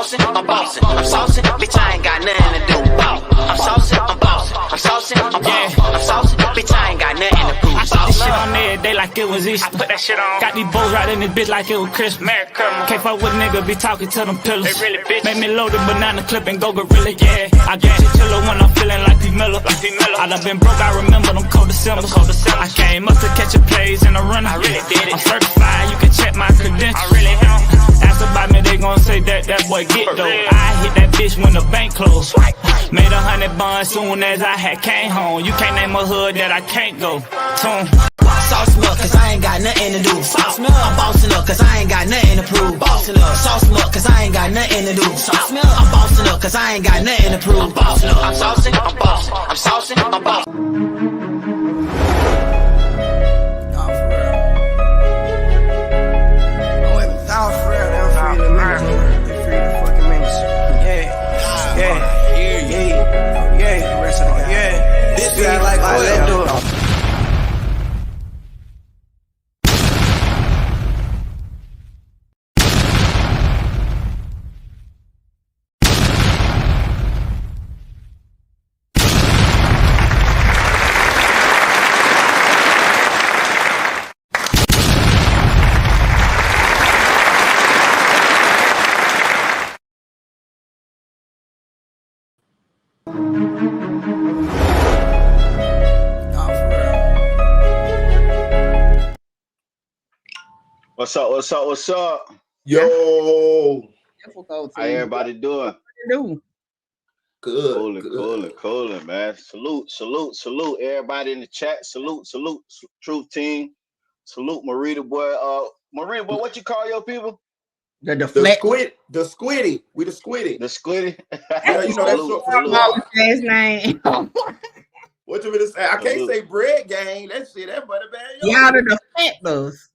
saucing, I'm bossing. I'm saucing, bitch, I ain't got nothing to do. I'm saucing, I'm bossing. I'm saucing, I'm bossing. I'm saucing, bitch, I ain't got nothing to prove. I put this shit on every day like it was Easter. Put that shit on. Got these bows right in this bitch like it was Christmas. Merry Christmas. Can't fuck with nigga, be talking to them pillars. They really bitch. Make me load the banana clip and go gorilla, yeah. I get you chiller when I'm feeling like P. Miller. I done been broke, I remember them cold December. I came up to catch a plays in the runner. I really did it. I'm certified, you can check my credentials. I really am. Ask about me, they gon' say that boy get though. I hit that bitch when the bank closed. Made 100 bonds soon as I had came home. You can't name a hood that I can't go to. Sauce me up, cause I ain't got nothing to do. Sauce me up, I'm bossing up, cause I ain't got nothing to prove. Bossing up, sauce me up, cause I ain't got nothing to do. Sauce me up, I'm bossing up, cause I ain't got nothing to prove. I'm bossing up, I'm saucing, I'm bossing. I'm saucing, I'm bossing. What's up? What's up? What's up? Yo, How everybody doing? good. Cooling, man. Salute. Everybody in the chat. Salute. Truth team. Salute Marita boy. Marita boy, what you call your people? The squiddy. We the squiddy. The squiddy. Yeah, you know that's short for Last name. What you gonna say? I can't say bread gang. That shit, that butter bad. Y'all are the fattos.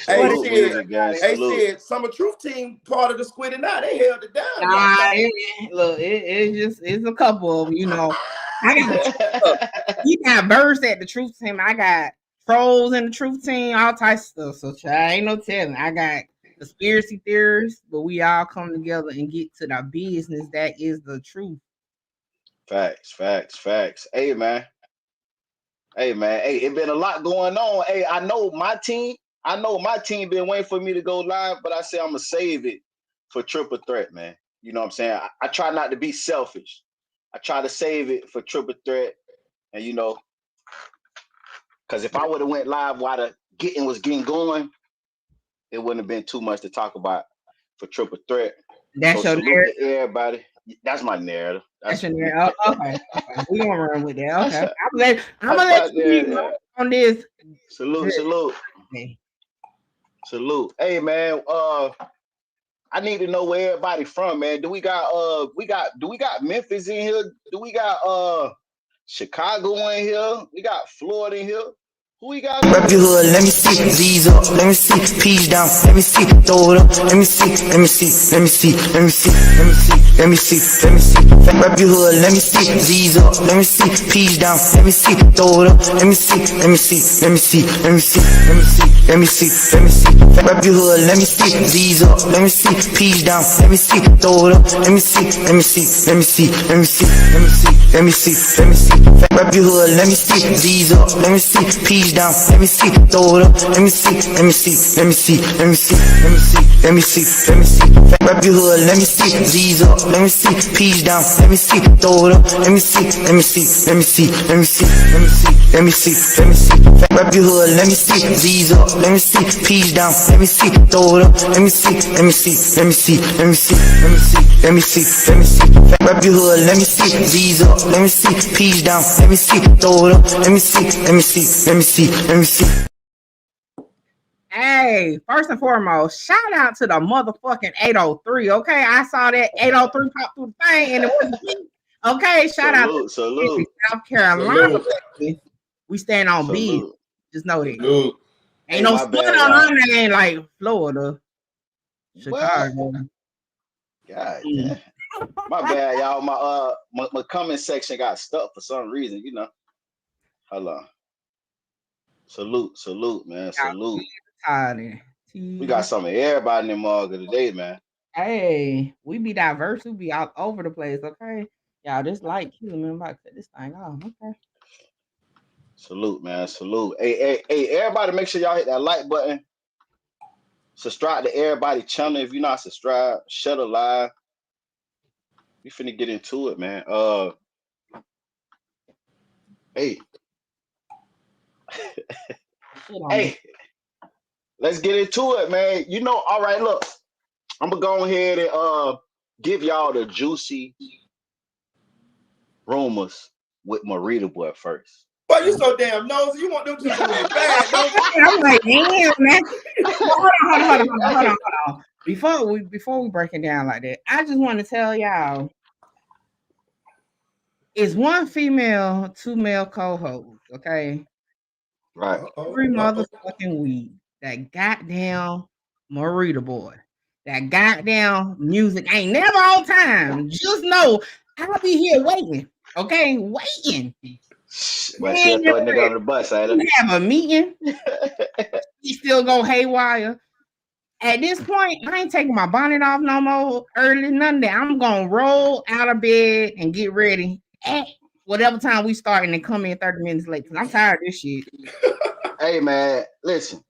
Hey, shit, Summer Truth Team part of the squiddy now. They held it down. It's a couple of them, you know. You got birds at the truth team. I got trolls in the truth team, all types of stuff. So ain't no telling. I got conspiracy theorists, but we all come together and get to the business that is the truth. Facts. Hey, man. Hey, it been a lot going on. Hey, I know my team been waiting for me to go live, but I say I'm gonna save it for Triple Threat, man. You know what I'm saying? I try not to be selfish. I try to save it for Triple Threat, and you know, because if I would have went live while the getting was getting going, it wouldn't have been too much to talk about for Triple Threat. That's so your narrative. Everybody. That's my narrative. That's your narrative. Oh, okay. We gonna run with that. Okay. I'm gonna let you on this. Salute. Okay. Salute. Hey, man. I need to know where everybody from, man. Do we got Memphis in here? Do we got Chicago in here? We got Florida in here. Who we got? Rep your hood, let me see, Z's up, let me see, P's down, let me see, throw it up, let me see. Rep your hood, let me see, Z's up, let me see, P's down, let me see, throw it up, let me see. Rep your hood, let me see, Z's up, let me see, P's down, let me see, throw it up, let me see. Rep your hood, let me see, Z's up, let me see, P's down, let me see, throw it up, let me see. Rep your hood, let me see, Z's up, let me see, P's down, let me see, throw it up, let me see. Rep your hood, let me see, Z's up, let me see, P's down, let me see, throw it up, let me see. Rep your hood, let me see, Z's up, let me see, P's down, let me see, throw it up, let me see. Hey, first and foremost, shout out to the motherfucking 803. Okay, I saw that 803 pop through the thing and it was me. Okay, shout out to Salute. South Carolina. We stand on B. Just know that. Ain't no split on our name like Florida, Chicago. God damn. My bad, y'all. My comment section got stuck for some reason, you know. Hold on. Salute, man. Salute. We got some of everybody in the mug today, man. Hey, we be diverse. We be all over the place. Okay, y'all. This light killing me. I'm about to cut this thing off. Okay. Salute, man. Salute. Hey, everybody, make sure y'all hit that like button. Subscribe to everybody channel. If you're not subscribed, shut a live. We finna get into it, man. Hey. Hey, let's get into it, man. You know, all right, look. I'm gonna go ahead and give y'all the juicy rumors with Marita Boy first. Boy, you so damn nosy. You want them to rumors bad, don't you? I'm like, damn, man. Hold on. Before we break it down like that, I just want to tell y'all, it's one female, two male co-hosts, okay? Right. Every motherfucking week, that goddamn Marita Boy, that goddamn music ain't never on time. Just know I'll be here waiting, okay? Waiting. But she'll throw a nigga on the bus, ain't it? We have a meeting. He still go haywire. At this point, I ain't taking my bonnet off no more early, none of that. I'm gonna roll out of bed and get ready at whatever time we start and then come in 30 minutes late. Cause I'm tired of this shit. Hey man, listen.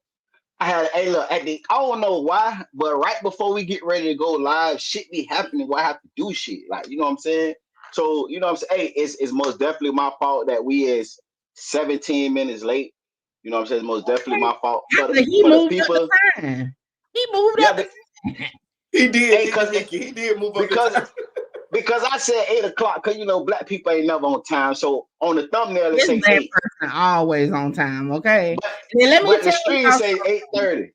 Look, I don't know why, but right before we get ready to go live, shit be happening where I have to do shit. Like, you know what I'm saying? So, you know what I'm saying? Hey, it's most definitely my fault that we is 17 minutes late. You know what I'm saying? It's most definitely my fault. For the people. Up the time. He moved up the time. He did. He did move up the time. Because I said 8 o'clock, because you know black people ain't never on time. So on the thumbnail it this say black 8. Person always on time, okay? But the stream say 8:30.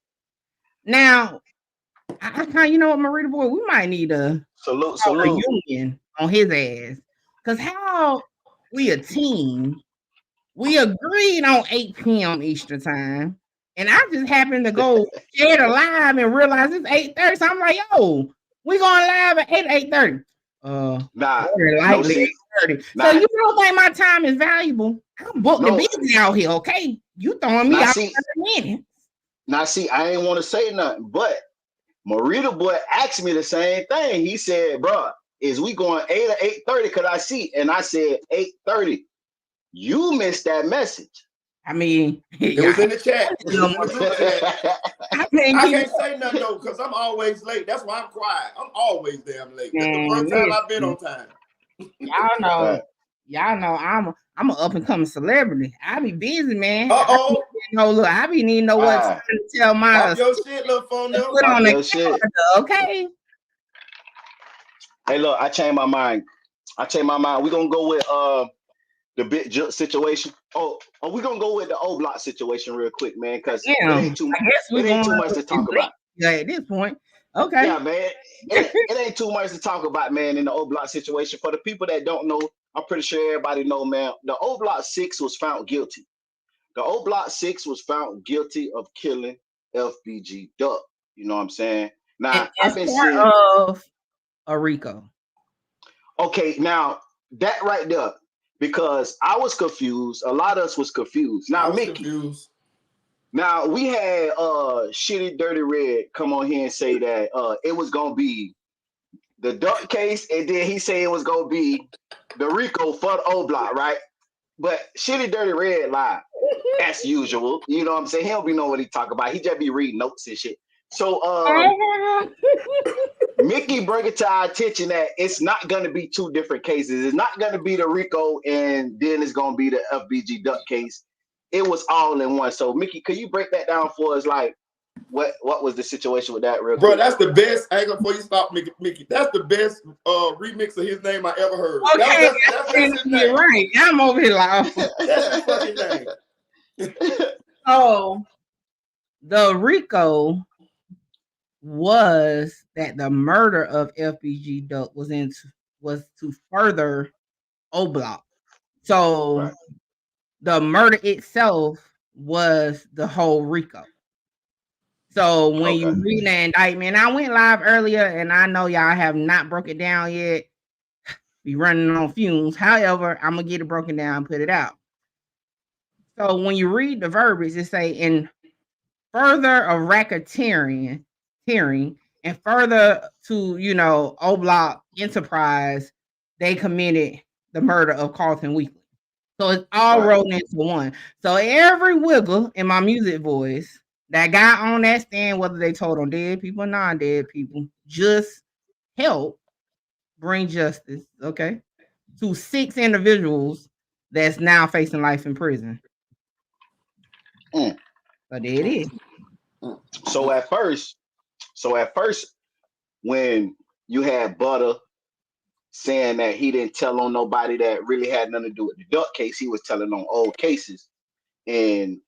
Now, I kind, you know what, Marita Boy, we might need a salute union on his ass. Cause how we a team, we agreed on 8 p.m. Eastern time. And I just happened to go share the live and realize it's 8:30. So I'm like, yo, we going live at 8:30. Very likely 8:30. So you don't think my time is valuable? I'm booked and busy out here, okay? You throwing me out for a minute. Now see, I ain't want to say nothing, but Marita Boy asked me the same thing. He said, bro, is we going 8 or 8:30? Because I see, and I said 8:30. You missed that message. I mean, it was in the chat. I can't say nothing though, because I'm always late. That's why I'm quiet. I'm always damn late. That's the first time I've been on time. Y'all know I'm an up and coming celebrity. I be busy, man. Look, I be needing to know what time to tell my pop your shit, little phone. Put on the calendar, okay? Hey, look, I changed my mind. We're gonna go with the big Jook situation. We're gonna go with the Oblock situation real quick, man, because it ain't too much to talk about. Yeah, at this point. Okay. Yeah, man. It ain't too much to talk about, man, in the Oblock situation. For the people that don't know, I'm pretty sure everybody know, man. The Oblock 6 was found guilty. The Oblock 6 was found guilty of killing FBG Durk. You know what I'm saying? Now, I've been seeing of a Rico. Okay, now that right there, because I was confused. A lot of us was confused. Now, Mickey. Now we had Shitty Dirty Red come on here and say that it was gonna be the Durk case, and then he said it was gonna be the Rico for the Oblock, right? But Shitty Dirty Red lied, as usual. You know what I'm saying? He don't be know what he talk about. He just be reading notes and shit. So Mickey bring it to our attention that it's not gonna be 2 different cases. It's not gonna be the Rico and then it's gonna be the FBG Durk case. It was all in one. So Mickey, could you break that down for us? Like, what was the situation with that, real quick? Bro, that's the best. I ain't gonna before you stop, Mickey. That's the best remix of his name I ever heard. Okay, that's his name. Right. I'm over here like, that's his fucking name. So the Rico was that the murder of FBG Durk was to further Oblock. So the murder itself was the whole Rico. So when you read the indictment, I went live earlier and I know y'all have not broke it down yet. Be running on fumes. However, I'm gonna get it broken down and put it out. So when you read the verbiage, it say in further of racketeering, and further to, Oblock Enterprise, they committed the murder of Carlton Weekly. So it's all rolled into one. So every wiggle in my music voice that got on that stand, whether they told on dead people or non-dead people, just help bring justice, okay, to 6 individuals that's now facing life in prison. So there it is. So at first, when you had Butter saying that he didn't tell on nobody that really had nothing to do with the Duck case, he was telling on old cases. And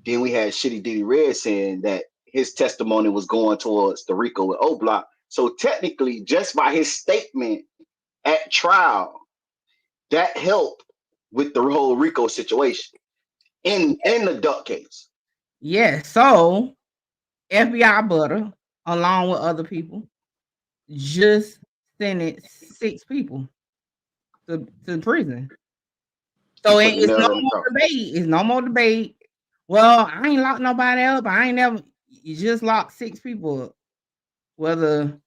then we had Shitty Diddy Red saying that his testimony was going towards the Rico with Oblock. So technically, just by his statement at trial, that helped with the whole Rico situation in the Duck case. Yeah, so FBI Butter, along with other people, just sentenced 6 people to prison. So it's no more debate. It's no more debate. Well, I ain't locked nobody up. I ain't never. You just locked 6 people up. Whether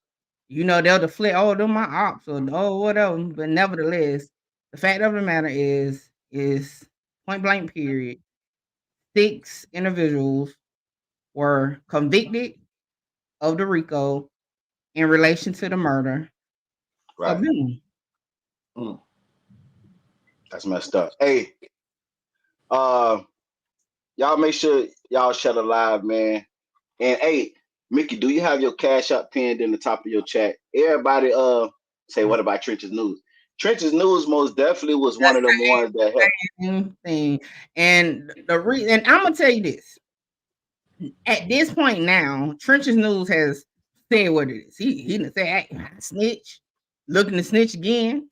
they'll deflect, them my ops or whatever. But nevertheless, the fact of the matter is point blank period. 6 individuals were convicted of the Rico in relation to the murder. Right. That's messed up. Hey, y'all make sure y'all shut alive, man. And hey, Mickey, do you have your Cash App pinned in the top of your chat? Everybody say, what about Trenches News? Trenches News most definitely was one of them ones that helped. Thing. And and I'm gonna tell you this. At this point now, Trenches News has said what it is. He didn't say, hey, snitch, looking to snitch again,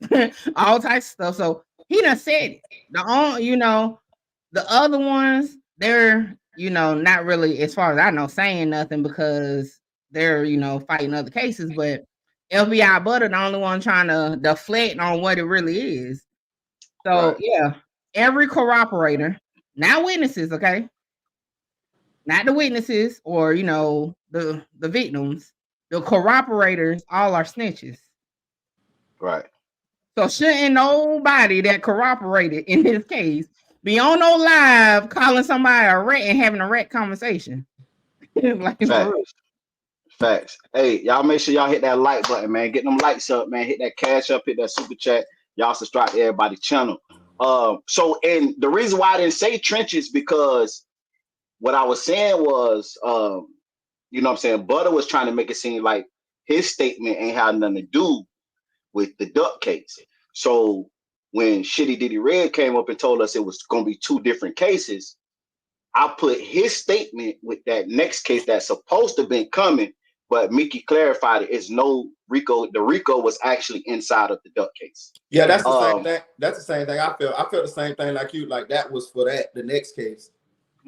all types of stuff. So he done said it. The other ones, they're, not really, as far as I know, saying nothing because they're, fighting other cases. But FBI Butter, the only one trying to deflect on what it really is. So yeah, every corroborator, not witnesses, okay? Not the witnesses or the victims, the corroborators all are snitches. Right. So shouldn't nobody that corroborated in this case be on no live calling somebody a rat and having a rat conversation? Facts. Hey, y'all make sure y'all hit that like button, man. Get them likes up, man. Hit that cash up, hit that super chat. Y'all subscribe to everybody's channel. So and the reason why I didn't say Trenches because what I was saying was, what I'm saying, Butter was trying to make it seem like his statement ain't had nothing to do with the Duck case. So when Shitty Diddy Red came up and told us it was going to be 2 different cases, I put his statement with that next case that's supposed to have been coming, but Mickey clarified it. It's no Rico. The Rico was actually inside of the Duck case. Yeah, that's the same thing. That's the same thing I feel. I feel the same thing like you. Like that was for the next case.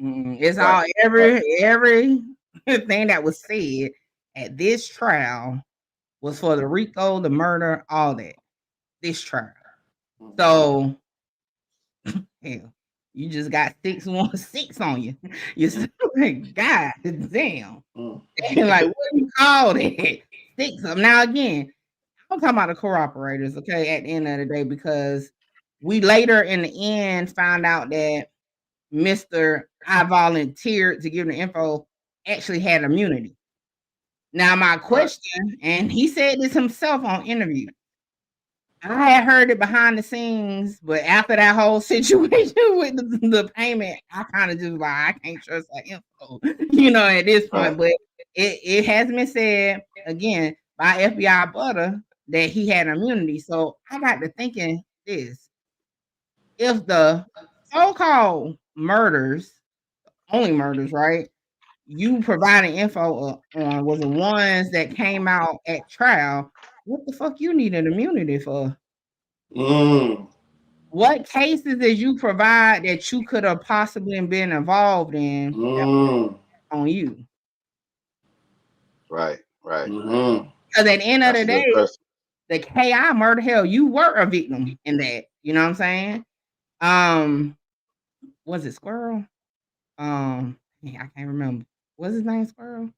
It's all every thing that was said at this trial was for the Rico, the murder, all that. This trial. So hell, you just got 616 on you. You're like, God damn. Like, what do you call it? 6 of them. Now again, I'm talking about the cooperators, okay, at the end of the day, because we later in the end found out that Mr. I volunteered to give the info actually had immunity. Now, my question, and he said this himself on interview. I had heard it behind the scenes, but after that whole situation with the payment, I kind of just like, I can't trust that info, at this point. But it has been said again by FBI Butter that he had immunity. So I got to thinking this: if the so-called murders, only murders, right? You providing info on was the ones that came out at trial. What the fuck you needed immunity for? What cases did you provide that you could have possibly been involved in on you? Right. Because at the end of the day, the KI murder, hell, you were a victim in that. You know what I'm saying? Was it Squirrel? I can't remember. What's his name, Squirrel?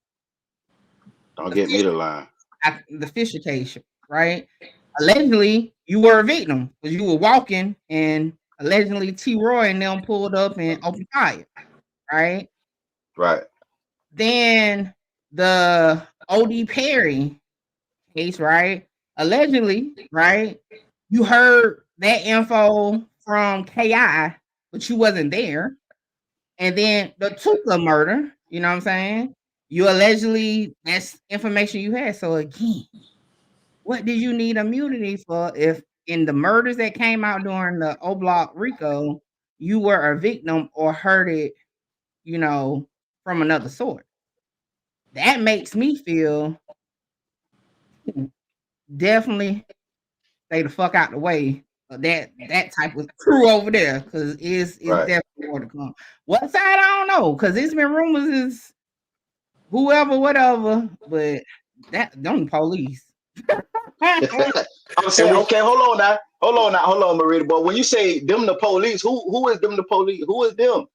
Don't get me the line. The Fisher case, right? Allegedly, you were a victim because you were walking and allegedly T. Roy and them pulled up and opened fire, right? Right. Then the O.D. Perry case, right? Allegedly, right? You heard that info from KI, but you wasn't there. And then the Tuka murder, you know what I'm saying? You allegedly, that's information you had. So again, what did you need immunity for if in the murders that came out during the Oblock Rico, you were a victim or heard it, you know, from another source? That makes me feel definitely stay the fuck out the way of that type of crew over there, because it's Right. definitely more to come. What side I don't know, because it's been rumors is whoever, whatever, but that them police. I'm saying, okay, hold on, Marita. But when you say them the police, who is them the police? Who is them?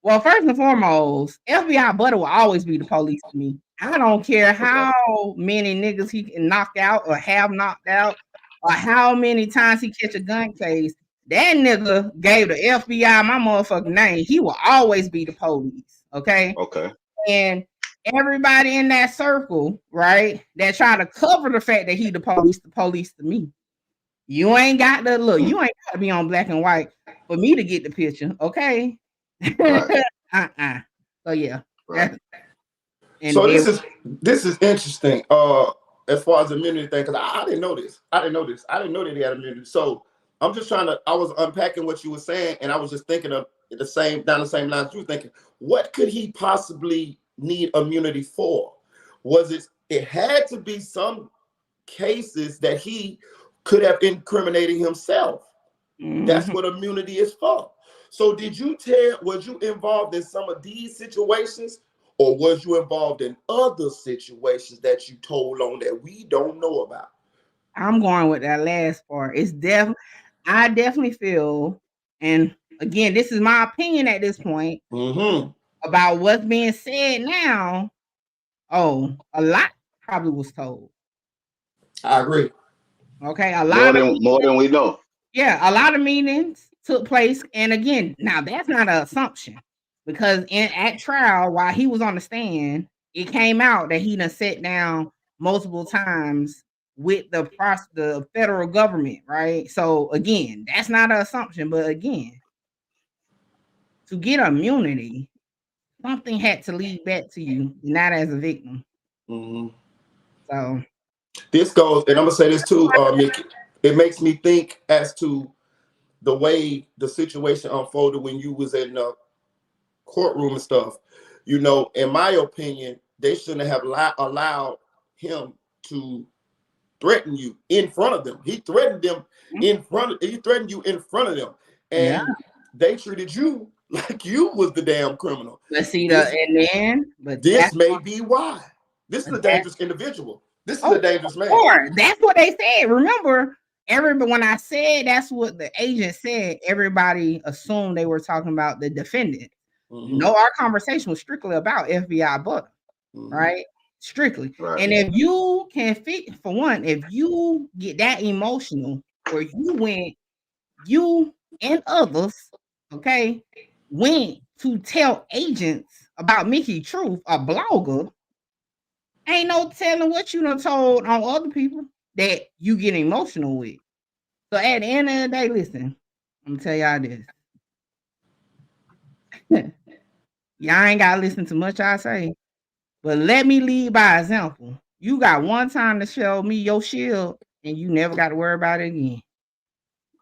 Well, first and foremost, FBI Butter will always be the police to me. I don't care how many niggas he can knock out or have knocked out, or how many times he catch a gun case. That nigga gave the FBI my motherfucking name. He will always be the police. Okay. Okay. And everybody in that circle, right, that try to cover the fact that he the police to me. You ain't got to look, you ain't got to be on black and white for me to get the picture, okay? Right. So yeah. Right. So this is interesting. As far as the immunity thing, because I didn't know this. I didn't know that he had immunity. So I'm just I was unpacking what you were saying, and I was just thinking of down the same lines you were thinking. What could he possibly need immunity for? It had to be some cases that he could have incriminated himself. Mm-hmm. That's what immunity is for. So was you involved in some of these situations, or was you involved in other situations that you told on that we don't know about? I'm going with that last part. I definitely feel, and again, this is my opinion at this point, about what's being said now. Oh, a lot probably was told. I agree. Okay, more than we know. Yeah, a lot of meetings took place, and again, now that's not an assumption, because at trial, while he was on the stand, it came out that he done sat down multiple times with the federal government, right? So again, that's not an assumption, but again, to get immunity, something had to lead back to you, not as a victim. Mm-hmm. So this goes, and I'm gonna say this too, Mickey. It makes me think as to the way the situation unfolded when you was in the courtroom and stuff. You know, in my opinion, they shouldn't have allowed him to threaten you in front of them. He threatened them He threatened you in front of them, and they treated you like you was the damn criminal. Let's see this may be why. This is a dangerous individual. This is a dangerous man. Or that's what they said. Remember, when I said that's what the agent said, everybody assumed they were talking about the defendant. Mm-hmm. No, our conversation was strictly about FBI Butter, right? Strictly. Right. And if you can if you get that emotional, where you and others, okay, went to tell agents about Mickey Truth, a blogger, ain't no telling what you done told on other people that you get emotional with. So at the end of the day, listen, I'm gonna tell y'all this. Y'all ain't gotta listen to much I say, but let me lead by example. You got one time to show me your shield, and you never got to worry about it again.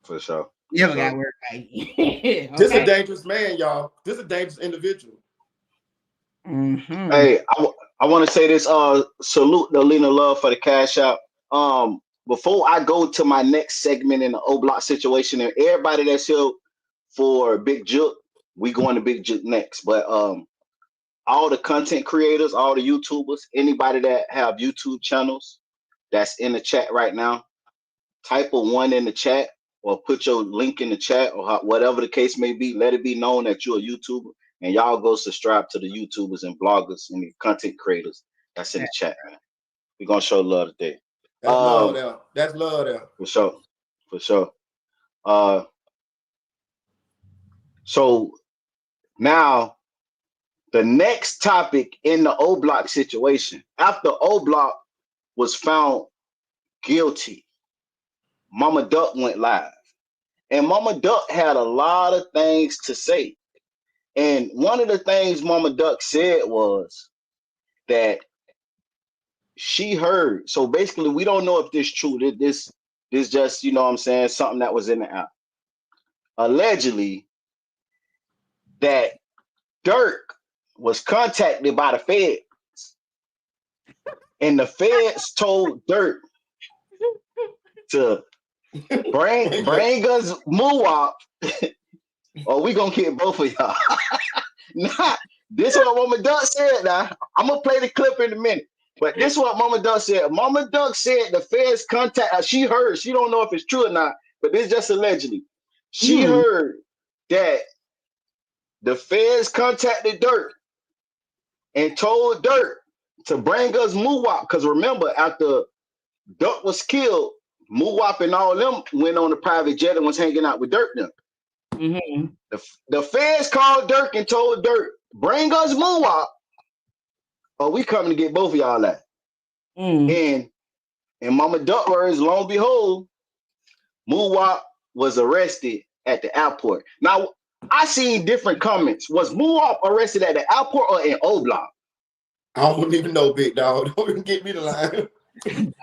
For sure. Never got to worry about it. Okay? This is a dangerous man, y'all. This is a dangerous individual. Mm-hmm. Hey, I want to say this. Salute to Lena Love for the cash out. Before I go to my next segment in the Oblock situation, and everybody that's here for Big Jook, we going to Big Jook next. But all the content creators, all the YouTubers, anybody that have YouTube channels that's in the chat right now, type a 1 in the chat or put your link in the chat or whatever the case may be. Let it be known that you're a YouTuber And y'all go subscribe to the YouTubers and bloggers and the content creators that's in the chat, man. We're gonna show love today. That's love there. That's love there. For sure. For sure. So now the next topic in the Oblock situation, after Oblock was found guilty, Mama Duck went live. And Mama Duck had a lot of things to say. And one of the things Mama Duck said was that she heard. So basically, we don't know if this is true. This just, you know what I'm saying, something that was in the app. Allegedly, that Durk was contacted by the feds. And the feds told Durk to bring us Muwap, or we gonna get both of y'all. Nah, this is what Mama Duck said. Now I'm gonna play the clip in a minute, but this is what Mama Duck said. Mama Duck said the feds contact. She heard. She don't know if it's true or not, but this is just allegedly. She heard that the feds contacted Durk and told Durk to bring us Muwap. Because remember, after Durk was killed, Muwap and all them went on a private jet and was hanging out with Durk them. Mm-hmm. The feds called Durk and told Durk, bring us Muwap, or we coming to get both of y'all out. And Mama Duck words, lo and behold, Muwap was arrested at the airport. Now, I seen different comments. Was Muwap arrested at the airport or in Oblock? I don't even know, big dog. Don't even get me the line.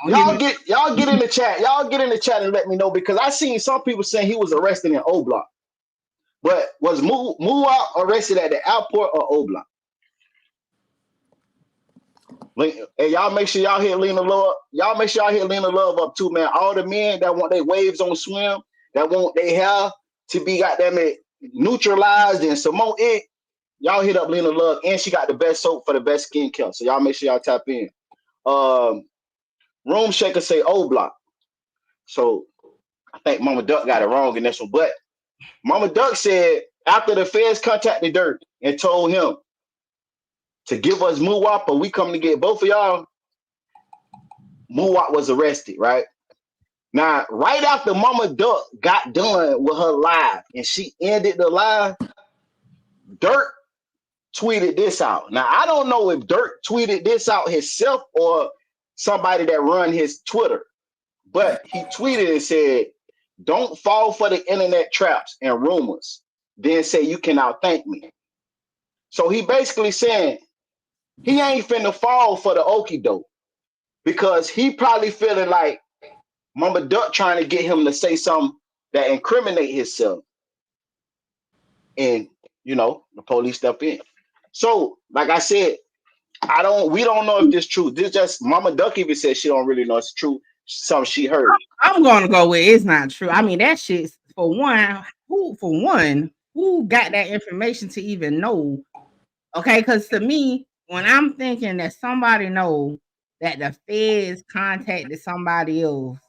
Y'all get in the chat. Y'all get in the chat and let me know, because I seen some people saying he was arrested in Oblock. But was Muwap arrested at the airport or Oblock? Hey, y'all make sure y'all hit Lena Love. Y'all make sure y'all hit Lena Love up too, man. All the men that want their waves on swim, that want their hair to be goddamn it neutralized and Simone it. Y'all hit up Lena Love, and she got the best soap for the best skincare. So y'all make sure y'all tap in. Room Shaker say Oblock. So I think Mama Duck got it wrong in this one. But Mama Duck said after the feds contacted Durk and told him to give us Muwap, or we coming to get both of y'all, Muwap was arrested, right? Now, right after Mama Duck got done with her live and she ended the live, Durk tweeted this out. Now, I don't know if Durk tweeted this out himself or somebody that run his Twitter, but he tweeted and said, don't fall for the internet traps and rumors, then say you can outthink me. So he basically saying he ain't finna fall for the okie doke, because he probably feeling like Mama Duck trying to get him to say something that incriminate himself. And, you know, the police step in. So, like I said, we don't know if this is true. This just Mama Duck even said she don't really know it's true. Something she heard. I'm gonna go with it's not true. I mean, that shit's who got that information to even know? Okay, because to me, when I'm thinking that somebody know that the feds contacted somebody else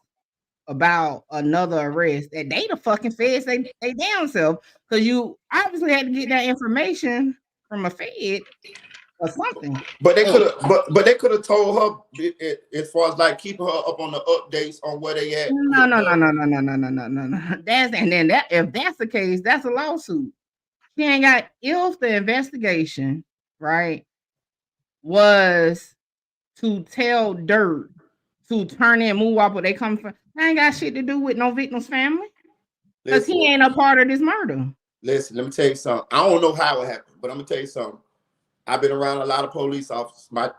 about another arrest, that they the fucking feds, they damn self, because you obviously had to get that information from a fed or something. But they could have, but they could have told her as far as like keeping her up on the updates on where they at. No. If that's the case, that's a lawsuit. She ain't got, if the investigation, right, was to tell Durk to turn in Muwap where they come from, that ain't got shit to do with no victim's family. Because he ain't a part of this murder. Listen, let me tell you something. I don't know how it happened, but I'm gonna tell you something. I've been around a lot of police officers. My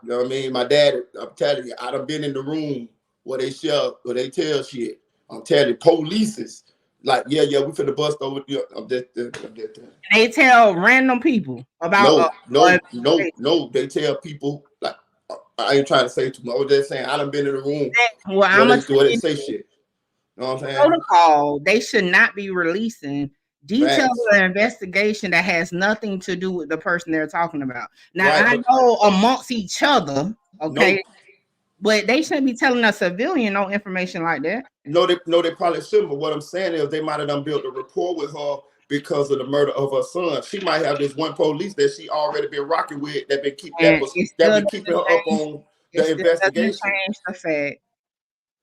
dad, I'm telling you, I done been in the room where they tell shit. I'm telling you, polices, like, yeah, we finna bust over. They tell random people about. No. They tell people, like, I ain't trying to say too much. I was just saying, I done been in the room where they say shit. You know what I'm saying? Protocol, they should not be releasing details of an investigation that has nothing to do with the person they're talking about. Now, I know amongst each other, okay, but they shouldn't be telling a civilian no information like that. No, they probably shouldn't. But what I'm saying is they might have done built a rapport with her because of the murder of her son. She might have this one police that she already been rocking with that been keeping her up on the investigation. Change the fact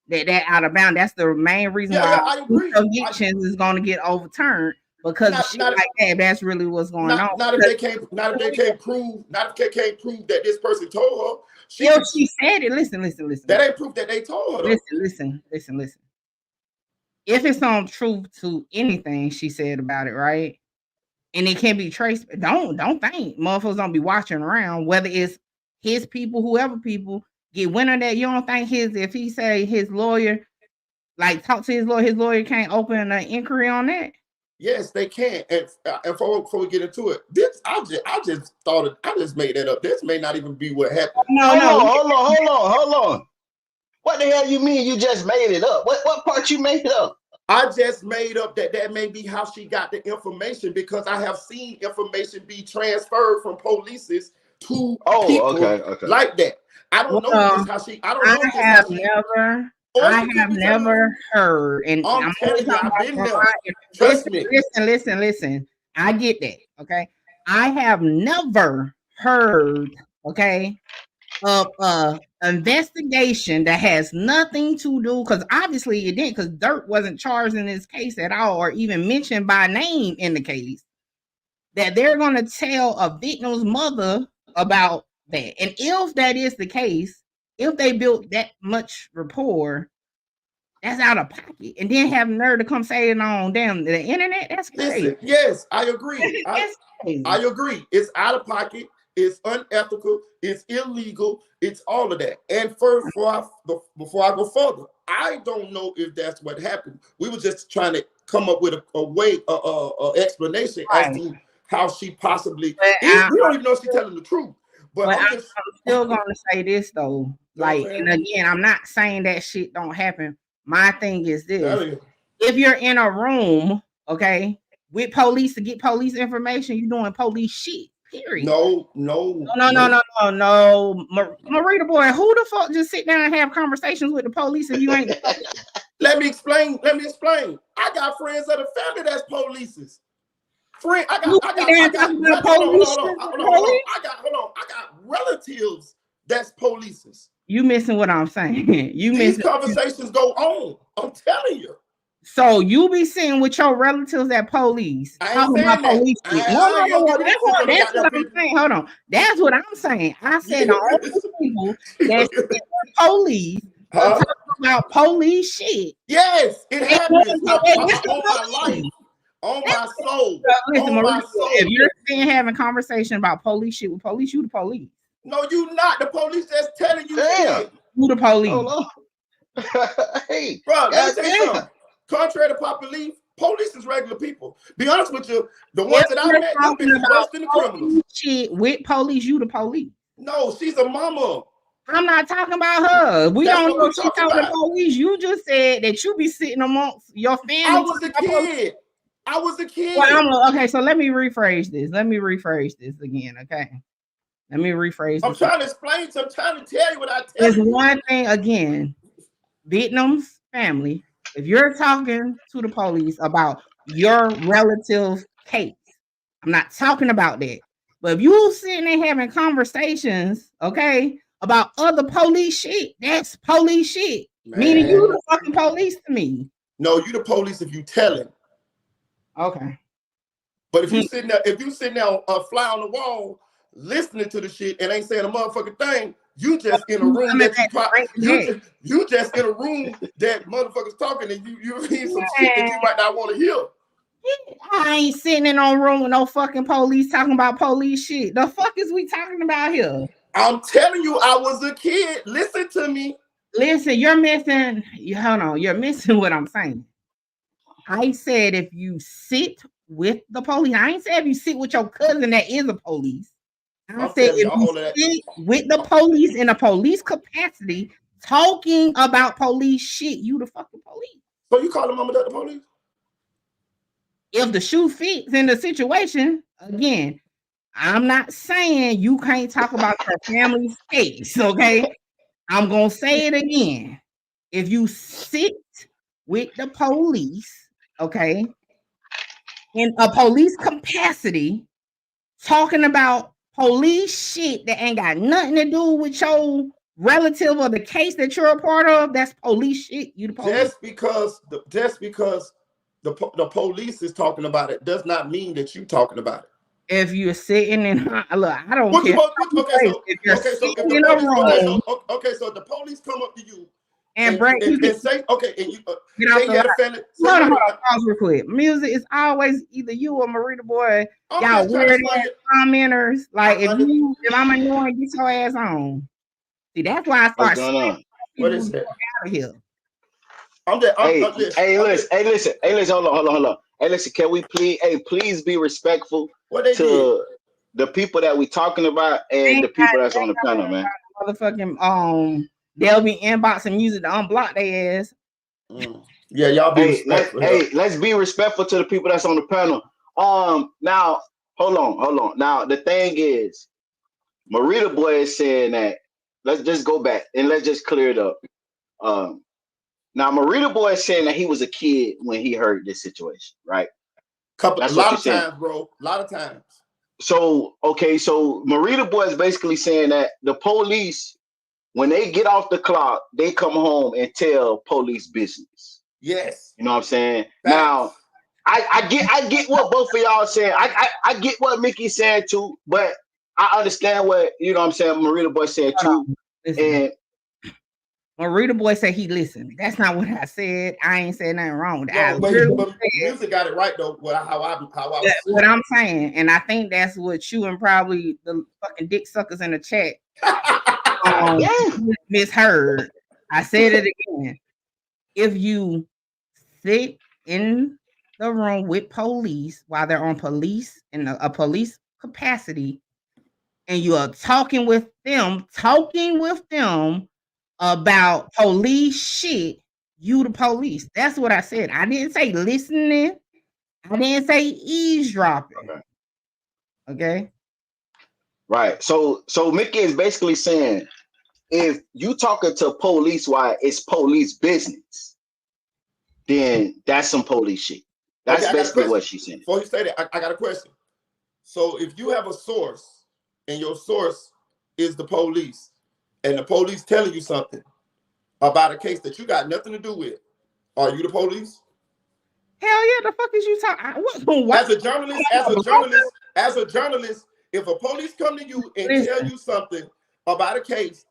that out of bounds. That's the main reason why I agree. Convictions is going to get overturned because of shit like that. That's really what's going on. Not if they can't prove that this person told her. She said it. Listen. That ain't proof that they told her. Listen. If it's on truth to anything she said about it, right? And it can be traced. Don't think motherfuckers don't be watching around, whether it's his people, whoever people get wind of that. You don't think if he say his lawyer, like talk to his lawyer can't open an inquiry on that? Yes, they can. And before we get into it, this I just made that up. This may not even be what happened. Hold on. What the hell you mean you just made it up? What part you made up? I just made up that may be how she got the information, because I have seen information be transferred from police to people like that. I don't know how she. I don't know. I have never heard, and I'm telling you, I've been there. Trust me. Listen. I get that. Okay, I have never heard. Okay, of investigation that has nothing to do, because obviously it didn't, because Durk wasn't charged in this case at all, or even mentioned by name in the case, that they're going to tell a victim's mother about that. And if that is the case, if they built that much rapport, that's out of pocket. And then have nerve to come say it on the internet, that's crazy. Listen, yes, I agree. I agree. It's out of pocket. It's unethical. It's illegal. It's all of that. And before I go further, I don't know if that's what happened. We were just trying to come up with a explanation as to how she possibly. We don't even know if she's telling the truth. But I'm still going to say this though. Like, and again, I'm not saying that shit don't happen. My thing is this: if you're in a room, okay, with police to get police information, you're doing police shit. Period. No. Marita boy, who the fuck just sit down and have conversations with the police if you ain't the police? Let me explain. I got friends of the family that's polices. I got relatives that's polices. You missing what I'm saying. These conversations go on. I'm telling you. So you be sitting with your relatives at police talking about police. That's what I'm saying. Hold on. That's what I'm saying. I said all the people that sit with police talking about police shit. Yes, it happens. On my life. On my soul. Listen, Marita, if you're sitting having conversation about police shit with police, you the police. No, you not. The police just telling you. Damn. You the police. Hey, bro, let me tell you something. Contrary to popular belief, police is regular people. Be honest with you, the ones that I met, they've been worse than the criminals. Shit, with police, you the police. No, she's a mama. I'm not talking about her. We don't know she's talking about police. You just said that you be sitting amongst your family. I was a kid. Well, okay, so let me rephrase this. Again, okay? Let me rephrase this. I'm trying to explain to you. I'm trying to tell you what I tell you. There's one thing, again, Vietnam's family, if you're talking to the police about your relative's case, I'm not talking about that. But if you sitting there having conversations, okay, about other police shit, that's police shit. Man. Meaning you the fucking police to me. No, you the police if you telling. Okay. But if you sitting there, fly on the wall, listening to the shit and ain't saying a motherfucking thing, you just in a room you just in a room that motherfuckers talking and you hear some shit that you might not want to hear. I ain't sitting in no room with no fucking police talking about police shit. The fuck is we talking about here? I'm telling you, I was a kid. Listen to me. Listen, you're missing. Hold on, you're missing what I'm saying. I said if you sit with the police, I ain't said if you sit with your cousin that is a police. I said if you sit with the police in a police capacity talking about police shit, you the fucking police. So you call the mama the police? If the shoe fits in the situation, again, I'm not saying you can't talk about your family's case, okay? I'm going to say it again. If you sit with the police, okay, in a police capacity talking about police shit that ain't got nothing to do with your relative or the case that you're a part of, that's police shit. You the police. Just because the police is talking about it does not mean that you talking about it. If you're sitting in, look, I don't care. If you're sitting in a room, so the police come up to you and say, okay, and you get say you had a family. Hold on, pause real quick. Music is always either you or Marita Boy. Y'all weird ass commenters. Like if I'm annoying, get your ass on. See, that's why I start saying what is that? Out of here. Hey, listen, hold on. Hey, listen, can we please be respectful to the people that we talking about and the people that's on the panel, man. Motherfucking they'll be inboxing music to unblock their ass. Yeah, y'all be respectful. Let's be respectful to the people that's on the panel. Now hold on. Now the thing is, Marita Boy is saying that. Let's just go back and let's just clear it up. Now Marita Boy is saying that he was a kid when he heard this situation, right? A lot of times, bro. A lot of times. So Marita Boy is basically saying that the police, when they get off the clock, they come home and tell police business. Yes. You know what I'm saying? Thanks. Now, I get what both of y'all saying. I get what Mickey's saying too, but I understand what, you know what I'm saying, Marita Boy said too. And Marita Boy said he listened. That's not what I said. I ain't saying nothing wrong with that. But music got it right though. What I'm saying, and I think that's what you and probably the fucking dick suckers in the chat misheard. I said it again. If you sit in the room with police while they're on police in a police capacity, and you are talking with them about police shit, you the police. That's what I said. I didn't say listening. I didn't say eavesdropping. Okay. Right. So Mickey is basically saying, if you talking to police while it's police business, then that's some police shit. That's basically what she's saying. Before you say that, I got a question. So if you have a source and your source is the police, and the police telling you something about a case that you got nothing to do with, are you the police? Hell yeah, the fuck is you talking? As a journalist, if a police come to you and tell you something about a case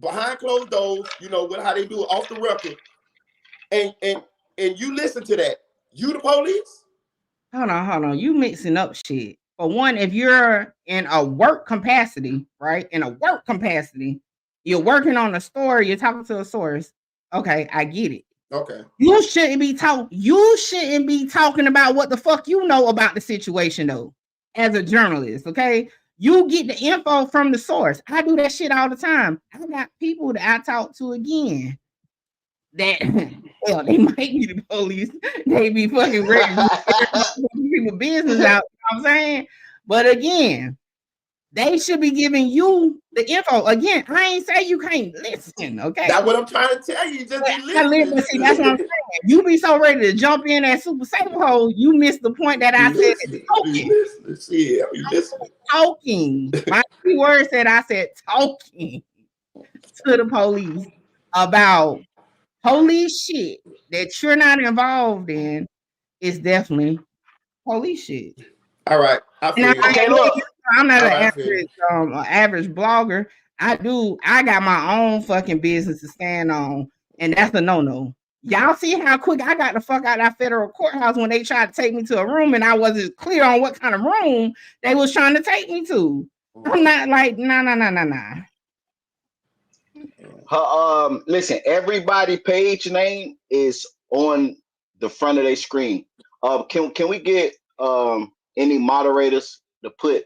behind closed doors, you know what how they do it off the record, and you listen to that, you the police? Hold on. You mixing up shit. For one, if you're in a work capacity, right? In a work capacity, you're working on a story, you're talking to a source. Okay, I get it. Okay. You shouldn't be talking about what the fuck you know about the situation though, as a journalist, okay? You get the info from the source. I do that shit all the time. I got people that I talk to again that well, they might be the police. They be fucking ready to people business out. You know what I'm saying? But again, they should be giving you the info. Again, I ain't say you can't listen, okay? That's what I'm trying to tell you. Just be listening. See, that's what I'm saying. You be so ready to jump in that super safe hole, you miss the point that I said. Talking. My key word said I said talking to the police about police shit that you're not involved in is definitely police shit. All right. I'm not an average blogger. I got my own fucking business to stand on, and that's a no-no. Y'all see how quick I got the fuck out of that federal courthouse when they tried to take me to a room and I wasn't clear on what kind of room they was trying to take me to. I'm not like, nah. Listen, everybody page name is on the front of their screen. Can we get any moderators to put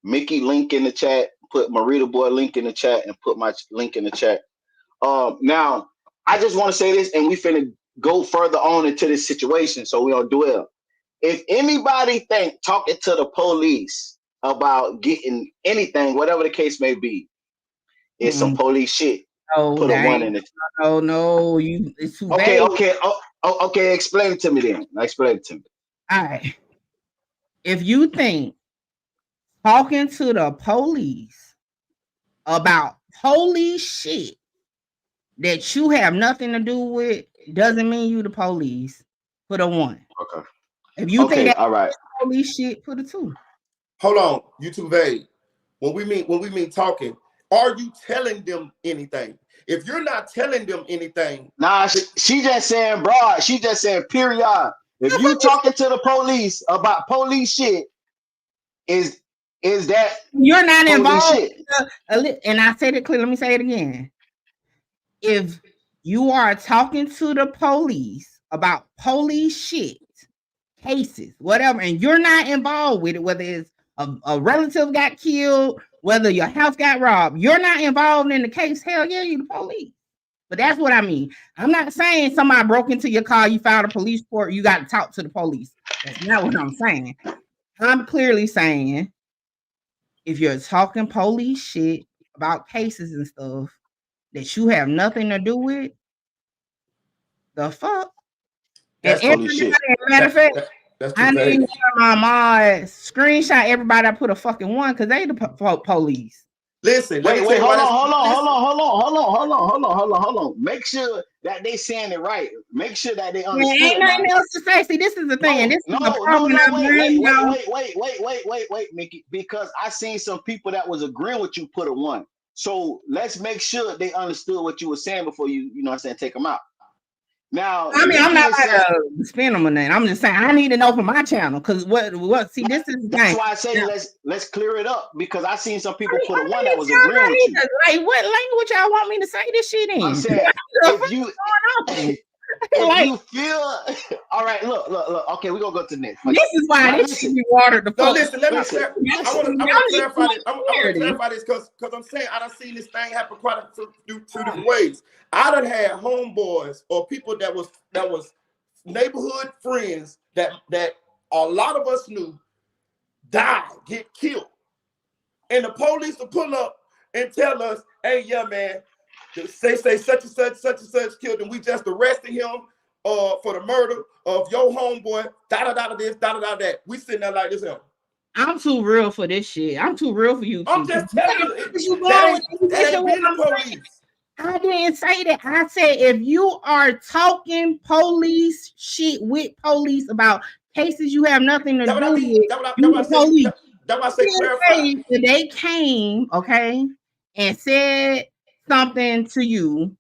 Mickey link in the chat, put Marita Boy link in the chat, and put my link in the chat? Now, I just want to say this, and we finna go further on into this situation, so we don't dwell. If anybody think talking to the police about getting anything, whatever the case may be, is some police shit. Put a one in it. No, it's too bad. Okay. Okay, explain it to me then. Explain it to me. All right. if you think talking to the police about police shit that you have nothing to do with doesn't mean you the police, put a 1. Okay. If you think that all right. police shit, put a 2. Hold on, you too vague. When we mean talking, are you telling them anything? If you're not telling them anything, nah, she just saying broad. She just saying period. If you talking to the police about police shit, is that you're not involved? shit? And I said it clear. Let me say it again. If you are talking to the police about police shit, cases, whatever, and you're not involved with it, whether it's a relative got killed, whether your house got robbed, you're not involved in the case, hell yeah, you the police. But that's what I mean. I'm not saying somebody broke into your car, you filed a police report, you got to talk to the police. That's not what I'm saying. I'm clearly saying if you're talking police shit about cases and stuff that you have nothing to do with, the fuck? That's and police shit. Matter of fact, that's I need my mod screenshot everybody I put a fucking 1 because they the police. Listen, wait, hold on. Make sure that they saying it right. Make sure that they understand. Ain't nothing else to say. See, this is the thing. Wait, Mickey, because I seen some people that was agreeing with you put a 1. So let's make sure they understood what you were saying before you know what I'm saying, take them out. Now, I mean, I'm not like to spin them or nothing. I'm just saying I need to know for my channel because what? See, this is the that's thing. why I say let's clear it up because I seen some people put a 1 that was agreeing with you. Like, what language y'all want me to say this shit in? I'm saying if you feel all right, look. Okay, we're gonna go to the next. This is why this should be watered the fuck. No, listen, let me I want to clarify this. I want to clarify this because I'm saying I done seen this thing happen quite two different ways. I done had homeboys or people that was neighborhood friends that a lot of us knew die, get killed. And the police will pull up and tell us, hey, yeah, man, they say such and such killed, and we just arrested him for the murder of your homeboy, this, that. We sitting there like this. I'm too real for this shit. I'm too real for you. I'm just telling you, that ain't been the police. I didn't say that. I said if you are talking police shit with police about cases you have nothing to do with, that's why I say clarify. They came, okay, and said something to you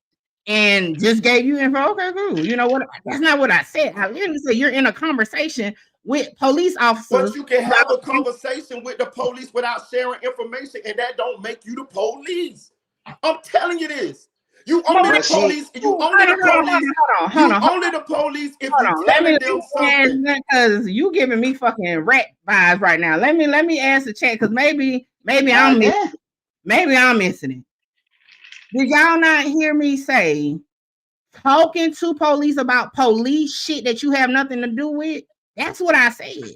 and just gave you info. Okay, cool. You know what? That's not what I said. I literally said you're in a conversation with police officers. But you can have a conversation with the police without sharing information, and that don't make you the police. I'm telling you this. You only the police. You only the police. You only the police if you telling them something. Because you giving me fucking rat vibes right now. Let me ask the chat because maybe I'm missing it. Did y'all not hear me say talking to police about police shit that you have nothing to do with? That's what I said.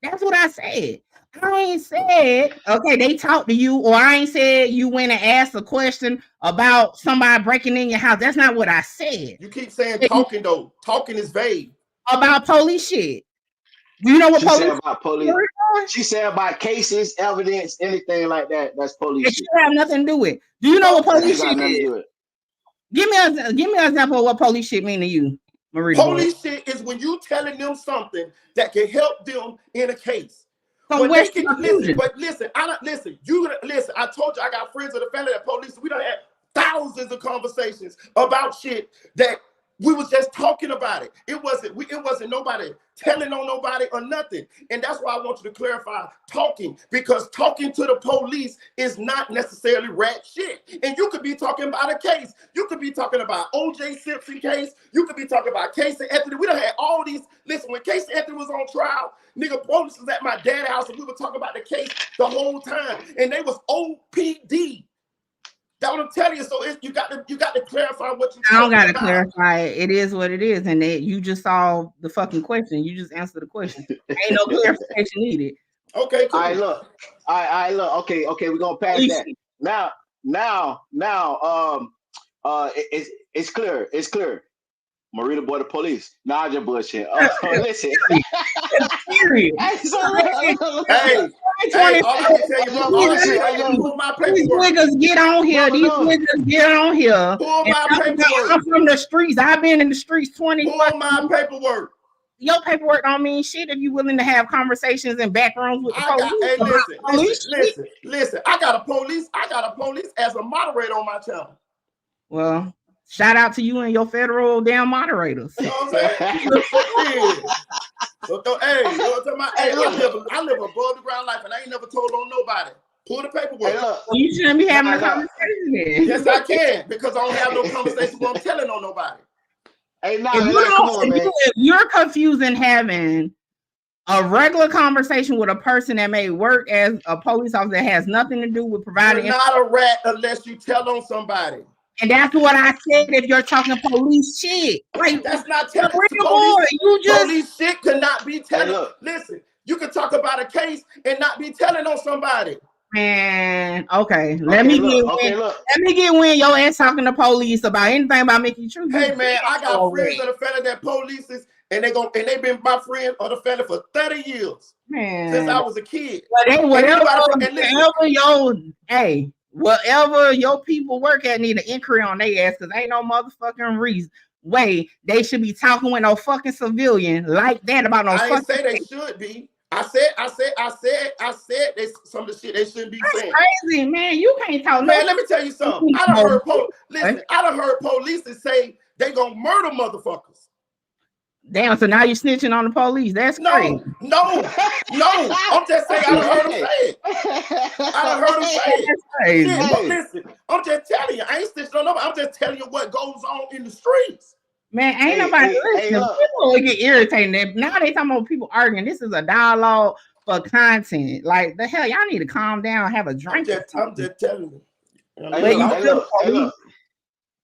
That's what I said. I ain't said, okay, they talked to you, or I ain't said you went and asked a question about somebody breaking in your house. That's not what I said. You keep saying talking, though. Talking is vague. About police shit. Do you know what police said about police? She said about cases, evidence, anything like that. That's police shit. You have nothing to do with. Do you know what police shit is? Give me an example of what police shit mean to you, Marie. Police shit is when you telling them something that can help them in a case. So but listen. I told you I got friends of the family that police. We done had thousands of conversations about shit that we was just talking about it. It wasn't nobody telling on nobody or nothing. And that's why I want you to clarify talking, because talking to the police is not necessarily rat shit. And you could be talking about a case. You could be talking about O.J. Simpson case. You could be talking about Casey Anthony. We done had all these. Listen, when Casey Anthony was on trial, nigga, police was at my dad's house and we were talking about the case the whole time. And they was OPD. That's what I'm telling you. So you got to clarify what you. I don't got to clarify it. It is what it is, and you just solved the fucking question. You just answered the question. Ain't no clarification needed. Okay, cool. All right, look. Okay, we're gonna pass that. Now, it's clear. It's clear. Marita boy, the police. Nah, I just bullshit. Listen. Period. Hey, all I can tell you, pull my These paperwork. niggas get on here. These niggas get on here. Pull my paperwork. I'm from the streets. I've been in the streets 20. Pull my paperwork. Your paperwork don't mean shit if you willing to have conversations in back rooms with the police. Listen. I got a police as a moderator on my channel. Well, shout out to you and your federal damn moderators. You know what I'm saying? I live above the ground life, and I ain't never told on nobody. Pull the paperwork. Well, you shouldn't be having a conversation then. Yes, I can, because I don't have no conversation where I'm telling on nobody. Hey, come on, man. If you're confusing having a regular conversation with a person that may work as a police officer that has nothing to do with providing. You're not a rat unless you tell on somebody. And that's what I said. If you're talking police shit, like that's not telling. Police shit cannot be telling. Hey, listen, you can talk about a case and not be telling on somebody. Man, okay. Let me get when your ass talking to police about anything about Mickey True. Hey man, I got friends of the fella that polices, and they been my friend or the fella for 30 years. Man, since I was a kid. Whatever your people work at need an inquiry on their ass, because ain't no motherfucking reason way they should be talking with no fucking civilian like that about no. I ain't say they should be. I said they, some of the shit they shouldn't be saying. Crazy, man. You can't talk. Man, let me tell you something. I done heard police say they gonna murder motherfuckers. Damn, so now you snitching on the police. That's crazy. No. I'm just saying I done heard them say it. That's crazy. Shit, listen, I'm just telling you, I ain't snitching on nobody. I'm just telling you what goes on in the streets. Man, ain't nobody listening. People get irritated. Now they talking about people arguing. This is a dialogue for content. Like the hell, y'all need to calm down, have a drink. I'm just telling you.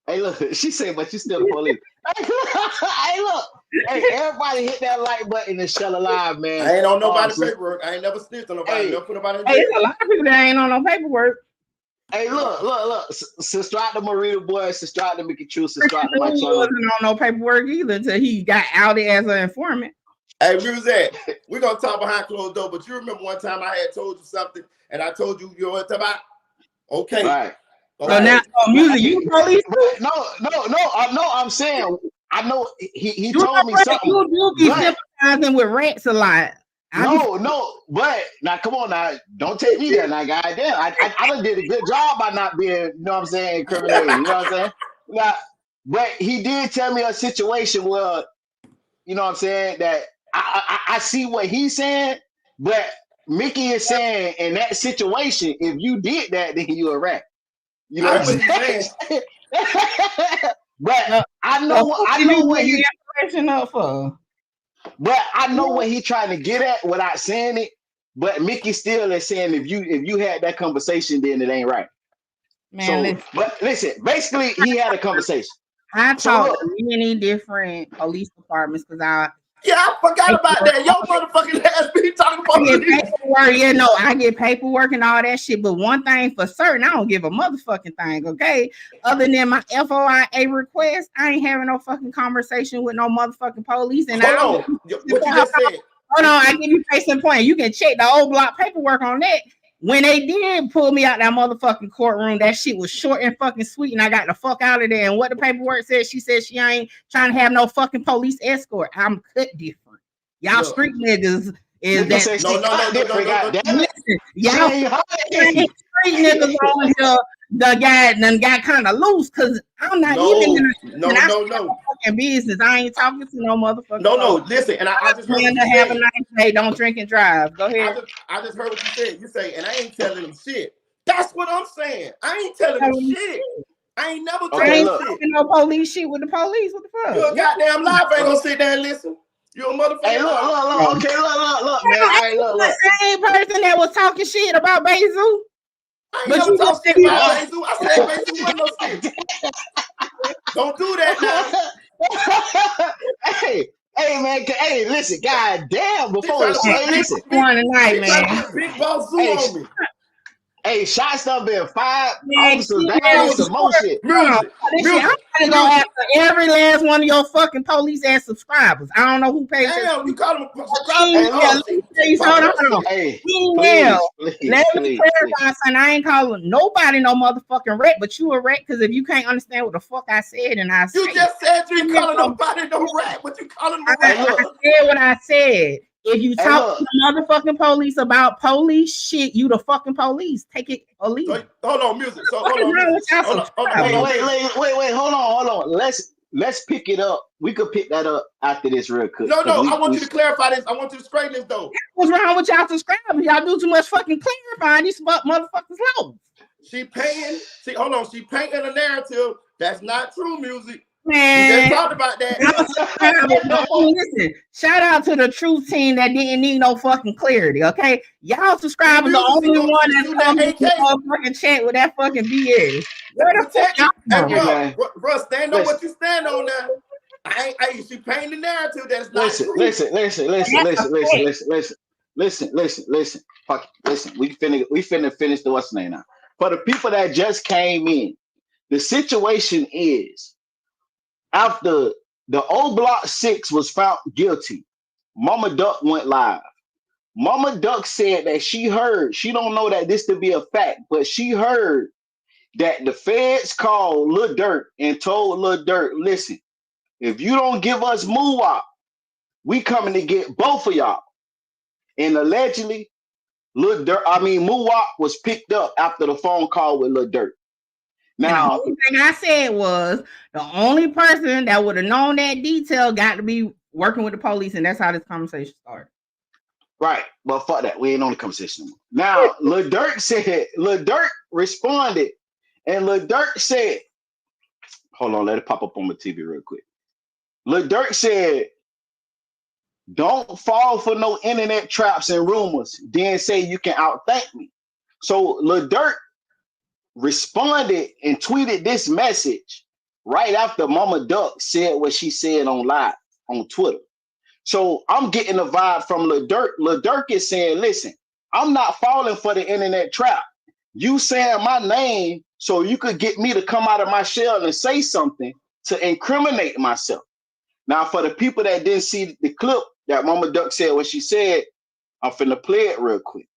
Hey, look. She said, but you still the police. Hey, look. Hey, everybody hit that like button and shut alive, man. I ain't on nobody's paperwork. I ain't never snitched on nobody. Never put nobody in jail. There's a lot of people that ain't on no paperwork. Hey, look. Subscribe to Marita Boy. Subscribe to Mickey True. Subscribe to my channel. He wasn't on no paperwork either until he got outed as an informant. Hey, Muzak, we're going to talk behind closed door, but you remember one time I had told you something, and I told you know what about? Okay. Right. So now, Music, you police? No, I'm saying, I know he told me something. You do be sympathizing with rats a lot. No, but now come on now, don't take me there now, goddamn. I done did a good job by not being, you know what I'm saying, incriminating, you know what I'm saying? Now, but he did tell me a situation where, you know what I'm saying, that I see what he's saying, but Mickey is saying in that situation, if you did that, then you a rat. You know what I'm saying? But I know what he's up for. But I know what he's trying to get at without saying it. But Mickey still is saying if you had that conversation, then it ain't right. Man, listen, basically he had a conversation. I talked to many different police departments because I forgot about that. Your motherfucking ass be talking about paperwork. I get paperwork and all that shit. But one thing for certain, I don't give a motherfucking thing, okay? Other than my FOIA request, I ain't having no fucking conversation with no motherfucking police. And Hold on, what you just said. Hold on, I give you face and point. You can check the Oblock paperwork on that. When they did pull me out that motherfucking courtroom, that shit was short and fucking sweet, and I got the fuck out of there. And what the paperwork said, she said she ain't trying to have no fucking police escort. I'm cut different. Y'all street niggas is that. No. Y'all street niggas on here. The guy done got kind of loose because I'm not even in the fucking business. I ain't talking to no motherfucker. No. Listen, and I just heard to have a nice day. Don't drink and drive. Go ahead. I just heard what you said. You say, and I ain't telling them shit. That's what I'm saying. I ain't telling them shit. I ain't never telling them shit. No police shit with the police. What the fuck? You a goddamn life ain't gonna sit there and listen. You a motherfucker. Hey, look. Okay, look, man. Hey, look. The same person that was talking shit about Bezu. But you just said Bezu. I said Bezu wasn't no shit. Don't do that now. Hey, man. Hey, listen. God damn. Before listen. One tonight, man. Big boss Zoo on me. Hey, shots done been fired. Man, Officers down and some more shit. Music. I'm gonna go after every last one of your fucking police ass subscribers. I don't know who pays that. Damn, you call them Hey, look. Please, hold on. Hey, Email. please, Let me please, clarify, son. I ain't calling nobody no motherfucking rat, but you a rat because if you can't understand what the fuck I said, and I said, you just said you ain't calling nobody no rat, but you calling them a rat. I said what I said. If you talk to the motherfucking police about police shit, you the fucking police. Take it or leave. So, hold on, music. So What hold is wrong with y'all on. wait, hold on. Let's pick it up. We could pick that up after this real quick. No, I want you to clarify this. I want you to straighten this though. What's wrong with y'all subscribers? Y'all do too much fucking clarifying. These motherfuckers low. She painting. She painting a narrative that's not true, music. Man, we just talked about that. Listen, shout out to the truth team that didn't need no fucking clarity. Okay, y'all subscribers the only one that's coming to fucking chat with that fucking BS. Where the fuck y'all from? Russ, stand on what you stand on now. She painting the narrative that's not true. Listen. Fuck it. Listen, we finna finish the what's name now. For the people that just came in, the situation is after the Oblock 6 was found guilty, Mama Duck went live. Mama Duck said that she don't know that this to be a fact, but she heard that the feds called Lil Durk and told Lil Durk, listen, if you don't give us Muwop, we coming to get both of y'all. And allegedly, Muwop was picked up after the phone call with Lil Durk. Now, the only thing I said was the only person that would have known that detail got to be working with the police, and that's how this conversation started. Right. Well, fuck that. We ain't on the conversation anymore. Now, Lil Durk responded, and Lil Durk said, hold on, let it pop up on my TV real quick. Lil Durk said, don't fall for no internet traps and rumors, then say you can outthink me. So Lil Durk responded and tweeted this message right after Mama Duck said what she said on live on Twitter. So I'm getting a vibe from Lil Durk. Lil Durk is saying, listen, I'm not falling for the internet trap. You saying my name so you could get me to come out of my shell and say something to incriminate myself. Now, for the people that didn't see the clip that Mama Duck said what she said, I'm finna play it real quick.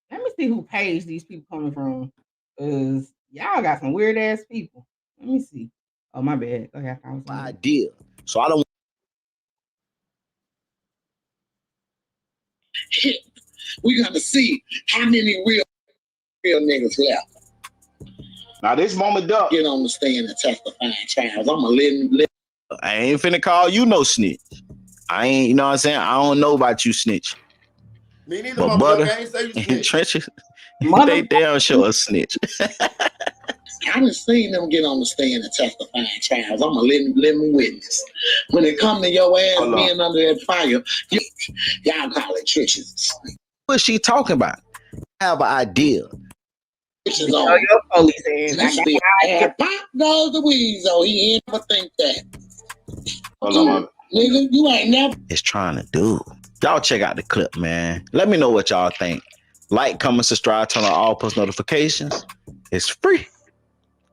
Let me see who page these people coming from. Because y'all got some weird ass people. Let me see. Oh, my bad. Okay, idea. So I don't. We got to see how many real niggas left. Now this Mama Duck get on the stand and testify trials. I'm gonna let I ain't finna call you no snitch. I ain't, you know what I'm saying? I don't know about you snitch. Me neither, but Mama butter Duck, I ain't say you snitch. Trenches, they damn sure a snitch. I done seen them get on the stand and testify trials. I'm gonna let them witness. When it come to your ass being under that fire, y'all call it trenches. What's she talking about? I have an idea. Trenches on your police ass. Pop goes the weasel. He ain't never think that. Nigga, you ain't never. It's trying to do. Y'all check out the clip, man. Let me know what y'all think. Like, comment, subscribe, turn on all post notifications. It's free.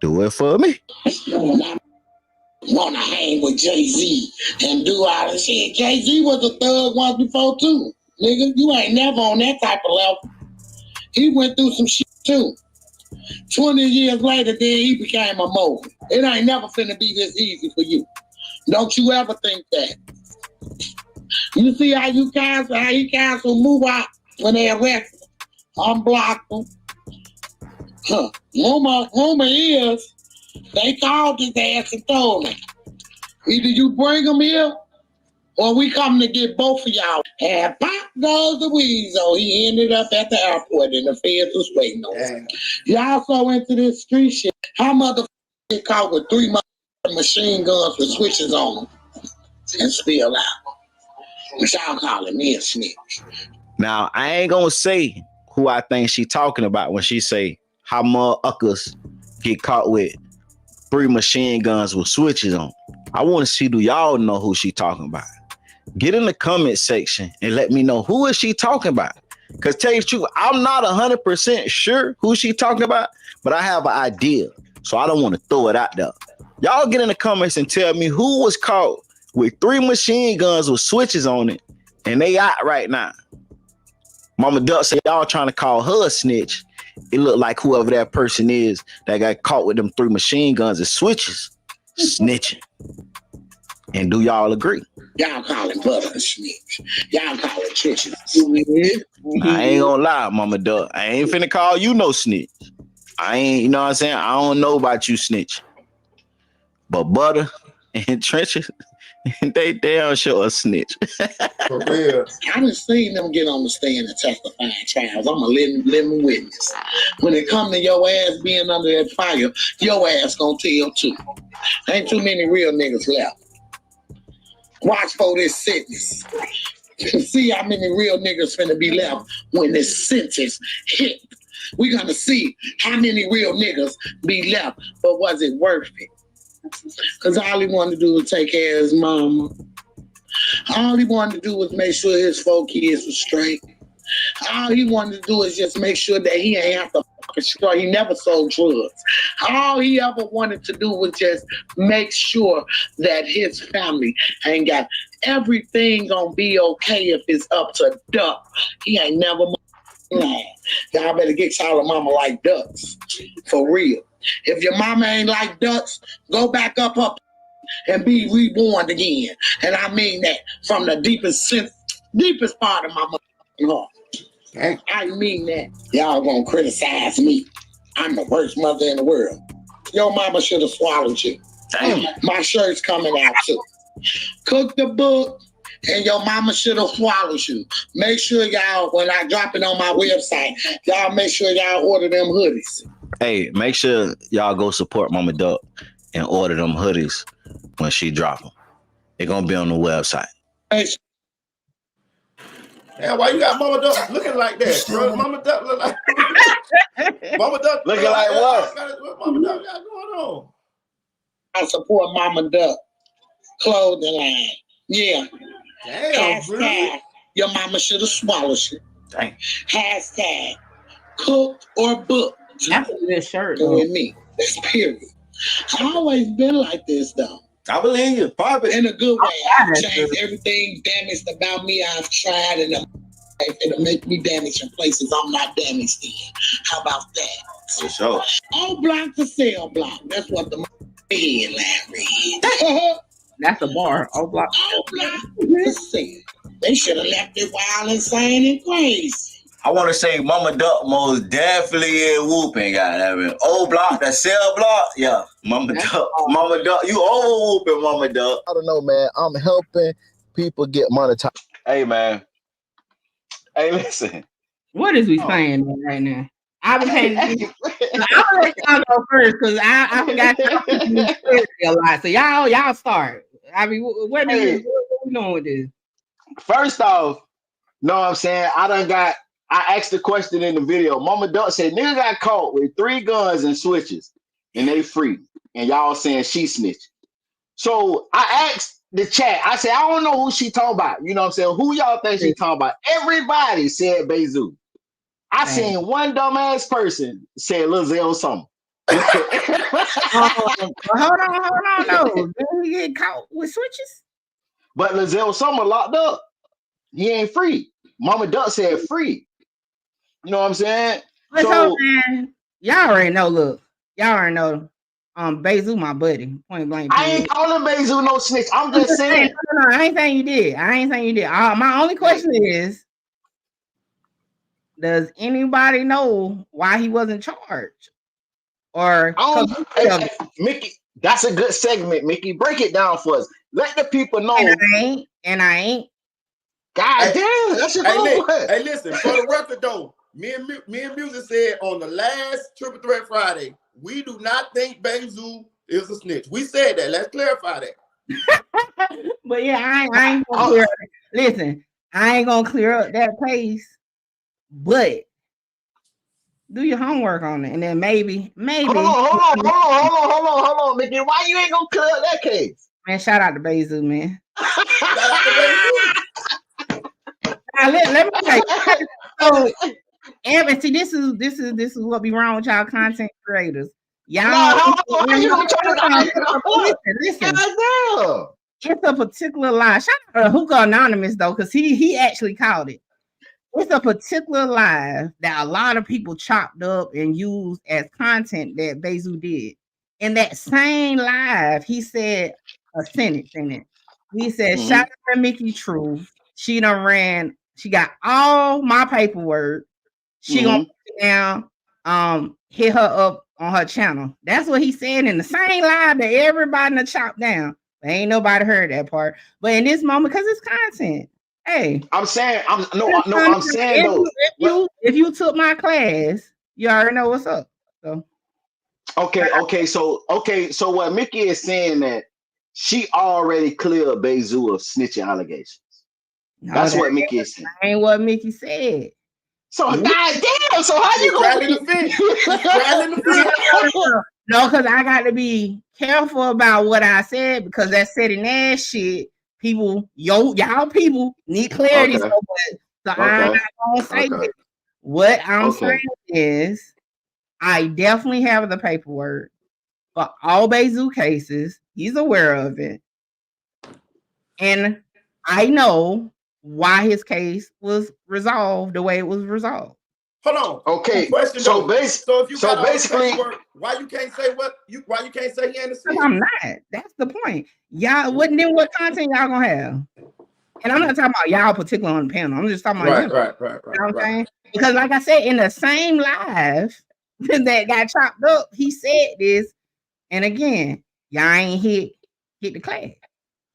Do it for me. Wanna hang with Jay-Z and do all this shit. Jay-Z was a thug once before too. Nigga, you ain't never on that type of level. He went through some shit too. 20 years later, then he became a mogul. It ain't never finna be this easy for you. Don't you ever think that. You see how he canceled move out when they arrested him, unblocked him. Huh. Rumor is they called his ass and told him, either you bring him here or we come to get both of y'all. And pop goes the weasel. He ended up at the airport and the feds was waiting on him. Y'all so into this street shit. How motherfuckers get caught with 3 machine guns with switches on them and spill out? Which y'all calling me a snitch. Now, I ain't gonna say who I think she talking about when she say how motherfuckers get caught with 3 machine guns with switches on. I want to see, do y'all know who she talking about? Get in the comment section and let me know who is she talking about. Cause tell you the truth, I'm not 100% sure who she talking about, but I have an idea. So I don't want to throw it out there. Y'all get in the comments and tell me who was caught with 3 machine guns with switches on it, and they out right now. Mama Duck said y'all trying to call her a snitch. It looked like whoever that person is that got caught with them 3 machine guns and switches snitching. And do y'all agree? Y'all call him Butter a snitch. Y'all call him Churches. I ain't gonna lie, Mama Duck. I ain't finna call you no snitch. I ain't, you know what I'm saying? I don't know about you snitch. But Butter and Trenches, they don't show a snitch. For real. I done seen them get on the stand and testify in trials. I'm a living witness. When it come to your ass being under that fire, your ass gonna tell too. Ain't too many real niggas left. Watch for this sentence. See how many real niggas finna be left when this sentence hit. We're gonna see how many real niggas be left, but was it worth it? Because all he wanted to do was take care of his mama. All he wanted to do was make sure his 4 kids were straight. All he wanted to do is just make sure that he ain't have to fucking struggle. He never sold drugs. All he ever wanted to do was just make sure that his family ain't got everything gonna be okay if it's up to Duck. He ain't never lying. Y'all better get y'all a mama like ducks. For real. If your mama ain't like ducks, go back up and be reborn again. And I mean that from the deepest part of my heart. Dang. I mean that. Y'all gonna criticize me. I'm the worst mother in the world. Your mama should have swallowed you. Damn. My shirt's coming out too. Cook the book, and your mama should have swallowed you. Make sure y'all, when I drop it on my website, y'all make sure y'all order them hoodies. Hey, make sure y'all go support Mama Duck and order them hoodies when she drop them. They're gonna be on the website. Hey, Man, why you got Mama Duck looking like that, bro? Mama Duck look like Mama Duck Looking like what? What Mama Duck got going on? I support Mama Duck clothing line. Yeah. Damn, bro. Hashtag your mama should have swallowed you. Dang. Hashtag cooked or booked. That's a good shirt. Go with me. That's period. I always been like this though. I believe you. Probably. In a good way. I've changed everything damaged about me. I've tried and it'll make me damaged in places I'm not damaged in. How about that? For sure. Oblock to cell block. That's what the headline read. That's a bar. Oblock. Oblock to cell. They should have left it wild, insane, and crazy. I want to say Mama Duck most definitely is whooping, goddammit. Oblock, that cell block, yeah. Mama Duck, you over whooping, Mama Duck. I don't know, man. I'm helping people get monetized. Hey, man. Hey, listen. What is we saying right now? I've been paying attention. I'll let y'all go first because I forgot a lot. So y'all start. I mean, what we doing with this? First off, know what I'm saying? I asked the question in the video. Mama Duck said, nigga got caught with 3 guns and switches, and they free. And y'all saying she snitched. So I asked the chat, I said, I don't know who she talking about. You know what I'm saying? Who y'all think she talking about? Everybody said Bezu. I seen one dumbass person say Lil Zell something. Hold on. No. Did he get caught with switches? But Lil Zell Summer locked up. He ain't free. Mama Duck said free. You know what I'm saying? So, man, y'all already know. Look, y'all already know. Bezu, my buddy, point blank. I ain't calling Bezu no snitch. I'm just saying. No, I ain't saying you did. My only question is, does anybody know why he wasn't charged? Or hey, Mickey, that's a good segment, Mickey. Break it down for us. Let the people know. And I ain't. God damn, that's your hey, listen, for the record though, me and Music said on the last Triple Threat Friday, we do not think Bezu is a snitch. We said that. Let's clarify that. But yeah, I ain't gonna clear. Listen, I ain't gonna clear up that case, but do your homework on it, and then maybe. Hold on, Mickey. Why you ain't gonna clear up that case? Man, shout out to Bezu, man. Shout out to Bezu. Now, let me tell you. So, Evan, see, this is what be wrong with y'all content creators. Y'all, how you gonna try to listen. God It's a particular lie. Shout out to Hookah Anonymous though, because he actually called it. It's a particular lie that a lot of people chopped up and used as content that Bezu did. In that same live, he said a sentence in it. He said, shout out to Mickey Truth. She done ran, she got all my paperwork. She gonna now hit her up on her channel. That's what he said in the same live that everybody done chopped down. But ain't nobody heard that part. But in this moment, because it's content. Hey, I'm saying though. If you took my class, you already know what's up. So okay. So what Mickey is saying that she already cleared Bezu of snitching allegations. No, that's what Mickey is saying. Ain't what Mickey said. So goddamn. So how you gonna No, because I got to be careful about what I said because that setting ass shit. People, y'all people need clarity. So I'm not gonna say that. What I'm saying is, I definitely have the paperwork for all Bezu cases. He's aware of it, and I know why his case was resolved the way it was resolved. Hold on. Okay. Question so if you got basically, why you can't say why you can't say he innocent? I'm not. That's the point. Y'all wouldn't then what content y'all gonna have? And I'm not talking about y'all particular on the panel. I'm just talking about right. You know what I'm saying? Because like I said, in the same live that got chopped up, he said this. And again, y'all ain't hit the class.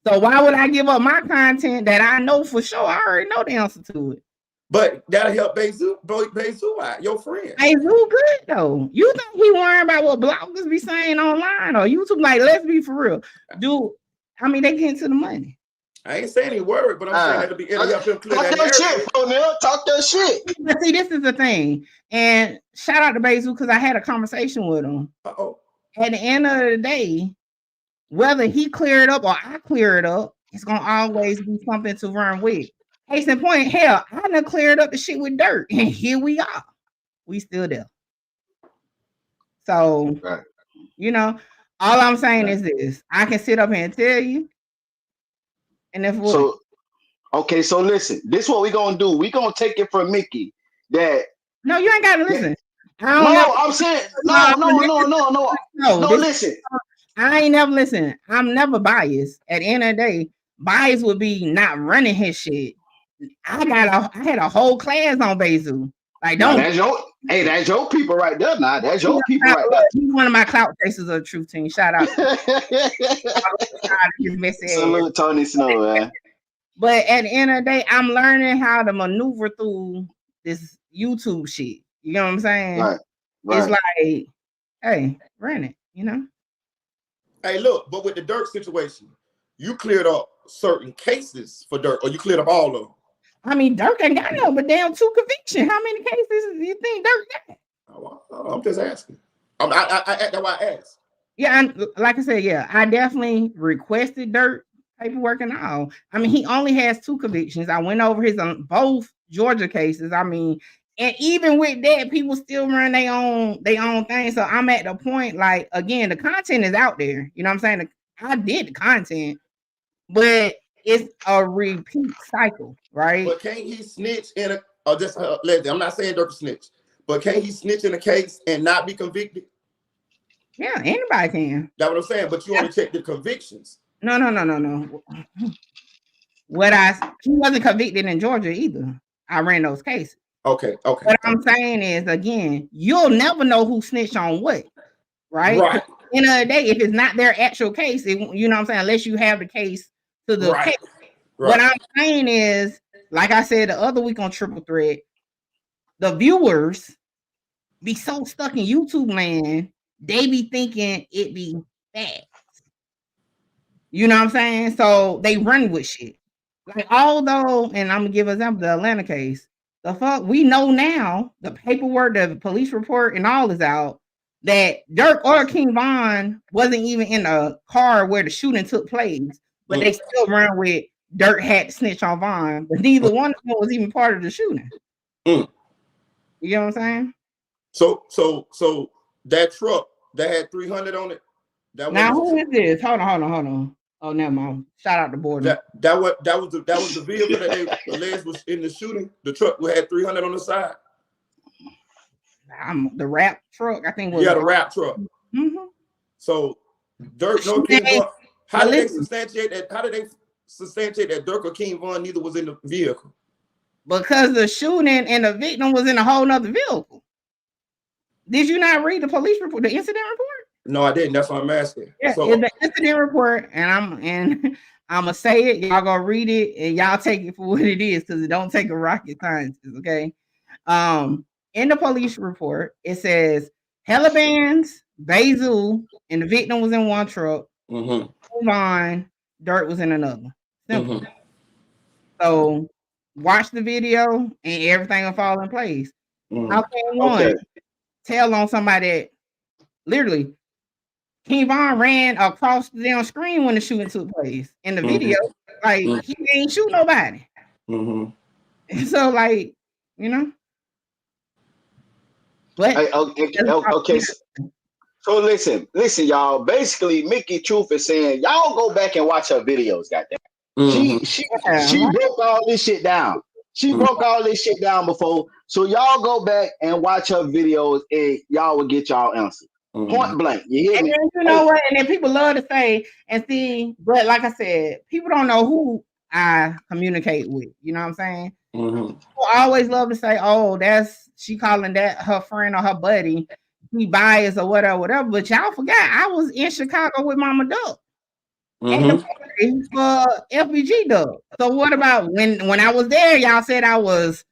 So why would I give up my content that I know for sure? I already know the answer to it. But that'll help Bezu out, your friend. Bezu good though. You think he worrying about what bloggers be saying online or YouTube? Like, let's be for real. Dude, I mean, they get into the money. I ain't saying any word, but I'm saying it'll help him clear that shit, talk that shit. But see, this is the thing. And shout out to Bezu because I had a conversation with him. At the end of the day, whether he clear it up or I clear it up, it's gonna always be something to run with. Case in point, hell, I done cleared up the shit with Durk, and here we are. We still there. So, you know, all I'm saying is this: I can sit up here and tell you, and if so listen, this is what we gonna do. We gonna take it from Mickey that. No, you ain't gotta listen. I'm saying no. Listen. I ain't never listen. I'm never biased. At the end of the day, bias would be not running his shit. I had a whole class on Bezu. Like, don't. That's your people right there. Nah, that's your people right there. He's one of my clout chasers of the Truth Team. Shout out. Salute Tony Snow, man. But at the end of the day, I'm learning how to maneuver through this YouTube shit. You know what I'm saying? Right. It's like, hey, run it. You know. Hey, look, but with the Durk situation, you cleared up certain cases for Durk, or you cleared up all of them. I mean, Durk ain't got no, but damn 2 convictions. How many cases do you think Durk got? I'm just asking. That's why I asked. Yeah, like I said, yeah, I definitely requested Durk paperwork and all. I mean, he only has 2 convictions. I went over his both Georgia cases. I mean, and even with that, people still run their own thing. So I'm at the point, like, again, the content is out there. You know what I'm saying? I did the content, but it's a repeat cycle, right? But can't he snitch in I'm not saying Durk snitch, but can't he snitch in a case and not be convicted? Yeah, anybody can. That's what I'm saying. But you only check the convictions. No. He wasn't convicted in Georgia either. I ran those cases. Okay. What I'm saying is, again, you'll never know who snitched on what, right? At the end of the day, if it's not their actual case, you know what I'm saying, unless you have the case to the case. What I'm saying is, like I said the other week on Triple Threat, the viewers be so stuck in YouTube land, they be thinking it be bad. You know what I'm saying? So they run with shit. Like, although, and I'm gonna give an example, the Atlanta case. The fuck, we know now, the paperwork, the police report, and all is out that Durk or King Von wasn't even in the car where the shooting took place, but they still run with Durk had to snitch on Von, but neither one of them was even part of the shooting. You know what I'm saying? So that truck that had 300 on it. Now who is this? Hold on. Oh, never mind. Shout out to Borden. That was the vehicle that they alleged was in the shooting. The truck had 300 on the side. The rap truck, I think. The rap truck. Mm-hmm. So Durk, no King Von. How did they substantiate that? How did they substantiate that Durk or King Von neither was in the vehicle? Because the shooting and the victim was in a whole nother vehicle. Did you not read the police report, the incident report? No, I didn't. That's what I'm asking. Yeah, so the incident report, and I'm gonna say it. Y'all gonna read it, and y'all take it for what it is, because it don't take a rocket scientist. Okay. In the police report, it says Helabands, Basil, and the victim was in one truck. Vaughn, Durk was in another. Simple. So watch the video, and everything will fall in place. How can one tell on somebody that literally King Von ran across the damn screen when the shooting took place in the video? Like he ain't shoot nobody. So like, you know. But okay. So listen, y'all. Basically, Mickey Truth is saying y'all go back and watch her videos. Goddamn, she broke all this shit down. She broke all this shit down before. So y'all go back and watch her videos, and y'all will get y'all answer. Point blank. You hear me? And you know what? And then people love to say and see, but like I said, people don't know who I communicate with. You know what I'm saying? People always love to say, "Oh, she calling that her friend or her buddy. He biased or whatever." But y'all forgot I was in Chicago with Mama Duck at the party for FBG Duck. So what about when I was there? Y'all said I was,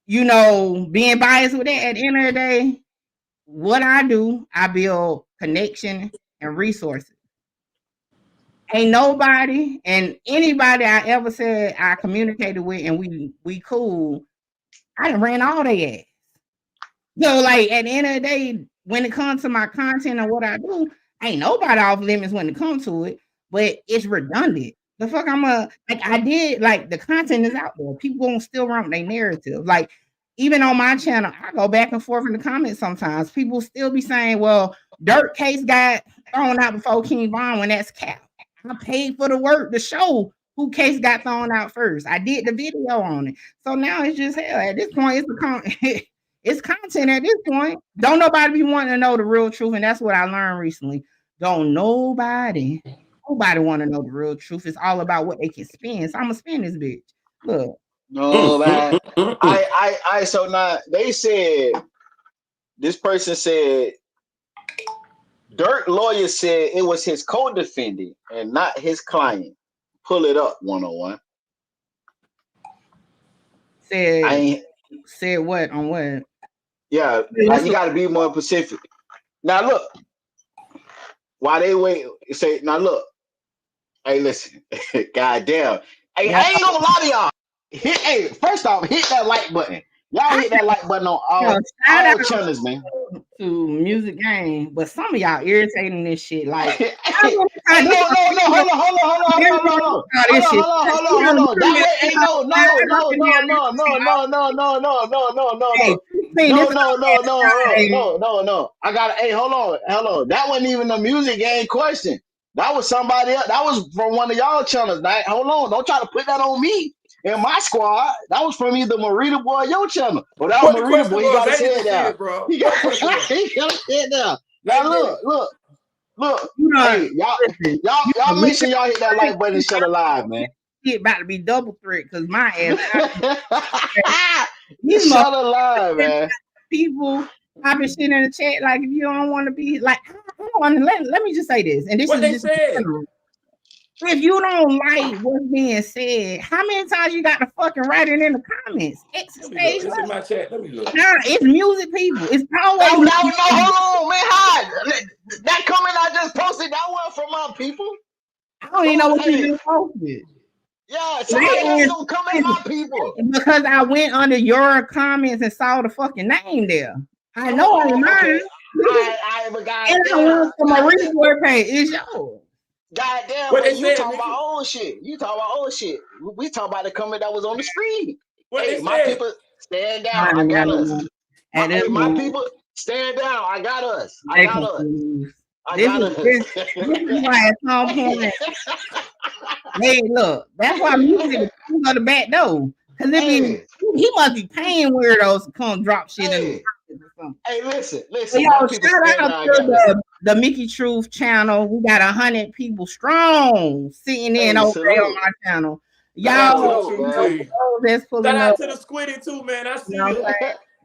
being biased with it. At the end of the day, what I do, I build connection and resources. Ain't nobody and anybody I ever said I communicated with and we cool, I done ran all their ass. So like at the end of the day, when it comes to my content and what I do, ain't nobody off limits when it comes to it, but it's redundant. The fuck the content is out there. People gonna still run their narrative. Like even on my channel, I go back and forth in the comments sometimes. People still be saying, well, Durk case got thrown out before King Von when that's cap. I paid for the work to show who case got thrown out first. I did the video on it. So now it's just hell. At this point, it's content at this point. Don't nobody be wanting to know the real truth. And that's what I learned recently. Don't nobody want to know the real truth. It's all about what they can spin. So I'm gonna spin this bitch. Look. No, man. So now they said this person said Durk lawyer said it was his co-defendant and not his client. Pull it up 101. Said what on what? Yeah, you got to be more specific. Now look, while they wait, say now look. Hey, listen, goddamn. Hey, I ain't gonna lie to y'all. First off, hit that like button. Y'all hit that like button on all channels, man. To Music Game, but some of y'all irritating this shit. Like, no, hold on. No. I got. Hey, hold on. That wasn't even a Music Game question. That was somebody else. That was from one of y'all channels. Now, hold on. Don't try to put that on me. In my squad, that was from either Marita Boy or your channel. But that was Marita Boy. He got his head down, bro. He got his head down. Now look. Hey, y'all make sure y'all hit that like button and shut alive, man. He about to be double threat because my ass. Shut alive, man. People, I've been sitting in the chat like, if you don't want to be like, let me just say this, and this what is they said. If you don't like what's being said, how many times you got to fucking write it in the comments? It's in my chat. Let me look. Nah, it's music people. It's always no, hold on, man. Hi. That comment I just posted, that one from my people. I don't even know what you just posted. Yeah, somebody else gonna come at my people. Because I went under your comments and saw the fucking name there. I know I mine. But God and I went to my report page. It's yours. Goddamn, but you talking about old shit. We talking about the comment that was on the screen. What they said? Stand down. I got us. My people, stand down. I got us. I got us. I got us. This is why at some point, hey, look, that's why music is on the back door. Because he must be paying weirdos to come drop shit in the or something. Hey, listen. So, My people stand down. I got us. The Mickey Truth channel. We got 100 people strong sitting in over there on my channel. Y'all, that's pulling Shout out up. to the Squiddy too, man. I see you.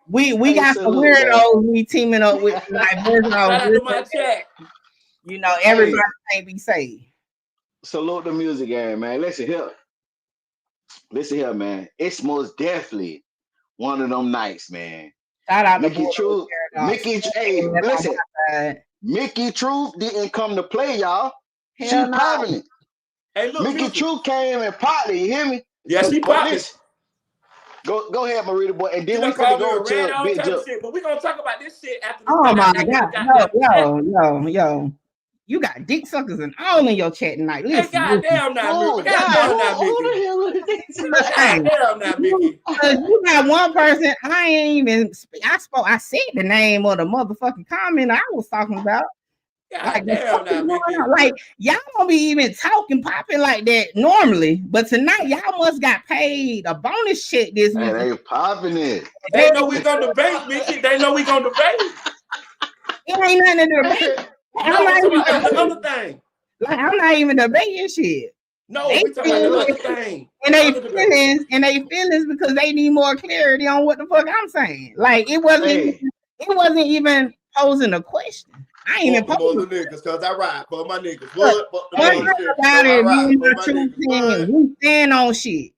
We got some weirdos we teaming up with. Like, shout out to my chat. You know, everybody can't be saved. Salute the music game, man. Listen here, man. It's most definitely one of them nights, man. Shout out Mickey Truth. Listen. Mickey Truth didn't come to play, y'all. She popping it. Hey, look, Mickey Truth came and popped it. You hear me? Yeah, she popped it. Go ahead, Marita boy, and then we gonna go to Big Jook. But we gonna talk about this shit after. Oh my God, yo. You got dick suckers and all in your chat tonight. Listen, goddamn now, Mickey. Goddamn now, Mickey. You got one person. I ain't even. I said the name of the motherfucking comment I was talking about. Like, like y'all don't be even talking popping like that normally, but tonight y'all must got paid a bonus shit this week. They popping it. They know we gonna debate, Mickey. They know we gonna debate. It ain't nothing to debate. I'm not even debating shit. No, we talking about the other thing. And they feelings because they need more clarity on what the fuck I'm saying. Like it wasn't even posing a question. I ain't even posing the niggas because I ride for my niggas. We stand on shit.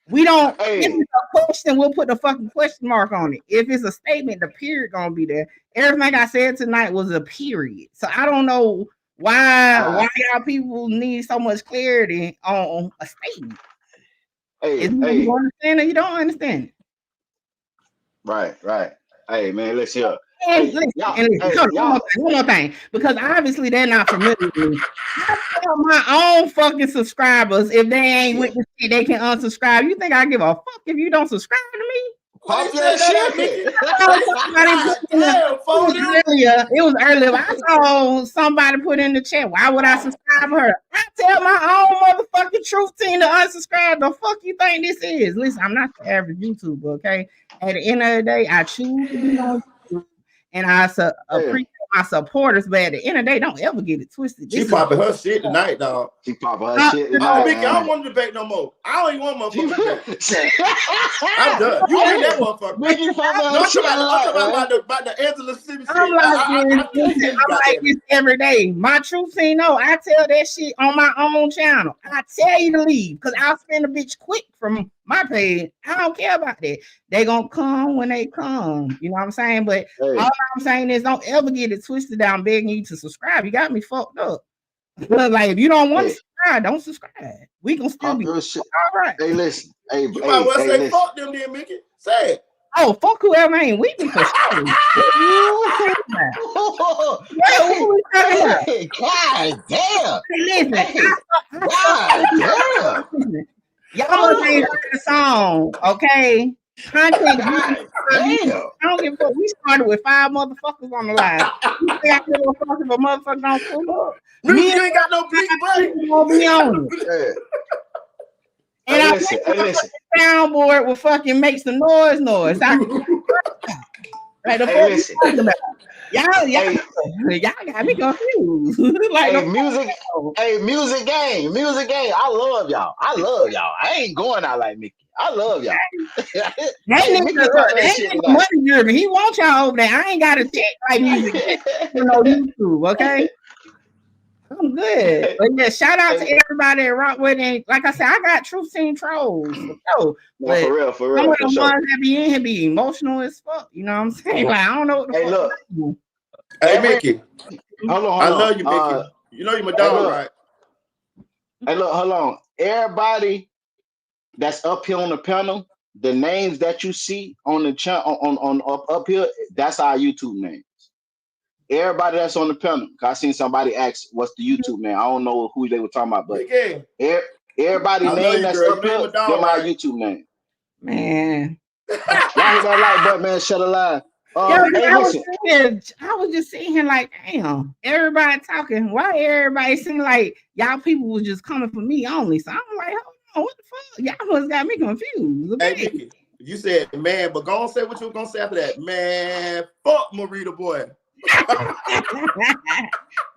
We don't. If it's a question, we'll put the fucking question mark on it. If it's a statement, the period gonna be there. Everything I said tonight was a period. So I don't know why y'all people need so much clarity on a statement. You understand it? You don't understand it. Right. Hey man, let's hear. One more thing, because obviously they're not familiar with me. I tell my own fucking subscribers if they ain't with the shit, they can unsubscribe. You think I give a fuck if you don't subscribe to me? Pop that shit. It was earlier. I saw somebody put in the chat, why would I subscribe to her? I tell my own motherfucking truth team to unsubscribe. The fuck you think this is? Listen, I'm not the average YouTuber, okay? At the end of the day, I choose to be on YouTube, and I appreciate my supporters, but at the end of the day, don't ever get it twisted. She popping her shit tonight, dog. She popping her shit tonight. Mickey, I don't want to debate no more. I don't even want motherfucking debate. I'm done. You ain't that motherfucker. Mickey popping her shit about the Angela City shit. I'm like this every day. My truth team, no, I tell that shit on my own channel. I tell you to leave because I'll spend a bitch quick from my page. I don't care about that. They gonna come when they come. You know what I'm saying? But all I'm saying is don't ever get it twisted down begging you to subscribe. You got me fucked up. Like if you don't want to subscribe, don't subscribe. We can still be all right. Hey, listen. You might well say fuck them then, Mickey. Say it. Oh, fuck whoever ain't with me for sure. God damn. Listen. Y'all ain't heard the song, okay? Content. I don't give a fuck. We started with 5 motherfuckers on the line. You think I give a fuck if a motherfucker don't pull up? Me ain't got no big money. Won't be on it. And I listen. Soundboard will fucking make some noise. Like the fuck y'all got me confused. Like music game. I love y'all. I ain't going out like Mickey. I love y'all. That nigga money driven. He wants y'all over there. I ain't got a check like music on YouTube, okay? I'm good. But yeah, shout out to everybody at Rockwood. And like I said, I got Truth Team trolls. For real. Some of the ones that be in here be emotional as fuck. You know what I'm saying? Like, I don't know what the fuck. Look. Hey, Mickey. Hold on. I love you, Mickey. You know you're my dog, right? Hey, look, hold on. Everybody that's up here on the panel, the names that you see on the channel on up here, that's our YouTube names. Everybody that's on the panel, I seen somebody ask, "What's the YouTube name?" I don't know who they were talking about, but everybody name that's up here, they're my YouTube name. Man, Y'all hit that like button, man. Shut a line. Hey, listen. I was just sitting here like, damn, everybody talking. Why everybody seem like y'all people was just coming for me only? So I'm like, hold on, what the fuck? Y'all must got me confused. Hey, Mickey, you said, man, but go on say what you were going to say after that. Man, fuck Marita boy.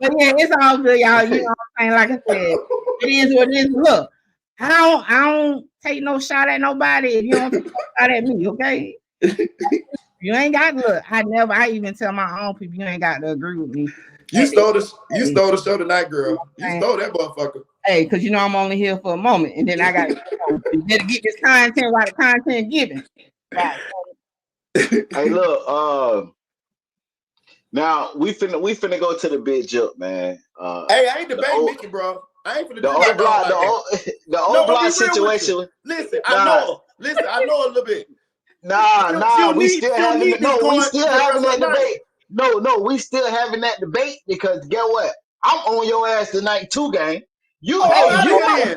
But yeah, it's all good, y'all. You know what I'm saying? Like I said, it is what it is. Look, I don't take no shot at nobody if you don't take no shot at me, okay? You ain't got to look. I even tell my own people you ain't got to agree with me. You stole the show tonight, girl. You stole that motherfucker. Hey, because you know I'm only here for a moment, and then I got you better get this content while the content given. Right. Hey, look, now we finna go to the big Jook, man. Hey, I ain't debating Mickey, bro. I ain't finna do the Oblock situation. Listen, I know a little bit. We still having that debate. No, we still having that debate because guess what? I'm on your ass tonight too, gang. You might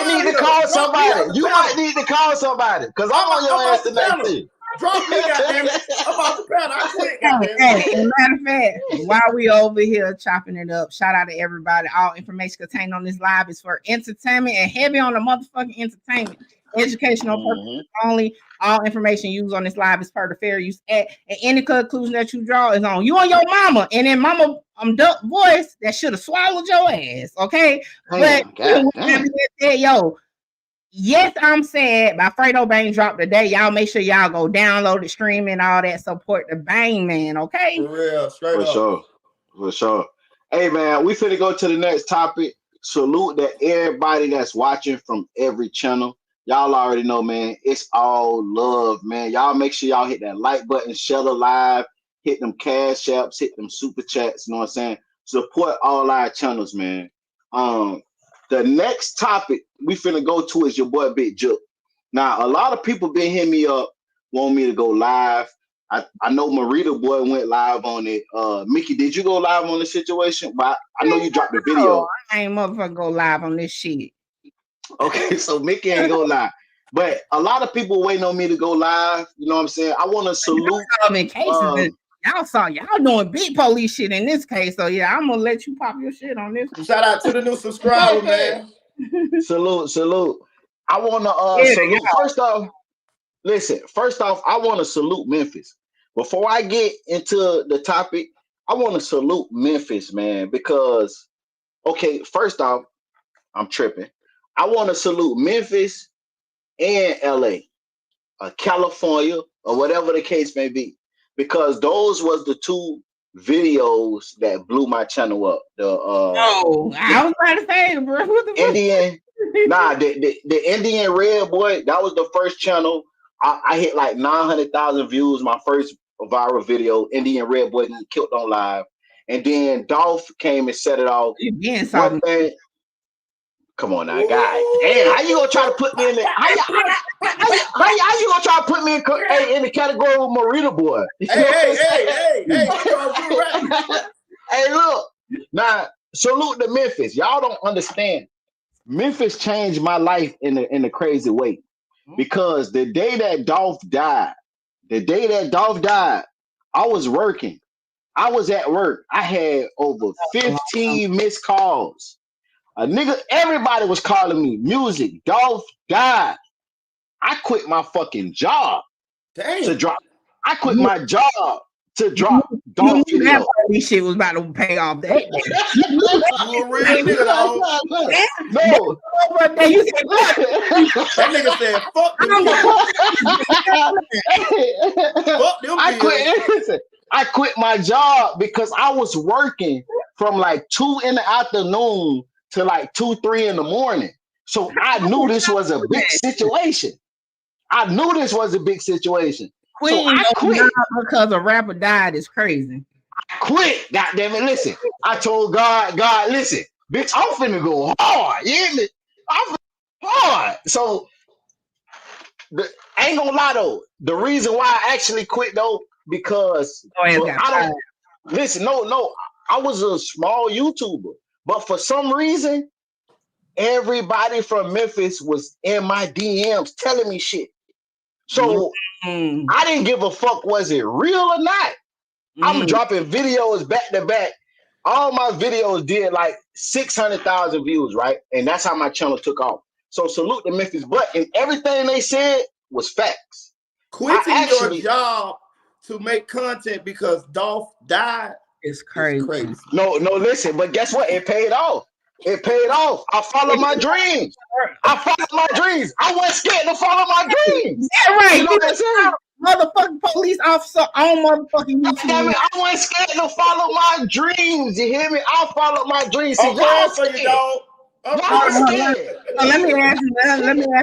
need to call somebody. You might need to call somebody because I'm on your ass tonight too. Drop me, goddammit. I'm off the panel. I quit, goddammit. Hey, matter of fact, while we over here chopping it up, shout out to everybody. All information contained on this live is for entertainment and heavy on the motherfucking entertainment. Educational purposes only. All information used on this live is per the fair use act, and any conclusion that you draw is on you and your mama. And then mama, Duck voice that should have swallowed your ass. Okay, yo. Yes, I'm sad. My Fredo Bang dropped today. Y'all make sure y'all go download it, stream and all that. Support the Bang Man, okay? For real, straight up. For sure. Hey man, we finna go to the next topic. Salute to everybody that's watching from every channel. Y'all already know, man. It's all love, man. Y'all make sure y'all hit that like button, share the live, hit them cash apps, hit them super chats. You know what I'm saying? Support all our channels, man. The next topic we finna go to is your boy Big Jook. Now, a lot of people been hitting me up, want me to go live. I know Marita boy went live on it. Mickey, did you go live on the situation? But I know you dropped the video. I ain't motherfucker go live on this shit. Okay, so Mickey ain't go live. But a lot of people waiting on me to go live. You know what I'm saying? I want to salute. Y'all saw y'all doing big police shit in this case. So yeah, I'm gonna let you pop your shit on this. Shout out to the new subscriber, man. Salute. I want to salute. First off, I want to salute Memphis. Before I get into the topic, I want to salute Memphis, man, because first off, I'm tripping. I want to salute Memphis and LA, California, or whatever the case may be, because those was the two videos that blew my channel up. I was about to say, bro. Indian, the Indian Red boy, that was the first channel. I hit like 900,000 views. My first viral video, Indian Red boy getting killed on live, and then Dolph came and set it off. Come on now, guys. Damn, how you gonna try to put me in the? How you gonna try to put me in the category with Marita boy? Hey! Hey, look. Now, salute to Memphis. Y'all don't understand. Memphis changed my life in a crazy way, because the day that Dolph died, I was working. I was at work. I had over 15 missed calls. Everybody was calling me. Music, Dolph died. I quit my fucking job to drop. I quit my job to drop Dolph video. This shit was about to pay off that. You a real nigga, dog. No. That nigga said, fuck them. I quit my job because I was working from like 2 in the afternoon to like 2, 3 in the morning. So I knew this was a big situation. So I quit because a rapper died is crazy. I quit. God damn it. Listen, I told God, listen, bitch, I'm finna go hard. You hear me? I'm hard. So I ain't gonna lie though. The reason why I actually quit though, because I was a small YouTuber, but for some reason, everybody from Memphis was in my DMs telling me shit. So I didn't give a fuck was it real or not. I'm dropping videos back to back. All my videos did like 600,000 views, right? And that's how my channel took off. So salute to Memphis, but and everything they said was facts. Quitting your job to make content because Dolph died is crazy. No, listen, but guess what? It paid off. It paid off. I follow my dreams. I wasn't scared to follow my dreams. Yeah, right. You know what I'm saying? Motherfucking police officer on motherfucking YouTube. Damn it, I wasn't scared to follow my dreams. You hear me? I followed my dreams. See, y'all scared. Let me ask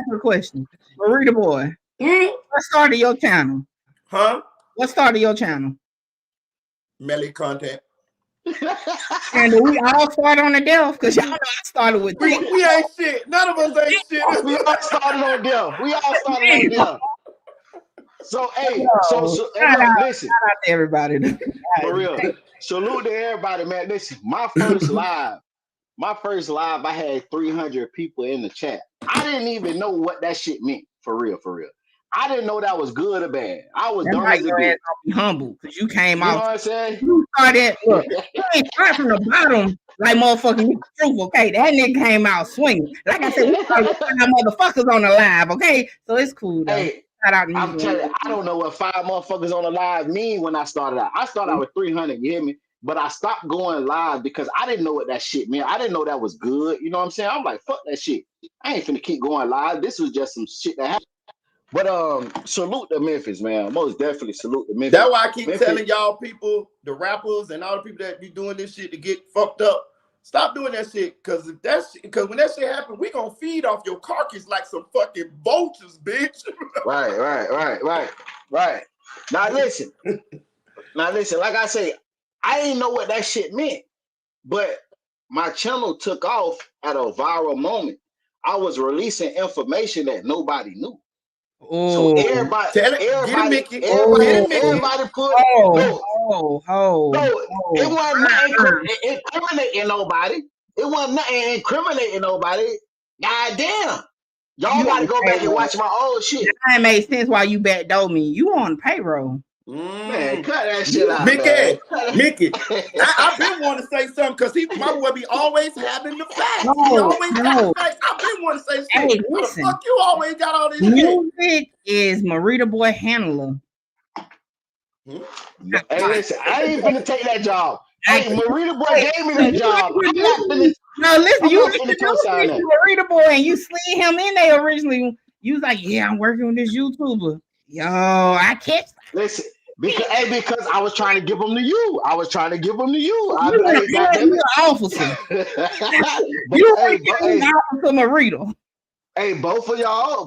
you a question. Marita boy, what started your channel? Huh? What started your channel? Melly content. And we all started on the death because y'all know I started with we ain't shit. None of us ain't shit. We all started on death. So hey, so listen. shout out to everybody. For real. Salute to everybody, man. Listen, my first live, I had 300 people in the chat. I didn't even know what that shit meant. For real. I didn't know that was good or bad. I was dumb as a bitch. Be humble because you came out. You know what I'm saying? You started. Look, you ain't start from the bottom like motherfucking Truth. Okay, that nigga came out swinging. Like I said, we started motherfuckers on the live. Okay, so it's cool though. Hey, I'm telling you, I don't know what 5 motherfuckers on the live mean when I started out. I started out with 300. You hear me? But I stopped going live because I didn't know what that shit meant. I didn't know that was good. You know what I'm saying? I'm like, fuck that shit. I ain't finna keep going live. This was just some shit that happened. But salute to Memphis, man. Most definitely salute to Memphis. That's why I keep telling y'all people, the rappers and all the people that be doing this shit to get fucked up. Stop doing that shit, because when that shit happens, we gonna feed off your carcass like some fucking vultures, bitch. Right. Now listen. Like I say, I didn't know what that shit meant, but my channel took off at a viral moment. I was releasing information that nobody knew. So everybody put it wasn't nothing incriminating nobody. It wasn't nothing incriminating nobody. Goddamn. Y'all gotta go back and watch my old shit. That made sense why you backdoor me. You on payroll. Man, cut that shit out. Mickey, I've been wanting to say something because my boy be always having the facts. He always got the facts. I've been wanting to say shit. Hey, listen, fuck you always got all this music shit. Is Marita boy handler. Hey, listen, I ain't finna take that job. Hey, Marita boy gave me that job. No, listen, you Marita boy and you slid him in there originally. You was like, yeah, I'm working with this YouTuber. Yo, I catch. Listen, because I was trying to give them to you. I was trying to give them to you. You're an officer. You ain't officer Marita. Hey, both of y'all,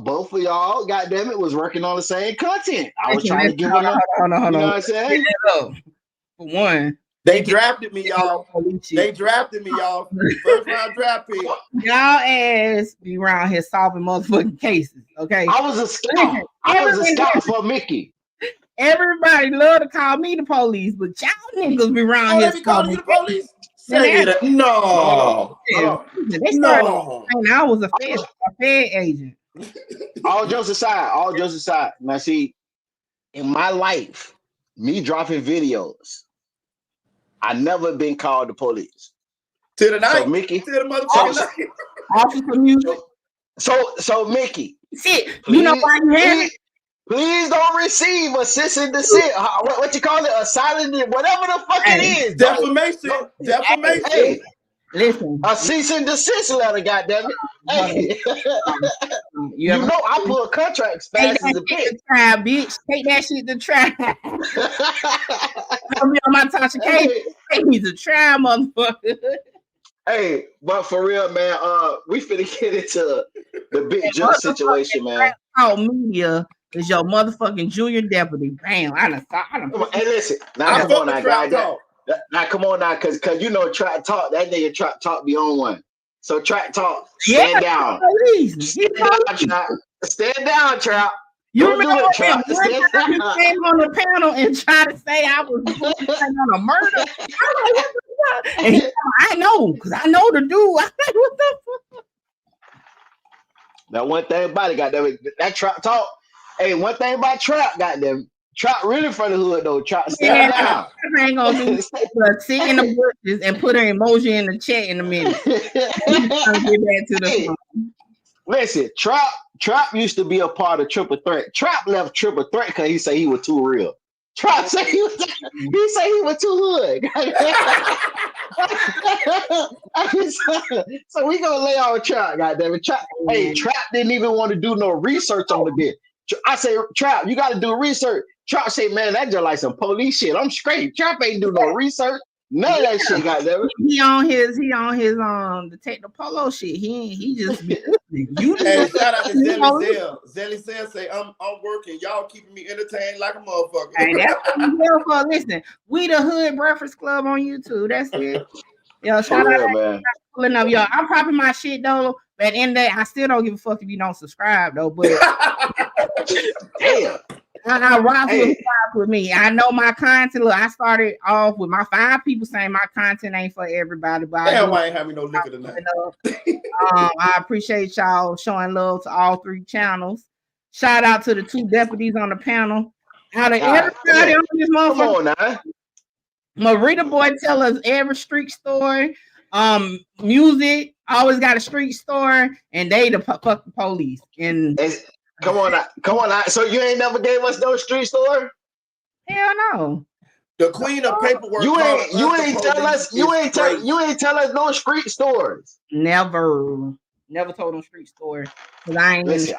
goddamn it, was working on the same content. I was trying to give them. Hold on. You know what I'm saying? For one, they drafted me, y'all. First round draft pick. Y'all ass be around here solving motherfucking cases. Okay. I was a scout. I was a scout for Mickey. Everybody love to call me the police, but y'all niggas be around here calling you the police. Say it. No. They started saying I was a Fed agent. All jokes aside. Now see, in my life, me dropping videos, I never been called the police. To the night. So Mickey. To the motherfucking night. Officer music. So Mickey. Shit. You know why you have it? Please don't receive a cease and desist. What you call it? A silent, whatever the fuck it is. Defamation. Hey, listen. A cease and desist letter, goddammit. Hey. You know I pull contracts fast as a bitch. Try, bitch. Take that shit to try. I'll be on my Tasha K. He's a try, motherfucker. Hey, but for real, man, we finna get into the big Jook situation, man. How media is your motherfucking junior deputy. Bam. I done Hey, listen. Now come on now, guys. Now come on now, cause you know Trap Talk, that nigga Trap Talk be on one. So Trap Talk, stand down. Stand down, Trap. You remember when Trap came on the panel and tried to say I was on a murder? And I know, because I know the dude. I like, what the fuck? Now, one thing about it, goddamn, that Trap Talk, Hey, one thing about Trap, goddamn, Trap really from the hood though. Trap, stand down. I ain't gonna do but sit in the bushes and put an emoji in the chat in a minute. I'll get back to the phone. Listen, Trap used to be a part of Triple Threat. Trap left Triple Threat because he said he was too real. Trap said he was too hood. So we gonna lay on Trap, goddamn. Trap didn't even want to do no research on the bit. I say, Trap, you got to do research. Trap say, man, that's just like some police shit. I'm straight. Trap ain't do no research. None of that shit, goddamn. He on his Detective Polo shit. He just you. Hey, shout out to Zelly Zell. Zelly Zell say, I'm working. Y'all keeping me entertained like a motherfucker. Hey, that's what I'm here for. Listen, we the Hood Breakfast Club on YouTube. That's it. Yo, shout out, man. Pulling up, yo. I'm popping my shit though. But at the end of the day, I still don't give a fuck if you don't subscribe though. But damn. I rock with me. I know my content. Look, I started off with my 5 people saying my content ain't for everybody, but I ain't having no liquor tonight. I appreciate y'all showing love to all 3 channels. Shout out to the 2 deputies on the panel. Out of everybody on this motherfucker. Come on now. Marita Boy tell us every street story. Music always got a street story, and they the fuck police. And come on. So you ain't never gave us no street story? Hell no. The queen of paperwork. You ain't tell us no street stories. Never told them street stories. Cause I ain't. Listen,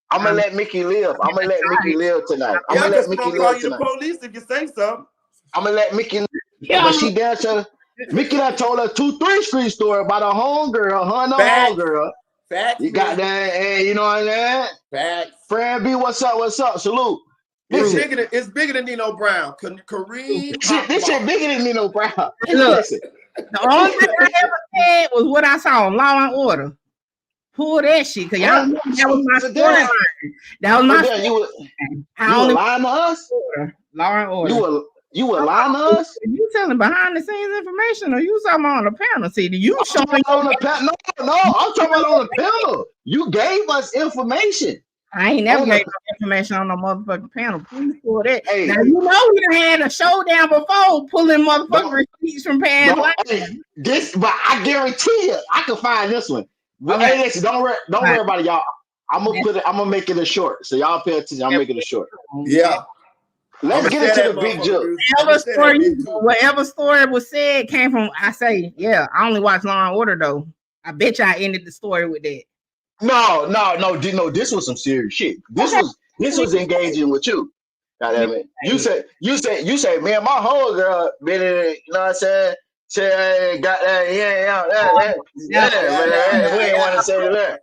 I'm gonna let Mickey live. I'm gonna let Mickey live tonight. I'm gonna let Mickey live tonight. The police if you say something. I'm gonna let Mickey live. Yeah. But she down to Mickey that told her 2-3 street story about a homegirl. Facts. You got that, and you know what I'm saying? Facts. Fran B, what's up? Salute. It's bigger than Nino Brown. Kareem. This shit bigger than Nino Brown. Listen, the only thing I ever said was what I saw on Law and Order. Pull that shit, cause y'all know that was my storyline. That was my storyline. You were lying to us? Law and Order. You were lying to us? You telling behind the scenes information, or you talking on the panel? See, you showing on the panel? No, I'm talking about on the panel. You gave us information. I ain't never gave information on no motherfucking panel. Please pull that. Hey, now you know we done had a showdown before, pulling motherfucking receipts from past life. But I guarantee you, I can find this one. Okay. Hey, listen, don't worry about it, y'all. I'm gonna make it a short, so y'all pay attention. I'm making it short. Yeah. Let's get into the big joke. Whatever story was said came from. I only watch Law and Order though. I bet y'all ended the story with that. No. This was some serious shit. This was engaging with you. Goddamn it. You say, man, my whole girl been in it, you know what I'm saying? Say, got that, we ain't want to say that.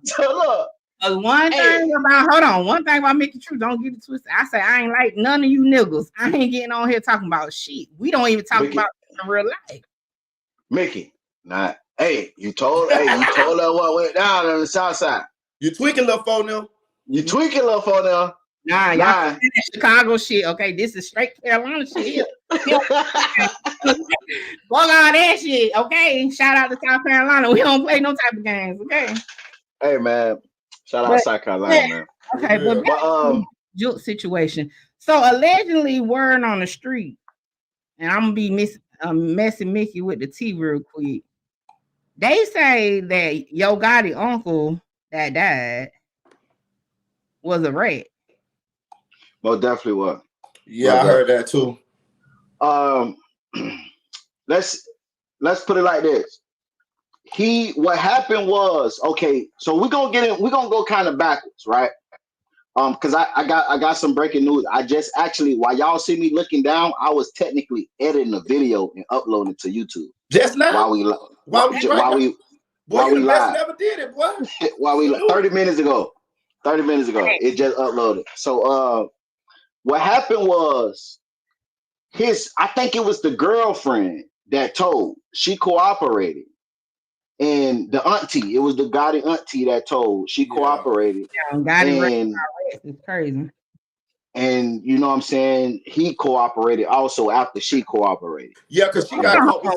So look. One thing about Mickey True, don't get it twisted. I say I ain't like none of you niggas. I ain't getting on here talking about shit. We don't even talk about it in real life. Mickey, you told her what went down on the south side. You tweaking little phone now. Nah, y'all that Chicago shit. Okay, this is straight Carolina shit. Fuck all that shit. Okay, shout out to South Carolina. We don't play no type of games. Okay. Hey man, shout out to South Carolina, man. Okay, but Jook situation. So allegedly, word on the street, and I'm gonna be messing Mickey with the T real quick. They say that Yo Gotti uncle that died was a rat. Well, definitely was. Yeah, I heard that too. Let's put it like this. What happened was, okay, so we're gonna go kind of backwards, right? Because I got some breaking news. I just actually, while y'all see me looking down, I was technically editing a video and uploading it to YouTube. Just now? While we live. Never did it, boy. While we 30 minutes ago. It just uploaded. So what happened was I think it was the girlfriend that told. She cooperated. And the auntie, it was the Gotti auntie that told. She cooperated. Yeah, Gotti it's crazy. And you know what I'm saying? He cooperated also after she cooperated. Yeah, because she got caught with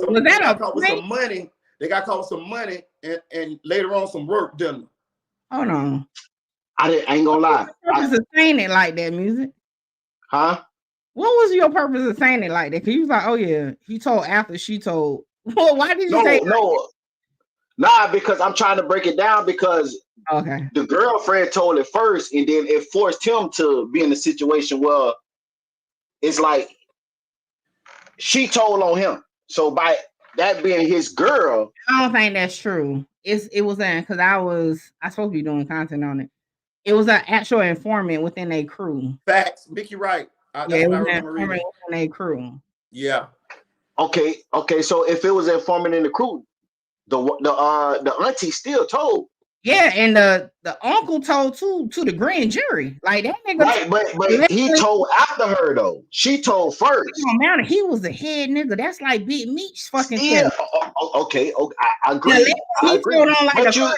some money. They got caught with some money and later on some work done. Hold on. I ain't gonna lie. What was the purpose of saying it like that, music? Huh? What was your purpose of saying it like that? Because you was like, oh yeah, he told after she told. Well, why did you say no? Nah, because I'm trying to break it down because the girlfriend told it first, and then it forced him to be in a situation where it's like she told on him. So by that being his girl, I don't think that's true. It was because I supposed to be doing content on it. It was an actual informant within a crew. Facts, Mickey, right? That's what I remember reading. Within a crew. Yeah. Okay. So if it was an informant in the crew, the auntie still told. Yeah, and the uncle told to the grand jury. Like that nigga. Right, but he told after her though. She told first. It don't matter. He was the head nigga. That's like Big Meech's fucking yeah. Okay. I agree. I agree. But you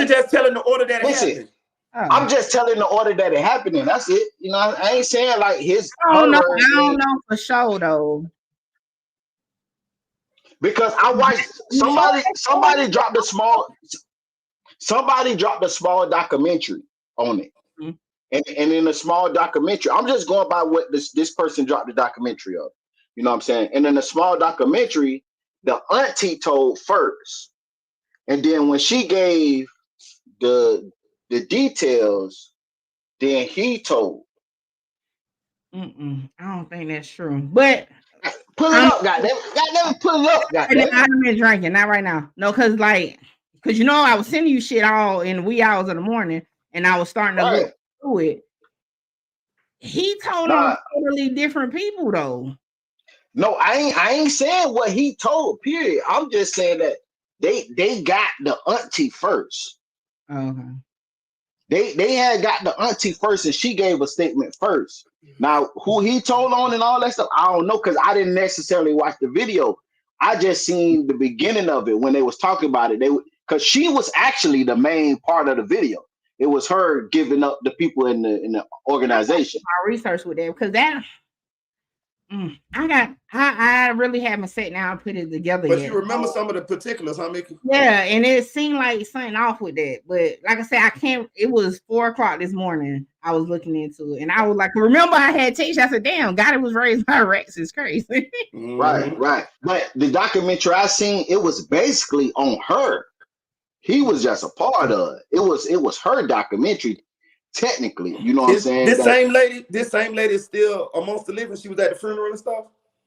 just telling the order that it happened. I'm just telling the order that it happened, and that's it. You know, I ain't saying like his. I don't know for sure though. Because I watched somebody dropped a small documentary on it. Mm-hmm. And in a small documentary, I'm just going by what this person dropped the documentary of. You know what I'm saying? And in a small documentary, the auntie told first. And then when she gave the details, then he told. I don't think that's true. But pull it up, goddamn. Goddamn, pull it up, goddamn. I've been drinking, not right now. No, because you know I was sending you shit all in the wee hours of the morning, and I was starting to look through it. He told on totally different people though. No, I ain't saying what he told. Period. I'm just saying that they got the auntie first. Okay. They had got the auntie first, and she gave a statement first. Now, who he told on and all that stuff, I don't know, because I didn't necessarily watch the video. I just seen the beginning of it when they was talking about it. Because she was actually the main part of the video. It was her giving up the people in the organization. My research with that, because that I really haven't sat down and put it together but yet. You remember some of the particulars, huh, Mickey? Yeah, and it seemed like something off with that. But like I said, I can't. It was 4:00 this morning. I was looking into it, and I was like, remember I had teach. I said, damn, God, it was raised by Rex. It's crazy. Right. But the documentary I seen, it was basically on her. He was just a part of it. It was her documentary. Technically, you know what I'm saying? This same lady is still amongst the living. She was at the funeral and stuff.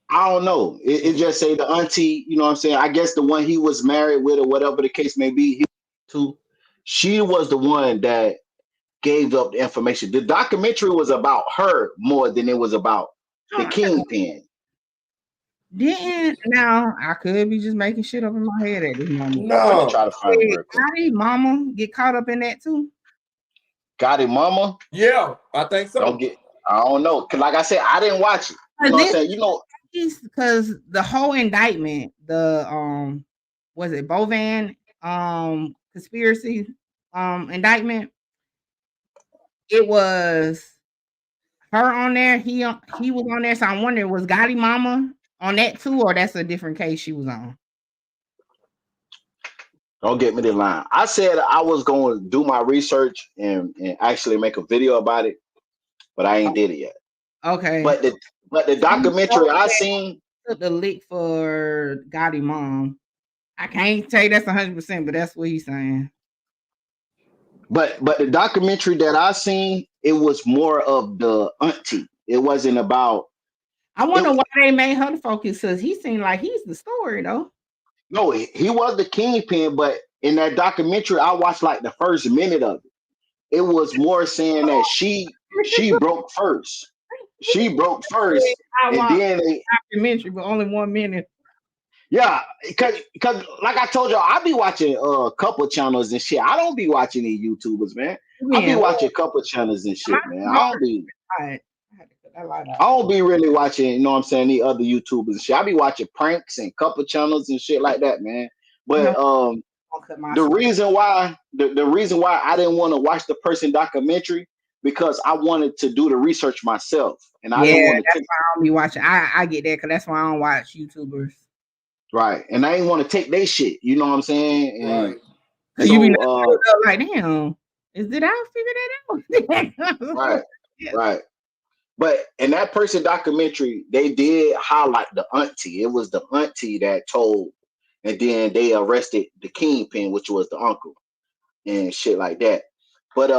I don't know. It just say the auntie, you know what I'm saying? I guess the one he was married with or whatever the case may be, she was the one that gave up the information. The documentary was about her more than it was about the kingpin. Now I could be just making shit up in my head at this moment. No, try to find it. Gotti mama get caught up in that too. Gotti mama? Yeah, I think so. I don't know. Cause like I said, I didn't watch it. You know what I'm saying? You know, because the whole indictment, the was it Bovan conspiracy indictment? It was her on there. He was on there. So I'm wondering, was Gotti mama on that too, or that's a different case she was on? Don't get me the line. I said I was going to do my research and actually make a video about it, but I ain't did it yet. Okay. But the documentary I seen, took the lick for Gotti mom. I can't tell you that's 100%, but that's what he's saying. But the documentary that I seen, it was more of the auntie. It wasn't about. I wonder why they made her the focus, because he seemed like he's the story though. No, he was the kingpin, but in that documentary, I watched like the first minute of it. It was more saying that she broke first. She broke first, and then documentary, but only 1 minute. Yeah, because like I told y'all, I be watching a couple channels and shit. I don't be watching these YouTubers, man. I be watching a couple channels and shit, man. I don't be really watching, you know what I'm saying, the other YouTubers and shit. I be watching pranks and couple channels and shit like that, man. But the reason why I didn't want to watch the person documentary, because I wanted to do the research myself, and I didn't want to. That's why I don't be watching. I get that, because that's why I don't watch YouTubers. Right, and I ain't want to take their shit. You know what I'm saying? And right. So you be like, damn. Is it I'll figure that out? Right, right. But in that person documentary, they did highlight the auntie. It was the auntie that told, and then they arrested the kingpin, which was the uncle, and shit like that. But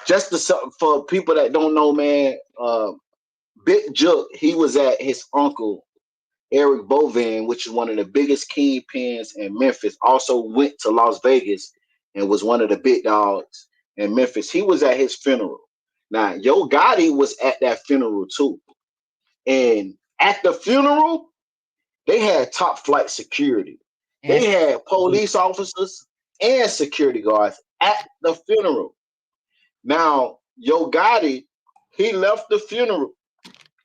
just for people that don't know, man, Big Jook, he was at his uncle Eric Bovin, which is one of the biggest kingpins in Memphis. Also went to Las Vegas and was one of the big dogs in Memphis. He was at his funeral. Now, Yo Gotti was at that funeral too. And at the funeral, they had top flight security. They had police officers and security guards at the funeral. Now, Yo Gotti, he left the funeral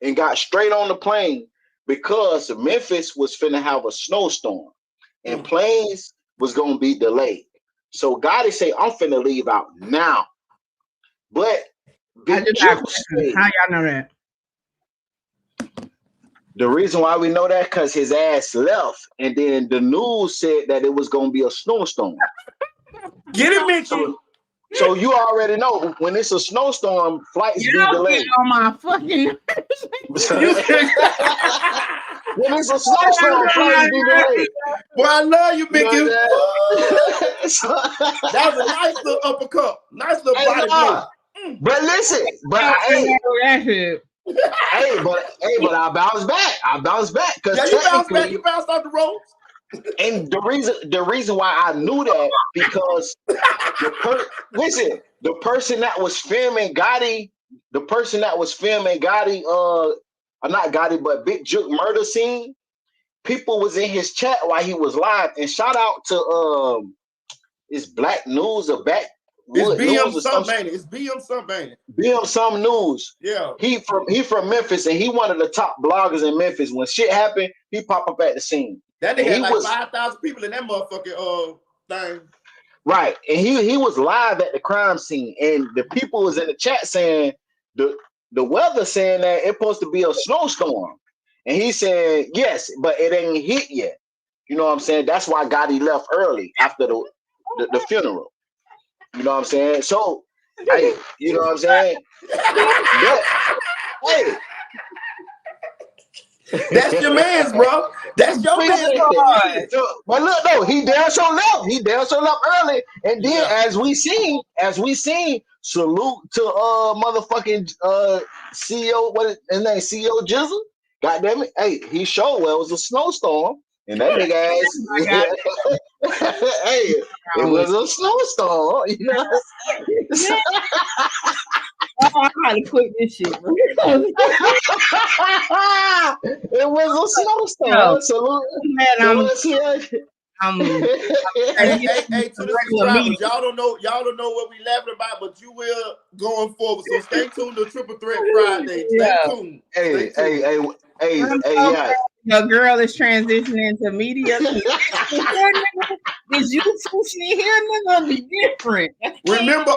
and got straight on the plane because Memphis was finna have a snowstorm and planes was gonna be delayed. So Gotti say, I'm finna leave out now. But Big Jook said, how y'all know that? The reason why we know that because his ass left, and then the news said that it was gonna be a snowstorm. Get it, Mitchell. So you already know when it's a snowstorm, flights be delayed. On my fucking When it's a snowstorm, flights be delayed. Boy, I love you, Mickey. That was a nice little uppercut, nice little body blow. But listen, but but I bounced back. I bounced back because you bounced off the ropes. And the reason why I knew that because the person that was filming Gotti, not Gotti, but Big Jook murder scene, people was in his chat while he was live. And shout out to it's Black News or Back. It's BM something, ain't it? It's BM something, ain't it? BM some news. Yeah. He from Memphis, and he one of the top bloggers in Memphis. When shit happened, he pop up at the scene. That nigga had like 5,000 people in that motherfucking thing. Right, and he was live at the crime scene, and the people was in the chat saying the weather saying that it's supposed to be a snowstorm, and he said yes, but it ain't hit yet. You know what I'm saying? That's why Gotti left early after the funeral. You know what I'm saying? So, hey, you know what I'm saying? Hey. That's your man's, bro. That's your man's. But look, though, he damn sure left. He damn sure left early. And then as we seen, salute to motherfucking CEO, what is his name? CEO Jizzle. Goddamn it. Hey, he showed well it was a snowstorm. And that nigga ass, hey, it was a snowstorm, you know. I gotta quit this shit, bro. It was a snowstorm. Salute. Hey, to the subscribers, y'all don't know what we laughing about, but you will going forward. So stay tuned to Triple Threat Friday. Stay tuned. Hey, yeah. Your girl is transitioning to media. This YouTube shit here, nigga, be different. Remember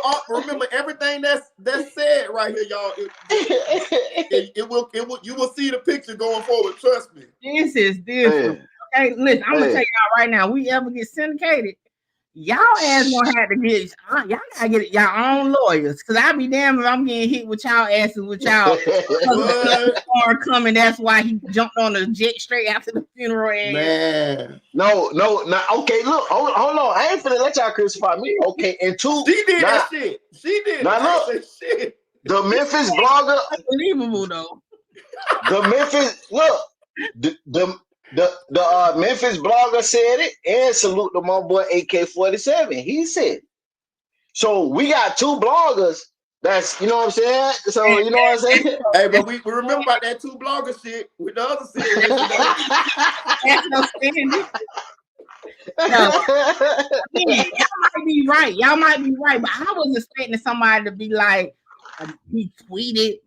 everything that's said right here, y'all. It will. You will see the picture going forward. Trust me. This is different. Hey, listen, I'm gonna tell y'all right now. We ever get syndicated, y'all ass gonna have to get y'all gotta get y'all own lawyers. Cause I be damned if I'm getting hit with y'all asses with y'all car coming. That's why he jumped on the jet straight after the funeral. Man, no. Okay, look, hold on. I ain't finna let y'all crucify me. Okay, and two, she did that shit. She did. Now look, shit. The Memphis blogger, unbelievable though. The Memphis The Memphis blogger said it, and salute to my boy AK-47. He said, so we got two bloggers. That's, you know what I'm saying? So, you know what I'm saying? Hey, but we remember about that two blogger shit with the other shit. Y'all might be right, but I was expecting somebody to be like, he tweeted.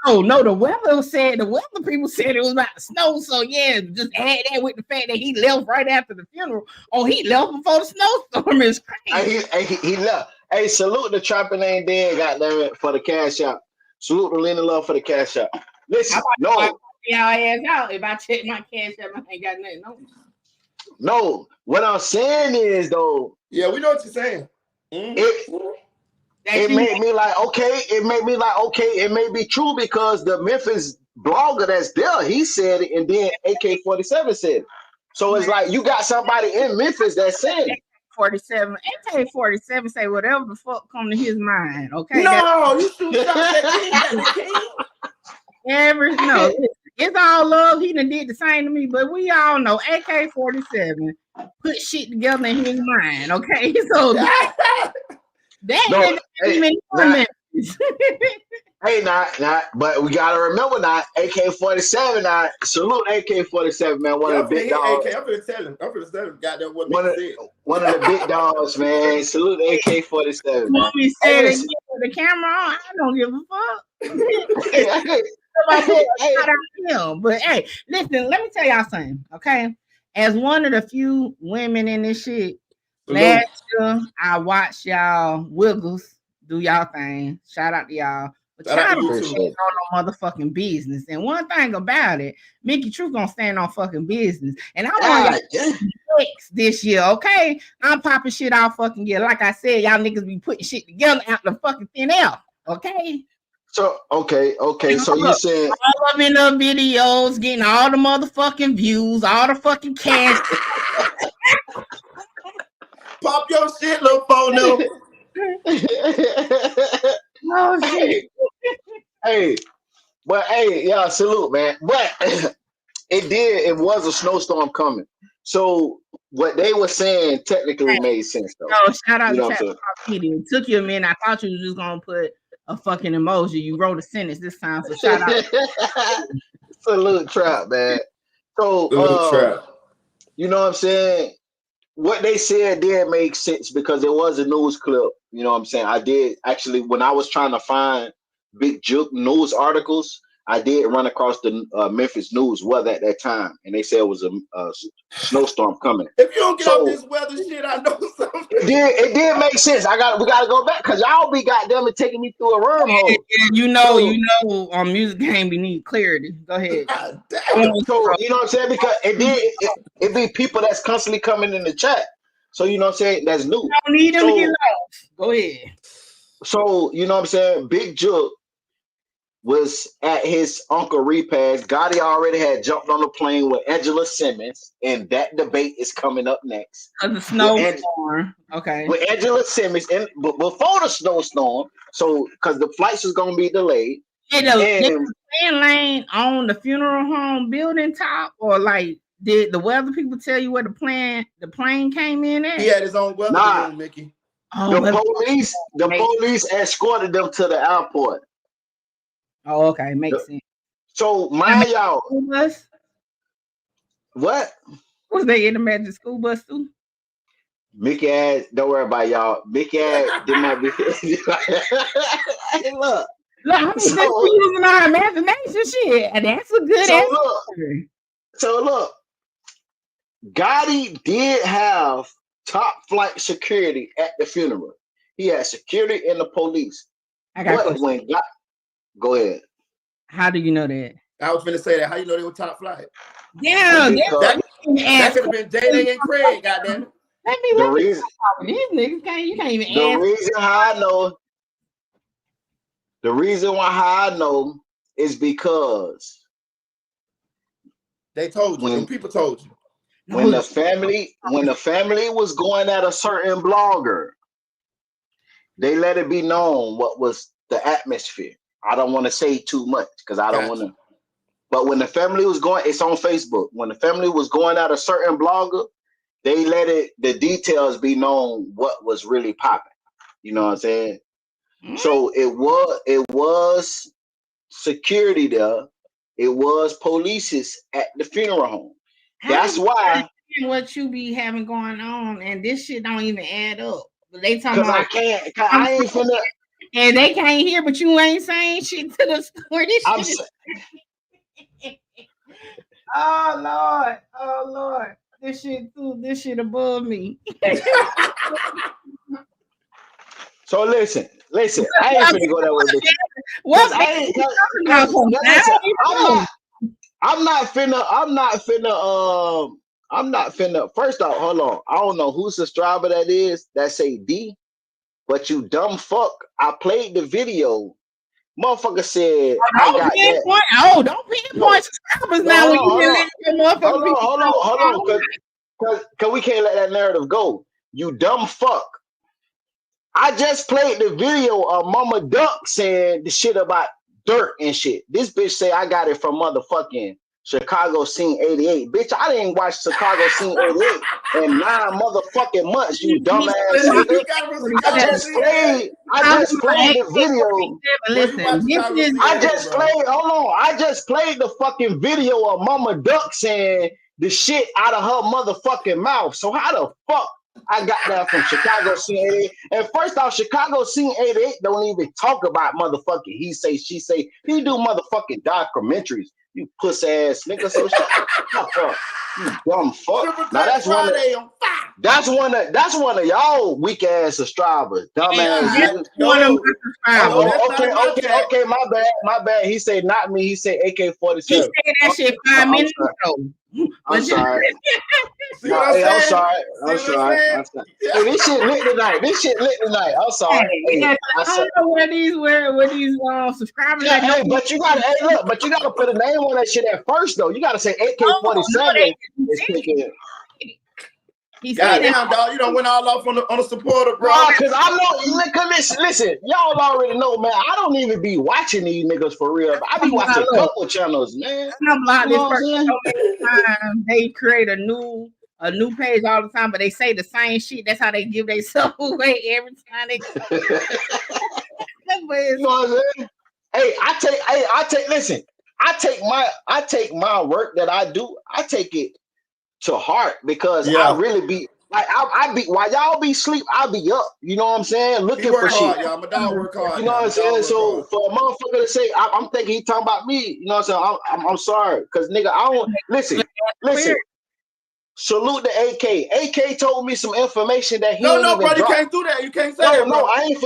No, the weather people said it was about to snow. So yeah, just add that with the fact that he left right after the funeral. Oh, he left before the snowstorm is crazy. He left. Hey, salute the Trapping Ain't Dead, goddamn it, for the cash out. Salute the Lenny Love for the cash out. Listen, y'all ass out. If I check my cash out, I ain't got nothing on. No, what I'm saying is though. Yeah, we know what you're saying. It made me like, okay, it may be true because the Memphis blogger that's there, he said it, and then AK-47 said it. So it's like you got somebody in Memphis that's saying it. 47, AK-47 say whatever the fuck come to his mind. Okay, no, you shoot shots at King. It's all love. He done did the same to me, but we all know AK-47 put shit together in his mind. Okay, so but we gotta remember now, AK-47 now, salute AK-47, man. One of the big dogs. I'm gonna tell him, goddamn what one of the big dogs, man. Salute AK-47. Man. Me say it with the camera on, I don't give a fuck. But hey, listen, let me tell y'all something, okay? As one of the few women in this shit, last year I watched y'all Wiggles do y'all thing. Shout out to y'all. But y'all don't stand on no motherfucking business. And one thing about it, Mickey Truth gonna stand on fucking business. And I want y'all this year, okay? I'm popping shit all fucking year. Like I said, y'all niggas be putting shit together out the fucking thin air, okay? So okay. So you said all of in the videos, getting all the motherfucking views, all the fucking cash. Pop your shit, little phono. Oh shit. Hey, yeah, salute, man. But it was a snowstorm coming. So what they were saying technically made sense though. No, shout out to Chat. It took you a minute. I thought you were just gonna put a fucking emoji. You wrote a sentence this time, so shout out. Salute Trap, man. So Trap. You know what I'm saying? What they said did make sense because it was a news clip. You know what I'm saying? I did actually, when I was trying to find big Jook news articles, I did run across the Memphis News weather at that time, and they said it was a snowstorm coming. If you don't get off this weather shit, I know something. It did make sense. We gotta go back because y'all be goddamn it taking me through a wormhole. You know, music game we need clarity. Go ahead. So you know what I'm saying? Because it be people that's constantly coming in the chat. So you know what I'm saying? That's new. I don't need them to get lost. Go ahead. So you know what I'm saying? Big Jook was at his uncle repast. Gotti already had jumped on the plane with Angela Simmons, and that debate is coming up next. The snowstorm. Okay. With Angela Simmons, and before the snowstorm, so because the flights was gonna be delayed. Did the lane on the funeral home building top, or like did the weather people tell you where the plane came in at? He had his own weather balloon, Mickey. Oh, the police escorted them to the airport. Oh, okay, makes sense. So mind y'all, bus? What? Was they in the magic school bus too? Mickey ass, don't worry about y'all. Mickey ass did not be. Hey, look, I'm using our imagination shit, and that's a good answer. So look, Gotti did have top flight security at the funeral. He had security and the police. Go ahead. How do you know that? I was gonna say that. How you know they were top flight? Yeah, that could have been Day and Craig. Goddamn it. The reason these niggas you can't even the ask. reason how I know. The reason why I know is because they told you. When people told you. When the family was going at a certain blogger, they let it be known what was the atmosphere. I don't want to say too much because I don't want to. But when the family was going, it's on Facebook. When the family was going at a certain blogger, they let the details be known what was really popping. You know what I'm saying? Mm-hmm. So it was security there. It was police at the funeral home. That's why what you be having going on, and this shit don't even add up. But they talking about I ain't finna. And they can't hear, but you ain't saying shit to the story. Oh Lord, this shit above me. So listen. I ain't finna go that way. I'm I'm not finna. First off, hold on. I don't know whose subscriber that is that say D, but you dumb fuck. I played the video. Motherfucker said I got that. Don't pinpoint subscribers now when you can let your motherfucker. Hold on, cause we can't let that narrative go. You dumb fuck. I just played the video of Mama Duck saying the shit about Durk and shit. This bitch say I got it from motherfucking Chicago Scene 88. Bitch, I didn't watch Chicago Scene 88 in 9 motherfucking months, you dumbass nigga. I just played the video. I just played the fucking video of Mama Duck saying the shit out of her motherfucking mouth. So how the fuck I got that from Chicago Scene 88? And first off, Chicago Scene 88 don't even talk about motherfucking he say, she say. He do motherfucking documentaries. You puss ass nigga. So shut the fuck up. You dumb fuck. Now that's one of y'all weak ass subscribers. Dumb ass. Okay, my bad. He said not me. He said AK-47. He said that shit 5 minutes ago. I'm sorry. I'm sorry. Hey, this shit lit tonight. I'm sorry. I don't know where these subscribers are. Hey, but you gotta put a name on that shit at first though. You gotta say AK-47. Goddamn, dog, you don't went all off on the supporter, bro. Because I know, listen, y'all already know, man. I don't even be watching these niggas for real. I be watching a couple channels, man. They create a new page all the time, but they say the same shit. That's how they give themselves away every time they. You know what I'm saying? Hey, I take my work that I do. I take it to heart because I really be like I be while y'all be asleep, I be up. You know what I'm saying? Looking for shit. Y'all. My dog work hard. You know what I'm saying? So for a motherfucker to say, I'm thinking he talking about me. You know what I'm saying? I'm sorry, cause nigga, I don't listen. Salute the AK. AK told me some information that he no, bro, you can't do that. You can't say that. No, I ain't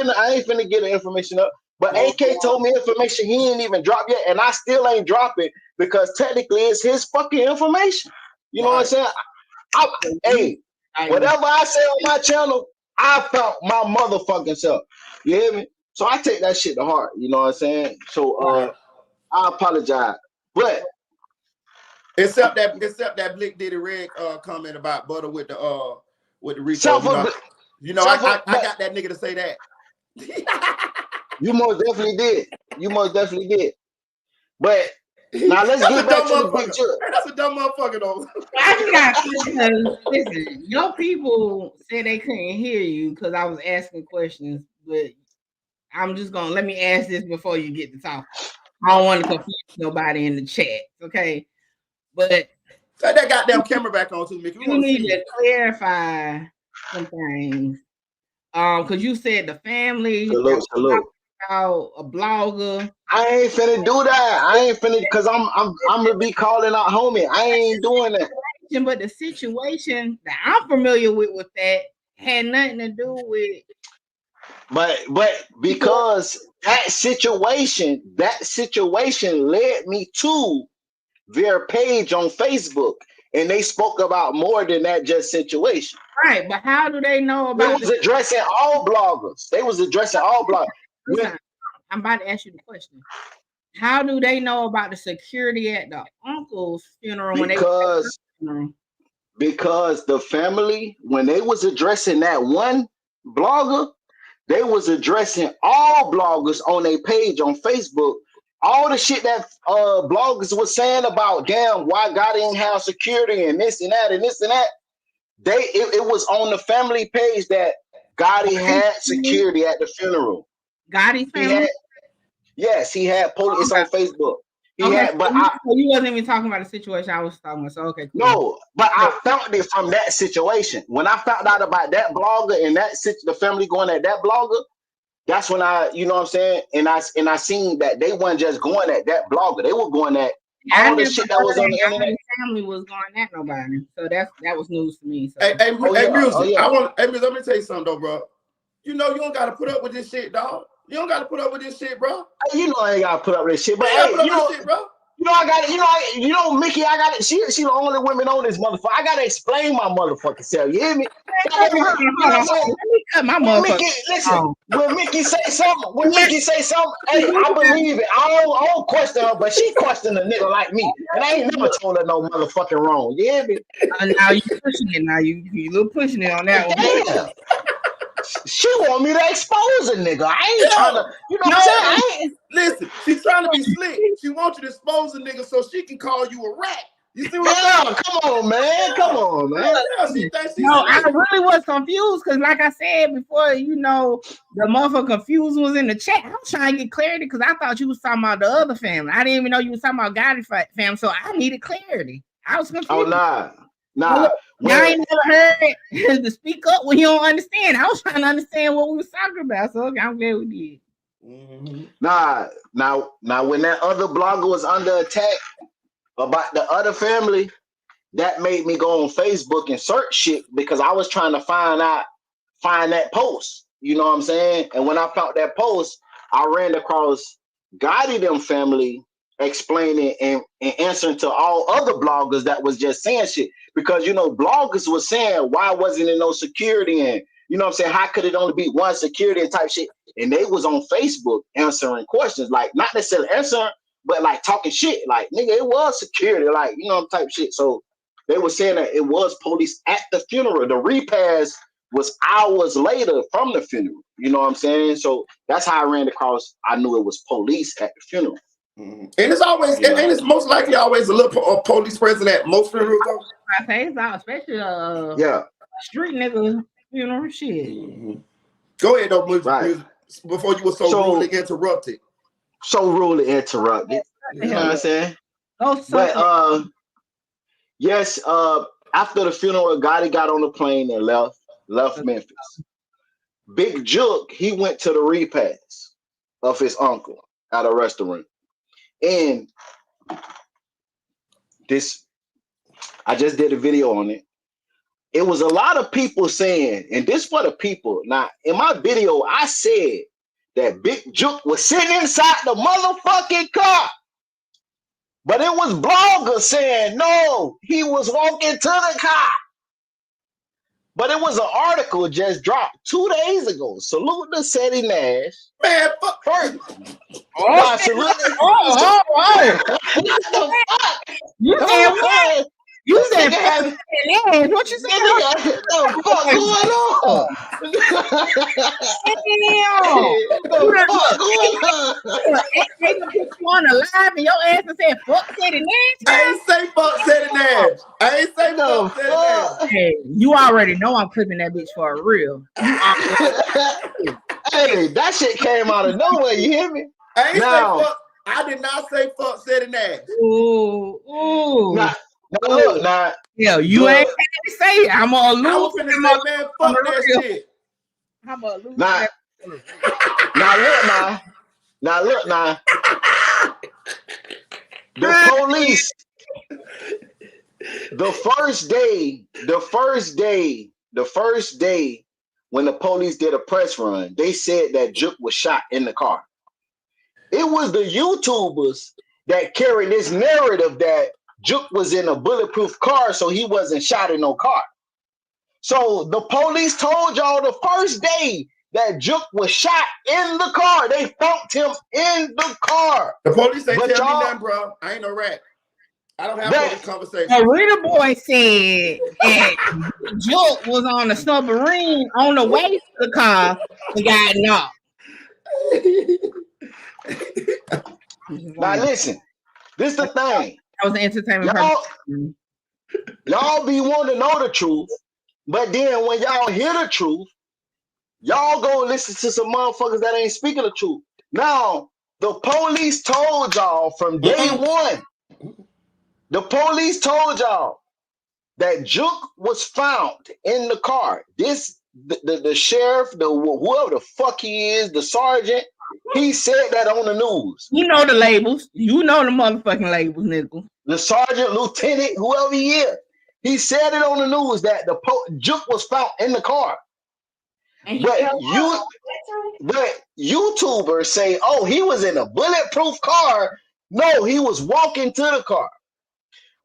finna get the information up. But AK told me information he ain't even dropped yet, and I still ain't dropping because technically it's his fucking information. You know what I'm saying? Hey, whatever I say on my channel, I found my motherfucking self. You hear me? So I take that shit to heart. You know what I'm saying? So I apologize, but except that Blick Diddy Red comment about butter with the Rico. I got that nigga to say that. You most definitely did. But now let's get back to the picture. That's a dumb motherfucker though. Listen, your people said they couldn't hear you because I was asking questions, but I'm just gonna let me ask this before you get to talk. I don't want to confuse nobody in the chat, okay? But take that goddamn camera back on too, Mickey. You need to clarify some things. Because you said the family. Salute. About a blogger. I ain't finna do that. I ain't finna because I'm gonna be calling out homie. I ain't doing that. But the situation that I'm familiar with that had nothing to do with. But because that situation led me to their page on Facebook, and they spoke about more than that just situation. Right, but how do they know about? They was addressing all bloggers. I'm about to ask you the question. How do they know about the security at the uncle's funeral? Because the family, when they was addressing that one blogger, they was addressing all bloggers on their page on Facebook. All the shit that bloggers was saying about damn why God didn't have security and this and that and this and that. It was on the family page that Gotti had security at the funeral. Gotti's family? He had police. It's on Facebook. You wasn't even talking about the situation I was talking about. So okay, cool. No, but I found it from that situation. When I found out about that blogger and the family going at that blogger, that's when I, you know what I'm saying, and I seen that they weren't just going at that blogger. They were going at all the shit that was on the internet. Family was going at nobody, so that was news to me. So. Hey, Music. Let me tell you something though, bro. You know you don't gotta put up with this shit, dog. You don't gotta put up with this shit, bro. You know I ain't gotta put up with this shit, but bro. I got it. Mickey, I got it. She the only woman on this motherfucker. I gotta explain my motherfucking self. You hear me? Hold on. Let me cut my When motherfucker. Mickey, listen, when Mickey say something, hey, I believe it. I don't question her, but she questioned a nigga like me. And I ain't never told her no motherfucking wrong. You hear me? Now you pushing it. Now you little pushing it on that one. Damn. She want me to expose a nigga. I ain't trying to, you know what I'm saying? Listen, she's trying to be slick. She wants you to expose a nigga so she can call you a rat. You see what I'm saying? Come on, man. Yeah, she thinks she's No, I slick. really was confused because, like I said before, the motherfucker confused was in the chat. I was trying to get clarity because I thought you was talking about the other family. I didn't even know you was talking about Gotti family, so I needed clarity. I was confused. Oh, nah. I ain't never heard to speak up when you don't understand. I was trying to understand what we was talking about, so okay, I'm glad we did. Mm-hmm. Now, when that other blogger was under attack about the other family, that made me go on Facebook and search shit because I was trying to find that post. You know what I'm saying? And when I found that post, I ran across Gotti them family explaining and answering to all other bloggers that was just saying shit. Because bloggers was saying, why wasn't there no security? And you know what I'm saying, how could it only be one security and type shit? And they was on Facebook answering questions, like not necessarily answering, but like talking shit, like nigga, it was security, like type shit. So they were saying that it was police at the funeral. The repast was hours later from the funeral. You know what I'm saying? So that's how I ran across. I knew it was police at the funeral. Mm-hmm. And it's always, and it's most likely always a little police present at most funerals. I say it's all, especially street nigga, shit. Mm-hmm. Go ahead, though, right. Before you were so rudely interrupted. You know what I'm saying? But yes, after the funeral, Gotti got on the plane and left Memphis. Big Jook, he went to the repast of his uncle at a restaurant. And I just did a video on it. It was a lot of people saying, and this for the people. Now, in my video, I said that Big Jook was sitting inside the motherfucking car. But it was bloggers saying, no, he was walking to the car. But it was an article just dropped 2 days ago. Salute to Seti Nash. Man, fuck. First. You said what? You said what you said? What the fuck going on? They gonna put you on a live and your ass said fuck Seti Nash. I ain't say fuck Seti Nash. I ain't say fuck Seti Nash. Hey, you already know I'm clipping that bitch for real. Hey, that shit came out of nowhere. You hear me? I ain't say fuck. I did not say fuck Seti Nash. Ooh. Look, now. Yeah, you ain't to say it. I'm gonna lose. I was finna say, man, fuck that shit. I'm gonna lose. Now look now. The police. The first day when the police did a press run, they said that Jook was shot in the car. It was the YouTubers that carried this narrative that Jook was in a bulletproof car, so he wasn't shot in no car. So the police told y'all the first day that Jook was shot in the car. They thumped him in the car. The police ain't tell me nothing, bro. I ain't no rat. I don't have this conversation. The Rita boy said that Jook was on the submarine on the way to the car and got knocked. Now listen, this is the thing. That was the entertainment. Y'all be wanting to know the truth, but then when y'all hear the truth, y'all go listen to some motherfuckers that ain't speaking the truth. Now, the police told y'all from day one. The police told y'all that Jook was found in the car. The sheriff, whoever the fuck he is, the sergeant, he said that on the news. You know the labels. You know the motherfucking labels, Nickel. The sergeant, lieutenant, whoever he is, he said it on the news that the Jook was found in the car. But YouTubers say, oh, he was in a bulletproof car No, he was walking to the car.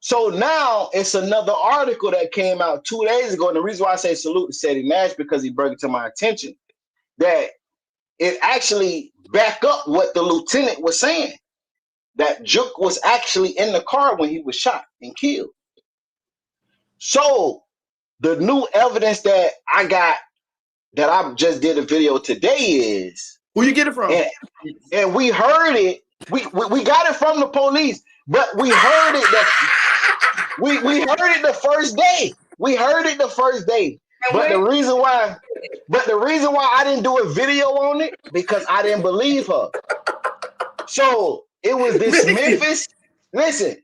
So now it's another article that came out 2 days ago. And the reason why I say salute to Sadie Nash, because he brought it to my attention that it actually back up what the lieutenant was saying, that Jook was actually in the car when he was shot and killed. So the new evidence that I got, that I just did a video today, is who you get it from? And we heard it. We got it from the police, but we heard it we heard it the first day. We heard it the first day. But the reason why I didn't do a video on it, because I didn't believe her. So it was this Memphis. Listen,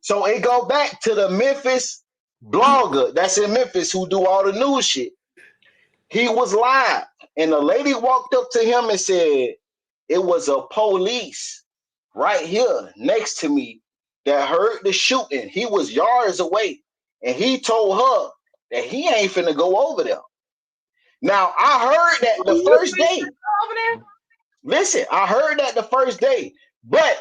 so it go back to the Memphis blogger that's in Memphis who do all the news shit. He was live, and the lady walked up to him and said, it was a police right here next to me that heard the shooting. He was yards away, and he told her that he ain't finna go over there. Now, I heard that the first day. Listen, I heard that the first day, but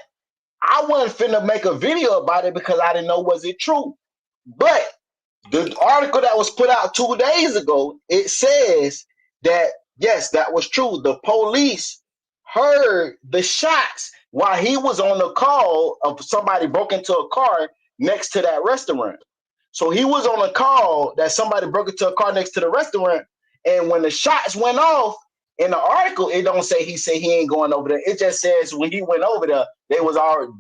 I wasn't finna make a video about it because I didn't know was it true. But the article that was put out 2 days ago, it says that, yes, that was true. The police heard the shots while he was on the call of somebody broke into a car next to that restaurant. So he was on a call that somebody broke into a car next to the restaurant. And when the shots went off, in the article, it don't say he said he ain't going over there. It just says when he went over there,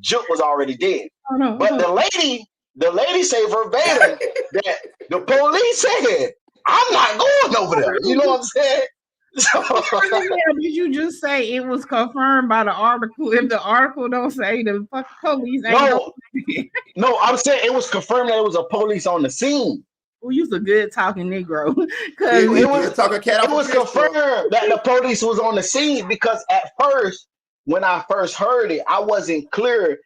Jook was already dead. But the lady said verbatim that the police said, I'm not going over there. You know what I'm saying? So, did you just say it was confirmed by the article? If the article don't say the fucking police ain't no, I'm saying it was confirmed that it was a police on the scene. Well, you's a good talking Negro. It was confirmed that the police was on the scene, because at first, when I first heard it, I wasn't clear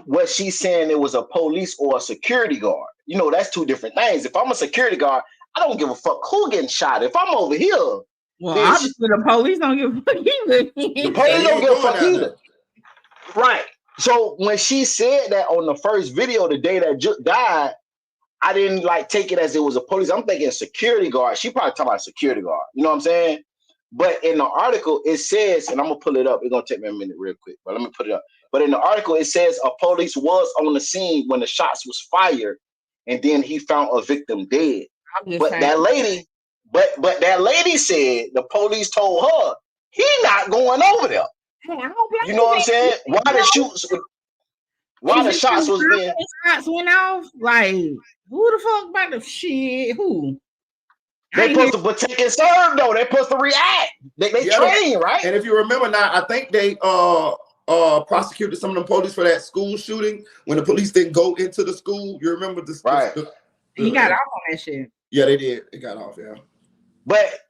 what she's saying it was a police or a security guard. You know, that's two different things. If I'm a security guard, I don't give a fuck who getting shot. If I'm over here, well, obviously the police don't give a fuck either. The police don't give a fuck either. Right. So when she said that on the first video, the day that Jook died, I didn't take it as it was a police. I'm thinking security guard. She probably talking about security guard. You know what I'm saying? But in the article, it says, and I'm going to pull it up. It's going to take me a minute real quick, but let me put it up. But in the article, it says a police was on the scene when the shots was fired, and then he found a victim dead. But that lady said the police told her he not going over there. You know what I'm saying? Why the shots was being... Shots went off? Like, who the fuck about the shit? Who? They supposed to protect and serve, though. They supposed to react. They train, right? And if you remember now, I think they prosecuted some of the police for that school shooting when the police didn't go into the school. You remember this? Right. He got off on that shit. Yeah, they did. It got off, yeah. But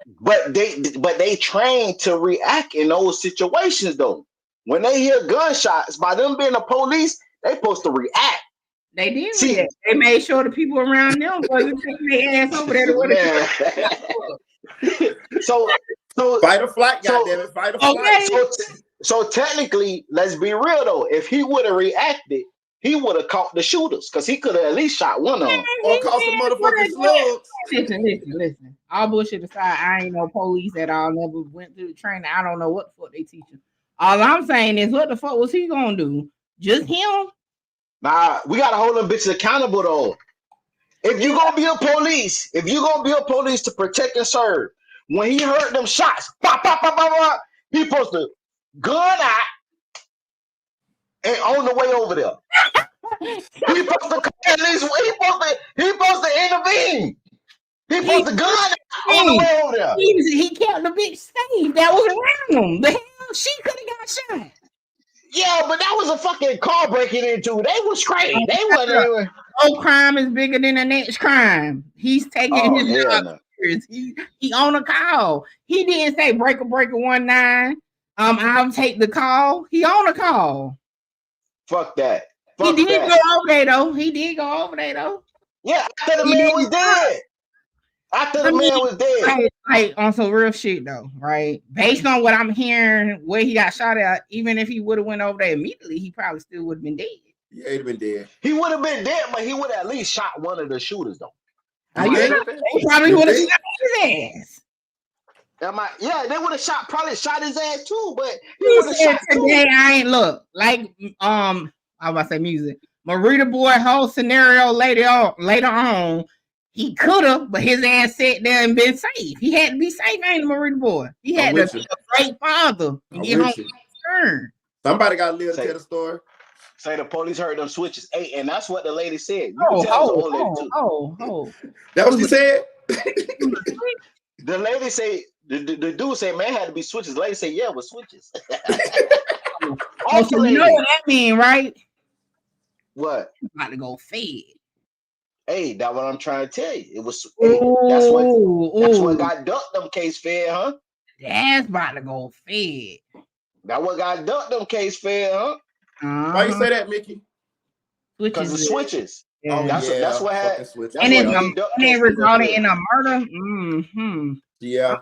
they trained to react in those situations, though. When they hear gunshots, by them being the police, they supposed to react. They did. See, they made sure the people around them wasn't taking their ass over there to So fight or flight, goddammit, fight or flight. So technically, let's be real though. If he would have reacted, he would have caught the shooters, because he could have at least shot one of them. Or caught some motherfucking slugs. Listen. All bullshit aside, I ain't no police at all. Never went through the training. I don't know what the fuck they teaching. All I'm saying is, what the fuck was he gonna do? Just him? Nah, we gotta hold them bitches accountable though. If you gonna be a police to protect and serve, when he heard them shots, pop, pop, pop, pop, pop, he supposed to gun out and on the way over there. He supposed to at least he supposed to intervene. He supposed to gun on the way over there. He kept the bitch safe that was around him. The hell, she could have got shot. Yeah, but that was a fucking car breaking into. They was crazy. They wasn't anywhere. No crime is bigger than the next crime. He's taking his job. He on a call. He didn't say breaker 19. I'll take the call. He on a call. Fuck that. He did go over there though. Yeah, after the man was dead. After the man was dead. Like on some real shit though, right? Based on what I'm hearing, where he got shot at, even if he would have went over there immediately, he probably still would have been dead. Yeah, he'd have been dead. He would have been dead, but he would have at least shot one of the shooters though. He probably would have shot his ass. They would have probably shot his ass too, but he He would have said shot today too. I ain't look like I was about to say music. Marita Boy whole scenario later on, he could have, but his ass sat there and been safe. He had to be safe, ain't Marita Boy? He had to be a great father and get home to turn. Somebody got to live to tell the story. Say the police heard them switches. Hey, and that's what the lady said. That was what she said? The lady say the dude said, man, had to be switches. The lady said, yeah, it was switches. So you know what that mean, right? What? About to go fed. Hey, that's what I'm trying to tell you. It was that's what got ducked them case fed, huh? That's about to go fed. That what got ducked them case fed, huh? Why you say that, Mickey? Because the switches. Yeah. Oh, that's what happened. And it resulted in a murder. Yeah.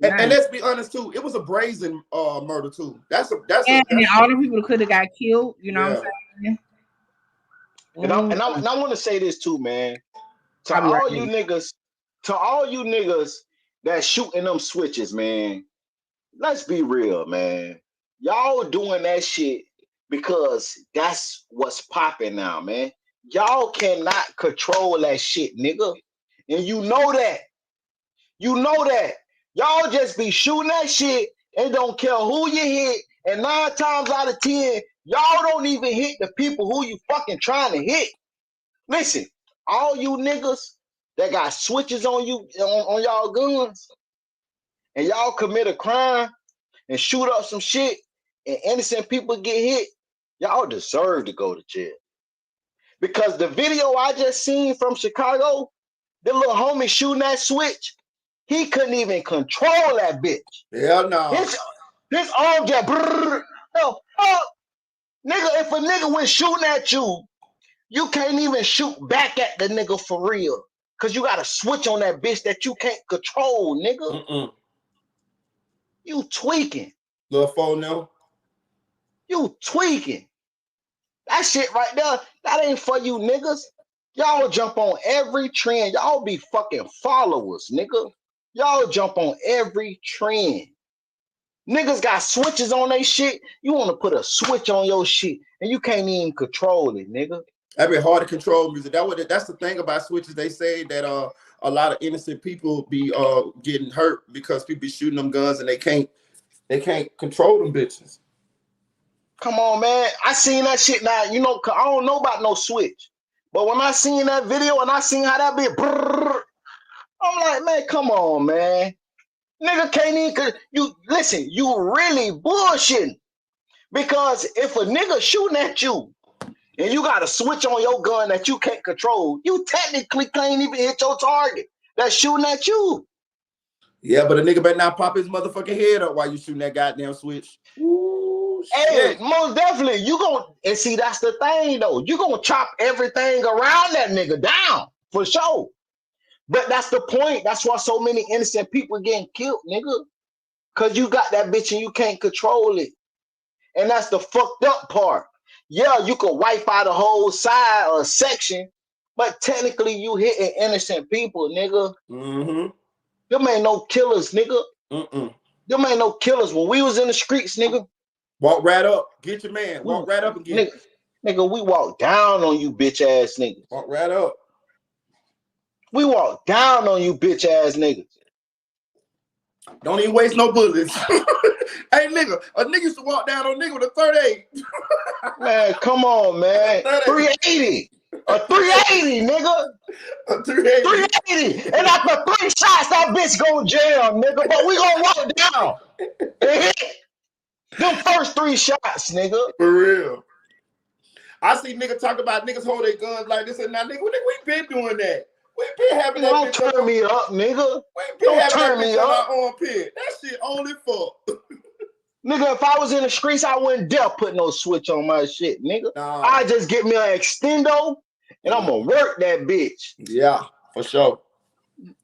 And let's be honest too, it was a brazen murder too. That's all the people could have got killed. You know what I'm saying? And I want to say this too, man. To all you niggas that shooting them switches, man. Let's be real, man. Y'all doing that shit because that's what's popping now, man. Y'all cannot control that shit, nigga. And you know that. You know that. Y'all just be shooting that shit and don't care who you hit. And 9 times out of 10, y'all don't even hit the people who you fucking trying to hit. Listen, all you niggas that got switches on you on y'all guns, and y'all commit a crime and shoot up some shit, and innocent people get hit, y'all deserve to go to jail. Because the video I just seen from Chicago, the little homie shooting that switch, he couldn't even control that bitch. Hell no. His arm just nigga, if a nigga was shooting at you, you can't even shoot back at the nigga for real. Cause you got a switch on that bitch that you can't control, nigga. You tweaking. Little phone now. You tweaking. That shit right there, that ain't for you niggas. Y'all jump on every trend. Y'all be fucking followers, nigga. Y'all jump on every trend. Niggas got switches on their shit. You want to put a switch on your shit and you can't even control it, nigga. That'd be hard to control music. That's the thing about switches. They say that a lot of innocent people be getting hurt because people be shooting them guns and they can't control them bitches. Come on, man. I seen that shit now. You know, I don't know about no switch. But when I seen that video and I seen how that be, I'm like, man, come on, man. Nigga can't even, you really bullshitting. Because if a nigga shooting at you and you got a switch on your gun that you can't control, you technically can't even hit your target that's shooting at you. Yeah, but a nigga better not pop his motherfucking head up while you shooting that goddamn switch. Ooh, hey, most definitely. You gonna, and see, that's the thing though. You gonna chop everything around that nigga down for sure. But that's the point. That's why so many innocent people getting killed, nigga. Cause you got that bitch and you can't control it. And that's the fucked up part. Yeah, you can wipe out a whole side or section, but technically you hitting innocent people, nigga. Them ain't no killers, nigga. Them ain't no killers. When we was in the streets, nigga. Walk right up. Get your man. Walk right up and get it. Nigga, we walk down on you bitch ass niggas. Walk right up. We walk down on you bitch ass niggas. Don't even waste no bullets. Hey, nigga, a nigga used to walk down on a nigga with a 38. Man, come on, man. 380. A 380, nigga. A 380. 380. And after 3 shots, that bitch go jail, nigga. But we gonna walk down and hit them first 3 shots, nigga. For real. I see niggas talk about niggas hold their guns like this and now, nigga, we been doing that. We been having that. Don't turn me up, nigga. Don't turn me up. Our armpit. That shit only for. Nigga, if I was in the streets, I wouldn't dare put no switch on my shit, nigga. Nah. I just get me an extendo and I'm gonna work that bitch. Yeah, for sure.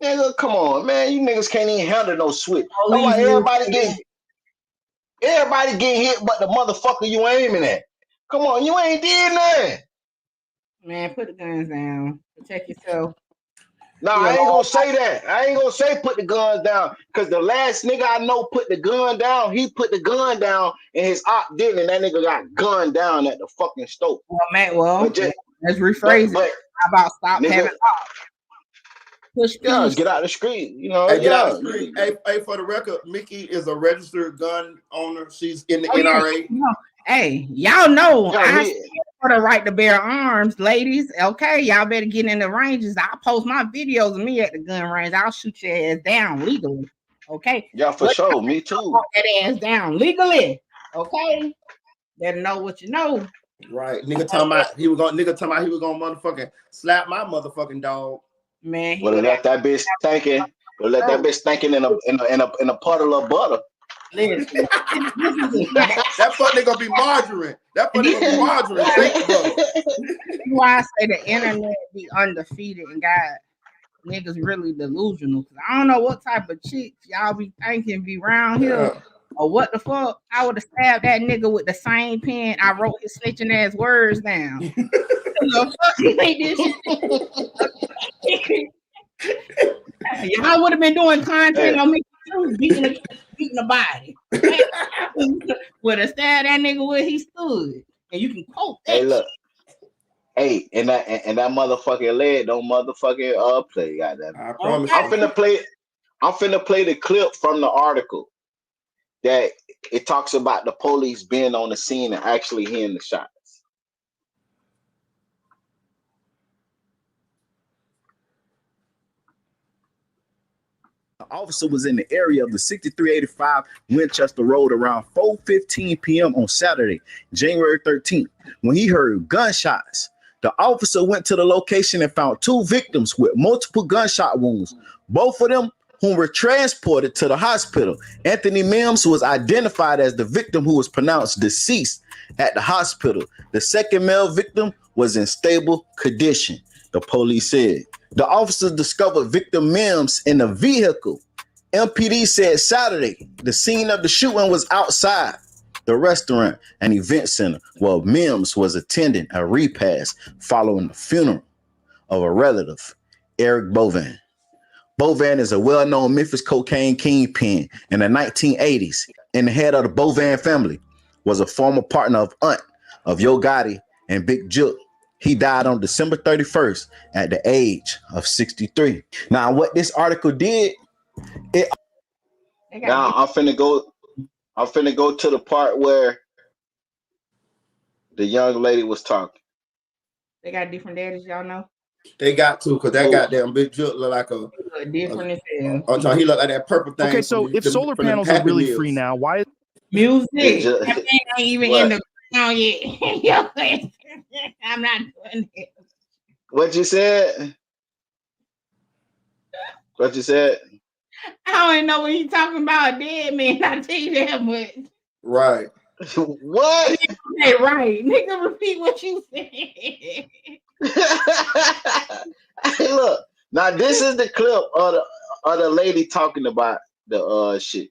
Nigga, come on, man. You niggas can't even handle no switch. That's Police why will everybody get hit but the motherfucker you aiming at. Come on, you ain't did nothing. man, put the guns down. Protect yourself. No, Be a I ain't law. gonna say that. I ain't gonna say put the guns down. Cause the last nigga I know put the gun down, he put the gun down and his op didn't, and that nigga got gunned down at the fucking stove. Well, man, well, But just let's rephrase but it. How about stop nigga, having op? Push yeah, peace. get out the street. You know, Hey, get out yeah. the street. Hey, for the record, Mickey is a registered gun owner. She's in the Oh, yeah. NRA. Hey, y'all know Yeah, I me, stand for the right to bear arms, ladies. Okay, y'all better get in the ranges. I'll post my videos of me at the gun range. I'll shoot your ass down legally. Okay, yeah, for sure. Me too. walk that ass down legally. Okay, better know what you know. Right. Nigga talking about he was gonna motherfucking slap my motherfucking dog. Man, he Would have would have left that bitch thinking. Would let that bitch thinking in a puddle of butter. listen. That fuck nigga gonna be margarine. That fuck nigga gonna be margarine. Fake butter. Why I say the internet be undefeated and got niggas really delusional. Cause I don't know what type of chicks y'all be thinking be round here. Yeah. Or what the fuck? I would have stabbed that nigga with the same pen I wrote his snitching ass words down. The fuck you ain't this shit? Y'all would have been doing content on me too, beating the body. Would have stabbed that nigga where he stood. And you can quote that Hey, look. shit. Hey, and that motherfucking leg don't motherfucking play. Goddamn. I promise I'm you. finna play the clip from the article that it talks about the police being on the scene and actually hearing the shots. The officer was in the area of the 6385 Winchester Road around 4:15 p.m. on Saturday, January 13th, when he heard gunshots. The officer went to the location and found two victims with multiple gunshot wounds, both of them whom were transported to the hospital. Anthony Mims was identified as the victim who was pronounced deceased at the hospital. The second male victim was in stable condition, the police said. The officers discovered victim Mims in a vehicle. MPD said Saturday the scene of the shooting was outside the restaurant and event center while Mims was attending a repast following the funeral of a relative, Eric Bovan. Bovan is a well-known Memphis cocaine kingpin in the 1980s, and the head of the Bovan family was a former partner of Aunt of Yo Gotti and Big Jook. He died on December 31st at the age of 63. Now, what this article did, Now I'm finna go to the part where the young lady was talking. They got different daddies, y'all know. They got to, because that goddamn Big Jook look like a different as hell. He look like that purple thing. Okay, so if solar panels are really free now, why is music? That thing ain't even in the ground yet. I'm not doing it. What you said? What you said? I don't even know what you talking about, dead man. I tell you that much. Right. What? Hey, right. Nigga, repeat what you said. Hey, look. Now this is the clip of the lady talking about the shit.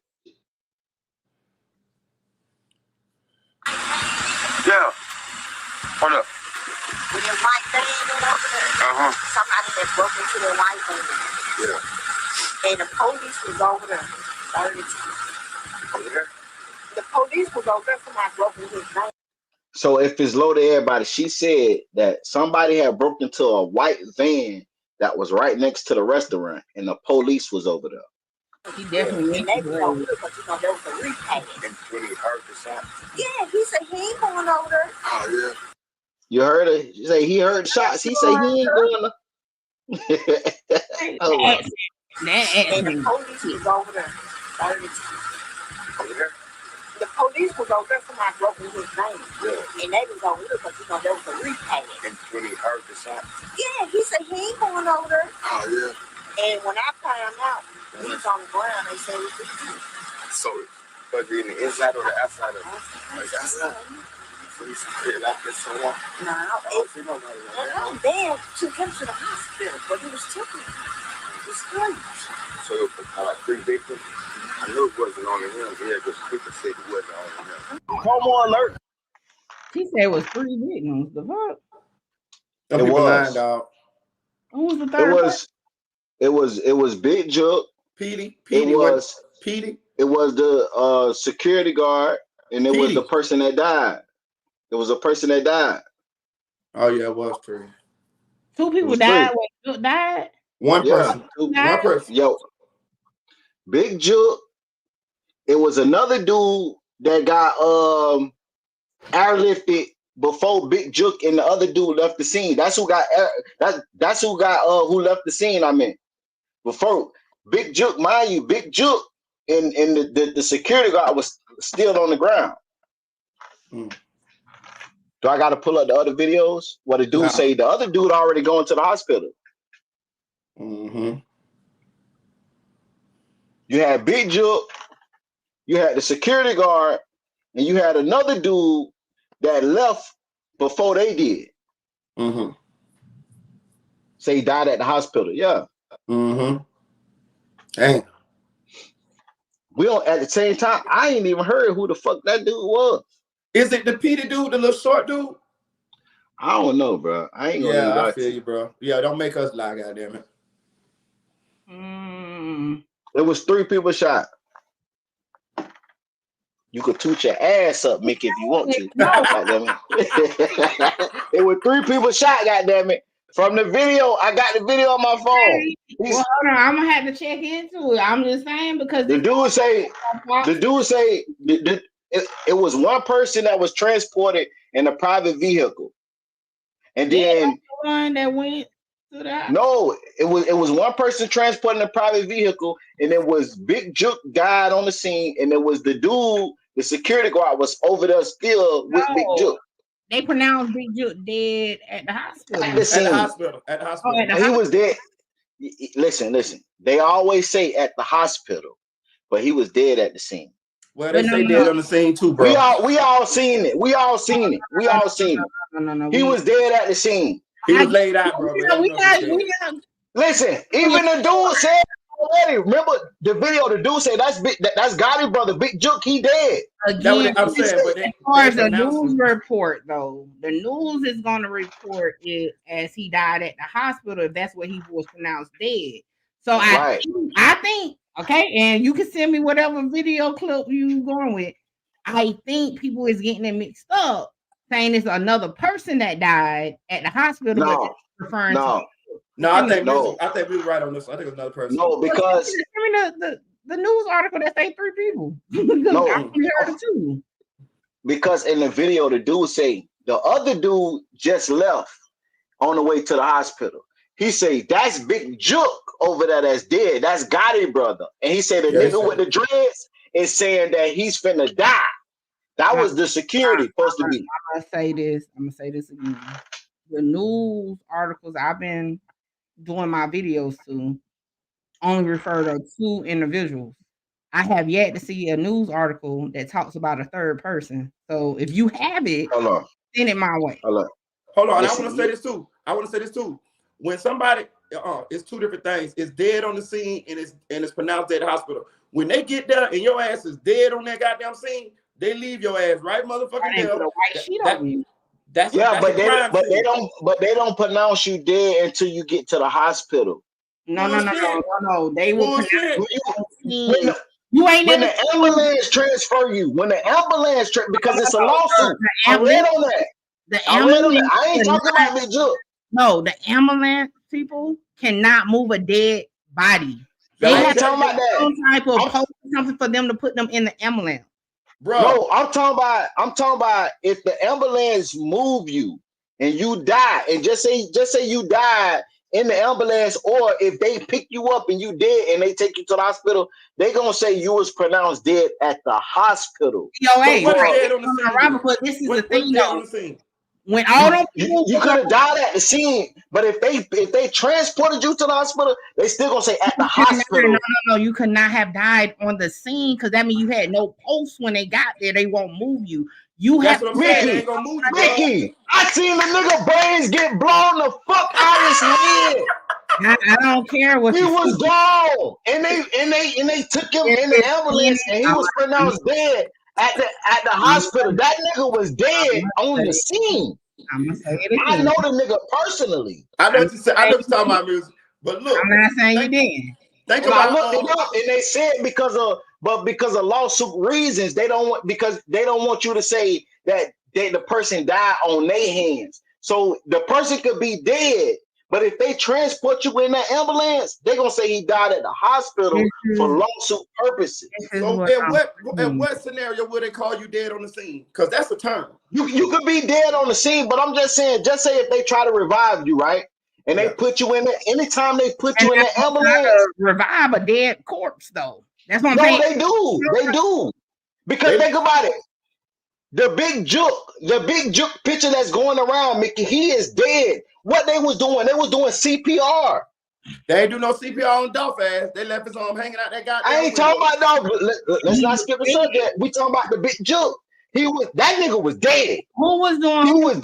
Yeah. Hold up. With your white van over there, somebody that broke into their white van. Yeah. And the police was over there. Over there? The police was over there, somebody broke into his van. So if it's low to everybody, she said that somebody had broken into a white van that was right next to the restaurant, and the police was over there. He definitely and they was over there, but there was a repass. And when he heard the shot? Yeah, he said he ain't going over there. Oh, yeah. You heard it? You say he heard shots. He said he ain't going to. Oh, and the police was over there. Over there? The police was over there, somebody broke in his van. Yeah. And they was over there because, there was a repass. And when he heard the shot? Yeah, he said he ain't going over there. Oh, yeah. And when I found out, he was on the ground, they said it was him. So, but in the inside or the outside of it? Like outside? So you said like this someone? No, then took him to the hospital, but he was tipping. He still alert. He said it was 3 victims. The fuck? It was. Who was the third? It was Big Jook. Petey. It was Petey. It was the security guard, and it was the person that died. It was a person that died. Oh yeah, it was 3. 2 people died. What died? One person. One person. Yo, Big Jook. It was another dude that got airlifted before Big Jook and the other dude left the scene. That's who got who left the scene. I mean, before Big Jook, mind you, Big Jook and the security guard was still on the ground. Do I got to pull up the other videos? What the dude say? The other dude already going to the hospital. You had Big Jook, you had the security guard, and you had another dude that left before they did. Say he died at the hospital. Yeah. Dang. We don't at the same time. I ain't even heard who the fuck that dude was. Is it the Petey dude, the little short dude? I don't know, bro. I ain't gonna. Yeah, I feel you, bro. Yeah, don't make us lie, goddamn it. There was 3 people shot. You could toot your ass up, Mickey, if you want to. Goddamn it. There were 3 people shot, goddamn it. From the video, I got the video on my phone. Well, hold on, I'm gonna have to check into it. I'm just saying because the dude say it was one person that was transported in a private vehicle, and then the one that went to that. No, it was one person transporting a private vehicle, and it was Big Jook died on the scene, and it was the dude, the security guard was over there still with Big Jook. They pronounced Big Jook dead at the hospital. At the hospital. He was dead. Listen. They always say at the hospital, but he was dead at the scene. Well, they say dead on the scene too, bro. We all seen it. We all seen it. No. He was dead at the scene. He was laid out, bro. Listen, even the dude said already. Remember the video? The dude said that's Gotti brother, Big Jook. He dead. Again, I'm saying, but as far as the news report, though, the news is going to report it as he died at the hospital. If that's what he was pronounced dead. So I think, okay, and you can send me whatever video clip you going with. I think people is getting it mixed up, saying it's another person that died at the hospital. No, referring to I think we were right on this. I think it's another person. No, because the news article that say 3 people. No, I heard it too. Because in the video, the dude say the other dude just left on the way to the hospital. He say that's Big Jook over there that's dead. That's Gotti brother. And he said the nigga with the dreads is saying that he's finna die. That was the security supposed to be. I'm gonna say this again. The news articles I've been doing my videos to only refer to 2 individuals. I have yet to see a news article that talks about a third person. So if you have it, send it my way. Hold on. I want to say this too. When somebody, it's 2 different things. It's dead on the scene and it's pronounced dead at the hospital. When they get there and your ass is dead on that goddamn scene, they leave your ass right, motherfucking hell. But they don't pronounce you dead until you get to the hospital. No. They will. You ain't when the ambulance transfer you. When the ambulance because it's a lawsuit. I read on that. I ain't talking about Big Jook. No, the ambulance people cannot move a dead body. They have some type of post something for them to put them in the ambulance. Bro, no, I'm talking about if the ambulance move you and you die, and just say you died in the ambulance, or if they pick you up and you dead and they take you to the hospital, they gonna say you was pronounced dead at the hospital. But this is the thing though. When all them people you could have died at the scene, but if they transported you to the hospital, they still gonna say at the hospital. No, you could not have died on the scene because that means you had no pulse when they got there. They won't move you. That's what I'm saying. They ain't gonna move you, Mickey, I seen the nigga brains get blown the fuck out his head. I don't care what he was gone, and they took him in the ambulance, and he was pronounced dead at the hospital. That nigga was dead on the scene. I'm gonna say it again. I know the nigga personally. I know what you said. I know you're talking about music. But look, I'm not saying you didn't. Think and about I looked it up, and they said because of lawsuit reasons, they don't want you to say that the person died on their hands. So the person could be dead, but if they transport you in that ambulance, they're gonna say he died at the hospital for lawsuit purposes. So in what scenario would they call you dead on the scene? Because that's a term. You could be dead on the scene, but I'm just saying, just say if they try to revive you, right? And they put you in there. Anytime they put you in the ambulance, revive a dead corpse, though. That's what I'm saying. They do. Because think about it. The big Jook picture that's going around, Mickey, he is dead. What they was doing CPR. They ain't do no CPR on Dolph ass. They left his arm hanging out that goddamn. I ain't talking about dog. Let's not skip the subject. We talking about the big Jook. That nigga was dead. Who was doing? Who was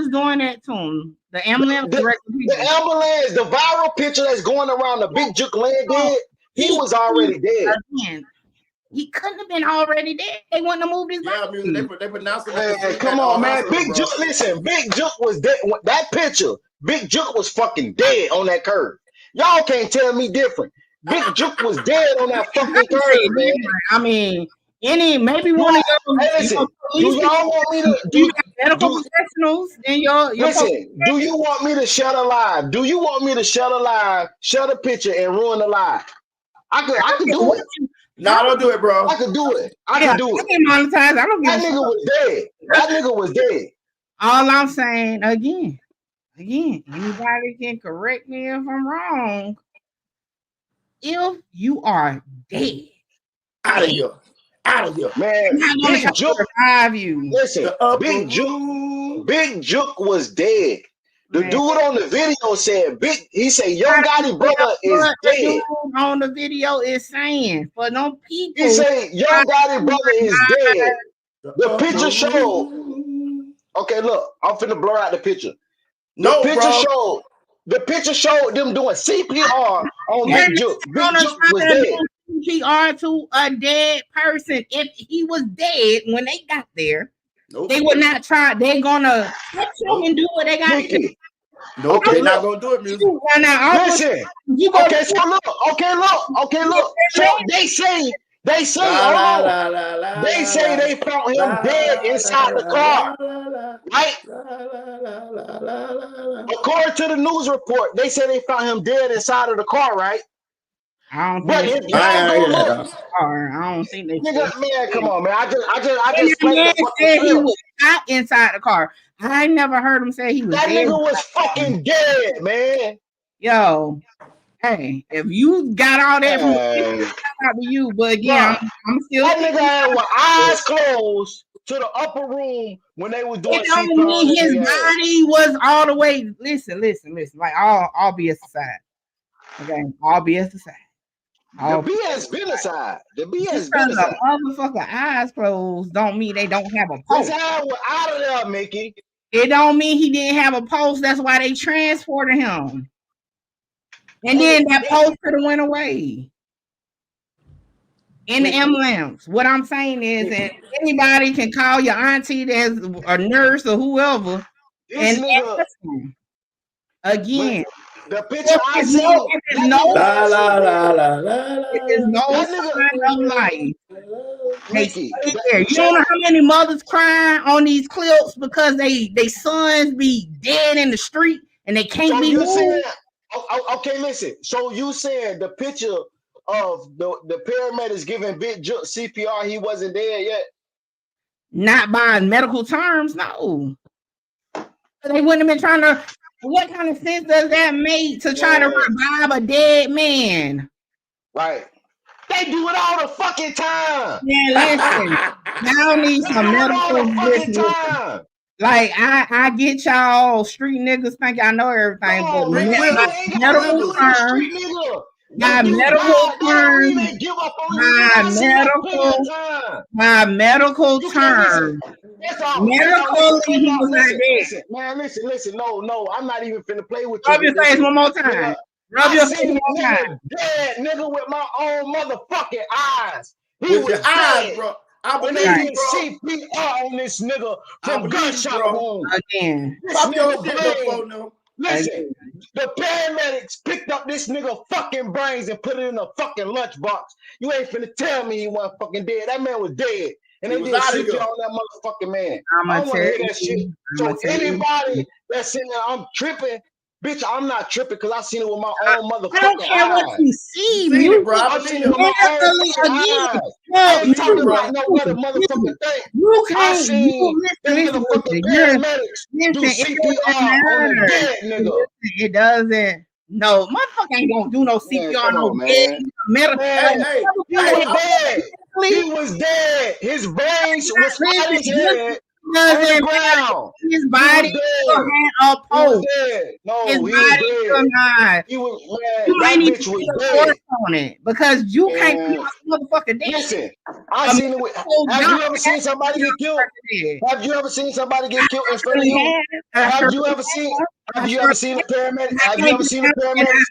doing that to him? The ambulance, the ambulance, the viral picture that's going around, the big Jook laying dead. He was already dead. Again, he couldn't have been already dead. They wouldn't have moved his body. They pronounced it. Man, come on, man. Big Jook, listen. Big Jook was dead. That picture, Big Jook was fucking dead on that curve. Y'all can't tell me different. Big Jook was dead on that fucking curve, man. I mean, maybe one of your listen. Do y'all want me to do medical professionals in your listen? Do you want me to shut a live? Do you want me to shut a live, shut a picture, and ruin the live? I could do it. No, don't do it, bro. I could do it. I can do it. Monetize. I don't give that nigga was dead. That nigga was dead. All I'm saying again, anybody can correct me if I'm wrong. If you are dead, out of here, man. Big Jook revive you. Listen, Big Jook was dead. The dude on the video said, he said, Yo Gotti brother is dead. On the video is saying, for no people. He said, Yo Gotti brother is dead. The picture showed. Okay, look, I'm finna blur out the picture. The picture showed them doing CPR on Big Jook. Big Jook was dead. CPR to a dead person. If he was dead when they got there, they would not try. They're gonna touch him and do what they got to do. Nope, they're not gonna do it, music. Listen. Okay, look. So they say they found him dead inside the car. Right? According to the news report, they say they found him dead inside of the car, right? I don't think they. Nigga, man, come on, man. I just said he was shot inside the car. I never heard him say he was that dead. Nigga was fucking dead, man. Yo, hey, if you got all that from out to you, but again, I'm still that nigga had with eyes closed to the upper room when they was doing it don't mean his body was all the way. Listen. Like all BS aside. Okay, all BS aside. The BS been aside. The BS been aside. Motherfucker eyes closed don't mean they don't have a pulse. His eye was out of there, Mickey. It don't mean he didn't have a pulse. That's why they transported him. And then that pulse could have went away. In the ambulance. What I'm saying is that anybody can call your auntie that's a nurse or whoever and ask them. Again. The picture I see. There's no sign of life. You don't know how many mothers crying on these clips because they sons be dead in the street and they can't be moved. Okay, listen. So you said the picture of the paramedics giving Big Jook CPR, he wasn't dead yet? Not by medical terms, no. They wouldn't have been trying to. What kind of sense does that make to try to revive a dead man? Right. They do it all the fucking time. Yeah, listen. Y'all need some medical time. Like I get y'all street niggas think I know everything, but medical terms. My medical term. Medically, he was not dead. Man, listen. No, I'm not even finna play with you. Rub your face one more time. Rub your face one more time. Dead nigga with my own motherfucking eyes. With your eyes, bro. When they did CPR on this nigga from gunshot wound. Again. This nigga brain. Listen, the paramedics picked up this nigga fucking brains and put it in a fucking lunchbox. You ain't finna tell me he wasn't fucking dead. That man was dead. And they did CPR on that motherfucking man. I don't want to hear that shit. So anybody that's in there, I'm tripping. Bitch, I'm not tripping because I seen it with my own motherfucking eyes. I don't care what you see, I've seen it with my own eyes. I ain't talking about no other motherfucking thing. I seen them motherfucking paramedics do CPR on a dead nigga. It doesn't. No, motherfucker ain't gonna do no CPR on no dead Hey, he was dead. He was dead. His brains was out his head. On the ground. His body was dead. No, his he was body dead. He was man. You That ain't bitch even was dead on it because you can't kill a motherfucker dead. Listen, I seen it with. Have you ever seen somebody get killed? Have you ever seen somebody get killed in front of you? Have you ever seen? Have you ever seen a paramedic? Have you ever seen a paramedic?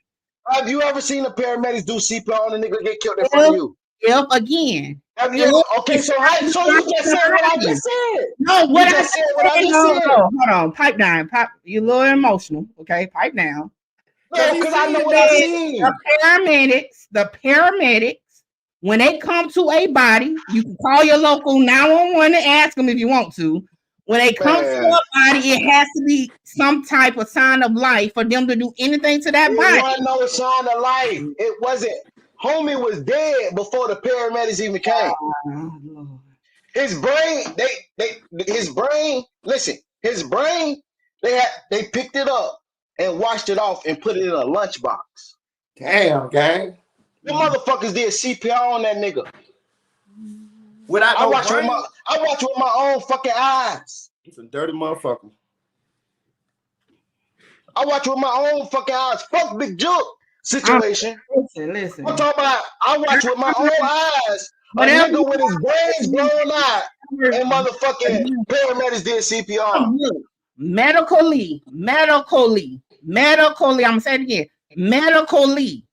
Have you ever seen the paramedics do CPR on a nigga get killed in front of you? Yep, again. Have you ever, okay, so you just said what I just said. No, what I just said. Hold on, pipe down. You're a little emotional, okay? Pipe down. No, because I know what I seen. The paramedics, when they come to a body, you can call your local 911 and ask them if you want to. When they come to a body, it has to be some type of sign of life for them to do anything to that body. It wasn't no sign of life. It wasn't. Homie was dead before the paramedics even came. His brain, his brain, they picked it up and washed it off and put it in a lunchbox. Damn, gang. The motherfuckers did CPR on that nigga. I watched with my own fucking eyes. He's a dirty motherfucker. I watched with my own fucking eyes. Fuck Big Jook situation. Listen. I'm talking about I watched with my own eyes. A nigga with his brains blown out and motherfucking paramedics did CPR. Medically, I'm gonna say it again. Medically,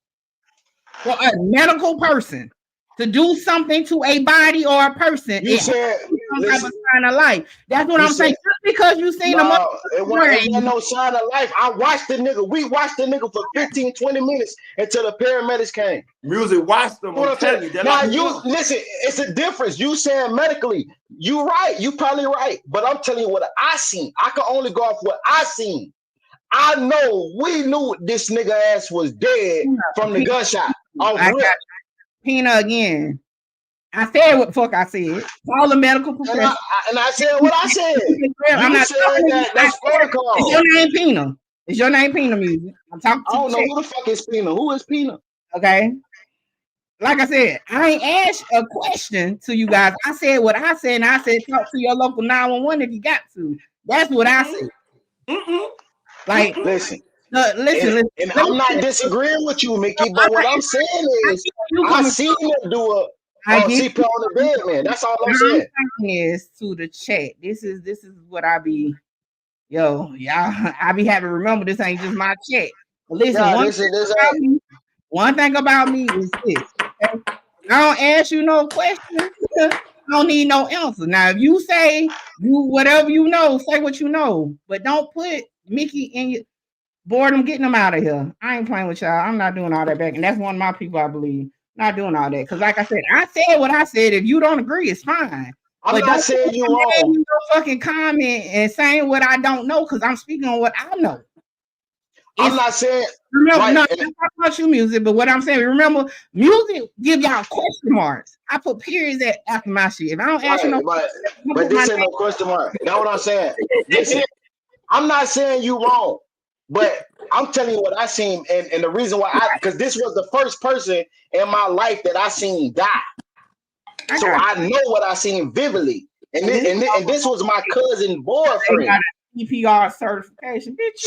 for a medical person to do something to a body or a person, you said some type of sign of life. That's what I'm saying. Just because you seen it wasn't no sign of life. I watched the nigga. We watched the nigga for 15, 20 minutes until the paramedics came. Music watched them. Now you listen, it's a difference. You saying medically, you right. You probably right. But I'm telling you what I seen. I can only go off what I seen. I know we knew this nigga ass was dead from the gunshot. Pina again. I said what the fuck I said. Call the medical professional. And I said what I said. I'm not saying that's protocol. It's your name Pina. It's your name Pina music. I'm talking to I don't know who the fuck is Pina. Who is Pina? Okay. Like I said, I ain't asked a question to you guys. I said what I said, and I said talk to your local 911 if you got to. That's what I said. Like, listen. Listen. And I'm not disagreeing with you, Mickey, but what I'm saying is I seen them do a CPR on the dead man. That's all I'm saying. Is to the chat. This is what I be, y'all. I be having to remember this ain't just my chat. But listen, one thing about me is this. Okay? I don't ask you no questions. I don't need no answer. Now, if you say you whatever you know, say what you know, but don't put Mickey in your boredom getting them out of here. I ain't playing with y'all. I'm not doing all that back. And that's one of my people, I believe. Not doing all that. Because like I said what I said. If you don't agree, it's fine. I'm not saying you wrong. No fucking comment and saying what I don't know because I'm speaking on what I know. I'm not saying remember, no, I'm not talking about you music, but what I'm saying, remember, music give y'all question marks. I put periods after my shit. If I don't ask you no but this ain't no question mark. That's what I'm saying. Listen, I'm not saying you wrong, but I'm telling you what I seen, and the reason why because this was the first person in my life that I seen die. So I know what I seen vividly. And this was my cousin boyfriend. CPR certification. Bitch,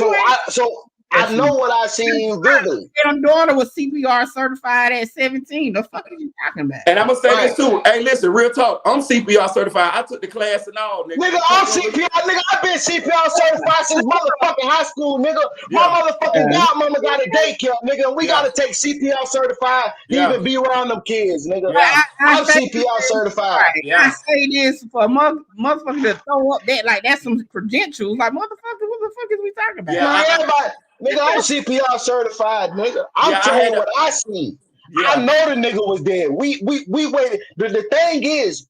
I know what I seen vividly. Her daughter was CPR certified at 17. The fuck are you talking about? And I'm gonna say this too. Hey, listen, real talk. I'm CPR certified. I took the class and all, nigga. Nigga, I'm CPR. Nigga, I've been CPR certified since motherfucking high school, nigga. My motherfucking godmama got a daycare, nigga. And we gotta take CPR certified to even be around them kids, nigga. I'm CPR certified. I say this for motherfucker to throw up that like that's some credentials. Like motherfucker, what the fuck is we talking about? Yeah, everybody. Nigga, I'm CPR certified, nigga. I'm telling you what I seen. I know the nigga was dead. We waited. The thing is,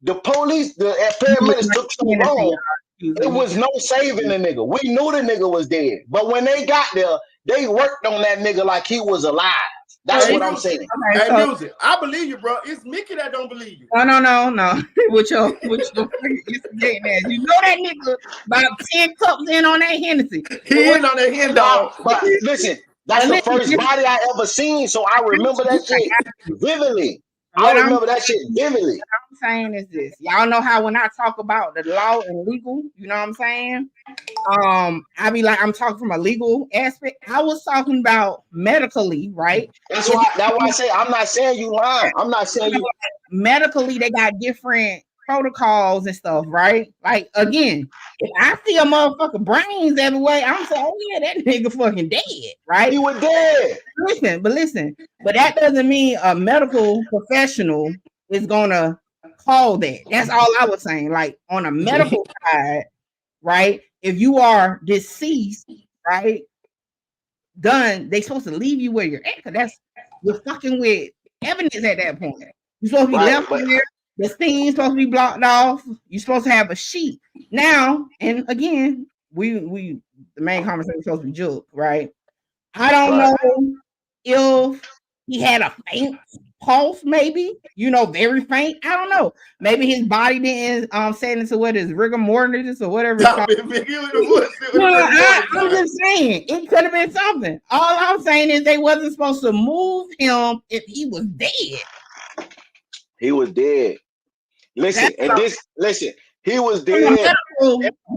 the police, the paramedics took so long. It was no saving the nigga. We knew the nigga was dead. But when they got there, they worked on that nigga like he was alive. That's what I'm saying. Okay, hey, Music, I believe you, bro. It's Mickey that don't believe you. No. With your getting that. You know that nigga about 10 cups in on that Hennessy. He in on that hen dog. But listen, that's the first body I ever seen, so I remember that shit vividly. I remember that shit vividly. What I'm saying is this. Y'all know how when I talk about the law and legal, you know what I'm saying? I be like, I'm talking from a legal aspect. I was talking about medically, right? That's why I say I'm not saying you lying. I'm not saying you medically, they got different protocols and stuff, right? Like again, if I see a motherfucker brains everywhere, I'm saying, oh yeah, that nigga fucking dead, right? He was dead. Listen, but that doesn't mean a medical professional is gonna call that. That's all I was saying. Like on a medical side, right? If you are deceased, right, done, they supposed to leave you where you're at, because you're fucking with evidence at that point. You're supposed to be left there. The scene's supposed to be blocked off. You're supposed to have a sheet. Now, and again, we the main conversation is supposed to be Jook, right? I don't know if he had a faint pulse, maybe, very faint. I don't know. Maybe his body didn't set into what is rigor mortis or whatever. I'm just saying it could have been something. All I'm saying is they wasn't supposed to move him if he was dead. He was dead. Listen, he was dead.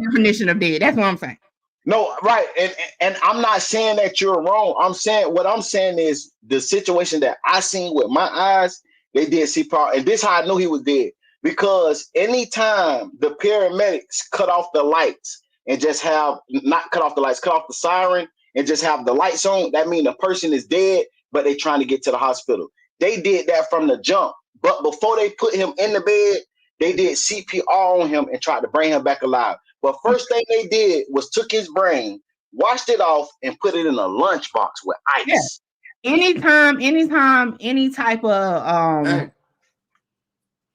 Definition of dead. That's what I'm saying. No, right. And I'm not saying that you're wrong. What I'm saying is the situation that I seen with my eyes, they did CPR. And this how I knew he was dead. Because anytime the paramedics cut off the lights and just cut off the siren and just have the lights on, that means the person is dead, but they trying to get to the hospital. They did that from the jump. But before they put him in the bed, they did CPR on him and tried to bring him back alive. But first thing they did was took his brain, washed it off, and put it in a lunchbox with ice. Yeah. Anytime, any type of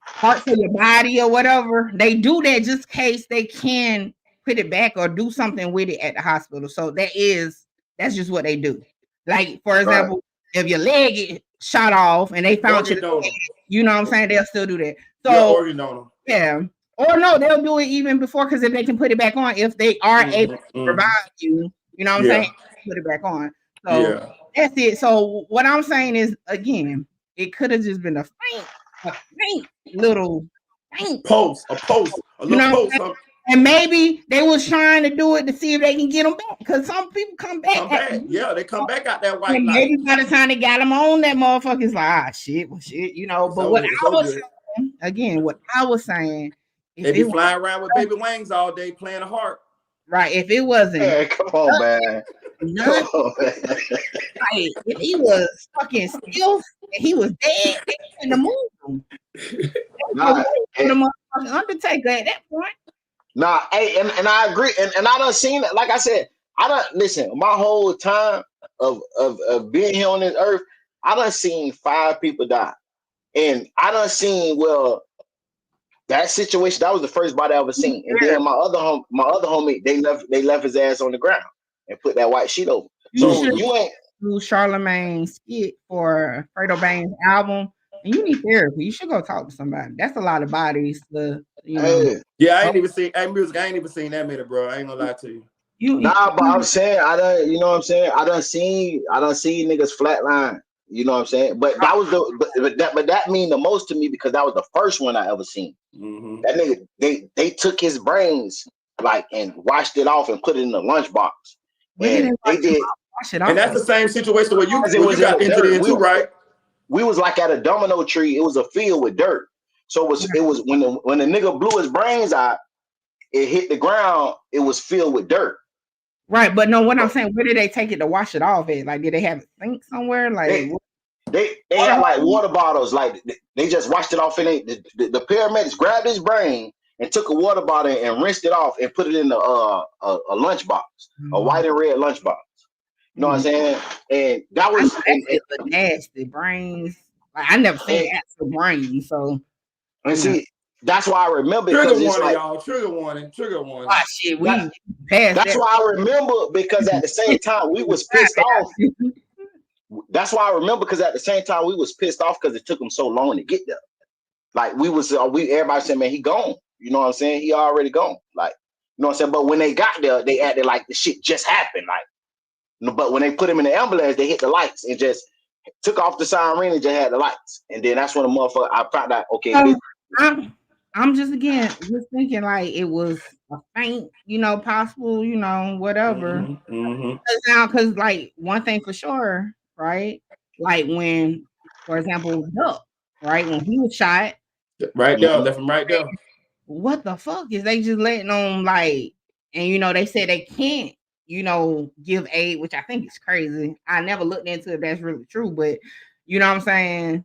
parts of your body or whatever, they do that just in case they can put it back or do something with it at the hospital. So that's just what they do. Like, for example, if your leg is shot off and they found you know what I'm saying, they'll still do that. So yeah. Or no, they'll do it even before, because if they can put it back on, if they are able to provide you know what I'm saying, put it back on. So that's it. So what I'm saying is, again, it could have just been a faint little post, a little post. And maybe they was trying to do it to see if they can get them back, because some people come back. Yeah, they come back out that white light. Maybe by the time they got them on, that motherfucker's like, shit. But what I was saying, they be flying around with baby wings all day playing a harp. Right. If it wasn't. Hey, come on, man. If he was fucking still and he was dead, they couldn't move him. Undertaker at that point. Nah, hey, and I agree. And I done seen it. Like I said, I done listen, my whole time of being here on this earth, I done seen 5 people die. And I done seen, that situation, that was the first body I ever seen. And then my other homie, they left his ass on the ground and put that white sheet over. You ain't do Charlemagne's skit for Fredo Bane's album. And you need therapy. You should go talk to somebody. That's a lot of bodies. Yeah, I ain't even seen music. I ain't even seen that many, bro. I ain't gonna lie to you. But I'm saying I done seen niggas flatline. You know what I'm saying? But that was that mean the most to me, because that was the first one I ever seen. Mm-hmm. That nigga, they took his brains and washed it off and put it in the lunchbox. And they did. And that's the same situation where you got injured in too, right? We was like at a domino tree. It was a field with dirt. So it was when the nigga blew his brains out, it hit the ground. It was filled with dirt. Right, but no, what I'm saying, where did they take it to wash it off at? Like, did they have a sink somewhere? Like, they had like water bottles. Like they just washed it off. And the paramedics grabbed his brain and took a water bottle and rinsed it off and put it in a lunchbox, a white and red lunchbox. You know what I'm saying? And that was the nasty brains. Like, I never seen actual brains. So, and see, that's why I remember. Trigger warning, y'all. Trigger warning. Trigger warning. Oh shit, we passed. That's why I remember, because at the same time we was pissed off. That's why I remember, because at the same time we was pissed off because it took them so long to get there. Like everybody said, man, he gone. You know what I'm saying? He already gone. Like, you know what I'm saying? But when they got there, they acted like the shit just happened. Like, but when they put him in the ambulance, they hit the lights and just took off the siren and just had the lights. And then that's when the motherfucker, I found out, okay. I'm just thinking like it was a faint, possible, whatever. Because like one thing for sure, right? Like when, for example, Duck, right? When he was shot. Right there, left him right there. What the fuck is they just letting them like, and they said they can't, give aid, which I think is crazy. I never looked into if that's really true, but you know what I'm saying?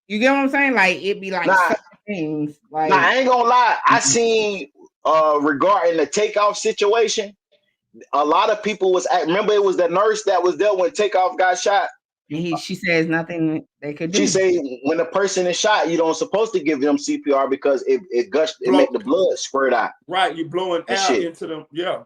You get what I'm saying? Like it'd be like things. Like I ain't gonna lie. I seen regarding the takeoff situation, a lot of people remember it was the nurse that was there when Takeoff got shot. She says nothing they could do. She say when a person is shot, you don't supposed to give them CPR because it gushed, it make the blood squirt out. Right, you blowing air into them. Yeah.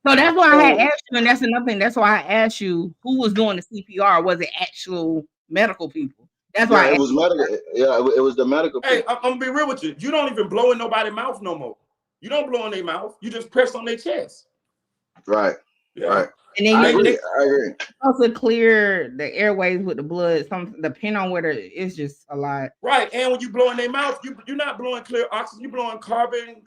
So that's why I had asked you, and that's another thing. That's why I asked you who was doing the CPR. Was it actual medical people? That's why it was medical. Yeah, it was the medical people. Hey, I'm gonna be real with you. You don't even blow in nobody's mouth no more. You don't blow in their mouth. You just press on their chest. Right. Yeah. Right. And then I agree. Also clear the airways with the blood. Depending on whether it's just a lot. Right. And when you blow in their mouth, you're not blowing clear oxygen. You're blowing carbon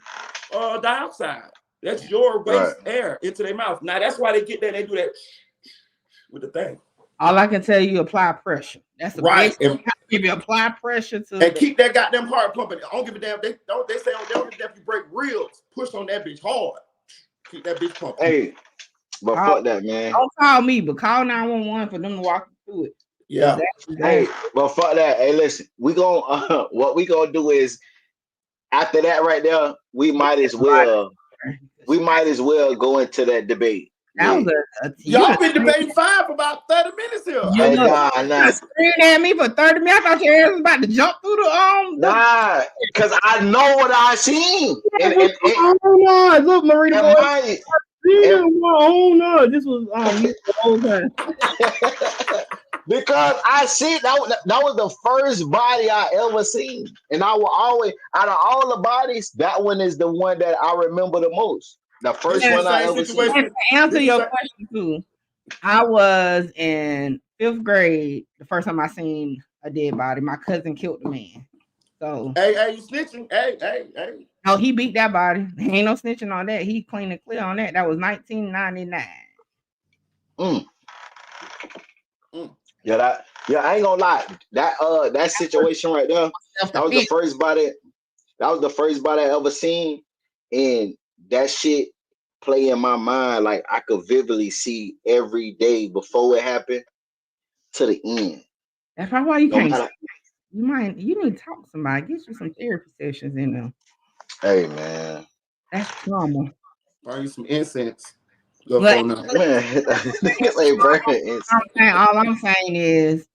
dioxide. That's your waste air into their mouth. Now that's why they get there. They do that with the thing. All I can tell you, apply pressure. That's the right. If you apply pressure to and keep that goddamn heart pumping. I don't give a damn. They say on them if you break ribs, push on that bitch hard. Keep that bitch pumping. Hey, but fuck that, man. Don't call me, but call 911 for them to walk you through it. Yeah. Hey, well, fuck that. Hey, listen, what we gonna do is after that right there, we might as well go into that debate. That was y'all been debating fine for about 30 minutes here. Hey, nah. Screaming at me for 30 minutes. I thought your ass was about to jump through the Nah, because I know what I seen. Oh no, look, Marita boy. Oh no, this was the whole time. Because I see that was the first body I ever seen, and I will always, out of all the bodies, that one is the one that I remember the most. The first one I ever seen. To answer your question too, I was in 5th grade the first time I seen a dead body. My cousin killed the man. So hey, you snitching? Hey. No, he beat that body. Ain't no snitching on that. He clean and clear on that. That was 1999. Yeah, I ain't gonna lie. That situation right there, that was the first body. That was the first body I ever seen, and that shit play in my mind like I could vividly see every day before it happened to the end. That's probably why you can't. You need to talk to somebody. Get you some therapy sessions in them. Hey man, that's trauma. Buy you some incense. All I'm saying is,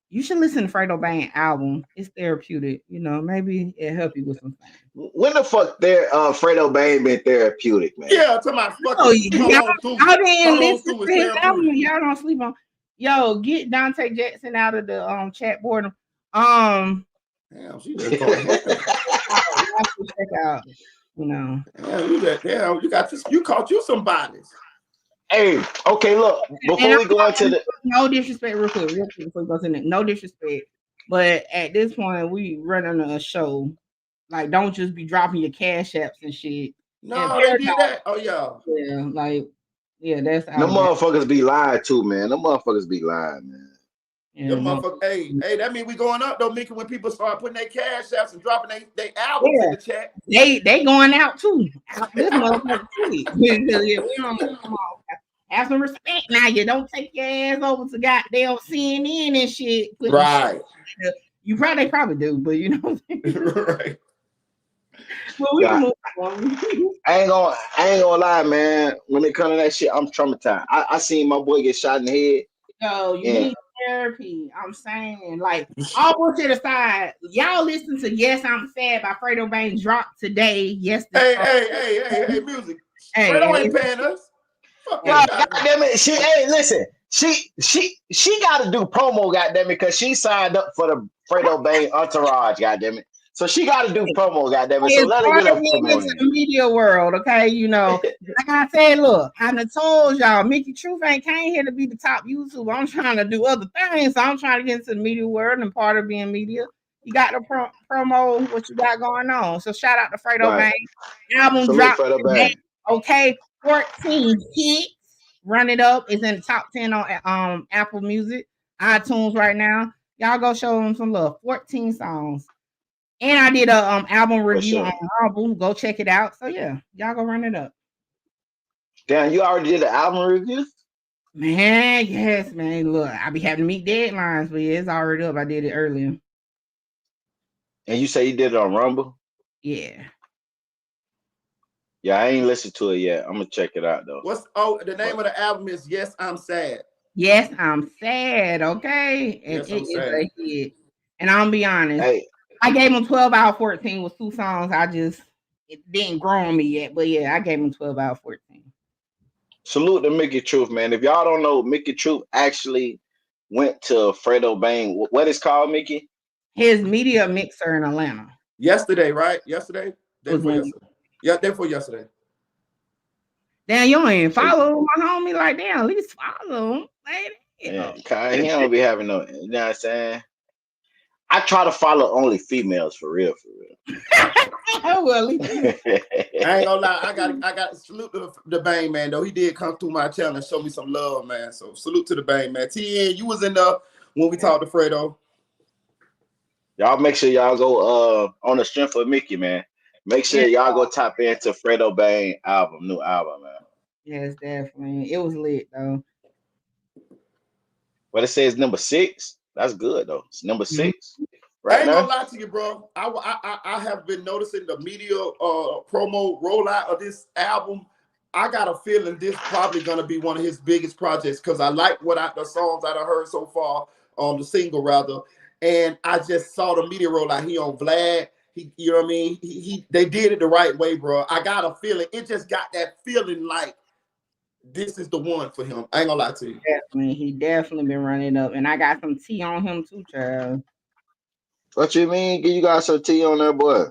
you should listen to Fredo Bang album. It's therapeutic. Maybe it help you with some things. When the fuck Fredo Bang been therapeutic, man? Yeah, I'm talking about fucking. Y'all didn't listen to his album. Y'all don't sleep on. Yo, get Dante Jackson out of the chat board. Damn, she just going check out. Damn, you caught you some bodies. Hey, okay, look. Before we go into the no disrespect, real quick before we go to the no disrespect, but at this point we running a show. Like, don't just be dropping your cash apps and shit. No, they did that. Oh yeah. Yeah, like Yeah, that's Them Alabama. motherfuckers be lying too, man. Them motherfuckers be lying, man. Yeah, Them no. motherfuckers, hey, that mean we going up though, Mickey, when people start putting their cash apps and dropping they albums in the chat. They going out too. Out this motherfucker too. Yeah, we don't come on. Have some respect now. You don't take your ass over to goddamn CNN and shit. Right. You probably do, but you know what I'm saying? Right. Well, we Yeah. move on. I ain't gonna lie, man. When it comes to that shit, I'm traumatized. I seen my boy get shot in the head. No, you Yeah. need therapy. I'm saying, like, all bullshit aside, y'all listen to "Yes I'm Sad" by Fredo Bang dropped today. Yesterday. Hey, music. Hey, Fredo ain't paying us. Fuck No, goddamn it. Listen. She got to do promo, goddamn it, because she signed up for the Fredo Bang entourage, goddamn it. So she got to do promo, goddamn it. So let her get a promo into the media world, okay? You know, like I said, look, I done told y'all, Mickey Truth ain't came here to be the top YouTuber. I'm trying to do other things. So I'm trying to get into the media world and part of being media. You got to promo what you got going on. So shout out to Fredo Bang. Album Salute dropped Fredo today. Bang. Okay, 14 hits. Run It Up is in the top 10 on Apple Music, iTunes right now. Y'all go show them some love. 14 songs. And I did a album review on Marvel. Go check it out. So yeah, y'all go Run It Up. Damn, you already did the album review? Man, yes, man. Look, I be having to meet deadlines, but yeah, it's already up. I did it earlier. And you say you did it on Rumble? Yeah. Yeah, I ain't listened to it yet. I'm gonna check it out though. The name of the album is Yes I'm Sad. Yes, I'm sad. Okay, and Yes, I'm sad. a hit. And I'll be honest. Hey. I gave him 12 out of 14 with 2 songs. It didn't grow on me yet, but yeah, I gave him 12 out of 14. Salute to Mickey Truth, man. If y'all don't know, Mickey Truth actually went to Fredo Bang. What is called, Mickey? His media mixer in Atlanta. Yesterday, right? Yesterday? Day before yesterday. Damn, you ain't follow my homie like damn. At least follow him. Yeah, he don't be having no. You know what I'm saying? I try to follow only females for real. Well, I ain't gonna lie. I got salute to the Bang man though. He did come through my channel and show me some love, man. So salute to the Bang man. TN, you was in there when we talked to Fredo. Y'all make sure y'all go on the strength of Mickey, man. Make sure y'all go tap into Fredo Bang new album, man. Yes, definitely. It was lit though. What it says number 6. That's good though. It's number 6. Right, I ain't gonna lie to you, bro. I have been noticing the media promo rollout of this album. I got a feeling this probably gonna be one of his biggest projects because I like the songs that I heard so far on the single rather, and I just saw the media rollout. He on Vlad. You know what I mean? They did it the right way, bro. I got a feeling. It just got that feeling like this is the one for him. I ain't gonna lie to you. Definitely, he definitely been running up, and I got some tea on him too, child. What you mean? You got some tea on there, boy?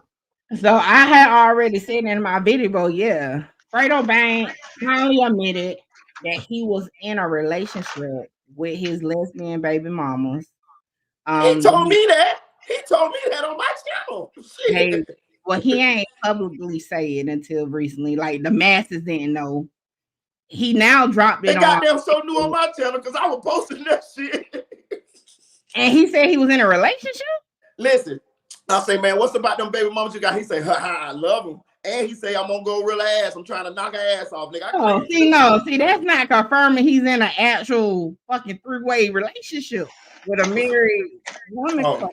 So I had already said in my video, yeah, Fredo Bang finally admitted that he was in a relationship with his lesbian baby mamas. He told me that. He told me that on my channel. Hey, well, he ain't publicly say it until recently. Like the masses didn't know. He now dropped it. They got them so new on my channel because I was posting that shit. And he said he was in a relationship. Listen, I say, man, what's about them baby mamas you got? He say, I love them. And he say, I'm gonna go real ass. I'm trying to knock her ass off, nigga. See, that's not confirming he's in an actual fucking 3-way relationship with a married woman.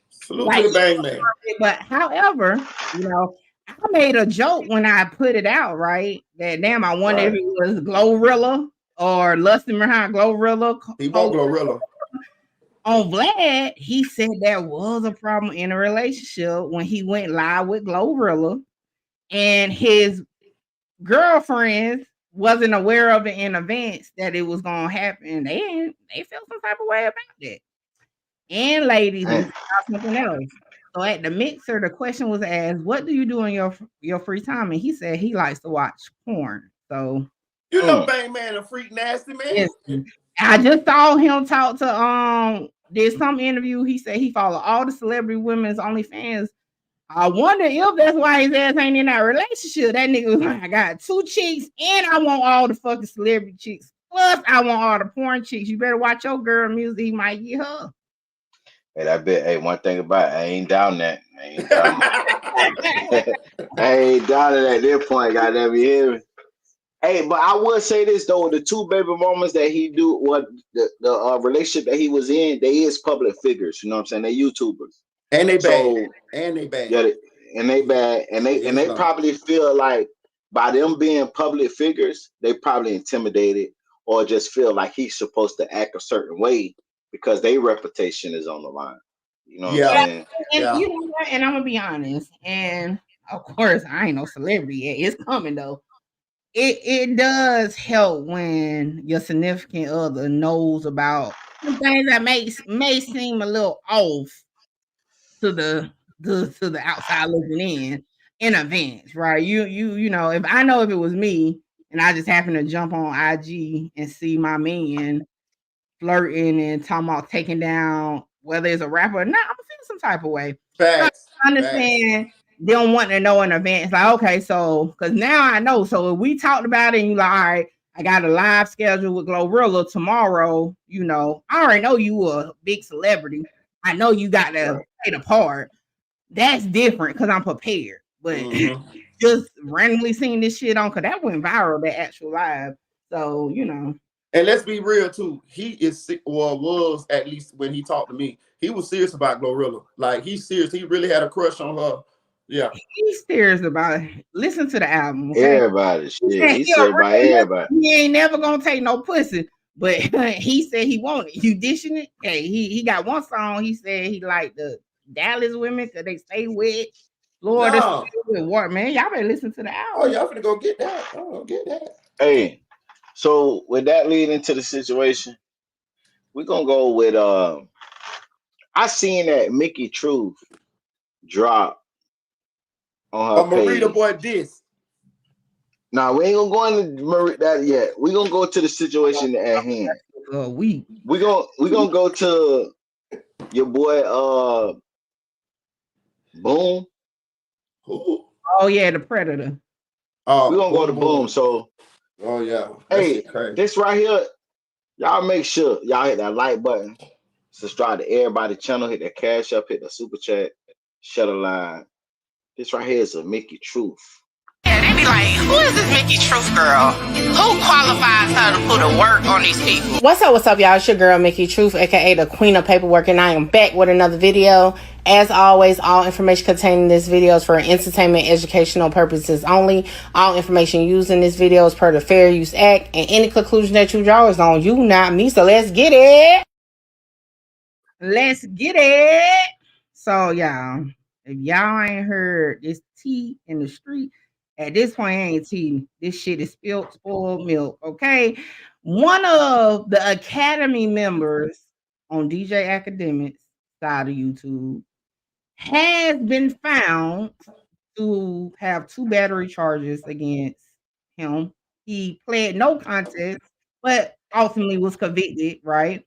Salute to the Bang man. But however, you know, I made a joke when I put it out, right? That damn, I wonder if it was Glorilla or Lustin' Behind Glorilla. He won't Glorilla. On Vlad, he said there was a problem in a relationship when he went live with Glorilla, and his girlfriends wasn't aware of it in advance that it was gonna happen. They felt some type of way about that. And ladies, something else. So at the mixer, the question was asked, "What do you do in your free time?" And he said he likes to watch porn. So you know, Bang man, a freak nasty man. Yes. I just saw him talk to did some interview. He said he followed all the celebrity women's OnlyFans I wonder if that's why his ass ain't in that relationship. That nigga was like, I got 2 chicks and I want all the fucking celebrity chicks. Plus, I want all the porn chicks. You better watch your girl music. He might get her. Hey, that bit. Hey, one thing about it, I ain't down that. I ain't down that. I ain't down it at this point. Goddamn, you hear me? Hey, but I would say this though: the 2 baby mamas that he do, what the relationship that he was in, they is public figures. You know what I'm saying? They YouTubers, and they bad, so and they bad, yeah, and they bad, and they probably feel like by them being public figures, they probably intimidated or just feel like he's supposed to act a certain way because their reputation is on the line. You know what I'm saying? And you know what? And I'm gonna be honest. And of course, I ain't no celebrity yet. It's coming though. It does help when your significant other knows about some things that may seem a little off to the outside looking in advance, right? You know, if I know if it was me and I just happen to jump on IG and see my man flirting and talking about taking down whether it's a rapper or not, I'm gonna feel some type of way. Facts. I understand they don't want to know in advance. Like, okay, so because now I know. So if we talked about it and you like, all right, I got a live schedule with Glorilla tomorrow, you know, I already know you a big celebrity. I know you got to play the part. That's different because I'm prepared. But just randomly seeing this shit on, because that went viral, that actual live. So, you know. And let's be real too. He is sick, or was at least when he talked to me. He was serious about Glorilla. Like he's serious. He really had a crush on her. Yeah, he's serious about it. Listen to the album. Okay? Everybody, shit. He's serious about everybody. He ain't never gonna take no pussy. But he said he wanted. You dishing it? Hey, he got one song. He said he liked the Dallas women because they stay wet. Florida stay with water. Man, y'all better listen to the album. Oh, y'all finna go get that. Oh, get that. Hey. So with that leading to the situation, we're gonna go with I seen that Mickey Truth drop on her page. Marita boy diss. Nah, we ain't gonna go into that yet. We're gonna go to the situation at hand. We gonna go to your boy Boom. Who? Oh yeah, the Predator. Oh, we're gonna go to Boom. So yeah. Hey, this right here, y'all make sure y'all hit that like button, subscribe to everybody channel, hit that cash up, hit the super chat, shut a line. This right here is a Mickey Truth. Yeah, they be like, who is this Mickey Truth girl? Who qualifies her to put a work on these people? What's up, y'all? It's your girl, Mickey Truth, aka the Queen of Paperwork, and I am back with another video. As always, all information contained in this video is for entertainment, educational purposes only. All information used in this video is per the Fair Use Act, and any conclusion that you draw is on you, not me. So let's get it. Let's get it. So, y'all, if y'all ain't heard this tea in the street, at this point, ain't tea. This shit is spoiled milk, okay? One of the Academy members on DJ Academic's side of YouTube has been found to have 2 battery charges against him. He pled no contest, but ultimately was convicted, right?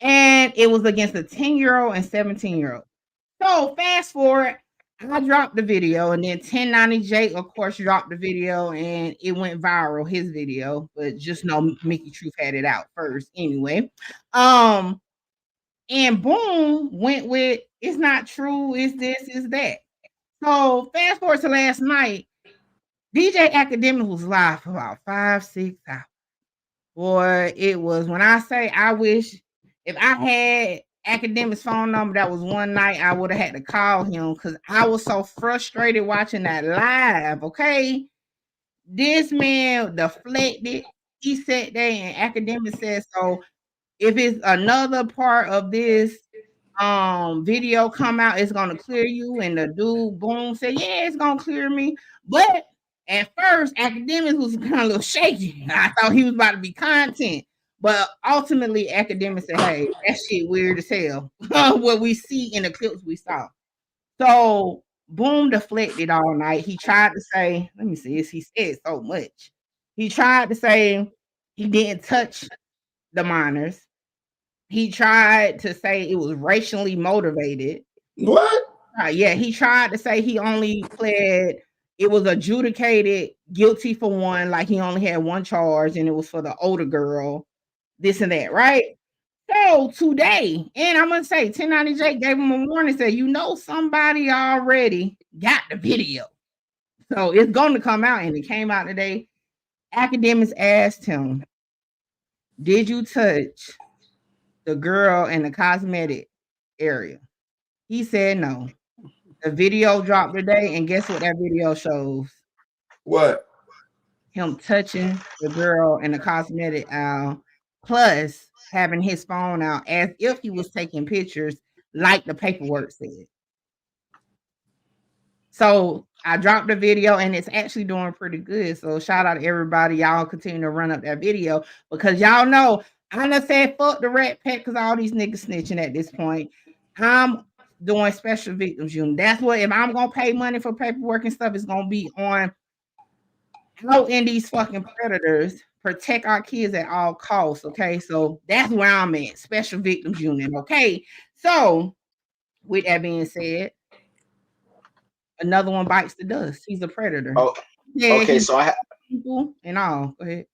And it was against a 10-year-old and 17-year-old. So fast forward, I dropped the video, and then 1090J, of course, dropped the video, and it went viral, his video, but just know Mickey Truth had it out first anyway. And Boom went with, it's not true, it's this, it's that. So fast forward to last night, DJ Academic was live for about 5-6 hours. Boy, it was, when I say I wish, if I had Academic's phone number, that was one night I would have had to call him because I was so frustrated watching that live, okay? This man deflected. He sat there and Academic said, so if it's another part of this video come out, it's gonna clear you. And the dude Boom said, yeah, it's gonna clear me. But at first, Academic was kind of a little shaky. I thought he was about to be content. But ultimately, Academic said, hey, that shit weird as hell. What we see in the clips we saw. So Boom deflected all night. He tried to say, let me see, he said so much. He tried to say he didn't touch the minors. He tried to say it was racially motivated. What? Yeah, he tried to say he only pled. It was adjudicated guilty for one, like he only had one charge, and it was for the older girl. This and that, right? So today, and I'm gonna say 1090J gave him a warning, said, you know, somebody already got the video. So it's gonna come out, and it came out today. Academics asked him, did you touch the girl in the cosmetic area? He said no. The video dropped today, and guess what that video shows? What? Him touching the girl in the cosmetic aisle, plus having his phone out as if he was taking pictures, like the paperwork said. So I dropped the video, and it's actually doing pretty good. So shout out to everybody. Y'all continue to run up that video, because y'all know I done said fuck the Rat Pack, because all these niggas snitching at this point. I'm doing special victims unit. That's what, if I'm gonna pay money for paperwork and stuff, it's gonna be on out in these fucking predators. Protect our kids at all costs. Okay, so that's where I'm at. Special victims unit. Okay, so with that being said, another one bites the dust. He's a predator. Oh, yeah, okay. So people and all. Go ahead.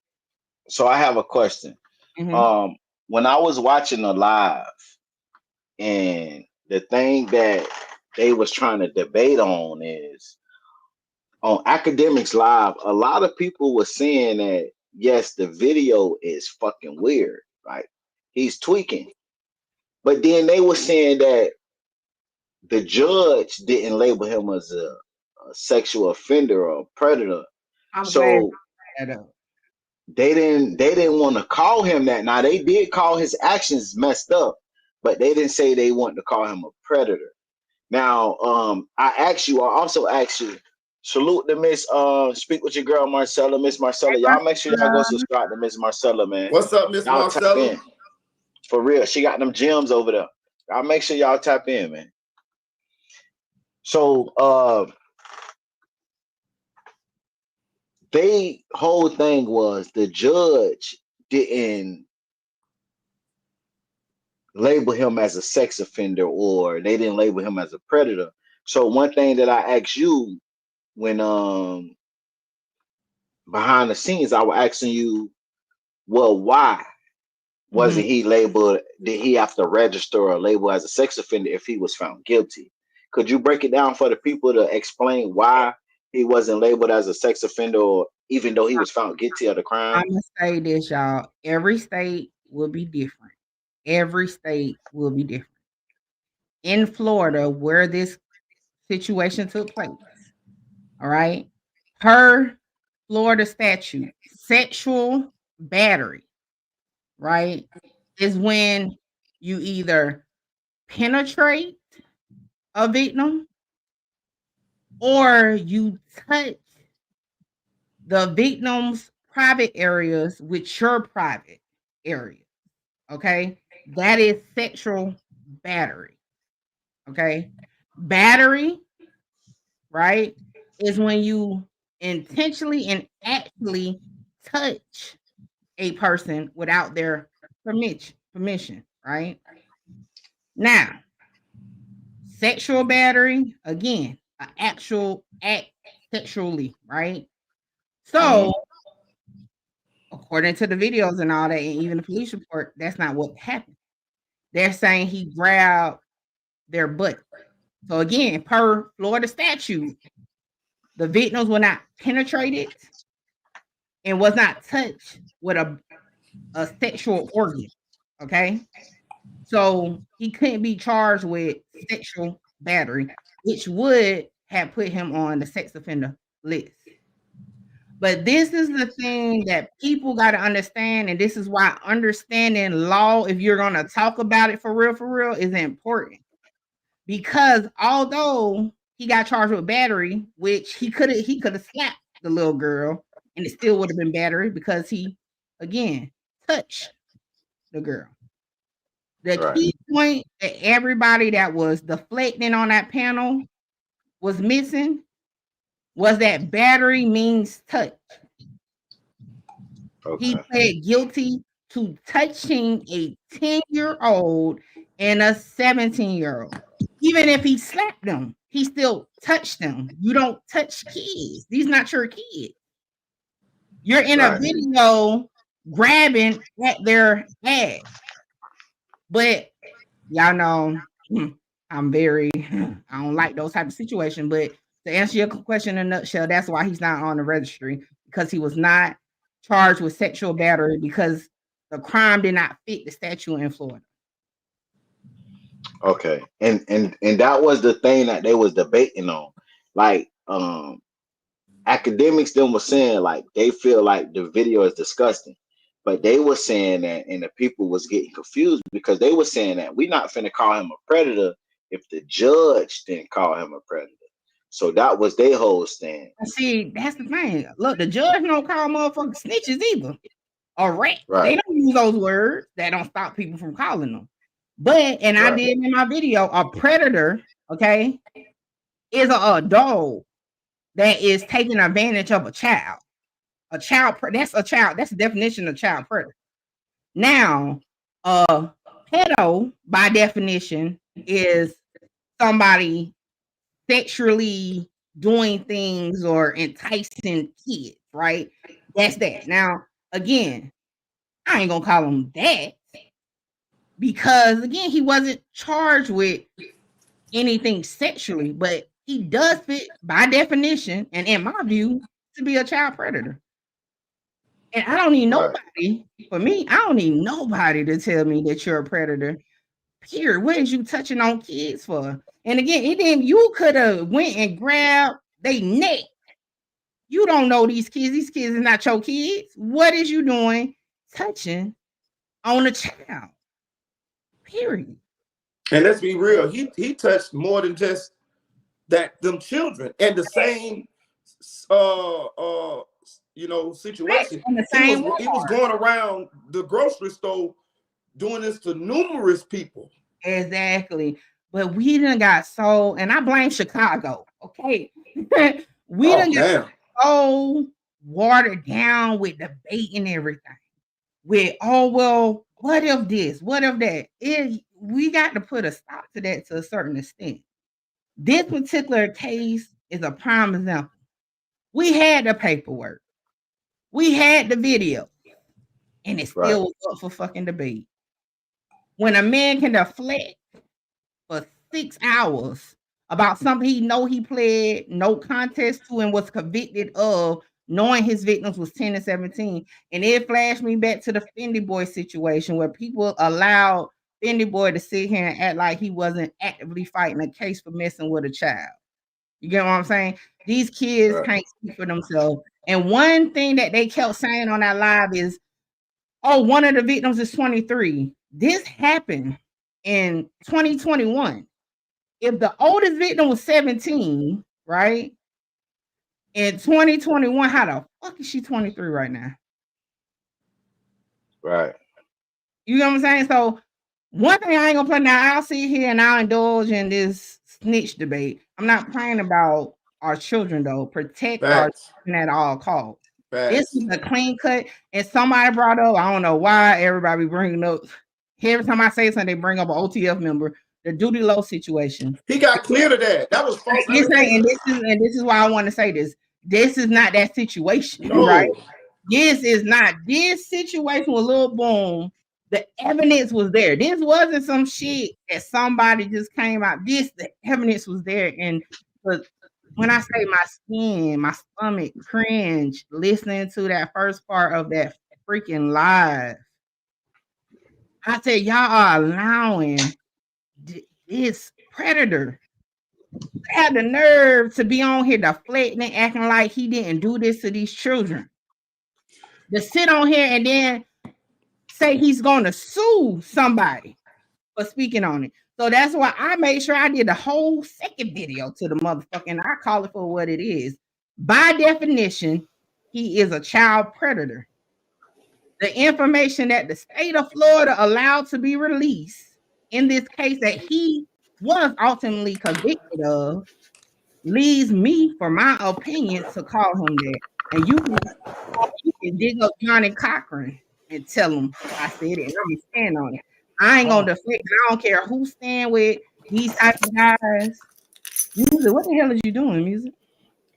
So I have a question. When I was watching the live, and the thing that they was trying to debate on is on Academics Live, a lot of people were saying that yes, the video is fucking weird, right? He's tweaking. But then they were saying that the judge didn't label him as a sexual offender or a predator. So they didn't want to call him that. Now they did call his actions messed up, but they didn't say they wanted to call him a predator. Now, I also asked you, salute to Miss Speak with your girl Marcella, Miss Marcella. Y'all make sure y'all go subscribe to Miss Marcella, man. What's up, Miss Marcella? Tap in. For real, she got them gems over there. I'll make sure y'all tap in, man. So they whole thing was the judge didn't label him as a sex offender, or they didn't label him as a predator. So one thing that I asked you when behind the scenes, I was asking you, well, why wasn't he labeled? Did he have to register or label as a sex offender if he was found guilty? Could you break it down for the people to explain why he wasn't labeled as a sex offender, or even though he was found guilty of the crime? I'm gonna say this, y'all. Every state will be different. Every state will be different. In Florida, where this situation took place, all right, per Florida statute, sexual battery, right, is when you either penetrate a victim or you touch the victim's private areas with your private area. Okay, that is sexual battery. Okay, battery, right, is when you intentionally and actually touch a person without their permission, right? Now, sexual battery, again, an actual act sexually, right? So, according to the videos and all that, and even the police report, that's not what happened. They're saying he grabbed their butt. So again, per Florida statute, the victims were not penetrated and was not touched with a sexual organ. Okay, so he couldn't be charged with sexual battery, which would have put him on the sex offender list. But this is the thing that people got to understand, and this is why understanding law, if you're going to talk about it for real, is important. Because although he got charged with battery, which he could have slapped the little girl, and it still would have been battery because he, again, touched the girl. The key point that everybody that was deflecting on that panel was missing was that battery means touch. Okay. He pled guilty to touching a 10-year-old and a 17-year-old. Even if he slapped them, he still touched them. You don't touch kids. These not your kids. You're in a video grabbing at their ass. But y'all know I don't like those type of situations. But to answer your question in a nutshell, that's why he's not on the registry, because he was not charged with sexual battery, because the crime did not fit the statute in Florida. Okay, and that was the thing that they was debating on. Like, academics them was saying like they feel like the video is disgusting, but they were saying that, and the people was getting confused because they were saying that we're not finna call him a predator if the judge didn't call him a predator. So that was their whole stand. See, that's the thing. Look, the judge don't call motherfucking snitches either. Or rats. Right. They don't use those words. That don't stop people from calling them. But, and I did in my video, a predator, okay, is an adult that is taking advantage of a child. That's a child. That's the definition of child predator. Now, pedo, by definition, is somebody sexually doing things or enticing kids, right? That's that. Now, again, I ain't gonna call him that, because again, he wasn't charged with anything sexually, but he does fit by definition, and in my view, to be a child predator. And I don't need nobody, for me, I don't need nobody to tell me that you're a predator. Period. What is you touching on kids for? And again, you could have went and grabbed their neck. You don't know these kids. These kids are not your kids. What is you doing touching on a child? Period. And let's be real, he touched more than just them children, and the same situation. He was going around the grocery store doing this to numerous people. Exactly. But we done got so, and I blame Chicago, okay? We done got so watered down with debate and everything. With, oh, well, what if this? What if that? We got to put a stop to that to a certain extent. This particular case is a prime example. We had the paperwork. We had the video. And it still was up for fucking debate. When a man can deflect for 6 hours about something he pled no contest to and was convicted of, knowing his victims was 10 and 17. And it flashed me back to the Fendi Boy situation where people allowed Fendi Boy to sit here and act like he wasn't actively fighting a case for messing with a child. You get what I'm saying? These kids can't speak for themselves. And one thing that they kept saying on that live is, oh, one of the victims is 23. This happened in 2021. If the oldest victim was 17, right? In 2021, how the fuck is she 23 right now? Right. You know what I'm saying? So one thing I ain't gonna play now, I'll sit here and I'll indulge in this snitch debate. I'm not praying about our children though. Protect our children at all costs. This is a clean cut. And somebody brought up, I don't know why everybody bringing up, every time I say something, they bring up an OTF member, the duty low situation. He got clear to that. That was false. And this is why I want to say this. This is not that situation, right? This is not this situation with Lil Boom. The evidence was there. This wasn't some shit that somebody just came out. The evidence was there. And when I say my skin, my stomach cringe listening to that first part of that freaking live. I said, y'all are allowing this predator had the nerve to be on here deflecting and acting like he didn't do this to these children. To sit on here and then say he's going to sue somebody for speaking on it. So that's why I made sure I did the whole second video to the motherfucking, I call it for what it is. By definition, he is a child predator. The information that the state of Florida allowed to be released in this case that he was ultimately convicted of leads me, for my opinion, to call him that. And you can dig up Johnny Cochran and tell him I said it, and I'm gonna stand on it. I ain't gonna deflect. I don't care who stand with these type of guys. Music, what the hell are you doing, music?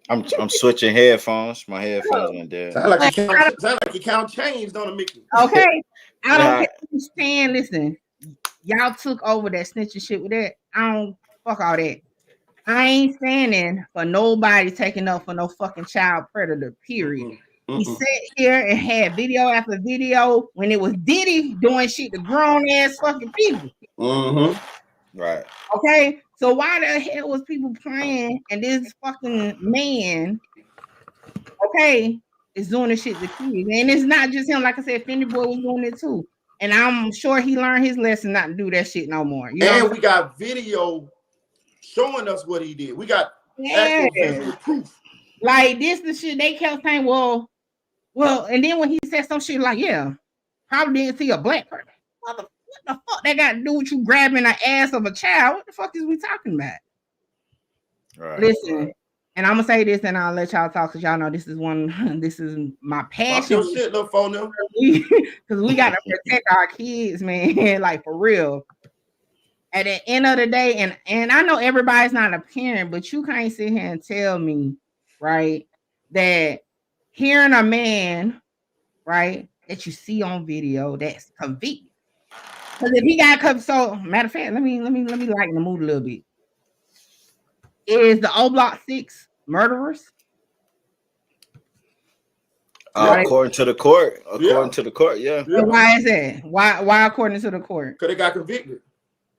I'm switching headphones. My headphones went dead. Sound like you count change, don't it, Mickey? Okay. I don't Nah. care what you're saying. Listen, y'all took over that snitching shit with that. I don't fuck all that. I ain't standing for nobody taking up for no fucking child predator, period. He sat here and had video after video when it was Diddy doing shit to grown ass fucking people. Right. Okay. So why the hell was people playing and this fucking man, okay, is doing this shit to kids? And it's not just him. Like I said, Fendi Boy was doing it too. And I'm sure he learned his lesson not to do that shit no more. You know and we got video showing us what he did. We got actual visual proof. Like this, the shit they kept saying, well, and then when he said some shit like, yeah, probably didn't see a black person. What the fuck that got to do with you grabbing the ass of a child? What the fuck is we talking about? Right. Listen, and I'm gonna say this, and I'll let y'all talk because y'all know this is my passion. Pop your shit, little phone now. Because we gotta protect our kids, man. Like for real. At the end of the day, and I know everybody's not a parent, but you can't sit here and tell me, right, that hearing a man, right, that you see on video that's convicted. Because if he got cut, so matter of fact, let me lighten the mood a little bit. Is the Oblock 6 murderers? According to the court. According to the court, yeah. Why is that? Why according to the court? Because they got convicted.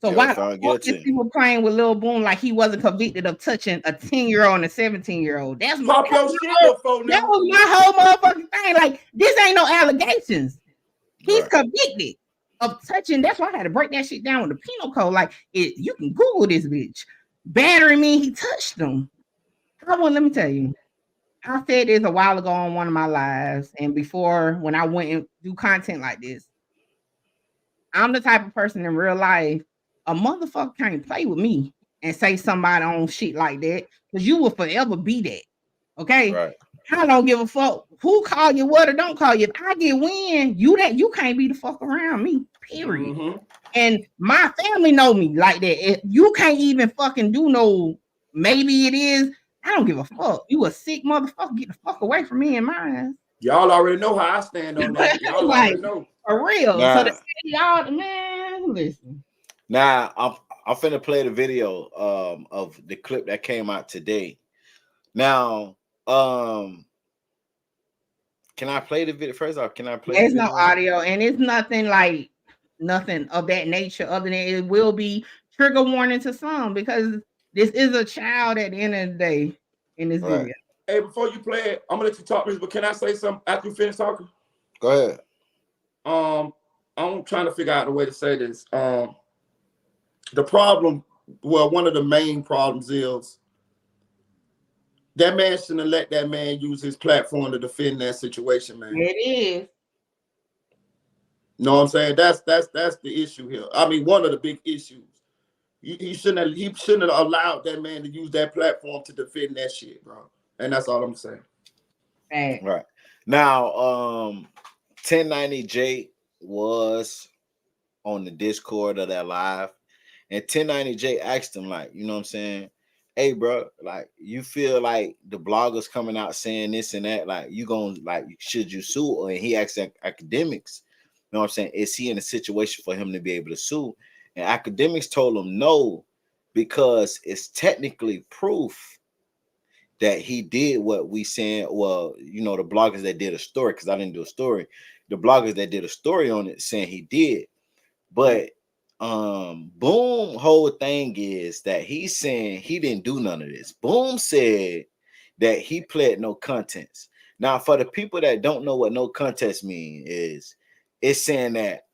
So why is people playing with Lil Boom like he wasn't convicted of touching a 10-year-old and a 17-year-old? That was my whole motherfucking thing. Like, this ain't no allegations. He's convicted of touching. That's why I had to break that shit down with the penal code. Like, you can Google this bitch. Battery mean he touched them. Let me tell you. I said this a while ago on one of my lives, and before when I went and do content like this, I'm the type of person in real life, a motherfucker can't play with me and say somebody on shit like that because you will forever be that. Okay? Right. I don't give a fuck who call you what or don't call you. If I get wind, you can't be the fuck around me, period. And my family know me like that. If you can't even fucking do no, maybe it is, I don't give a fuck. You a sick motherfucker. Get the fuck away from me and mine. Y'all already know how I stand on that. Y'all already know. For real. Nah. So to say y'all, man, listen. Now I'm finna play the video of the clip that came out today. Now, can I play the video first off? Can I play? There's no audio, and it's nothing of that nature, other than it will be trigger warning to some because this is a child at the end of the day in this video. Hey, before you play it, I'm gonna let you talk, but can I say something after you finish talking? Go ahead. I'm trying to figure out a way to say this. The problem, one of the main problems is that man shouldn't have let that man use his platform to defend that situation, man. It is. Know what I'm saying? That's the issue here. I mean, one of the big issues. He shouldn't have allowed that man to use that platform to defend that shit, bro. And that's all I'm saying. Right. Now, 1090J was on the Discord of that live. And 1090J asked him, like, you know what I'm saying? Hey, bro, like, you feel like the bloggers coming out saying this and that, like, you gonna, like, should you sue? And he asked academics, you know what I'm saying? Is he in a situation for him to be able to sue? And academics told him no, because it's technically proof that he did what we saying. Well, you know, the bloggers that did a story, because I didn't do a story, the bloggers that did a story on it saying he did. But Boom whole thing is that he's saying he didn't do none of this. Boom said that he pled no contents. Now, for the people that don't know what no contest mean is, it's saying that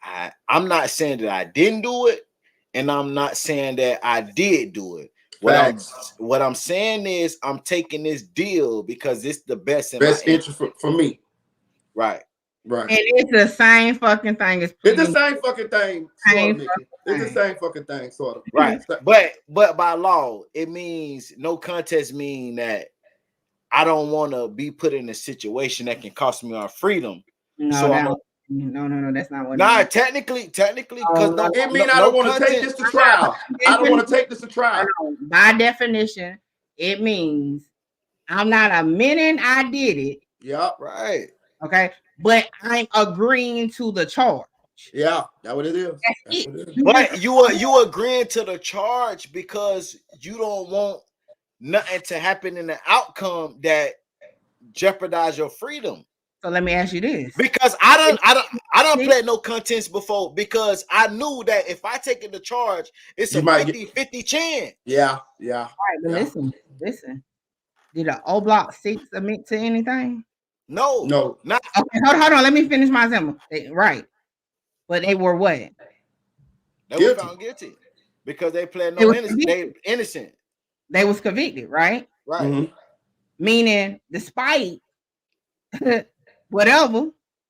I'm not saying that I didn't do it, and I'm not saying that I did do it. What I'm saying is I'm taking this deal because it's the best interest for me. Right. Right. And it's the same fucking thing. It's the same fucking thing. It's the same fucking thing, sort of. Right. But by law, it means no contest mean that I don't want to be put in a situation that can cost me our freedom. No, No, that's not what. Nah, technically, because it mean I don't want to take this to trial. I don't want to take this to trial. By definition, it means I'm not admitting I did it. Yeah, right. Okay, but I'm agreeing to the charge. Yeah, that's what it is. That's it. But you agreeing to the charge because you don't want nothing to happen in the outcome that jeopardize your freedom. So let me ask you this. Because I don't play no contents before because I knew that if I take the charge, it's a 50-50 chance. Yeah. All right, but listen. Did an Oblock 6 admit to anything? No. Not okay, hold on. Let me finish my example. Right. But they were what? They were found guilty because they pled no innocent. They innocent. They was convicted, right? Right. Mm-hmm. Meaning, despite whatever,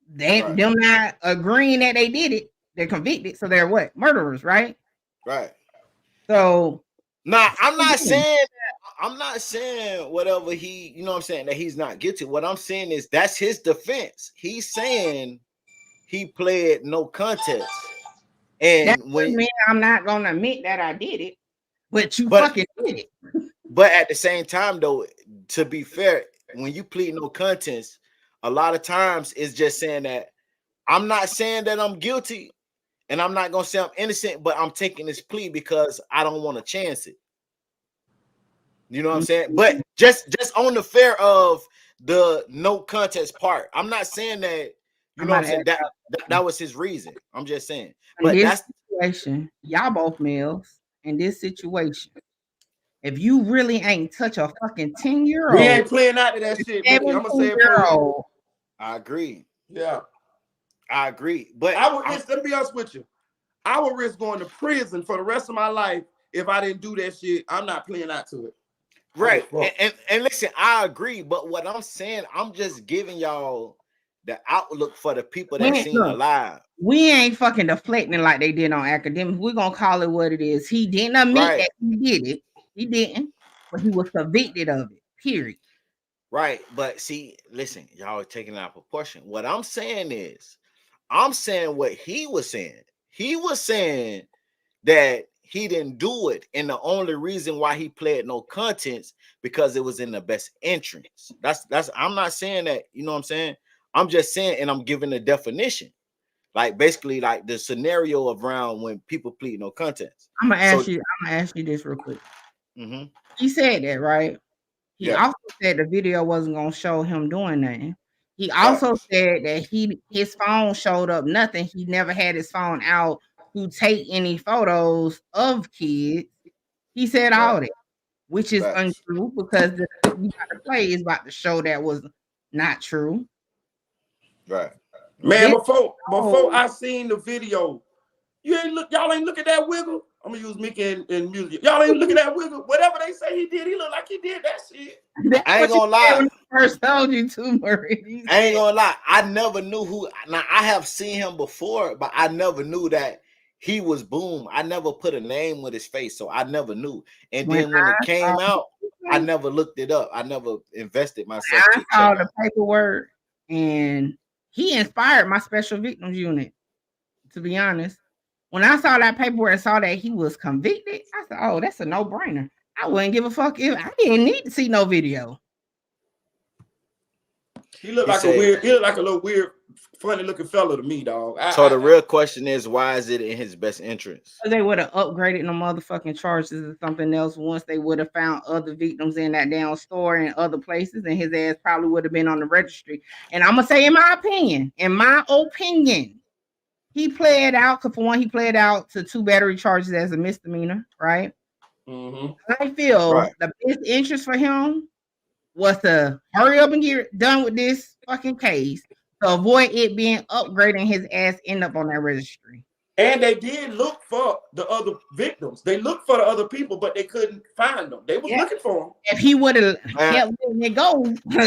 them not agreeing that they did it, they're convicted. So they're what? Murderers, right? Right. So I'm not saying whatever he, you know what I'm saying, that he's not guilty. What I'm saying is that's his defense. He's saying he pled no contest. And that when mean I'm not gonna admit that I did it, but fucking did it. But at the same time, though, to be fair, when you plead no contest, a lot of times it's just saying that I'm not saying that I'm guilty and I'm not gonna say I'm innocent, but I'm taking this plea because I don't want to chance it. You know what I'm saying? But just on the fair of the no contest part, I'm not saying that, you know what I'm saying, that was his reason. I'm just saying. But this situation, y'all both males, in this situation, if you really ain't touch a fucking 10-year-old, we ain't playing out to that shit. I'm gonna say it for you. I agree. Yeah, I agree. But I would risk, let me be honest with you. I would risk going to prison for the rest of my life if I didn't do that shit. I'm not playing out to it. Right. And listen, I agree. But what I'm saying, I'm just giving y'all the outlook for the people that seem alive. We ain't fucking deflecting like they did on academics. We're gonna call it what it is. He didn't admit that he did it. He didn't, but he was convicted of it. Period. Right. But see, listen, y'all are taking out proportion. What I'm saying is, I'm saying what he was saying. He was saying that he didn't do it, and the only reason why he pled no contents because it was in the best interest. That's I'm not saying that, you know what I'm saying? I'm just saying, and I'm giving a definition. Like basically like the scenario around when people plead no contents. I'm gonna ask you this real quick. Mm-hmm. He said that, right? He also said the video wasn't gonna show him doing nothing. He also said that his phone showed up nothing. He never had his phone out to take any photos of kids. He said all that, which is untrue because the clip we got to play is about to show that was not true. Right. Man, before I seen the video, y'all ain't look at that wiggle. I'm gonna use Mickey and music. Y'all ain't look at that wiggle. Whatever they say he did, he looked like he did that shit. I ain't gonna lie. First told you to, Murray. I ain't gonna lie. I never knew who. Now I have seen him before, but I never knew that he was Boom. I never put a name with his face, so I never knew. And then when it came out, I never looked it up. I never invested myself. I saw the paperwork, and he inspired my special victims unit. To be honest, when I saw that paperwork and saw that he was convicted, I said, "Oh, that's a no-brainer." I wouldn't give a fuck if I didn't need to see no video. He looked like a little weird, funny-looking fella to me, dog. So the real question is, why is it in his best interest? They would have upgraded no motherfucking charges or something else once they would have found other victims in that damn store and other places, and his ass probably would have been on the registry. And I'm gonna say, in my opinion, he played out, because for one, he played out to 2 battery charges as a misdemeanor, right? Mm-hmm. I feel the best interest for him was to hurry up and get done with this fucking case to avoid it being upgraded and his ass end up on that registry. And they did look for the other victims. They looked for the other people, but they couldn't find them. They was looking for them. If he would have kept letting it go,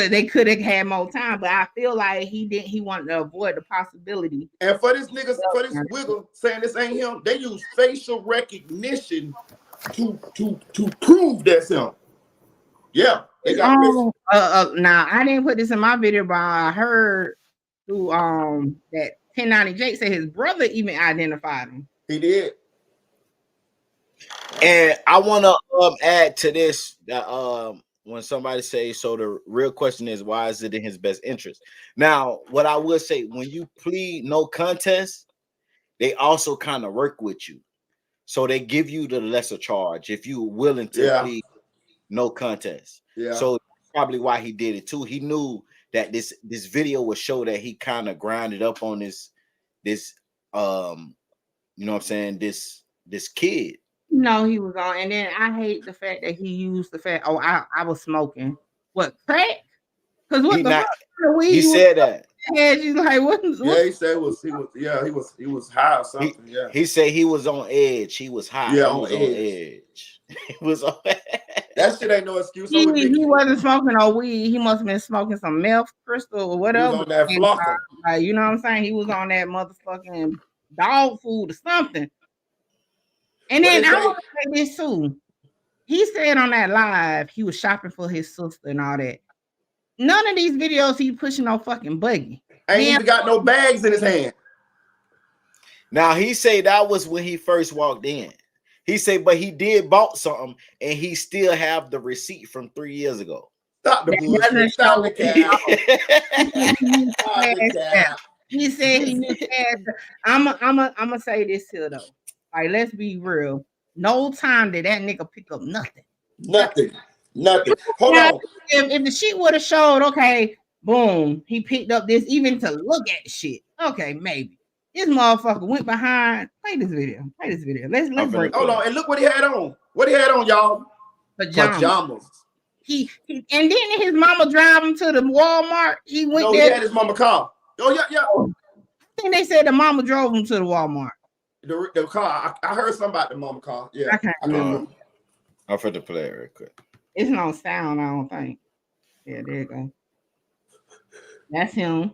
they could have had more time. But I feel like he didn't. He wanted to avoid the possibility. And for this wiggle saying this ain't him, they use facial recognition to prove that's him. Yeah, they got now I didn't put this in my video, but I heard through that 1090 Jake said his brother even identified him. He did. And I want to add to this that when somebody says, so the real question is, why is it in his best interest? Now, what I will say, when you plead no contest, they also kind of work with you. So they give you the lesser charge if you're willing to plead no contest. Yeah. So that's probably why he did it too. He knew that this video would show that he kind of grinded up on this you know what I'm saying, this kid. No, he was on, and then I hate the fact that he used the fact, oh, I was smoking. What, crack? Because what he said that. Had you like what? Yeah, he said he was high or something. He said he was on edge. He was high. Yeah, he was on edge. He was on that shit ain't no excuse. He wasn't smoking no weed. He must have been smoking some meth crystal or whatever. He was on that flocker. Like, you know what I'm saying? He was on that motherfucking dog food or something. And then I want to say this too. He said on that live he was shopping for his sister and all that. None of these videos he pushing no fucking buggy. Ain't even got no bags in his hand. Now he say that was when he first walked in. He said, but he did bought something and he still have the receipt from 3 years ago. Stop the bullshit. Stop the cap. He said he used cash. I'm say this here though. Like, let's be real. No time did that nigga pick up nothing. Nothing. Hold on. If the shit would have showed, okay, boom, he picked up this even to look at shit. Okay, maybe. This motherfucker went behind. Play this video. Let's break. Hold on, and look what he had on. What he had on, y'all? Pajamas. He and then his mama drive him to the Walmart. He went there. He had his mama car. Oh yeah. I think they said the mama drove him to the Walmart. The car. I heard something about the mama car. Yeah. I can't remember. I'll put the play real quick. It's no sound, I don't think. Yeah, there you go. That's him.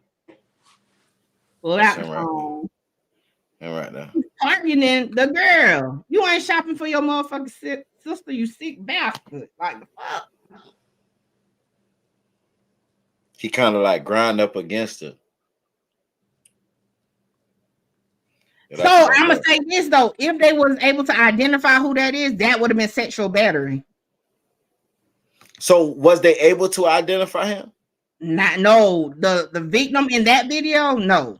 Pull out the phone. And right now. Targeting the girl. You ain't shopping for your motherfucking sister, you sick bastard. Like the fuck. He kind of like grind up against her. So I'm gonna say this though: if they was able to identify who that is, that would have been sexual battery. So was they able to identify him? No. The victim in that video, no.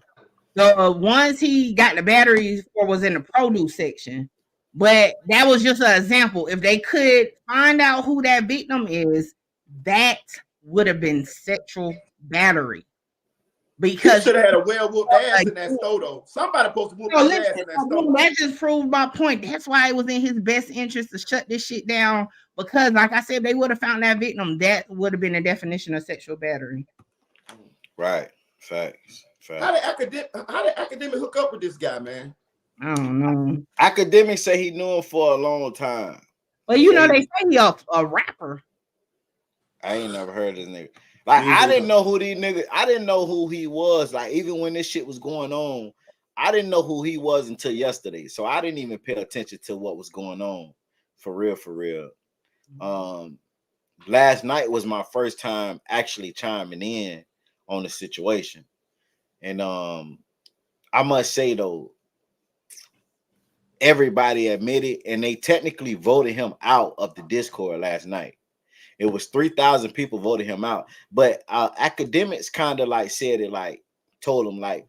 The ones he got the batteries for was in the produce section, but that was just an example. If they could find out who that victim is, that would have been sexual battery. Because should have had a well-whooped ass in that store, though. Somebody supposed to whoop his ass in that store. That just proved my point. That's why it was in his best interest to shut this shit down. Because, like I said, they would have found that victim. That would have been a definition of sexual battery. Right. Facts. How did academic hook up with this guy, man? I don't know. Academic say he knew him for a long time. Well, you know, they say he a rapper. I ain't never heard of this nigga. Like, I didn't know who these niggas, I didn't know who he was. Like, even when this shit was going on, I didn't know who he was until yesterday. So I didn't even pay attention to what was going on. For real. Last night was my first time actually chiming in on the situation. And I must say though, everybody admitted, and they technically voted him out of the Discord last night. It was 3,000 people voted him out, but academics kind of like said it, like told him, like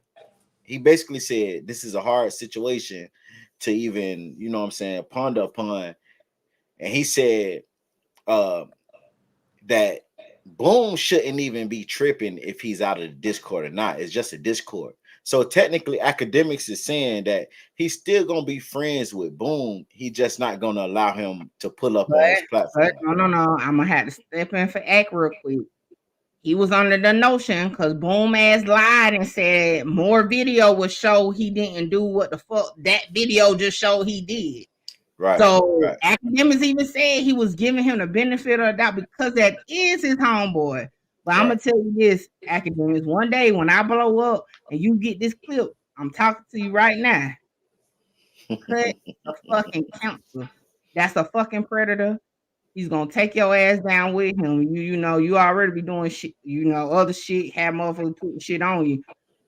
he basically said this is a hard situation to even, you know what I'm saying, ponder upon. And he said that Boom shouldn't even be tripping if he's out of the Discord or not. It's just a Discord. So technically, academics is saying that he's still gonna be friends with Boom. He just not gonna allow him to pull up on his platform. No. I'm gonna have to step in for Act real quick. He was under the notion because Boom ass lied and said more video would show he didn't do what the fuck that video just showed he did. Right. So academics even said he was giving him the benefit of the doubt because that is his homeboy. But I'm gonna tell you this, academics. One day when I blow up and you get this clip, I'm talking to you right now. Cut the fucking counselor. That's a fucking predator. He's gonna take your ass down with him. You know, you already be doing shit, you know, other shit, have motherfuckers putting shit on you.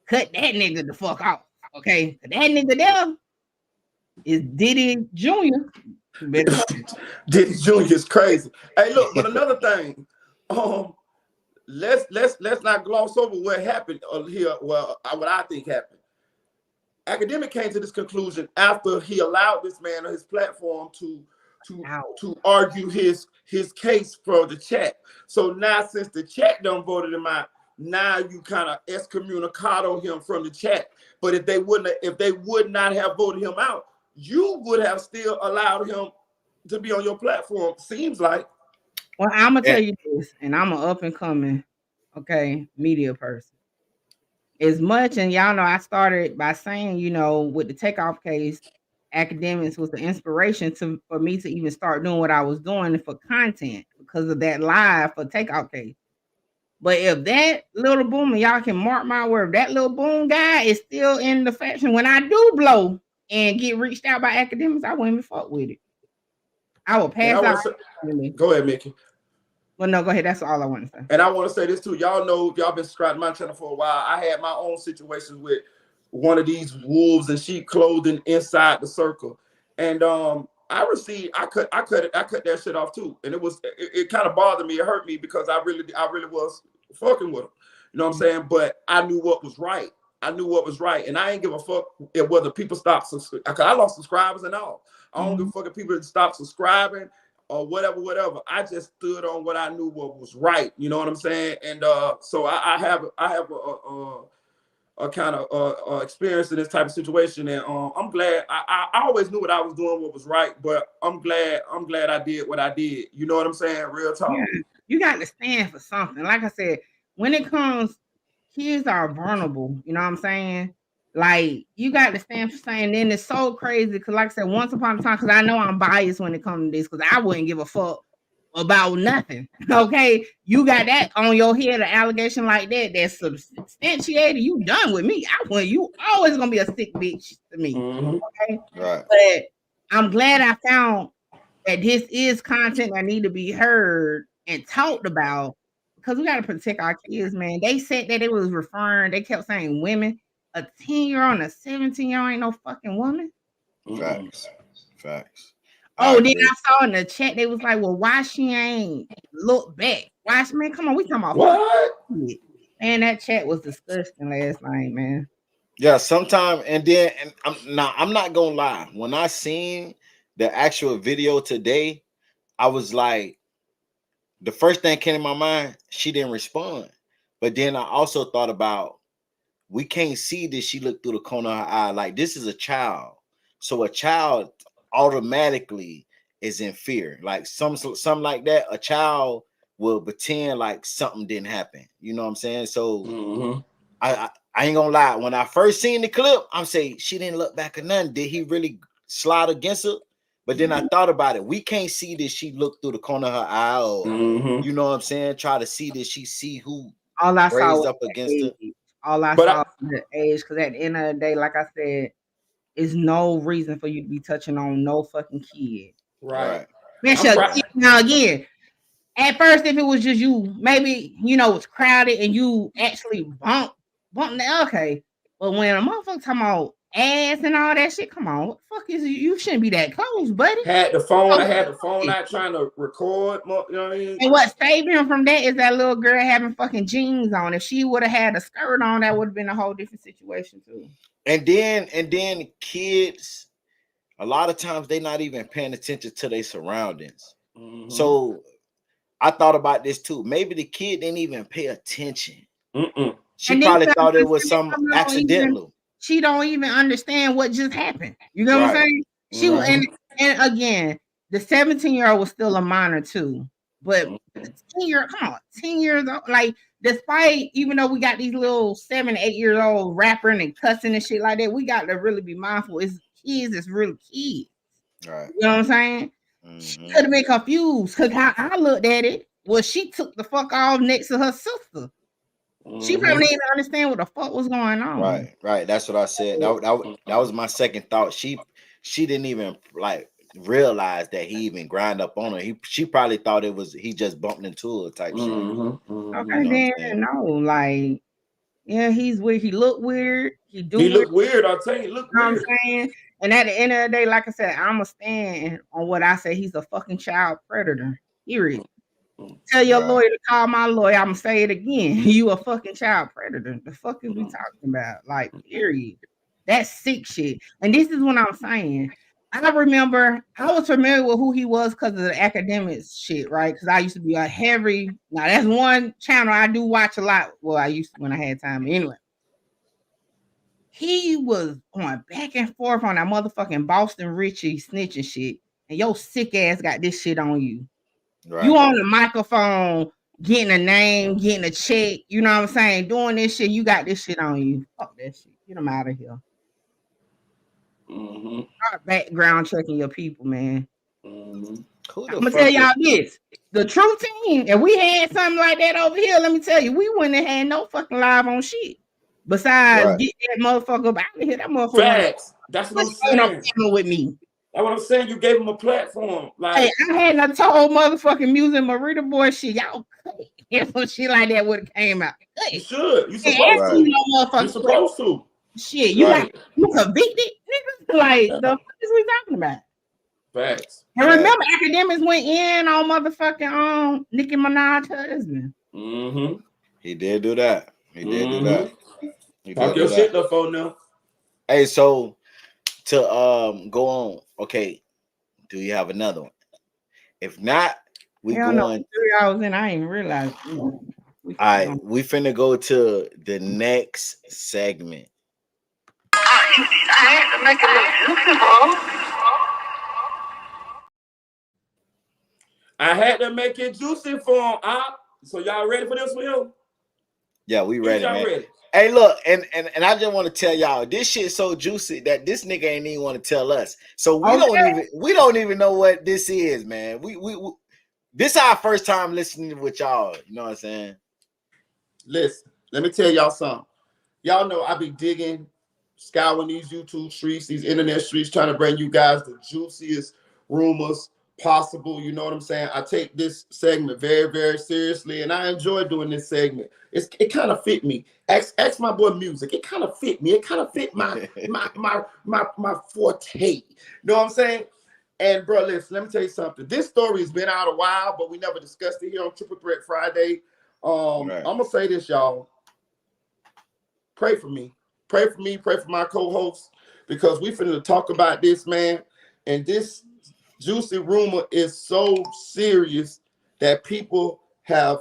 cut that nigga the fuck off. Okay, that nigga there is Diddy Jr. Diddy Jr. is crazy. Hey, look, but another thing, let's not gloss over what happened here. Well, what I think happened. Academic came to this conclusion after he allowed this man on his platform to argue his case for the chat. So now, since the chat done voted him out, now you kind of excommunicado him from the chat. But if they would not have voted him out, you would have still allowed him to be on your platform. Seems like. Well, I'm gonna tell you this, and I'm an up and coming, media person. As much, and y'all know, I started by saying, with the takeoff case, academics was the inspiration for me to even start doing what I was doing for content because of that live for takeoff case. But if that little boom, and y'all can mark my word, that little boom guy is still in the fashion. When I do blow and get reached out by academics, I wouldn't even fuck with it. I will pass out. Go ahead, Mickey. Well, no, go ahead. That's all I want to say. And I want to say this too. Y'all know, y'all been subscribed to my channel for a while. I had my own situations with one of these wolves in sheep clothing inside the circle, and I cut that shit off too. And it kind of bothered me. It hurt me because I really was fucking with him. You know what I'm saying? But I knew what was right. And I ain't give a fuck if whether people stop subscribing. I lost subscribers and all. I don't give a fuck if people stop subscribing or whatever. I just stood on what I knew what was right. You know what I'm saying? And so I have a kind of experience in this type of situation, and I'm glad. I always knew what I was doing, what was right, but I'm glad I did what I did. You know what I'm saying? Real talk. Yeah, you got to stand for something. Like I said, when it comes, kids are vulnerable. You know what I'm saying? Like, you got to stand for saying. Then it's so crazy because, like I said, once upon a time, because I know I'm biased when it comes to this, because I wouldn't give a fuck about nothing. Okay, you got that on your head, an allegation like that's substantiated. You done with me. You always gonna be a sick bitch to me. Okay, right. But I'm glad I found that this is content that need to be heard and talked about, because we got to protect our kids, man. They said that it was referring, they kept saying women. A 10-year-old and a 17-year-old ain't no fucking woman. Facts. Oh, then I saw in the chat, they was like, well, why she ain't look back? Man, come on, we talking about what? Man, that chat was disgusting last night, man. Yeah, sometime, and I'm not gonna lie. When I seen the actual video today, I was like, the first thing came in my mind, she didn't respond. But then I also thought about, we can't see that she looked through the corner of her eye. Like, this is a child. So a child automatically is in fear. Like something like that, a child will pretend like something didn't happen. You know what I'm saying? So I ain't gonna lie. When I first seen the clip, I'm saying she didn't look back or nothing. Did he really slide against her? But then I thought about it. We can't see that she looked through the corner of her eye, or you know what I'm saying? Try to see that she see who all I saw was up against her. All I saw was the age, because at the end of the day, like I said, is no reason for you to be touching on no fucking kid. Right. Man, now again, at first, if it was just you, maybe it's crowded and you actually bump that, okay. But when a motherfucker talking about ass and all that shit, come on, what the fuck is you shouldn't be that close, buddy. I had the phone out trying to record. You know what I mean? And what saved him from that is that little girl having fucking jeans on. If she would have had a skirt on, that would have been a whole different situation too. And then kids, a lot of times they not even paying attention to their surroundings. So I thought about this too. Maybe the kid didn't even pay attention. She probably thought it was some accidental. She don't even understand what just happened. You know what I'm saying? She was, and again, the 17-year-old was still a minor too. But 10 years old, like, despite, even though we got these little 7, 8 years old rapping and cussing and shit like that, we got to really be mindful. It's kids, it's really kids. Right. You know what I'm saying? She could have been confused, because how I looked at it was she took the fuck off next to her sister. She probably didn't understand what the fuck was going on. Right. That's what I said. That was my second thought. She didn't even like realize that he even grind up on her. She probably thought it was he just bumped into her type shit. Okay, then no, like, Yeah, he's weird. He look weird. He do He weird. look weird. I'll tell you, look You know weird. what I'm saying? And at the end of the day, like I said, I'ma stand on what I say. He's a fucking child predator. Period. Tell your lawyer to call my lawyer. I'ma say it again. You a fucking child predator. The fuck is we talking about? Like, period. That's sick shit. And this is what I'm saying. I remember I was familiar with who he was because of the academics shit, right? Because I used to be a heavy. Now that's one channel I do watch a lot. Well, I used to when I had time. Anyway, he was going back and forth on that motherfucking Boston Richie snitching shit, and your sick ass got this shit on you. Right. You on the microphone, getting a name, getting a check. You know what I'm saying? Doing this shit, you got this shit on you. Fuck that shit. Get them out of here. Start background checking your people, man. I'm gonna tell y'all this: the true team. If we had something like that over here, let me tell you, we wouldn't have had no fucking live on shit. Besides, get that motherfucker up out of here. That motherfucker. Facts. That's what I'm saying. With me. That's what I'm saying. You gave him a platform. Like, hey, I hadn't told motherfucking music Marita boy shit. Y'all if some shit like that would have came out. You should. You supposed to. You supposed to. Shit, you you convicted, nigga? Like the fuck is we talking about? Facts. And remember, academics went in on motherfucking Nicki Minaj's husband. He did do that. He did do that. Talk your shit though, phone now. Hey, so to go on. Okay, do you have another one? If not, we going 3 hours in. I ain't realized. All right, we finna go to the next segment. I had to make it look beautiful. I had to make it juicy for him. So y'all ready for this one? Yeah, we ready, man. Ready? Hey, look, and I just want to tell y'all this shit so juicy that this nigga ain't even want to tell us. So we don't even know what this is, man. We this our first time listening with y'all. You know what I'm saying? Listen, let me tell y'all something. Y'all know I be digging, scouring these YouTube streets, these internet streets, trying to bring you guys the juiciest rumors possible. You know what I'm saying? I take this segment very, very seriously, and I enjoy doing this segment. It kind of fit me. Ask my boy Music. It kind of fit me. It kind of fit my forte. You know what I'm saying? And bro, listen, let me tell you something. This story has been out a while, but we never discussed it here on Triple Threat Friday. I'm gonna say this, y'all. Pray for me. Pray for me. Pray for my co-hosts, because we finna talk about this, man. And this juicy rumor is so serious that people have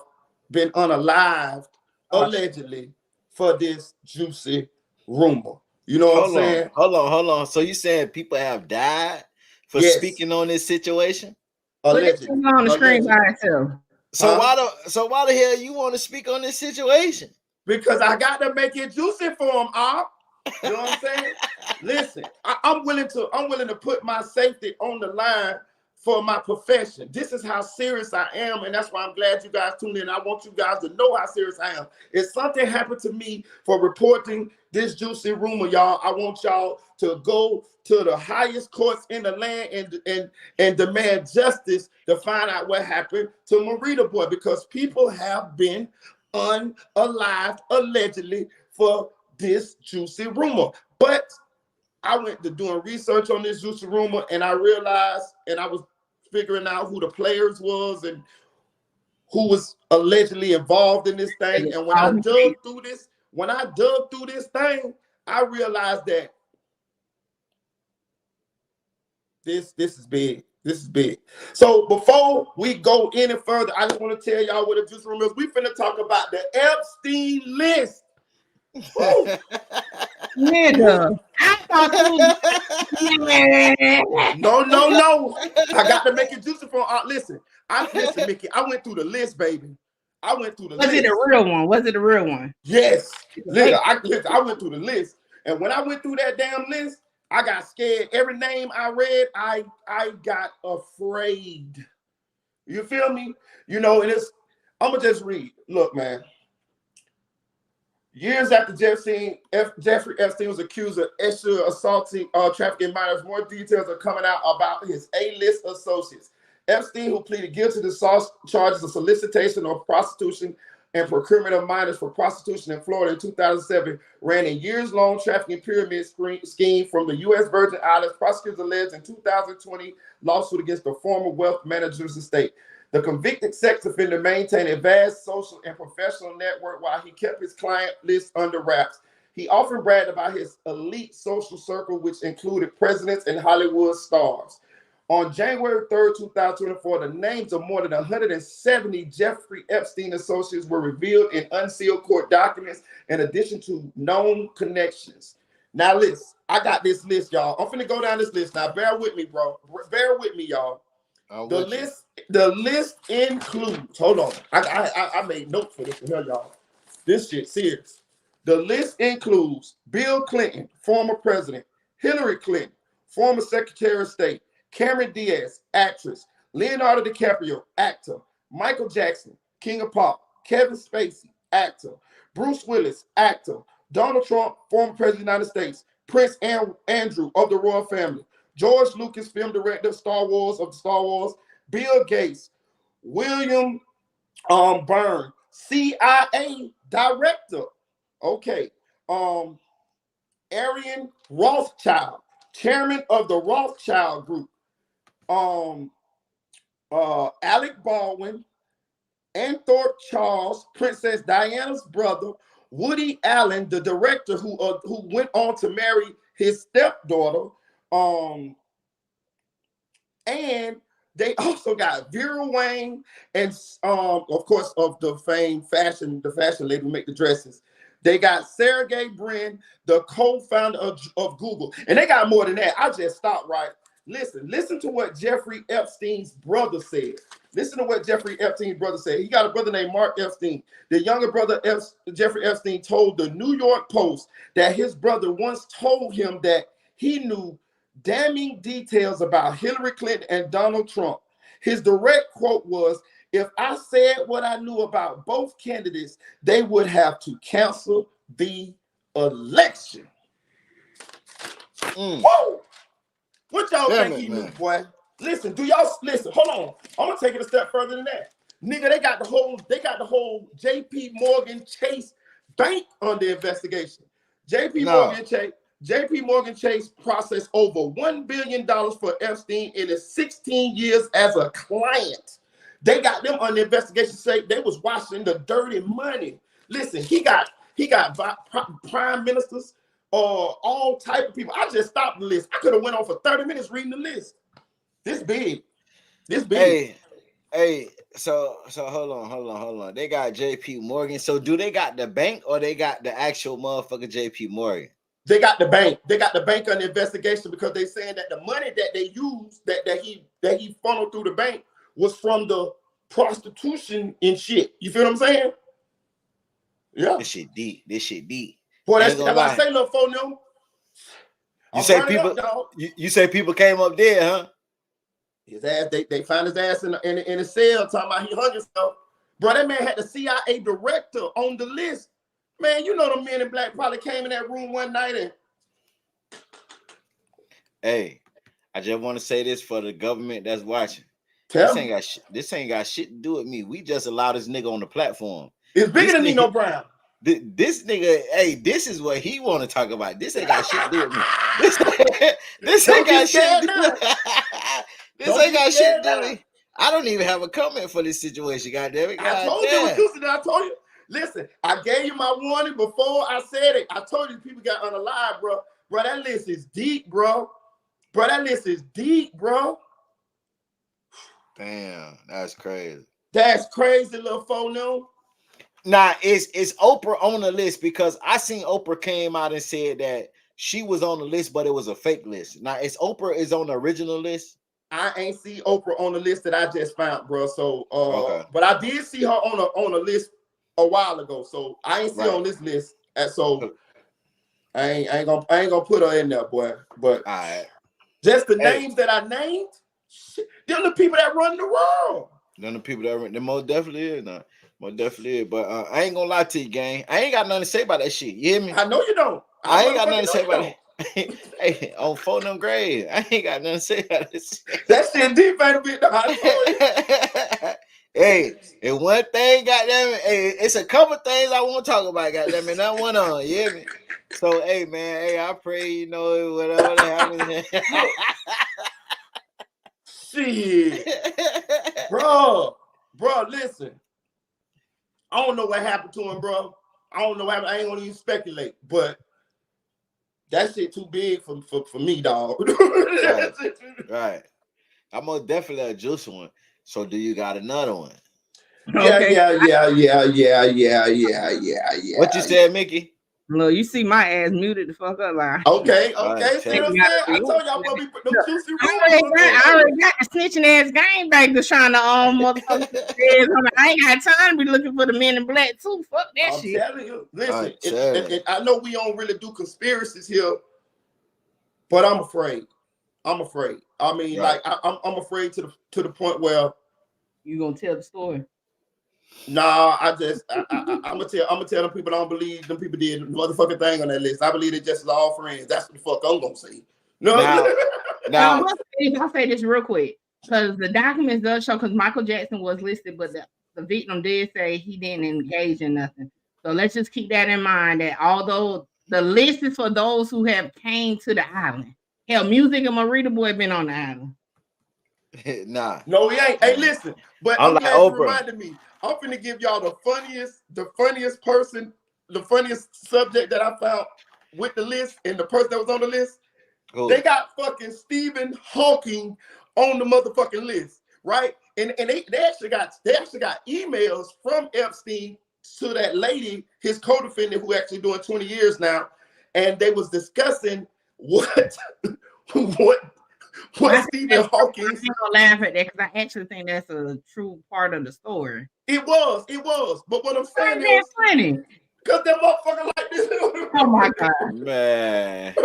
been unalived allegedly for this juicy rumor. You know what I'm saying? Hold on. So you saying people have died for speaking on this situation? Allegedly. On the screen by itself. So why the hell you want to speak on this situation? Because I got to make it juicy for them, You know what I'm saying? Listen, I'm willing to put my safety on the line for my profession. This is how serious I am, and that's why I'm glad you guys tuned in. I want you guys to know how serious I am. If something happened to me for reporting this juicy rumor, y'all, I want y'all to go to the highest courts in the land and demand justice to find out what happened to Marita Boy, because people have been unalived allegedly for this juicy rumor. But I went to doing research on this juicy rumor, and I realized, and I was figuring out who the players was and who was allegedly involved in this thing. And when I dug through this thing, I realized that this is big. This is big. So before we go any further, I just want to tell y'all what the juicy rumor is. We finna talk about the Epstein list. Nigga, I thought No. I got to make it juicy for listen, Mickey. I went through the list, baby. I went through the list. Was it a real one? Was it a real one? Yes. Listen, I went through the list. And when I went through that damn list, I got scared. Every name I read, I got afraid. You feel me? You know, and I'm gonna just read. Look, man. Years after Jeffrey Epstein was accused of sexually assaulting trafficking minors, more details are coming out about his A-list associates. Epstein, who pleaded guilty to charges of solicitation or prostitution and procurement of minors for prostitution in Florida in 2007 ran a years-long trafficking pyramid scheme from the U.S. Virgin Islands. Prosecutors alleged in 2020 lawsuit against the former wealth manager's estate. The convicted sex offender maintained a vast social and professional network while he kept his client list under wraps. He often bragged about his elite social circle, which included presidents and Hollywood stars. On January 3rd, 2024, the names of more than 170 Jeffrey Epstein associates were revealed in unsealed court documents, in addition to known connections. Now, listen, I got this list, y'all. I'm finna go down this list. Now, bear with me, bro. Bear with me, y'all. The list includes. Hold on, I made notes for this for here, y'all. This shit serious. The list includes Bill Clinton, former president; Hillary Clinton, former Secretary of State; Cameron Diaz, actress; Leonardo DiCaprio, actor; Michael Jackson, King of Pop; Kevin Spacey, actor; Bruce Willis, actor; Donald Trump, former president of the United States; Prince Andrew of the royal family; George Lucas, film director of Star Wars; Bill Gates; William Byrne, CIA director. Okay. Arian Rothschild, chairman of the Rothschild Group. Alec Baldwin, Anthorpe Charles, Princess Diana's brother; Woody Allen, the director who went on to marry his stepdaughter. And they also got Vera Wang, and of course, of the famed fashion lady who make the dresses. They got Sergey Brin, the co-founder of Google. And they got more than that. I just stopped right. Listen to what Jeffrey Epstein's brother said. Listen to what Jeffrey Epstein's brother said. He got a brother named Mark Epstein. The younger brother, Jeffrey Epstein, told the New York Post that his brother once told him that he knew damning details about Hillary Clinton and Donald Trump. His direct quote was, "If I said what I knew about both candidates, they would have to cancel the election." Whoa! What y'all think he knew, boy? Listen, hold on. I'm gonna take it a step further than that. Nigga, they got the whole JP Morgan Chase bank under investigation. JP Morgan Chase processed over $1 billion for Epstein in his 16 years as a client. They got them under investigation. Say they was washing the dirty money. Listen, he got prime ministers, all type of people. I just stopped the list. I could have went on for 30 minutes reading the list. This big. Hey, so hold on. They got JP Morgan. So do they got the bank or they got the actual motherfucker JP Morgan? They got the bank. They got the bank under investigation because they saying that the money that they used, that he funneled through the bank, was from the prostitution and shit. You feel what I'm saying? Yeah. This shit deep. Boy, that's what I say, little phone them. You say people came up there, huh? His ass, they found his ass in a cell talking about he hung himself. Bro, that man had the CIA director on the list. Man, you know the Men in Black probably came in that room one night and. Hey, I just want to say this for the government that's watching. This ain't got shit to do with me. We just allow this nigga on the platform. It's bigger than Nino Brown. This nigga, hey, this is what he want to talk about. This ain't got shit to do with me. This ain't got shit to do with me. This ain't got shit to do with me. I don't even have a comment for this situation, goddammit. I told you. Listen, I gave you my warning before I said it. I told you people got unalive, bro. Bro, that list is deep, bro. That list is deep, bro. Damn, that's crazy. That's crazy, little phone. Nah, it's Oprah on the list because I seen Oprah came out and said that she was on the list, but it was a fake list. Now, Oprah is on the original list? I ain't see Oprah on the list that I just found, bro. So, okay. But I did see her on a list a while ago. So I ain't see her on this list. And so I ain't gonna put her in there, boy. But all right. Just the names that I named, they're the people that run the world. Them the people that run. They most definitely is now. Most definitely is. But I ain't gonna lie to you, gang. I ain't got nothing to say about that shit. You hear me? I know you don't. I ain't got nothing to say about it. Hey, on phone them grades, I ain't got nothing to say about this. That shit deep, ain't a bit. Hey, And one thing, goddamn it, hey, it's a couple things I want to talk about, goddamn it. Not one on, you hear me? So, hey, man, hey, I pray, you know, whatever happens. Shit. Bro, listen. I don't know what happened to him, bro. I don't know what happened. I ain't gonna even speculate, but that shit too big for me, dog. Right. I'm most definitely a juice one. So do you got another one? Yeah. What you said, Mickey? Look, you see my ass muted the fuck up, like. Okay. See what I'm saying? I told y'all what we put them juicy rumors. I already got the snitching ass gangbangers trying to motherfuckers. I ain't got time to be looking for the men in black too. Fuck that shit. I'm telling you. Listen, I know we don't really do conspiracies here, but I'm afraid. I mean, like I'm afraid to the point where you gonna tell the story. Nah, I'm gonna tell them people I don't believe them people did the motherfucking thing on that list. I believe it's just all friends. That's what the fuck I'm gonna say. No, now I'll say this real quick because the documents does show because Michael Jackson was listed, but the victim did say he didn't engage in nothing. So let's just keep that in mind. That although the list is for those who have came to the island, hell, Music and Marita Boy been on the island. Nah, no, he ain't. Hey, listen, but I'm glad you reminded me. I'm finna give y'all the funniest subject that I found with the list and the person that was on the list. Cool. They got fucking Stephen Hawking on the motherfucking list, right? And they actually got emails from Epstein to that lady, his co-defendant, who actually doing 20 years now, and they was discussing what Stephen Hawking. I'm gonna laugh at that because I actually think that's a true part of the story. It was. But what I'm saying is funny. Because that motherfucker like this. Oh my god, man.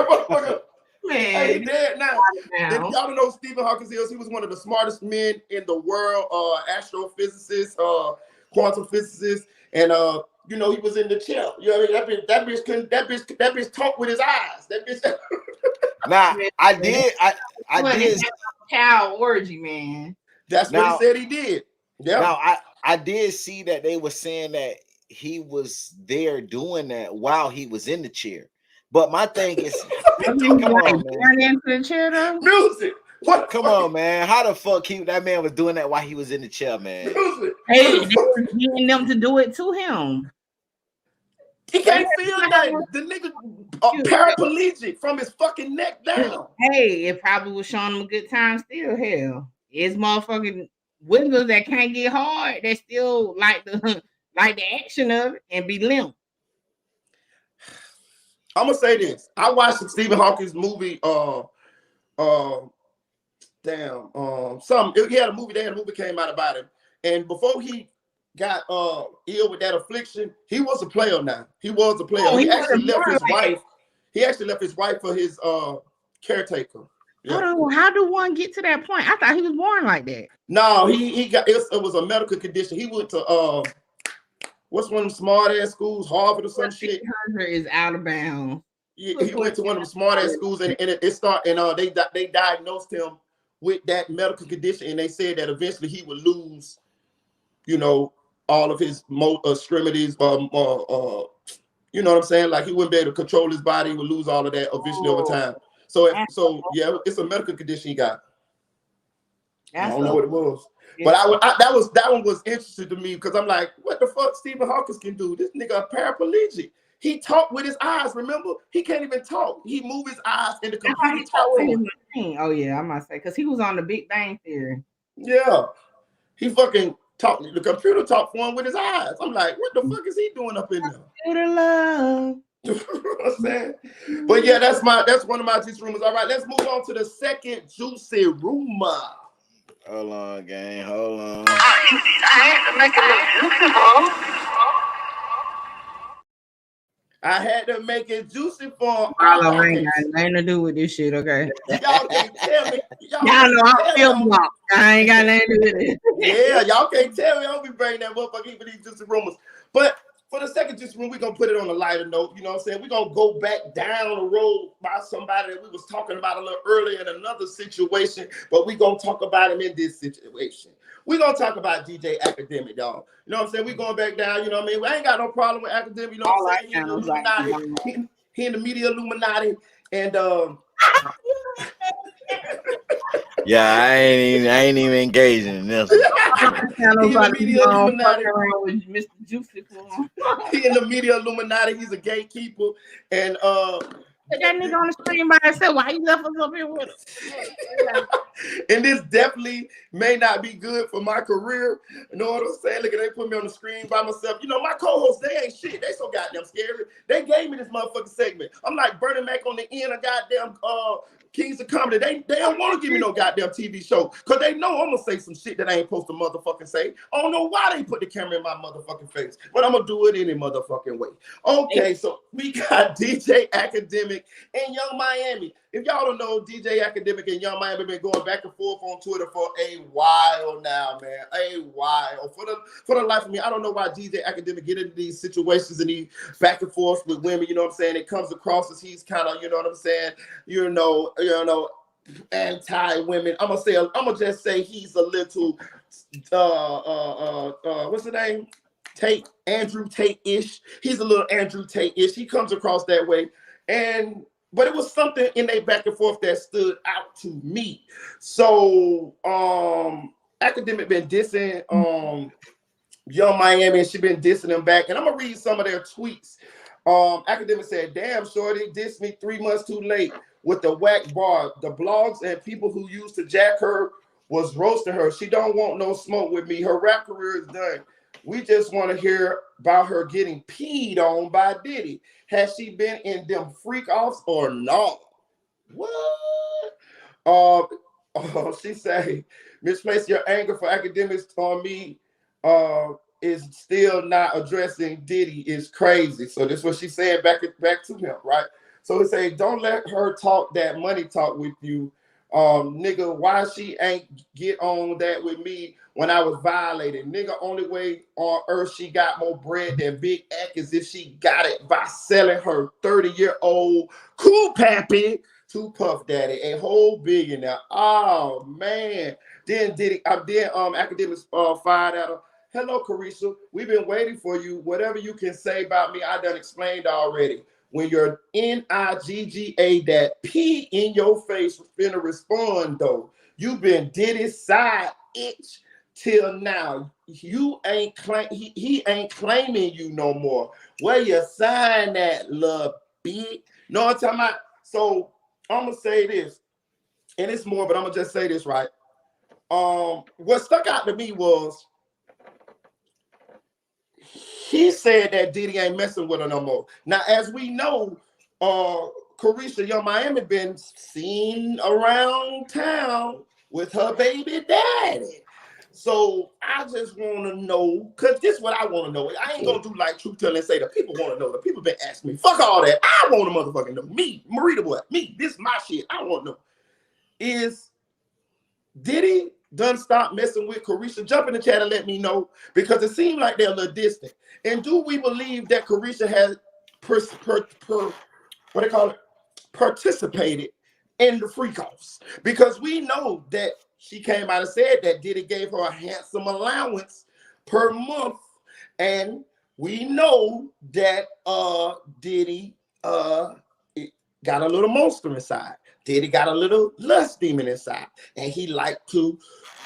Hey, dead now. Y'all don't know Stephen Hawking is. He was one of the smartest men in the world, astrophysicist, quantum physicist, and you know, he was in the chair. You know what I mean? That bitch talked with his eyes. That bitch. Nah, I did cow orgy, man. That's what he said he did. Yeah. Now I did see that they were saying that he was there doing that while he was in the chair. But my thing is, come on, man. Into the chair, though? Music. What? Come on, man. How the fuck that man was doing that while he was in the chair, man? Music. Hey, they were getting them to do it to him. He can't feel nothing. The nigga paraplegic from his fucking neck down. Hey, it probably was showing him a good time still. Hell, it's motherfucking windows that can't get hard. They still like the action of it and be limp. I'm gonna say this. I watched the Stephen Hawking's movie. He had a movie. They had a movie came out about him, and before he got ill with that affliction, he was a player. Now he was a player. Oh, he actually left his wife. He actually left his wife for his caretaker. Yeah. How do one get to that point? I thought he was born like that. No, he got it was a medical condition. He went to what's one of them smart ass schools, Harvard or some shit. Is out of bounds. He went to one of the smart ass schools, and they diagnosed him with that medical condition, and they said that eventually he would lose, you know, all of his extremities. You know what I'm saying? Like he wouldn't be able to control his body. He would lose all of that eventually over time. So yeah, it's a medical condition he got. I don't know what it was. But that one was interesting to me because I'm like, what the fuck Stephen Hawking can do? This nigga a paraplegic. He talked with his eyes. Remember, he can't even talk. He moved his eyes in the computer. Oh yeah, I must say because he was on the Big Bang Theory. Yeah, he fucking talked. The computer talked for him with his eyes. I'm like, what the fuck is he doing up in there? Computer love. You know what I'm saying? But yeah, that's one of my juicy rumors. All right, let's move on to the second juicy rumor. Hold on, gang. Hold on. I had to make it juicy, bro. I had to make it juicy for I ain't got nothing to do with this shit, okay? Y'all can't tell me. Y'all know I'm film block. I ain't got nothing to do with it. Yeah, y'all can't tell me. I'll be bringing that motherfucker for these juicy rumors. But for the second, just when we're gonna put it on a lighter note, you know what I'm saying? We're gonna go back down the road by somebody that we was talking about a little earlier in another situation, but we're gonna talk about him in this situation. We're gonna talk about DJ Academic, y'all. You know what I'm saying? We're going back down, you know what I mean? We ain't got no problem with Academic, you know what I'm saying? He in the Illuminati, he in the media Illuminati, and yeah, I ain't even engaging in this. He in the media Illuminati. With Mr. Juicy. He in the media Illuminati. He's a gatekeeper, and Put that nigga on the screen by himself. Why you left us up here with him? And this definitely may not be good for my career. You know what I'm saying? Look at they put me on the screen by myself. You know, my co-hosts, they ain't shit. They so goddamn scary. They gave me this motherfucking segment. I'm like Bernie Mac on the end of goddamn Kings of Comedy. They don't want to give me no goddamn TV show because they know I'm gonna say some shit that I ain't supposed to motherfucking say. I don't know why they put the camera in my motherfucking face, but I'm gonna do it any motherfucking way. Okay, so we got DJ Academic and Young Miami. If y'all don't know, DJ Academic and Young Miami been going back and forth on Twitter for a while now, man. A while. For the life of me, I don't know why DJ Academic get into these situations and he back and forth with women, you know what I'm saying? It comes across as he's kind of, you know what I'm saying, you know, anti-women. I'm gonna just say he's a little what's the name? Andrew Tate-ish. He's a little Andrew Tate-ish. He comes across that way. But it was something in their back and forth that stood out to me. So Academic been dissing Young Miami, and she been dissing him back. And I'm gonna read some of their tweets. Academic said, "Damn, shorty, dissed me 3 months too late with the whack bar. The blogs and people who used to jack her was roasting her. She don't want no smoke with me. Her rap career is done. We just want to hear about her getting peed on by Diddy. Has she been in them freak offs or not?" What? She say, "Misplace your anger for Academics on me is still not addressing Diddy is crazy." So this is what she's saying back to him, right? So it say, "Don't let her talk that money talk with you. Nigga, why she ain't get on that with me when I was violated? Nigga, only way on earth she got more bread than Big Ack is if she got it by selling her 30-year-old cool pappy to Puff Daddy, a whole billionaire." Oh man. Then Academics fired at her. "Hello, Carisha. We've been waiting for you. Whatever you can say about me, I done explained already. When you're NIGGA, that P in your face finna respond though. You've been Diddy's side itch till now. You ain't he ain't claiming you no more. Where you sign that, love bitch?" No, I'm talking about. So I'm gonna say this, and it's more, but I'm gonna just say this, right? What stuck out to me was he said that Diddy ain't messing with her no more. Now, as we know, Carisha Young Miami been seen around town with her baby daddy. So I just want to know, because this is what I want to know. I ain't going to do like Truth Telling and say the people want to know. The people been asking me, fuck all that. I want to motherfucking know. Me, Marita boy, me, this is my shit. I want to know. Is Diddy done stop messing with Carisha? Jump in the chat and let me know, because it seemed like they're a little distant. And do we believe that Carisha has participated in the freak offs? Because we know that she came out and said that Diddy gave her a handsome allowance per month, and we know that Diddy got a little monster inside. Diddy got a little lust demon inside, and he like to,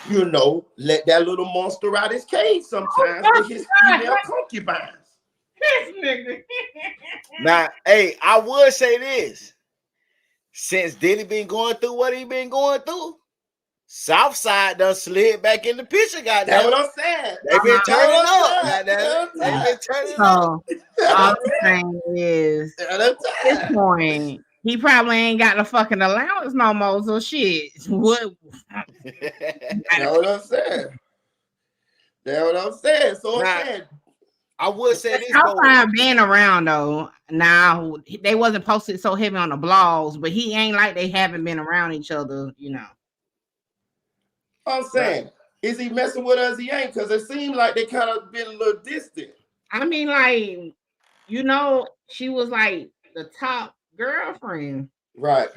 you know, let that little monster out his cage sometimes with his female concubines. Now, hey, I would say this. Since Diddy been going through what he been going through, Southside done slid back in the picture, goddamn. That's what I'm saying. They been turning up. They been turning up. All I'm saying is, at this point, he probably ain't got the fucking allowance no more. So shit. What? That's what I'm saying. That's what I'm saying. So I'm saying, I would say this. Outside being around though, now they wasn't posted so heavy on the blogs, but he ain't like they haven't been around each other, you know. I'm saying, is he messing with us? He ain't, because it seemed like they kind of been a little distant. I mean, like, you know, she was like the top girlfriend, Right.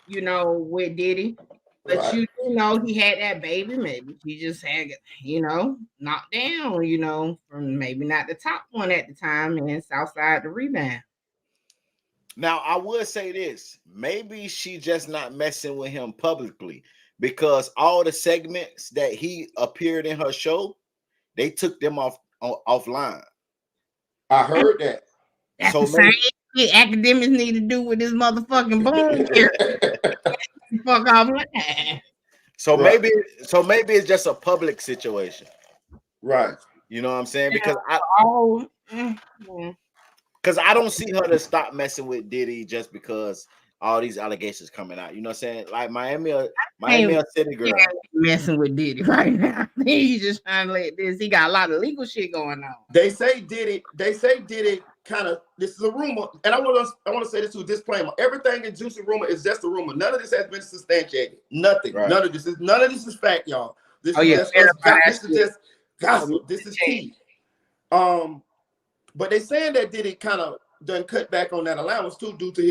you know, with Diddy. But Right. you know, he had that baby. Maybe he just had, you know, knocked down, you know, from maybe not the top one at the time, and Southside the rebound. Now, I would say this: maybe she just not messing with him publicly because all the segments that he appeared in her show, they took them offline. I heard that. That's So the same shit academics need to do with this motherfucking boom here. Fuck offline. So Right. maybe it's just a public situation. Right. You know what I'm saying? Yeah. Because I don't see her to stop messing with Diddy just because all these allegations coming out. You know what I'm saying? Like Miami a city girl. Messing with Diddy right now. He's just trying to let this. He got a lot of legal shit going on. They say Diddy kind of, this is a rumor, and I want to say this to a disclaimer. Everything in Juicy rumor is just a rumor. None of this has been substantiated. Nothing. Right. None of this is fact, y'all. This is just gossip. This is tea. But they saying that Diddy kind of done cut back on that allowance too due to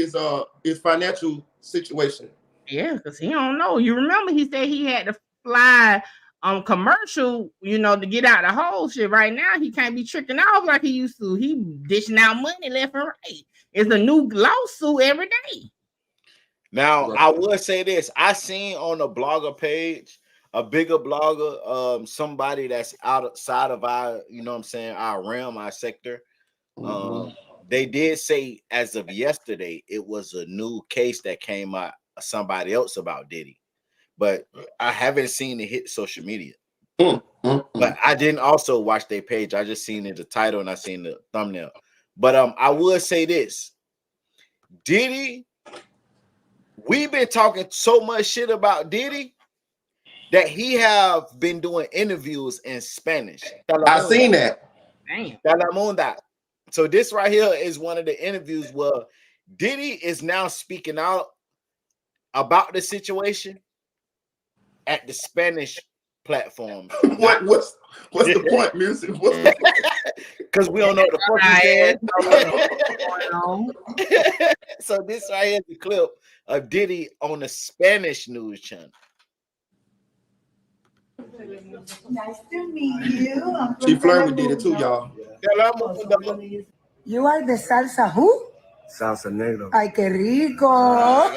his financial situation. Yeah, because he don't know. You remember he said he had to fly on commercial, you know, to get out the whole shit. Right now, he can't be tricking off like he used to. He dishing out money left and right. It's a new lawsuit every day. Now, I would say this. I seen on the blogger page, a bigger blogger, somebody that's outside of our, you know what I'm saying, our realm, our sector. They did say as of yesterday, it was a new case that came out somebody else about Diddy. But I haven't seen it hit social media. But I didn't also watch their page. I just seen the title and I seen the thumbnail. But I would say this. Diddy, we've been talking so much shit about Diddy that he have been doing interviews in Spanish. I seen that. Damn. So this right here is one of the interviews where Diddy is now speaking out about the situation at the Spanish platform. What's the point, music? Because we don't know what the fuck he's saying. So this right here is the clip of Diddy on the Spanish news channel. Nice to meet you. She flirted with Diddy too, y'all. You are the salsa who? Salsa negro. Ay, qué rico.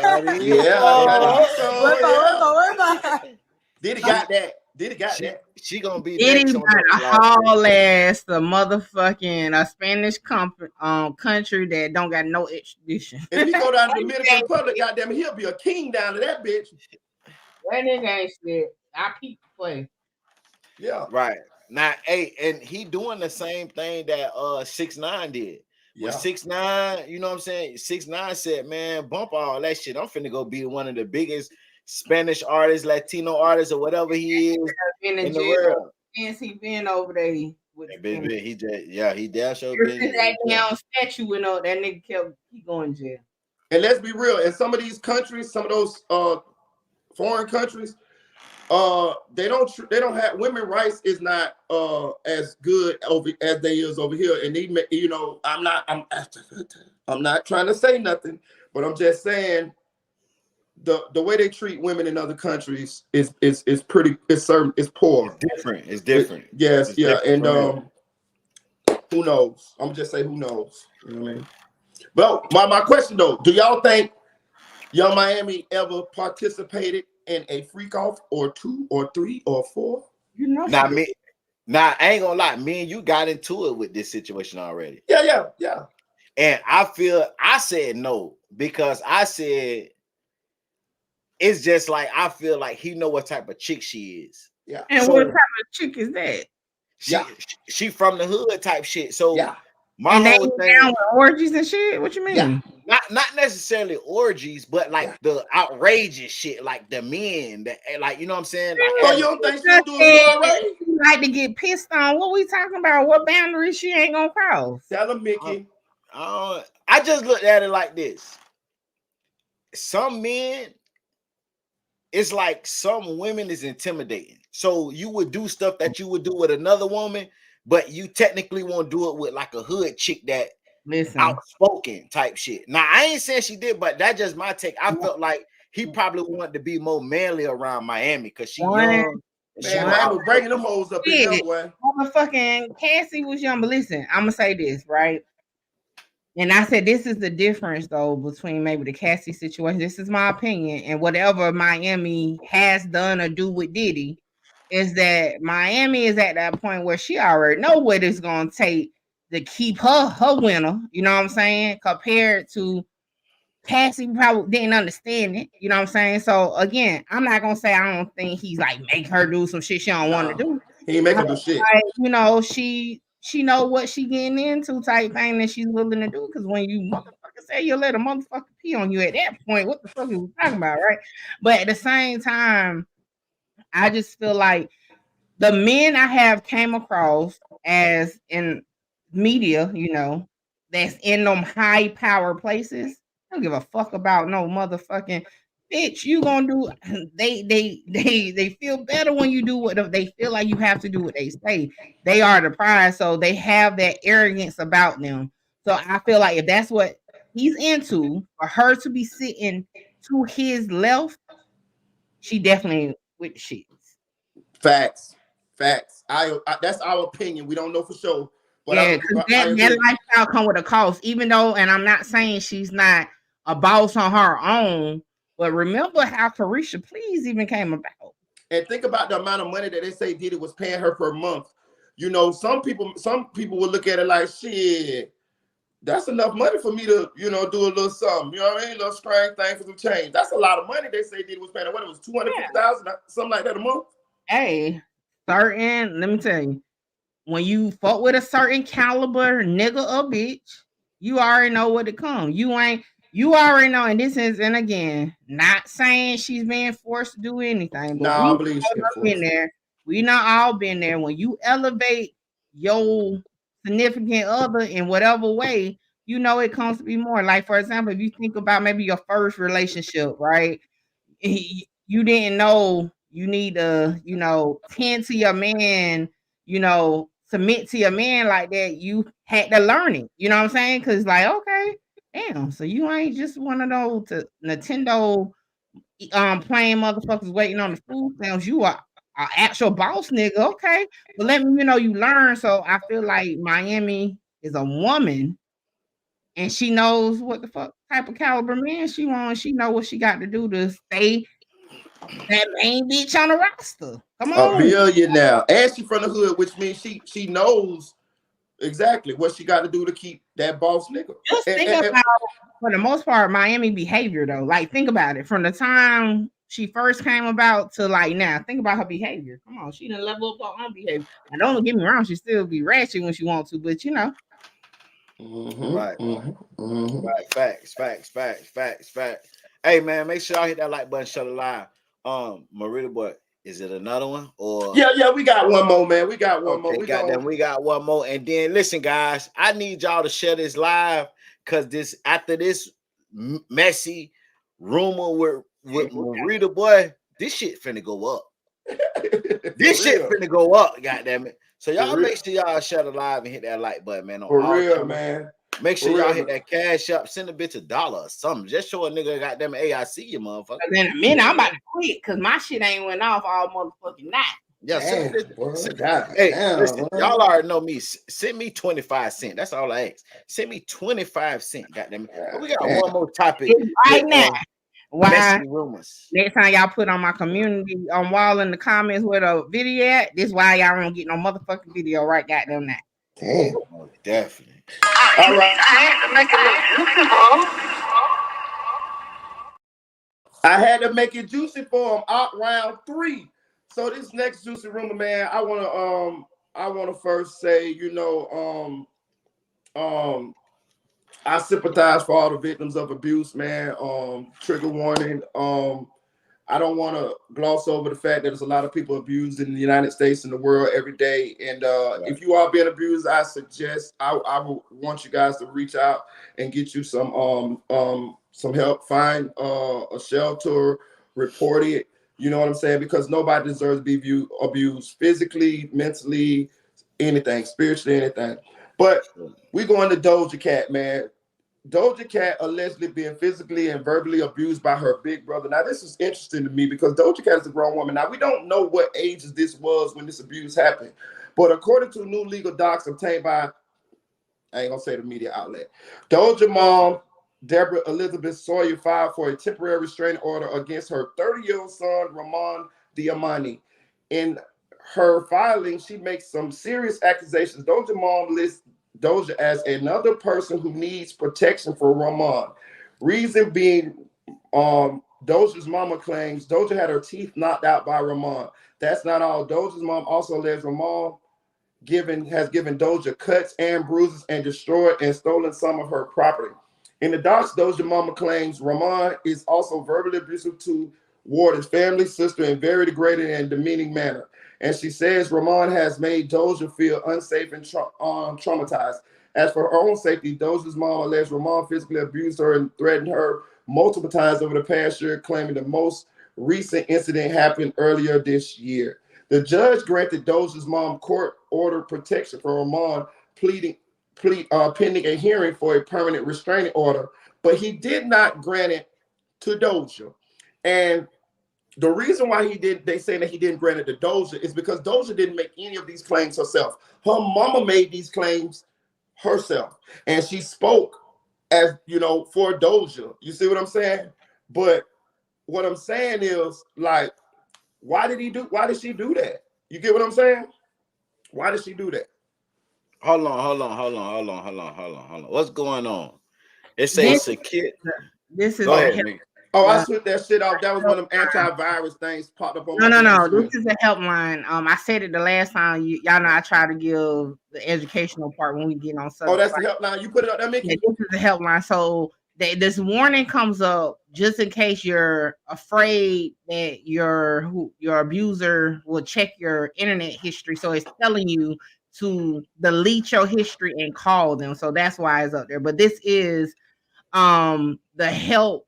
Diddy got that. Diddy got that. She gonna be Diddy next got a haul ass the motherfucking a Spanish country that don't got no extradition. If he go down to the Dominican Republic, goddamn, he'll be a king down to that bitch. That nigga ain't shit. I keep the play. Yeah. Right. Now, hey, and he doing the same thing that 6ix9ine did. Yeah. When 6ix9ine, you know what I'm saying? 6ix9ine said, man, bump all that shit. I'm finna go be one of the biggest Spanish artists, Latino artists, or whatever he is in the world. Since he been over there, he damn sure been. That damn statue went up. That nigga keep going to jail. And let's be real, in some of these countries, some of those foreign countries, they don't have women rights is not as good as they is over here. And they, you know, I'm not trying to say nothing, but I'm just saying the way they treat women in other countries is poor. It's different. Yes, yeah, and who knows? I'm just say who knows. You know what I mean? But my question though, do y'all think Young Miami ever participated in a freak off or 2 or 3 or 4? You know, I ain't gonna lie, me and you got into it with this situation already. Yeah. And I said no because I said it's just like I feel like he know what type of chick she is. Yeah. And what type of chick is that? She from the hood type shit. So yeah. My and whole they thing down with orgies and shit. What you mean? Yeah. Not necessarily orgies, but like the outrageous shit, like the men that, like, you know what I'm saying? Like, you don't think she'll do it already? She like to get pissed on. What we talking about? What boundaries she ain't gonna cross? Tell her, Mickey. I just looked at it like this. Some men, it's like some women is intimidating. So you would do stuff that you would do with another woman but you technically won't do it with like a hood chick that Listen, outspoken type shit. Now I ain't saying she did, but that's just my take. I felt like he probably wanted to be more manly around Miami because she young. Man, I was bringing them hoes up in there, boy. Motherfucking Cassie was young, but listen, I'm gonna say this, right? And I said this is the difference though between maybe the Cassie situation. This is my opinion, and whatever Miami has done or do with Diddy, is that Miami is at that point where she already know what it's gonna take to keep her winner. You know what I'm saying? Compared to Cassie probably didn't understand it. You know what I'm saying? So again, I'm not gonna say I don't think he's like make her do some shit she don't want to do. He ain't make her do shit. Like, you know, she know what she getting into type thing that she's willing to do. Because when you motherfucker say you let a motherfucker pee on you at that point, what the fuck are we talking about, right? But at the same time, I just feel like the men I have came across as in media, you know, that's in them high power places, don't give a fuck about no motherfucking bitch. You gonna do they feel better when you do what they feel like you have to do what they say. They are the prize, so they have that arrogance about them. So I feel like if that's what he's into, for her to be sitting to his left, she definitely with the shit. Facts. I that's our opinion. We don't know for sure. But yeah, because that lifestyle come with a cost. Even though, and I'm not saying she's not a boss on her own, but remember how Carisha Please even came about. And think about the amount of money that they say Diddy was paying her per month. You know, some people will look at it like, shit, that's enough money for me to, you know, do a little something. You know what I mean? A little strange thing for some change. That's a lot of money. They say Diddy was paying her. What, it was $250,000, something like that a month? Hey, let me tell you, when you fuck with a certain caliber nigga or bitch, you already know what to come. You already know, and this is, and again, not saying she's being forced to do anything, but I believe she's been there. We not all been there. When you elevate your significant other in whatever way, you know it comes to be more. Like, for example, if you think about maybe your first relationship, right? You didn't know you need to, you know, tend to your man, you know, submit to your man like that. You had to learn it. You know what I'm saying? Because, like, okay, damn. So you ain't just one of those Nintendo playing motherfuckers waiting on the food stamps. You are an actual boss nigga. Okay, but let me, you know, you learn. So I feel like Miami is a woman, and she knows what the fuck type of caliber man she wants. She know what she got to do to stay that main bitch on the roster. Come on. A billionaire. And she from the hood, which means she knows exactly what she got to do to keep that boss nigga. Just think about, for the most part, Miami behavior though. Like, think about it. From the time she first came about to like now, think about her behavior. Come on, she done level up her own behavior. And don't get me wrong, she still be ratchet when she wants to, but you know. Right. Facts. Hey man, make sure y'all hit that like button, shut it live. Marita boy, is it another one? Or yeah, we got one more, man. We got one more. We got one more. And then listen, guys, I need y'all to share this live because after this messy rumor with Marita boy, this shit finna go up. This shit finna go up, goddamn it. So y'all make sure y'all share the live and hit that like button, man. For real, man. Make sure y'all hit that cash up, send a bitch $1 or something. Just show a nigga goddamn hey, I see you, motherfucker. And in a minute, I'm about to quit because my shit ain't went off all motherfucking night. Yeah, listen, y'all already know me. Send me 25 cents. That's all I ask. Send me 25 cents. Goddamn it. But we got one more topic right now. Why? Rumors. Next time y'all put on my community wall in the comments where the video at, this why y'all don't get no motherfucking video right goddamn now. Damn. Oh, definitely. All right. I had to make it look juicy, I had to make it juicy for him out round 3. So this next juicy rumor, man, I wanna first say, you know, I sympathize for all the victims of abuse, man. Trigger warning. I don't want to gloss over the fact that there's a lot of people abused in the United States and the world every day. And if you are being abused, I suggest I would want you guys to reach out and get you some help. Find a shelter, report it. You know what I'm saying? Because nobody deserves to be abused physically, mentally, anything, spiritually, anything. But we going to Doja Cat, man. Doja Cat allegedly being physically and verbally abused by her big brother. Now, this is interesting to me because Doja Cat is a grown woman. Now, we don't know what ages this was when this abuse happened. But according to new legal docs obtained by, I ain't gonna say the media outlet, Doja mom, Deborah Elizabeth Sawyer, filed for a temporary restraining order against her 30-year-old son, Ramon Diamani. In her filing, she makes some serious accusations. Doja mom lists Doja as another person who needs protection for Ramon. Reason being, Doja's mama claims Doja had her teeth knocked out by Ramon. That's not all. Doja's mom also alleged Ramon has given Doja cuts and bruises and destroyed and stolen some of her property. In the docs, Doja mama claims Ramon is also verbally abusive toward his family, sister in very degrading and demeaning manner. And she says Ramon has made Doja feel unsafe and traumatized. As for her own safety, Doja's mom alleged Ramon physically abused her and threatened her multiple times over the past year, claiming the most recent incident happened earlier this year. The judge granted Doja's mom court-ordered protection for Ramon, pending a hearing for a permanent restraining order, but he did not grant it to Doja. And the reason why they say that he didn't grant it to Doja is because Doja didn't make any of these claims herself. Her mama made these claims herself, and she spoke as, for Doja. You see what I'm saying? But what I'm saying is, like, why did she do that? You get what I'm saying? Why did she do that? Hold on. What's going on? It says a kid. This is Go ahead, man. Oh, I switched that shit off. That was one of them antivirus things popped up on my No. This is a helpline. I said it the last time. Y'all know I try to give the educational part when we get on subject. Oh, that's the helpline. You put it up there, Mickey? Yeah, this is the helpline. So this warning comes up just in case you're afraid that your abuser will check your internet history. So it's telling you to delete your history and call them. So that's why it's up there. But this is the help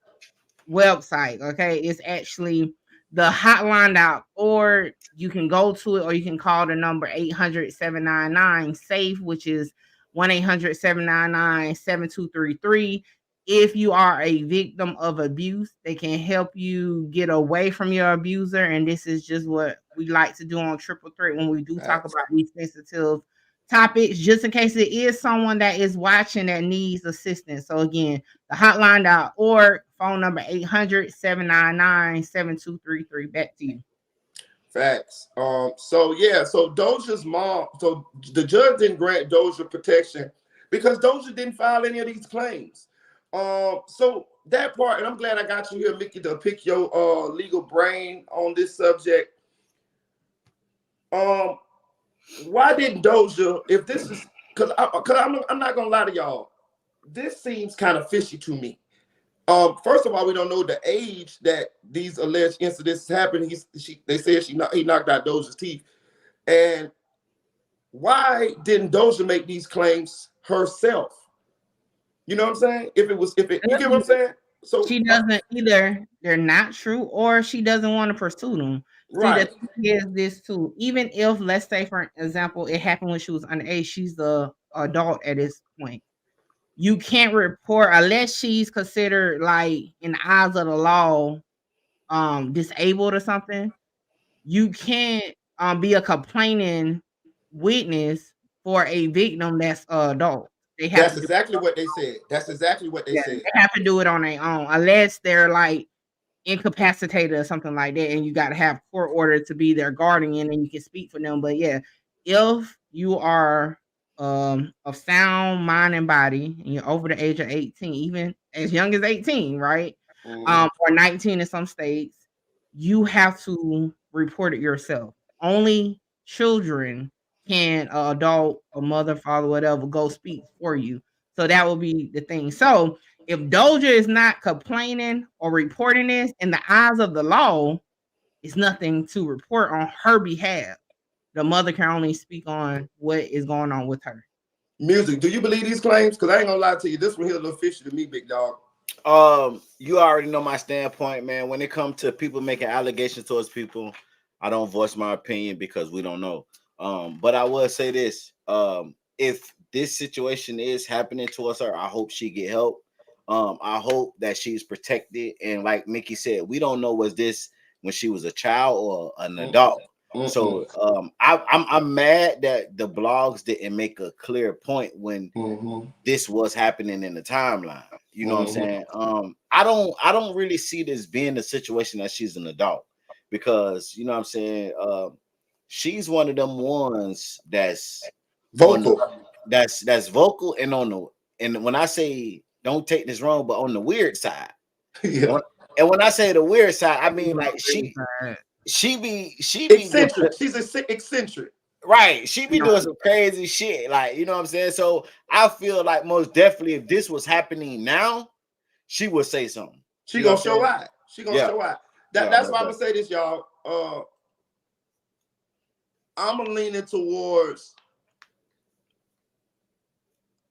website. Okay, it's actually the hotline.org. You can go to it or you can call the number 800-799-SAFE, which is 1-800-799-7233. If you are a victim of abuse, they can help you get away from your abuser. And this is just what we like to do on Triple Threat when we do talk about these sensitive topics, just in case it is someone that is watching that needs assistance. So again, the hotline.org, phone number 800-799-7233. Back to you. Facts. So Doja's mom, so the judge didn't grant Doja protection because Doja didn't file any of these claims. So that part, and I'm glad I got you here, Mickey, to pick your legal brain on this subject. Why didn't Doja, if this is, because I'm not gonna lie to y'all, this seems kind of fishy to me. First of all, we don't know the age that these alleged incidents happened. They said he knocked out Doja's teeth. And why didn't Doja make these claims herself? You know what I'm saying? You get what I'm saying? So she doesn't either. They're not true, or she doesn't want to pursue them. Right. See, the thing is this too. Even if, let's say, for example, it happened when she was underage, she's the adult at this point. You can't report unless she's considered, like, in the eyes of the law, disabled or something. You can't be a complaining witness for a victim that's adult. That's exactly what they said. Said. They have to do it on their own, unless they're like incapacitated or something like that, and you got to have court order to be their guardian, and you can speak for them. But yeah, if you are of sound mind and body, and you're over the age of 18, even as young as 18, right? Or 19 in some states, you have to report it yourself. Only children can adult, a mother, father, whatever, go speak for you. So that will be the thing. So if Doja is not complaining or reporting this, in the eyes of the law, it's nothing to report on her behalf. The mother can only speak on what is going on with her. Music, do you believe these claims? Because I ain't gonna lie to you, this one here a little fishy to me, big dog. You already know my standpoint, man. When it comes to people making allegations towards people, I don't voice my opinion because we don't know. But I will say this: if this situation is happening towards her, I hope she get help. I hope that she's protected. And like Mickey said, we don't know was this when she was a child or an adult. So I'm mad that the blogs didn't make a clear point when this was happening in the timeline. You know what I'm saying? I don't really see this being a situation that she's an adult, because you know what I'm saying. She's one of them ones that's vocal, that's vocal and on the, and when I say, don't take this wrong, but on the weird side. Yeah. And when I say the weird side, I mean like she be eccentric. She's eccentric. Right. She be doing some crazy shit. Like, you know what I'm saying? So I feel like most definitely if this was happening now, she would say something. She gonna show out. She gonna show out. That's why I'm gonna say this, y'all. I'm leaning towards.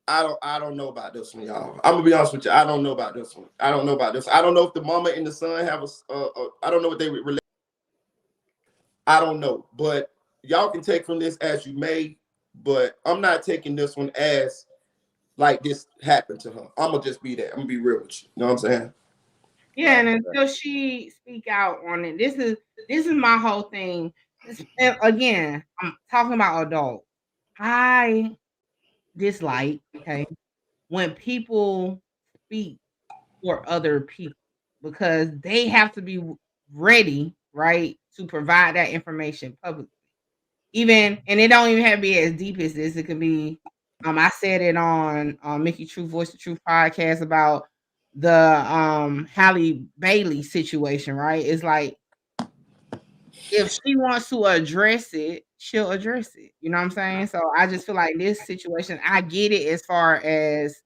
I don't know about this one, y'all. I'm gonna be honest with you. I don't know about this one. I don't know about this. I don't know if the mama and the son have I don't know what they relate. I don't know, but y'all can take from this as you may. But I'm not taking this one as like this happened to her. I'm gonna just be there. I'm gonna be real with you. You know what I'm saying? Yeah, and until she speak out on it, this is my whole thing. Again, I'm talking about adult. I dislike, okay, when people speak for other people, because they have to be ready, right, to provide that information publicly. Even, and it don't even have to be as deep as this. It could be, I said it on Mickey True Voice the Truth podcast about the Halle Bailey situation, right? It's like, if she wants to address it, she'll address it. You know what I'm saying? So I just feel like this situation, I get it as far as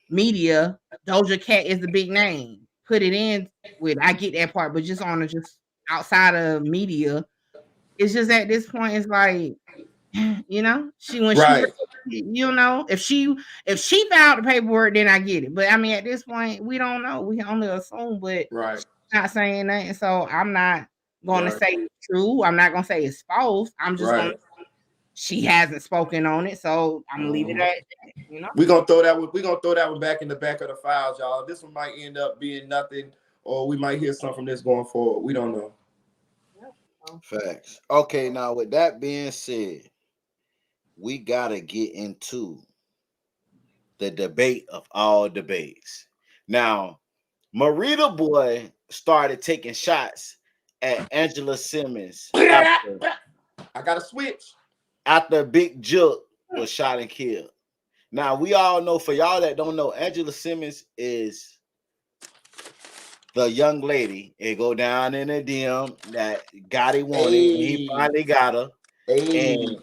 media. Doja Cat is the big name. Put it in with, I get that part, but just on just outside of media, it's just at this point, it's like, you know, she when right. she, you know, if she filed the paperwork, then I get it. But I mean, at this point, we don't know. We can only assume, but right. Not saying that. And so I'm not going to say it's true. I'm not going to say it's false. I'm just going to, she hasn't spoken on it. So I'm going to leave it at that, you know? We're going to throw that one. We're going to throw that one back in the back of the files, y'all. This one might end up being nothing, or we might hear something from this going forward. We don't know. Facts. Okay, now with that being said, we got to get into the debate of all debates. Now, Marita Boy started taking shots at Angela Simmons after, I got to switch. After Big Jook was shot and killed. Now, we all know, for y'all that don't know, Angela Simmons is the young lady. It go down in the DM that Gotti wanted, and he finally got her. And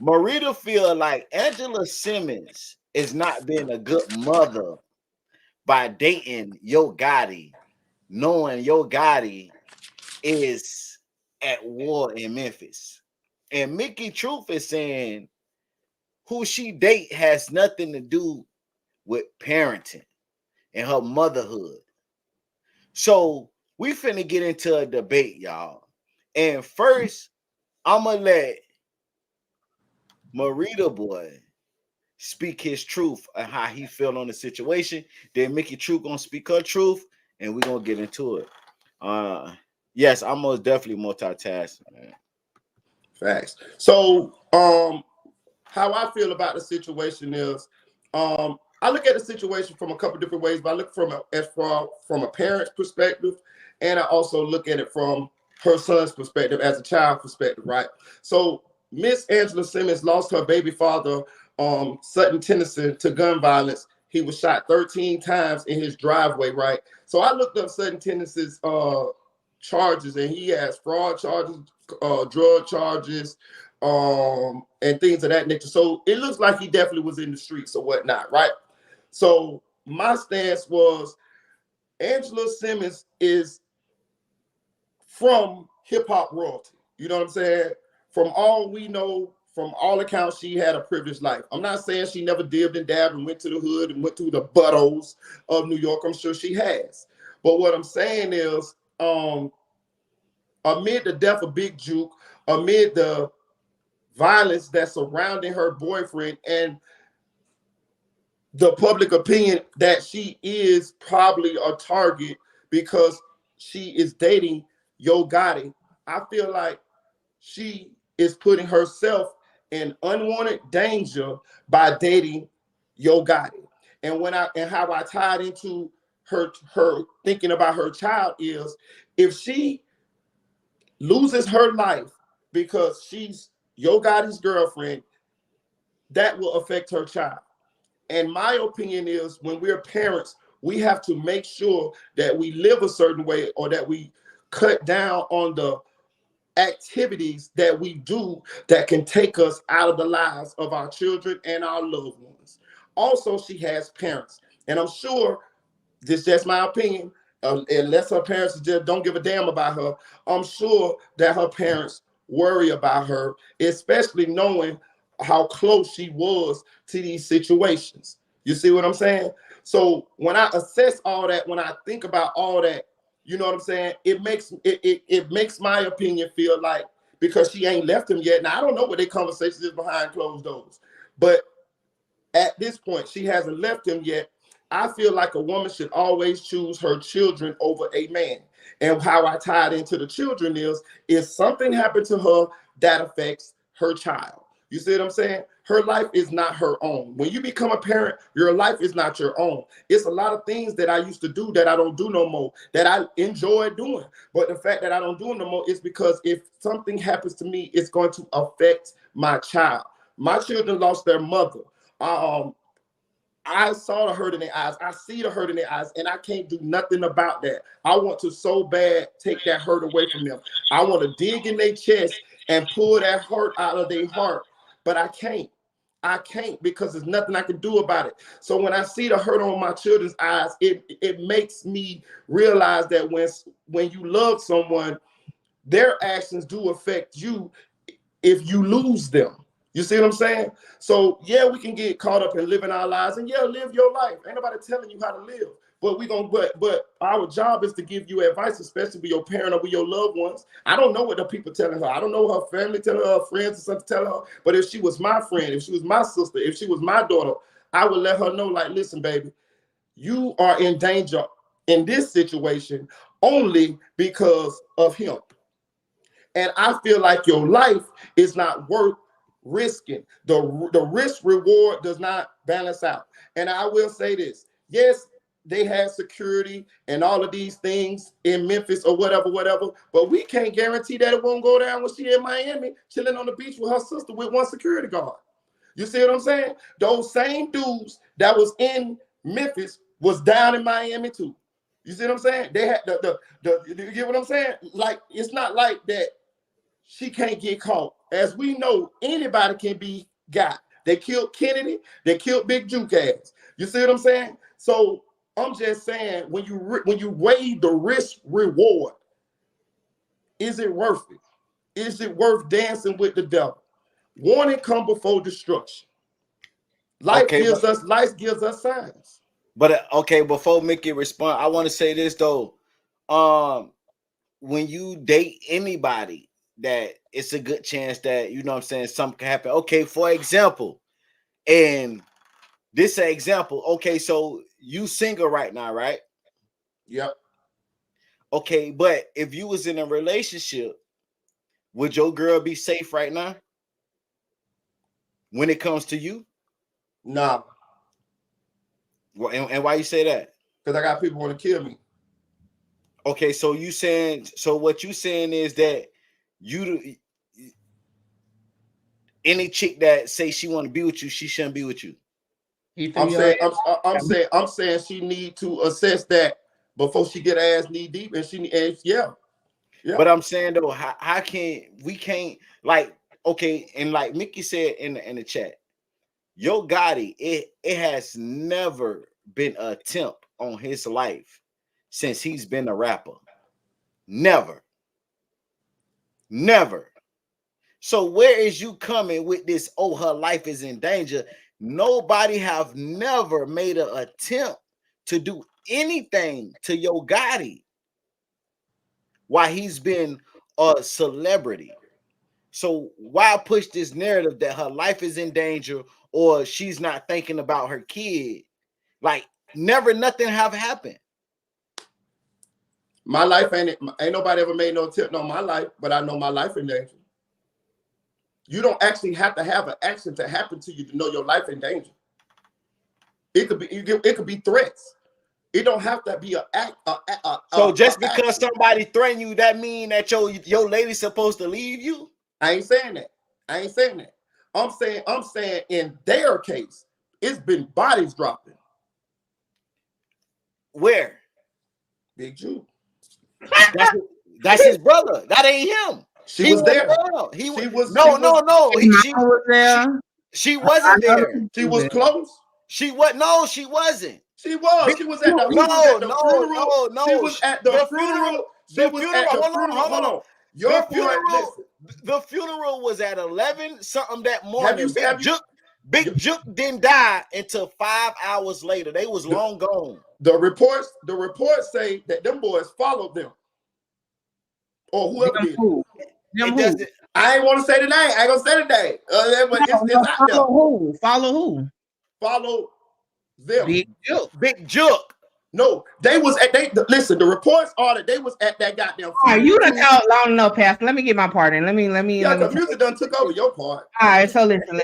Marita feel like Angela Simmons is not being a good mother by dating Yo Gotti, knowing Yo Gotti is at war in Memphis. And Mickey Truth is saying who she date has nothing to do with parenting and her motherhood. So we finna get into a debate, y'all. And first, I'ma let Marita Boy speak his truth and how he feel on the situation. Then Mickey Truth gonna speak her truth, and we're gonna get into it. Yes, I'm most definitely multitasking, man. Facts. So how I feel about the situation is I look at the situation from a couple different ways, but I look from a parent's perspective, and I also look at it from her son's perspective as a child perspective, right? So Miss Angela Simmons lost her baby father, Sutton Tennyson, to gun violence. He was shot 13 times in his driveway, right? So I looked up Sutton Tennyson's charges, and he has fraud charges, drug charges, and things of that nature. So it looks like he definitely was in the streets or whatnot, right? So my stance was Angela Simmons is from hip-hop royalty. You know what I'm saying? From all we know, from all accounts, she had a privileged life. I'm not saying she never dibbed and dabbed and went to the hood and went to the buttholes of New York. I'm sure she has. But what I'm saying is, amid the death of Big Jook, amid the violence that's surrounding her boyfriend and the public opinion that she is probably a target because she is dating Yo Gotti. I feel like she is putting herself in unwanted danger by dating Yo Gotti. And how I tied into her thinking about her child is if she loses her life because she's Yo Gotti's girlfriend, that will affect her child. And my opinion is when we're parents, we have to make sure that we live a certain way or that we cut down on the activities that we do that can take us out of the lives of our children and our loved ones. Also, she has parents. And I'm sure this is just my opinion. Unless her parents just don't give a damn about her, I'm sure that her parents worry about her, especially knowing how close she was to these situations. You see what I'm saying? So when I assess all that, when I think about all that, you know what I'm saying? It makes my opinion feel like because she ain't left him yet. Now I don't know what their conversation is behind closed doors, but at this point, she hasn't left him yet. I feel like a woman should always choose her children over a man. And how I tied into the children is if something happened to her that affects her child. You see what I'm saying? Her life is not her own. When you become a parent, your life is not your own. It's a lot of things that I used to do that I don't do no more, that I enjoy doing. But the fact that I don't do it no more is because if something happens to me, it's going to affect my child. My children lost their mother. I saw the hurt in their eyes. I see the hurt in their eyes, and I can't do nothing about that. I want to so bad take that hurt away from them. I want to dig in their chest and pull that hurt out of their heart, but I can't. I can't because there's nothing I can do about it. So when I see the hurt on my children's eyes, it makes me realize that when you love someone, their actions do affect you if you lose them. You see what I'm saying? So yeah, we can get caught up in living our lives, and yeah, live your life. Ain't nobody telling you how to live. But but our job is to give you advice, especially with your parent or with your loved ones. I don't know what the people telling her. I don't know what her family telling her, her friends or something telling her. But if she was my friend, if she was my sister, if she was my daughter, I would let her know, like, listen, baby, you are in danger in this situation only because of him. And I feel like your life is not worth risking. The risk reward does not balance out. And I will say this. Yes, they have security and all of these things in Memphis or whatever, but we can't guarantee that it won't go down when she in Miami chilling on the beach with her sister with one security guard. You see what I'm saying? Those same dudes that was in Memphis was down in Miami too. You see what I'm saying? They had you get what I'm saying? Like, it's not like that she can't get caught. As we know, anybody can be got. They killed Kennedy. They killed Big Jook ass. You see what I'm saying? So I'm just saying, when you weigh the risk reward, is it worth it? Is it worth dancing with the devil? Warning come before destruction. Life gives us signs. But okay, before Mickey respond, I want to say this though. When you date anybody, that it's a good chance that, you know what I'm saying, something can happen. Okay, for example, and this is an example. Okay, so you single right now, right? Yep. Okay, but if you was in a relationship, would your girl be safe right now? When it comes to you? No. Well, and why you say that? Because I got people want to kill me. Okay, so what you saying is that any chick that say she want to be with you, she shouldn't be with you. I'm saying she need to assess that before she get ass knee deep, and yeah. But I'm saying though, how can we can't, like, okay, and like Mickey said in the chat, Yo Gotti, it has never been an attempt on his life since he's been a rapper. Never. So where is you coming with this? Oh, her life is in danger. Nobody have never made an attempt to do anything to Yo Gotti while he's been a celebrity. So why push this narrative that her life is in danger or she's not thinking about her kid? Like never nothing have happened. My life ain't nobody ever made no tip on my life, but I know my life in danger. You don't actually have to have an action to happen to you to know your life in danger. It could be threats. It don't have to be so just because somebody threaten you, that mean that your lady's supposed to leave you? I ain't saying that. I'm saying in their case, it's been bodies dropping. Where? Big Jook. That's his brother. That ain't him. She was there. She was no. She wasn't there. She was close. She wasn't. She was. She was at the funeral. No. She was at the funeral. Hold on. The funeral was at 11 something that morning. Big Jook didn't die until 5 hours later. They was long gone. The reports say that them boys followed them. Or whoever did. I ain't want to say the name. I ain't gonna say the name. But it's out there. Follow who? Follow them. Big Jook. No, they was at listen, the reports are that they was at that goddamn. All right, you done talked long enough, Pastor. Let me get my part in. Let me. Yeah, the music done took over your part. All right, so listen.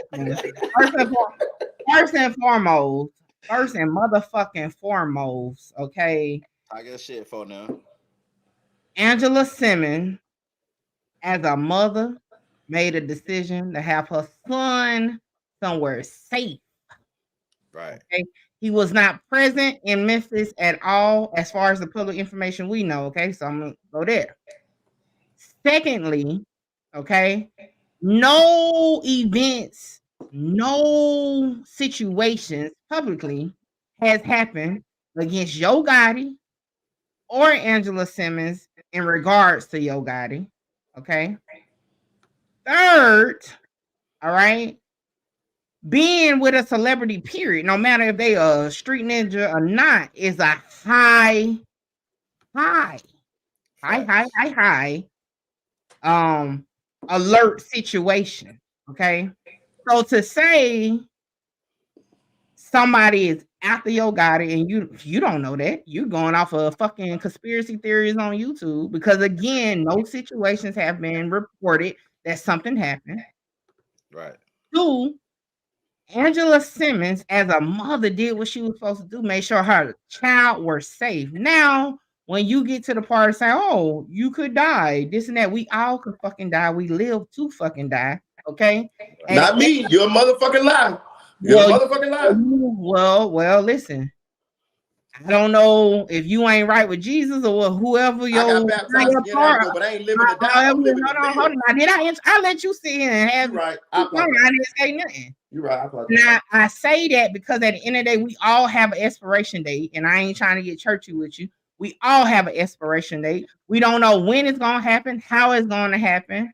First and motherfucking foremost, okay. I got shit for now. Angela Simmons, as a mother, made a decision to have her son somewhere safe. Right. Okay. He was not present in Memphis at all, as far as the public information we know. Okay, so I'm gonna go there. Secondly, okay, no events, no situations publicly has happened against Yo Gotti or Angela Simmons in regards to Yo Gotti. Okay. Third, all right. Being with a celebrity, period, no matter if they a street ninja or not, is a high alert situation. Okay. So to say somebody is after Yo Gotti and you don't know that, you're going off of fucking conspiracy theories on YouTube, because again, no situations have been reported that something happened. Right. 2, Angela Simmons, as a mother, did what she was supposed to do, made sure her child were safe. Now, when you get to the part of saying, oh, you could die, this and that, we all could fucking die. We live to fucking die. Okay? Not me. You're a motherfucking lie. Well, listen. I don't know if you ain't right with Jesus or whoever you got baptized again, but I ain't living to die. Hold on. I let you sit here and have right. I didn't say nothing. You're right. Now I say that because at the end of the day, we all have an expiration date, and I ain't trying to get churchy with you. We all have an expiration date. We don't know when it's gonna happen, how it's gonna happen,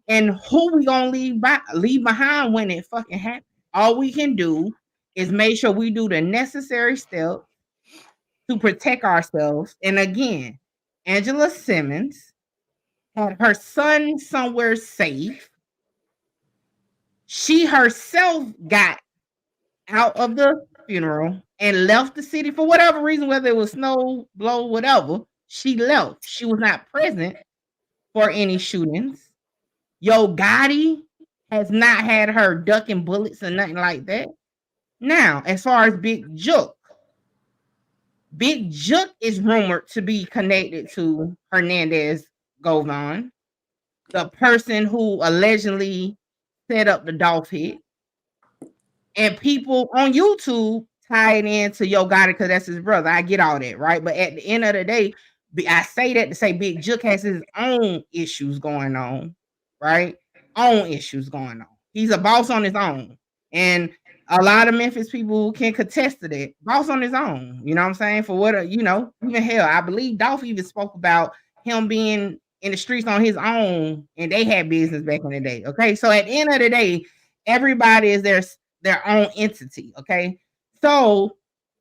and who we gonna leave behind when it fucking happens. All we can do is make sure we do the necessary steps to protect ourselves. And again, Angela Simmons had her son somewhere safe. She herself got out of the funeral and left the city for whatever reason, whether it was snow, blow, whatever. She left. She was not present for any shootings. Yo Gotti has not had her ducking bullets or nothing like that. Now, as far as Big Jook is rumored to be connected to Hernandez Govon, the person who allegedly set up the Dolph hit. And people on YouTube tie it into Yo Gotti because that's his brother. I get all that, right? But at the end of the day, I say that to say Big Jook has his own issues going on, right? Own issues going on. He's a boss on his own. And a lot of Memphis people can contest to that. Boss on his own. You know what I'm saying? For what, even hell, I believe Dolph even spoke about him being in the streets on his own, and they had business back in the day. Okay. So at the end of the day, everybody is their own entity. Okay. So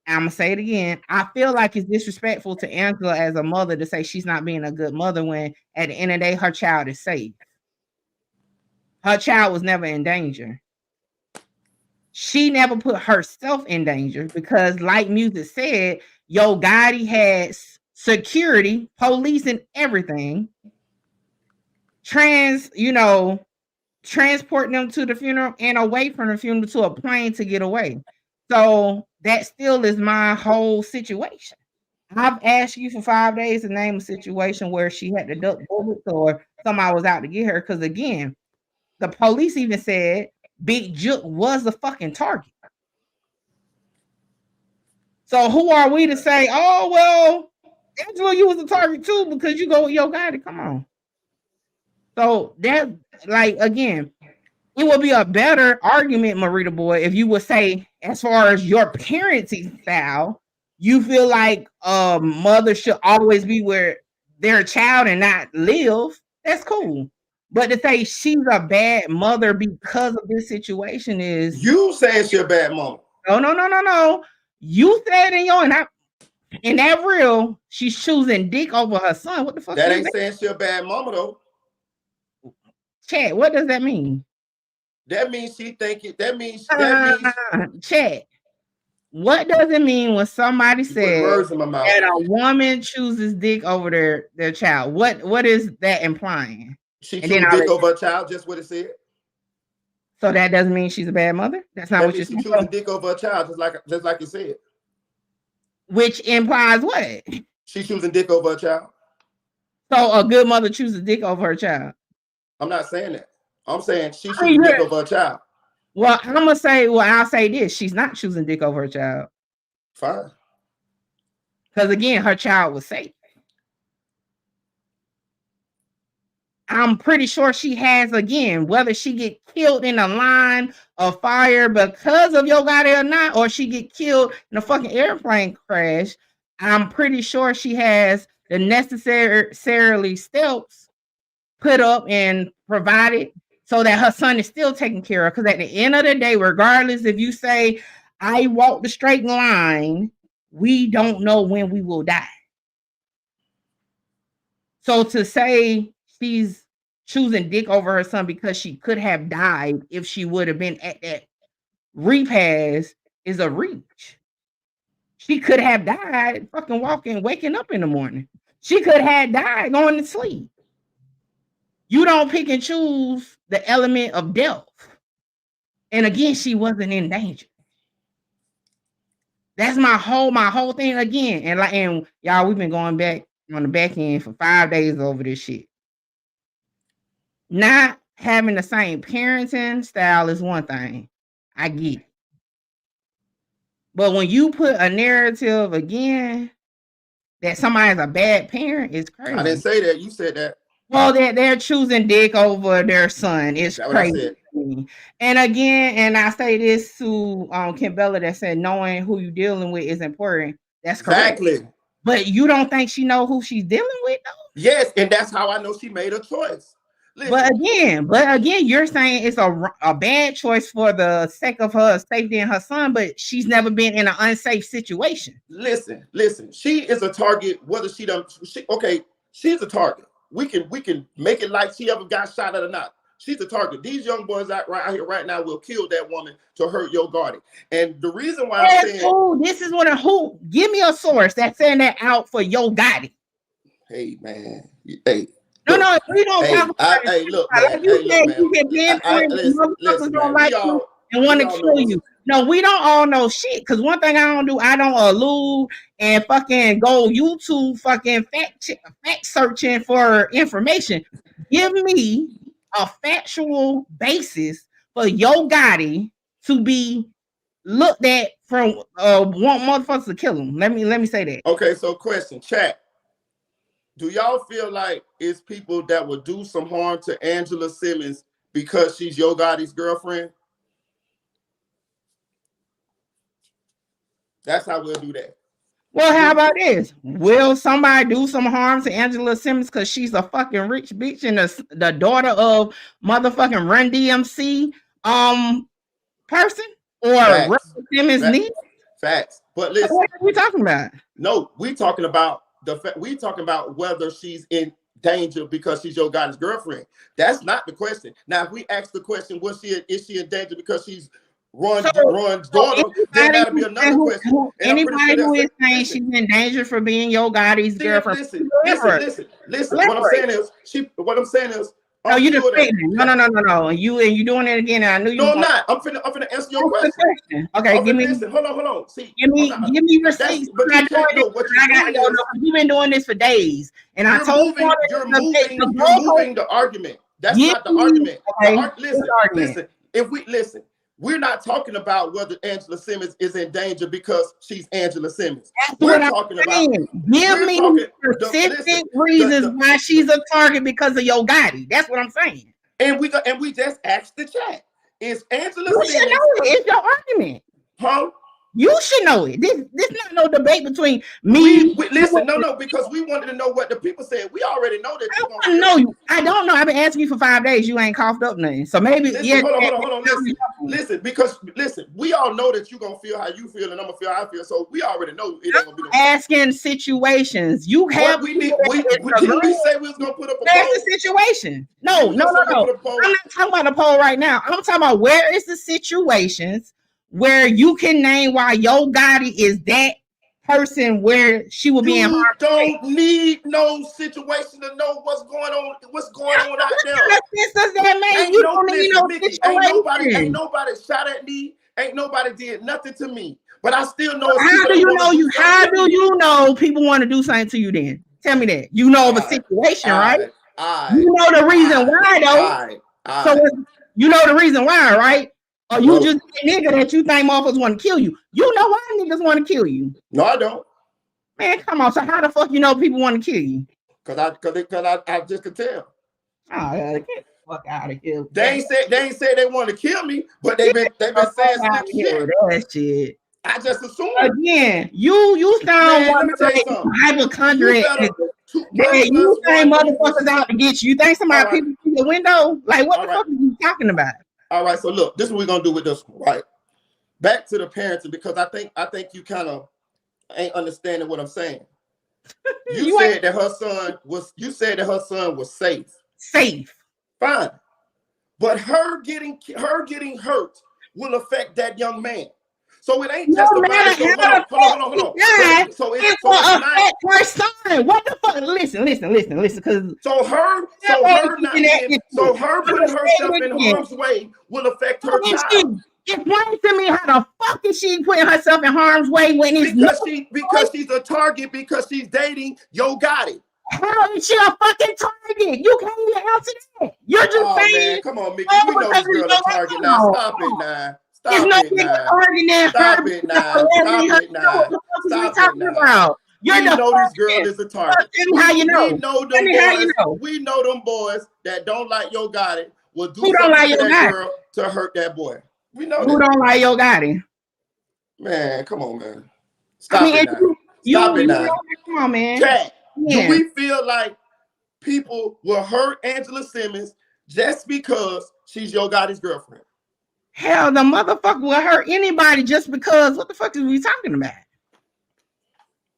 I'm going to say it again. I feel like it's disrespectful to Angela as a mother to say she's not being a good mother when at the end of the day, her child is safe. her child was never in danger. She never put herself in danger because, like Music said, Yo Gotti had security, police, and everything. Transporting them to the funeral and away from the funeral to a plane to get away. So that still is my whole situation. I've asked you for 5 days to name a situation where she had to duck bullets or somebody was out to get her. Because again, the police even said Big Jook was the fucking target. So who are we to say, oh, well, Angela, you was the target too because you go with Yo Gotti. Come on. So that, like, again, it would be a better argument, Marita boy, if you would say, as far as your parenting style, you feel like a mother should always be where their child and not live. That's cool. But to say she's a bad mother because of this situation is you saying she's a bad mom. No. You said in that reel, she's choosing dick over her son. What the fuck? That ain't saying she's a bad mama though. Chad, what does that mean? That means she thinking. That means Chad. What does it mean when somebody says that a woman chooses dick over their child? What is that implying? She chooses dick over her child. Just what it said. So that doesn't mean she's a bad mother. That's not what you're saying. She choosing dick over her child, just like you said. Which implies what? She's choosing dick over her child. So a good mother chooses dick over her child. I'm not saying that. I'm saying she's choosing dick over her child. Well, I'll say this. She's not choosing dick over her child. Fine. Because again, her child was safe. I'm pretty sure she has, again, whether she get killed in a line of fire because of Yo Gotti or not, or she get killed in a fucking airplane crash, I'm pretty sure she has the necessarily steps put up and provided so that her son is still taken care of. Because at the end of the day, regardless if you say, I walk the straight line, we don't know when we will die. So to say she's choosing dick over her son because she could have died if she would have been at that repast is a reach. She could have died fucking waking up in the morning. She could have died going to sleep. You don't pick and choose the element of death. And again, she wasn't in danger. That's my whole thing again. And y'all, we've been going back on the back end for 5 days over this shit. Not having the same parenting style is one thing. I get it. But when you put a narrative again that somebody's a bad parent, it's crazy. I didn't say that. You said that. Well, they're choosing dick over their son. It's crazy. And again, and I say this to Kim Bella that said knowing who you're dealing with is important. That's correct. Exactly. But you don't think she know who she's dealing with, though? Yes, and that's how I know she made a choice. Listen. But again, you're saying it's a bad choice for the sake of her safety and her son, but she's never been in an unsafe situation. Listen. She is a target, whether she's a target. We can make it like she ever got shot at or not. She's a target. These young boys out here right now will kill that woman to hurt Yo Gotti. And the reason why I'm saying this is what give me a source that's saying that out for Yo Gotti. Hey man. Hey. No, we don't talk about it. Hey, look, man. You get pinpoint motherfuckers don't like you and want to kill you. No, we don't all know shit. Because one thing I don't do, I don't allude and fucking go YouTube fucking fact searching for information. Give me a factual basis for Yo Gotti to be looked at from want motherfuckers to kill him. Let me say that. Okay, so question, chat. Do y'all feel like it's people that would do some harm to Angela Simmons because she's Yo Gotti's girlfriend? That's how we'll do that. Well, how about this? Will somebody do some harm to Angela Simmons because she's a fucking rich bitch and the daughter of motherfucking Run DMC person? Or Run Simmons niece? Facts. But listen. What are we talking about? No, we talking about whether she's in danger because she's your guy's girlfriend. That's not the question. Now, if we ask the question, is she in danger because she's Ron's daughter, then that'll be another question. Anybody who is saying she's in danger for being Yo Gotti's girlfriend. Listen. What I'm saying is, no, you just no. You doing it again. And I knew you. No, I'm not. I'm finna answer your question. Okay, give me. Listen, hold on. See, give me receipts. But you can't know what you're doing. You've been doing this for days, and I told you you're moving the argument. That's not the argument. Okay. Listen. We're not talking about whether Angela Simmons is in danger because she's Angela Simmons. We're talking about. Give me specific reasons why she's a target because of Yo Gotti. That's what I'm saying. And we just asked the chat. Is Angela Simmons? You should know it. It's your argument. Huh? You should know it. This not no debate between me. Listen, no, because we wanted to know what the people said. We already know that you're gonna know you. I don't know. I've been asking you for 5 days. You ain't coughed up nothing. So maybe hold on. Listen, we all know that you're gonna feel how you feel, and I'm gonna feel how I feel. So we already know it ain't gonna be no asking situations. You have we say we was gonna put up a poll. The situation. No. I'm not talking about a poll right now. I'm talking about where is the situations where you can name why Yo Gotti is that person where she will be in harm. You don't need no situation to know what's going on out there. Does that mean you don't need no situation? Ain't nobody shot at me. Ain't nobody did nothing to me. But I still know. How do you know people want to do something to you then? Tell me that. You know of a situation, right? You know the reason why though. So you know the reason why, right? Or you just a nigga that you think motherfuckers want to kill you. You know why niggas want to kill you. No, I don't. Man, come on. So how the fuck you know people want to kill you? Cause I just could tell. Oh, get the fuck out of here. They ain't say they want to kill me, but they've been saying that shit. I just assumed. Again, you sound hypochondriac. You think motherfuckers out to get you. You think somebody peeped through the window? Like what the fuck are you talking about? All right, so look, this is what we're gonna do with this one, right? Back to the parenting, because I think you kind of ain't understanding what I'm saying. You said that her son was safe. Safe. Fine. But her getting hurt will affect that young man. So it ain't just about hold on. So it's not her son. What the fuck? Listen. Because so her putting herself in harm's way will affect her child. Explain to me how the fuck is she putting herself in harm's way when it's because she's a target because she's dating Yo Gotti. How is she a fucking target? You can't even answer that. You're just saying. Man, come on, Mickey. We know this girl a target now. Stop it now. There's no bigger target than her. Stop it now. We know this girl is a target. How you know? We know them boys that don't like Yo Gotti will do something to that girl to hurt that boy. We know who don't like Yo Gotti. Man, come on, man. Stop it now. Come on, man. Cat, do we feel like people will hurt Angela Simmons just because she's Yo Gotti's girlfriend? Hell, the motherfucker will hurt anybody just because. What the fuck is we talking about?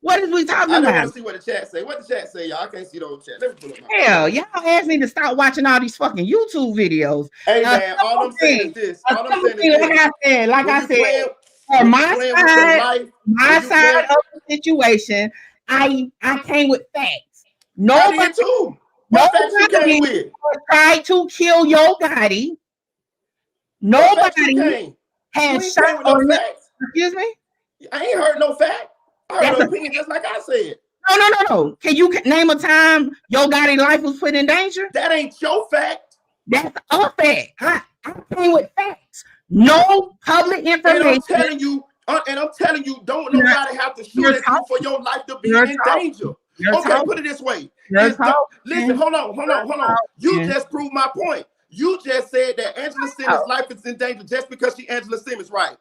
What is we talking about? I want to see what the chat say. What the chat say, y'all? I can't see those chat. Let me pull up my Hell, y'all asked me to stop watching all these fucking YouTube videos. Hey man, all I'm saying is this. Like I said, on my side of the situation, I came with facts. Nobody tried to kill Yo Gotti. Nobody has shot or excuse me? I ain't heard no fact. I heard no opinion just like I said. No. Can you name a time Yo Gotti's life was put in danger? That ain't your fact. That's a fact. I came with facts. No public information. And I'm telling you, don't nobody have to shoot at you for your life to be in danger. Okay, put it this way. Listen, hold on. You just proved my point. You just said that Angela Simmons' life is in danger just because she Angela Simmons, right?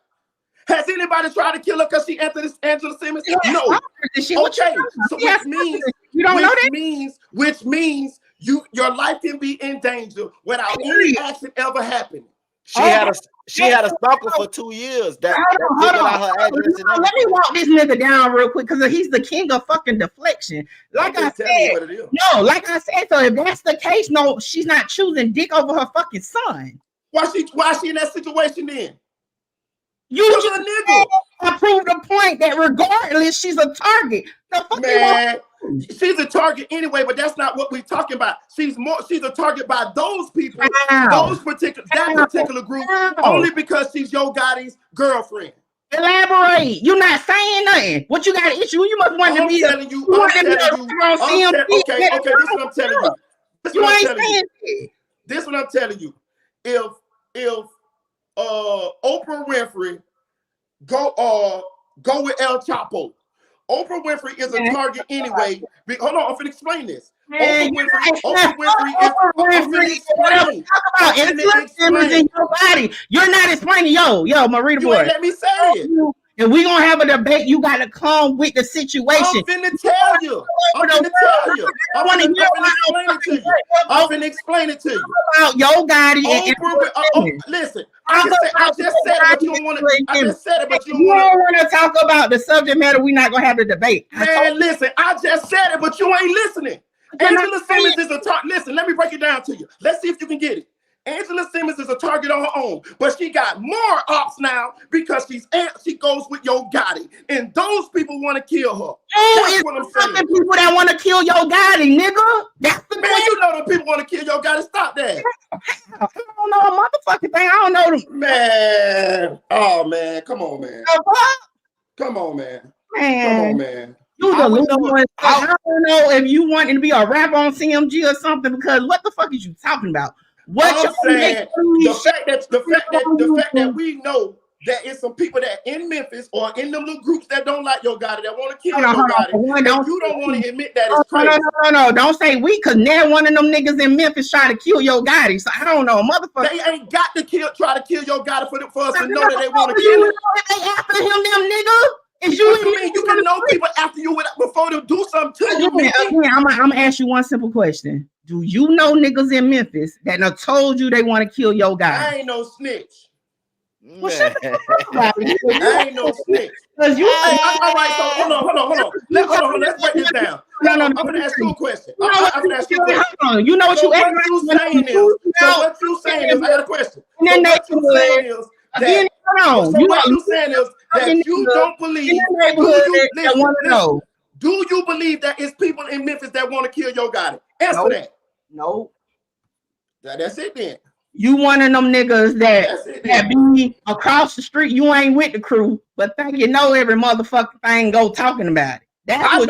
Has anybody tried to kill her because she Angela Simmons? No. Okay, so which means your life can be in danger without any action ever happening. She had She had a stalker for 2 years. That figured out her address and everything. Let me walk this nigga down real quick because he's the king of fucking deflection. Like I said, what it is. no, like I said, so if that's the case, no, she's not choosing dick over her fucking son. Why she in that situation then? You just proved the point that regardless, she's a target. Man, she's a target anyway, but that's not what we're talking about. She's a target by those people, that particular group, only because she's Yo Gotti's girlfriend. Elaborate. You're not saying nothing. What you got an issue? You must want to be. Okay, this is what I'm telling you. This is what I'm telling you. If Oprah Winfrey go with El Chapo. Oprah Winfrey is a target anyway. Hold on, I'm finna explain this. Oprah Winfrey in your body. You're not explaining. Yo, Marita boy. Let me say it. And we're gonna have a debate. You gotta come with the situation. I'm finna tell you. I'm finna explain it to you. About Yo Gotti. Listen, I just said it, but you don't want to. I just said it, but you don't want to talk about the subject matter. We're not gonna have the debate. Man, listen, I just said it, but you ain't listening. Angela Simmons is a target. Listen, let me break it down to you. Let's see if you can get it. Angela Simmons is a target on her own, but she got more ops now because she goes with Yo Gotti, and those people want to kill her. That's what I'm saying. The people that want to kill Yo Gotti, nigga. That's the man. You know the people want to kill Yo Gotti. Stop that. I don't know a motherfucking thing. I don't know them. Man, oh man, come on, man. Come on, man. Come on, man. I don't know if you wanting to be a rapper on CMG or something because what the fuck is you talking about? What I'm saying the fact that we know that it's some people that in Memphis or in them little groups that don't like Yo Gotti, that want to kill Yo Gotti, and you don't want to admit that it's crazy. No, don't say we, because now one of them niggas in Memphis try to kill Yo Gotti. So I don't know, motherfucker. They ain't got to try to kill Yo Gotti for us to know that they want to kill him. They after him, them nigga. You can know people after you before they do something to you. Again, I'm gonna ask you one simple question. Do you know niggas in Memphis that have told you they want to kill Yo Gotti? I ain't no snitch. Well, shut the fuck up about it. I ain't no snitch. All right, so hold on. Let's break this down. I'm gonna ask you a question. I'm gonna ask you a question. You know what what you saying is? So what you saying is? I got a question. What you saying is that you don't believe. Do you believe that it's people in Memphis that want to kill Yo Gotti? Answer that. No. That's it then. You one of them niggas that be across the street. You ain't with the crew, but think you know every motherfucking thing go talking about it. I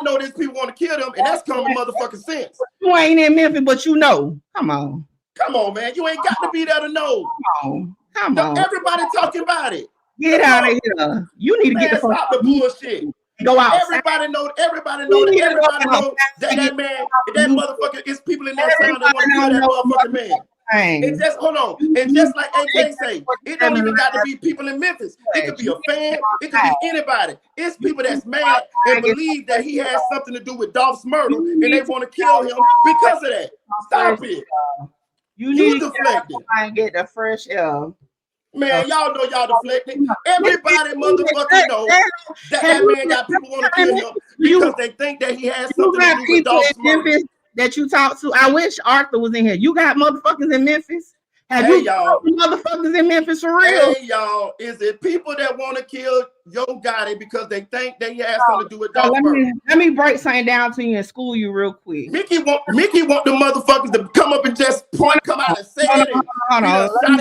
know there's people want to kill them, and that's common motherfucking sense. You ain't in Memphis, but you know. Come on, man. You ain't got to be there to know. Come on. Everybody talking about it. Get out of here. You need to get the stop the bullshit. Go out. Everybody know that motherfucker is people in that town that want to kill that motherfucking man. And just hold on, and just like AK say, it don't even got to be people in Memphis. It could be a fan, it could be anybody. It's people that's mad and believe that he has something to do with Dolph's murder, and they want to kill him because of that. Stop it. You deflecting. I get the fresh air. Man, y'all know y'all deflecting. Everybody motherfucking know that man got people want to kill him because they think that he has something to do with Dolph's murder. That you talk to. I wish Arthur was in here. You got motherfuckers in Memphis? Have you motherfuckers in Memphis for real? Hey y'all, is it people that want to kill Yo Gotti because they think that he has something to do with Dolph's murder? Let me break something down to you and school you real quick. Mickey want the motherfuckers to come up and just come out and say it. Shot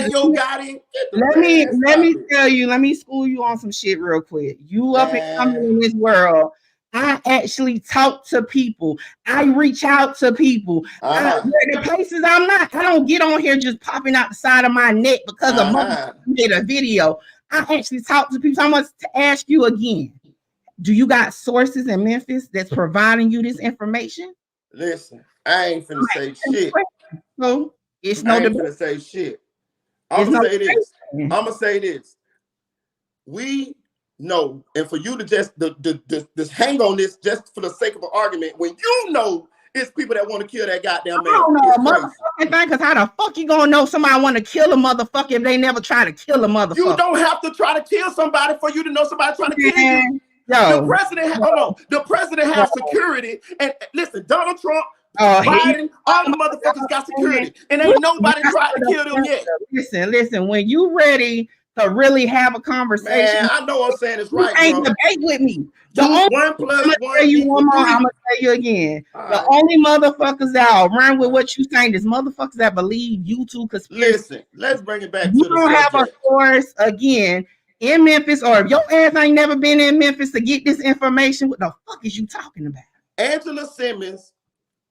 at Yo Gotti. Let me school you on some shit real quick. You up and coming in this world. I actually talk to people. I reach out to people. The places I'm not. I don't get on here just popping out the side of my neck because a mother made a video. I actually talk to people. So I'm going to ask you again. Do you got sources in Memphis that's providing you this information? Listen, I ain't finna say shit. No, it's no. I ain't finna say shit. I'm gonna say this. We know, and for you to just hang on this just for the sake of an argument, when you know it's people that want to kill that goddamn man. I don't know a motherfucking thing, because how the fuck you gonna know somebody want to kill a motherfucker if they never try to kill a motherfucker? You don't have to try to kill somebody for you to know somebody trying to kill you. Yo, the president has security, and listen, Donald Trump, Biden, all the motherfuckers got security, and ain't nobody tried to kill them yet. Listen, when you ready to really have a conversation, man, I know I'm saying it's right, you ain't bro. debate with me. I'm gonna tell you one more. I'm gonna tell you again. The only motherfuckers that are around with what you saying is motherfuckers that believe YouTube conspiracy. Listen, let's bring it back. You to the don't have a subject. source again in Memphis, or if your ass ain't never been in Memphis to get this information, what the fuck is you talking about? Angela Simmons'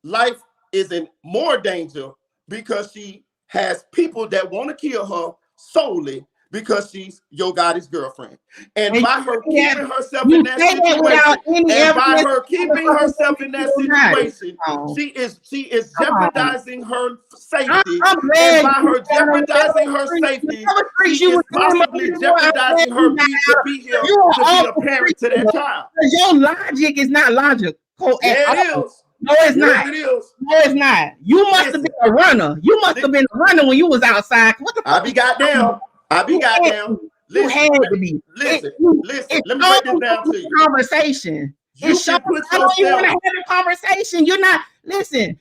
life is in more danger because she has people that want to kill her solely because she's Yo Gotti's girlfriend. And by her keeping herself in that situation, she is jeopardizing her safety. And by her jeopardizing her safety, she is possibly jeopardizing her to be here to be a parent to that child. Your logic is not logical. Yeah, it is. No, it's not. It is. No, it's not. You must have been a runner. You must have been a runner when you was outside. What the fuck? I be goddamn. You had to be. Listen. Let me break this down to you. Conversation. You can put I don't even want to have a conversation. You're not. Listen.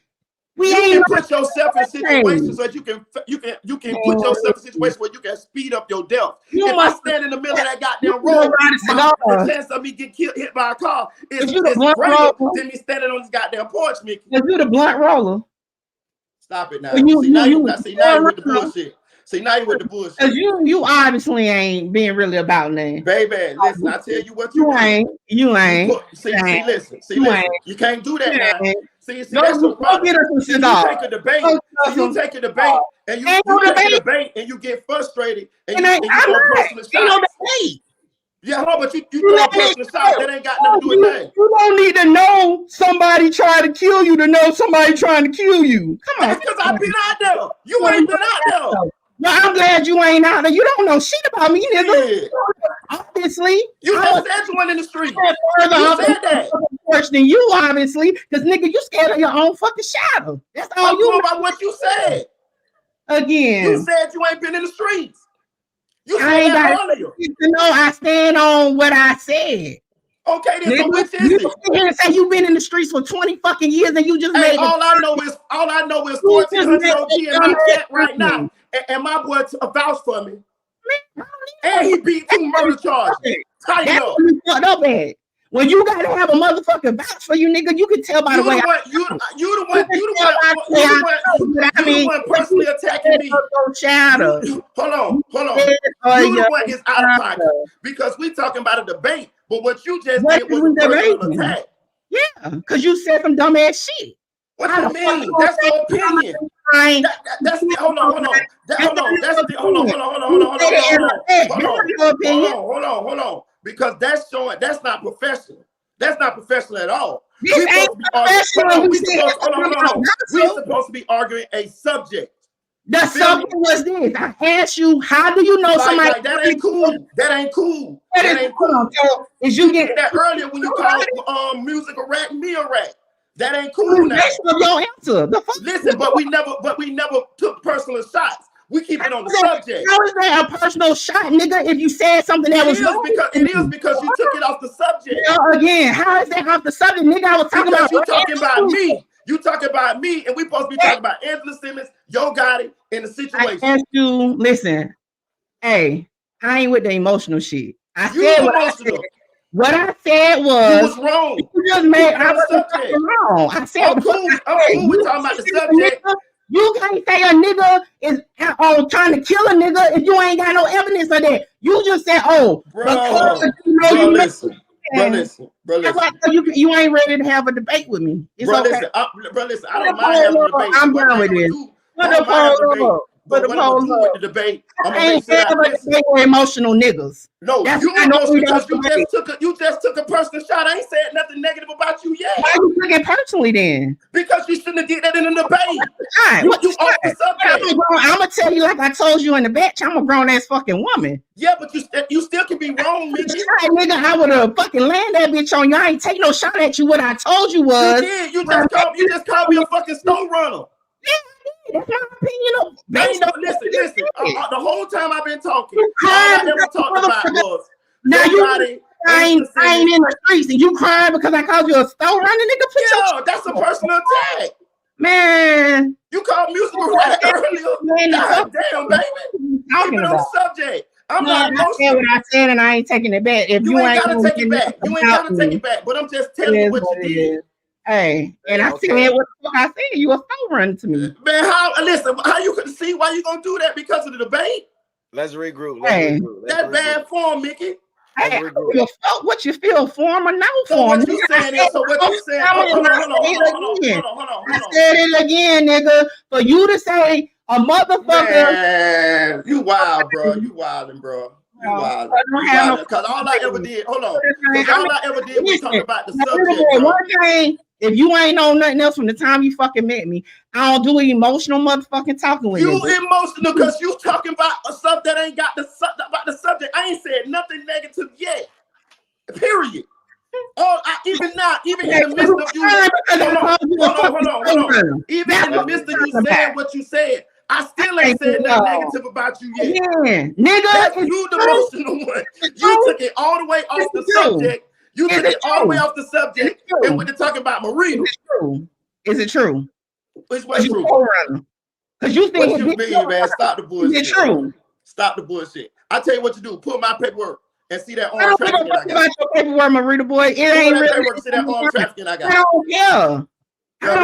You can put yourself in situations so you can put yourself in situations where you can speed up your death. If I stand in the middle of that goddamn road, the chance of me get hit by a car is greater than me standing on this goddamn porch, Mickey. If you the blunt roller. Stop it now. Now you with the bullshit. See, now you with the bullshit. Cause you obviously ain't being really about nothing. Baby, listen, I tell you what you ain't. You ain't. Listen. You can't do that now. See, no, that's your problem. You take a debate, and you take a debate, and you take a debate, and you get frustrated, and you throw personal shots. Yeah, but you throw personal shots that ain't got nothing to do with that. You don't need to know somebody trying to kill you to know somebody trying to kill you. Come on. That's because I've been out there. You ain't been out there. Well, I'm glad you ain't out there. You don't know shit about me, nigga. Yeah. Obviously. You just said you went in the street. You said that. Worse than you, obviously, because nigga, you scared of your own fucking shadow. That's all you know about what you said. Again. You said you ain't been in the streets. You said I ain't that got earlier. to know I stand on what I said. Okay, then so which is it? You here and say you've been in the streets for 20 fucking years and you just made all I know is 1400 OG in my chat right now. And my boy vouch for me. And he beat 2 murder charges. Tighten up. Fucked up at. When you gotta have a motherfucking vouch for you, nigga, you can tell by the way. You the one personally attacking me. Hold on. You the one is out of pocket because we talking about a debate. But what you just did was a personal attack. Yeah, because you said some dumbass shit. What do you mean? That's your opinion. Hold on. Hold on. Because that's showing that's not professional. That's not professional at all. We're supposed to be arguing a subject. The subject was this. I asked you, how do you know somebody? That ain't cool. Is you get that earlier when you called music a rat, me a rat? That ain't cool now. Your answer. Listen, but we never took personal shots. We keep it on the subject. How is that a personal shot, nigga? If you said something that was wrong, it is because you took it off the subject. Again, how is that off the subject, nigga? I was talking about you talking about me. You talking about me, and we supposed to be talking about Angela Simmons, Yo Gotti, in the situation. I asked you, listen, hey, I ain't with the emotional shit. I said what I said was you was wrong. You just made I was wrong. I said I'm cool. We talking about the subject. You can't say a nigga is trying to kill a nigga if you ain't got no evidence of that. You just said, you ain't ready to have a debate with me. It's okay. Listen, I don't mind having a debate. I'm done with this. But what I'm gonna do with the debate, I'm gonna make sure I debate with emotional niggas. No, you emotional because you just took a personal shot. I ain't said nothing negative about you yet. Why you took it personally then? Because you shouldn't have did that in a debate. You off the subject. I'm gonna tell you like I told you in the batch. I'm a grown ass fucking woman. Yeah, but you but you still can be wrong, nigga. Nigga, I would have fucking landed that bitch on you. I ain't take no shot at you. What I told you was. You did. You just called me a fucking stone runner. That's my opinion. Listen. The whole time I've been talking, all I ever talked about was now I ain't in the streets and you crying because I called you a stone runner, nigga. That's a personal attack. Man. You called musical right earlier. God damn, baby. Keep it on the subject. I'm not emotional. What I said and I ain't taking it back. If you ain't gotta take it back. You ain't gotta take it back. But I'm just telling you what you did. Hey, and I said what the fuck I said. You a phone running to me. Man, how you could see why you gonna do that because of the debate? Let's regroup. That bad form, Mickey. Hey, I don't give a fuck what you feel form or no so form. What you saying is, so what you saying? Hold on. I said it again, nigga. For you to say a motherfucker. Man, you wild, bro. You wilding, bro. You wild. Because all I ever did, hold on. Because all I ever did was talk about the subject. One thing, if you ain't know nothing else from the time you fucking met me, I don't do emotional motherfucking talking with you. You emotional because you talking about stuff that ain't got about the subject. I ain't said nothing negative yet. Period. Even in the midst of you, hold on. Even in the midst of you saying what you said, I still ain't said nothing negative about you yet. Yeah, nigga, that's you the emotional one. You took it all the way off the subject. You took it all the way off the subject and went to talking about Marino. Is it true? Which was true? Because you think what you mean, man? Stop the bullshit. Is it true? Stop the bullshit. I tell you what you do. Pull my paperwork and see that arm trafficking I got. About your paperwork, Marino boy. It ain't really. Paperwork, see that arm trafficking I got. I don't care. Hold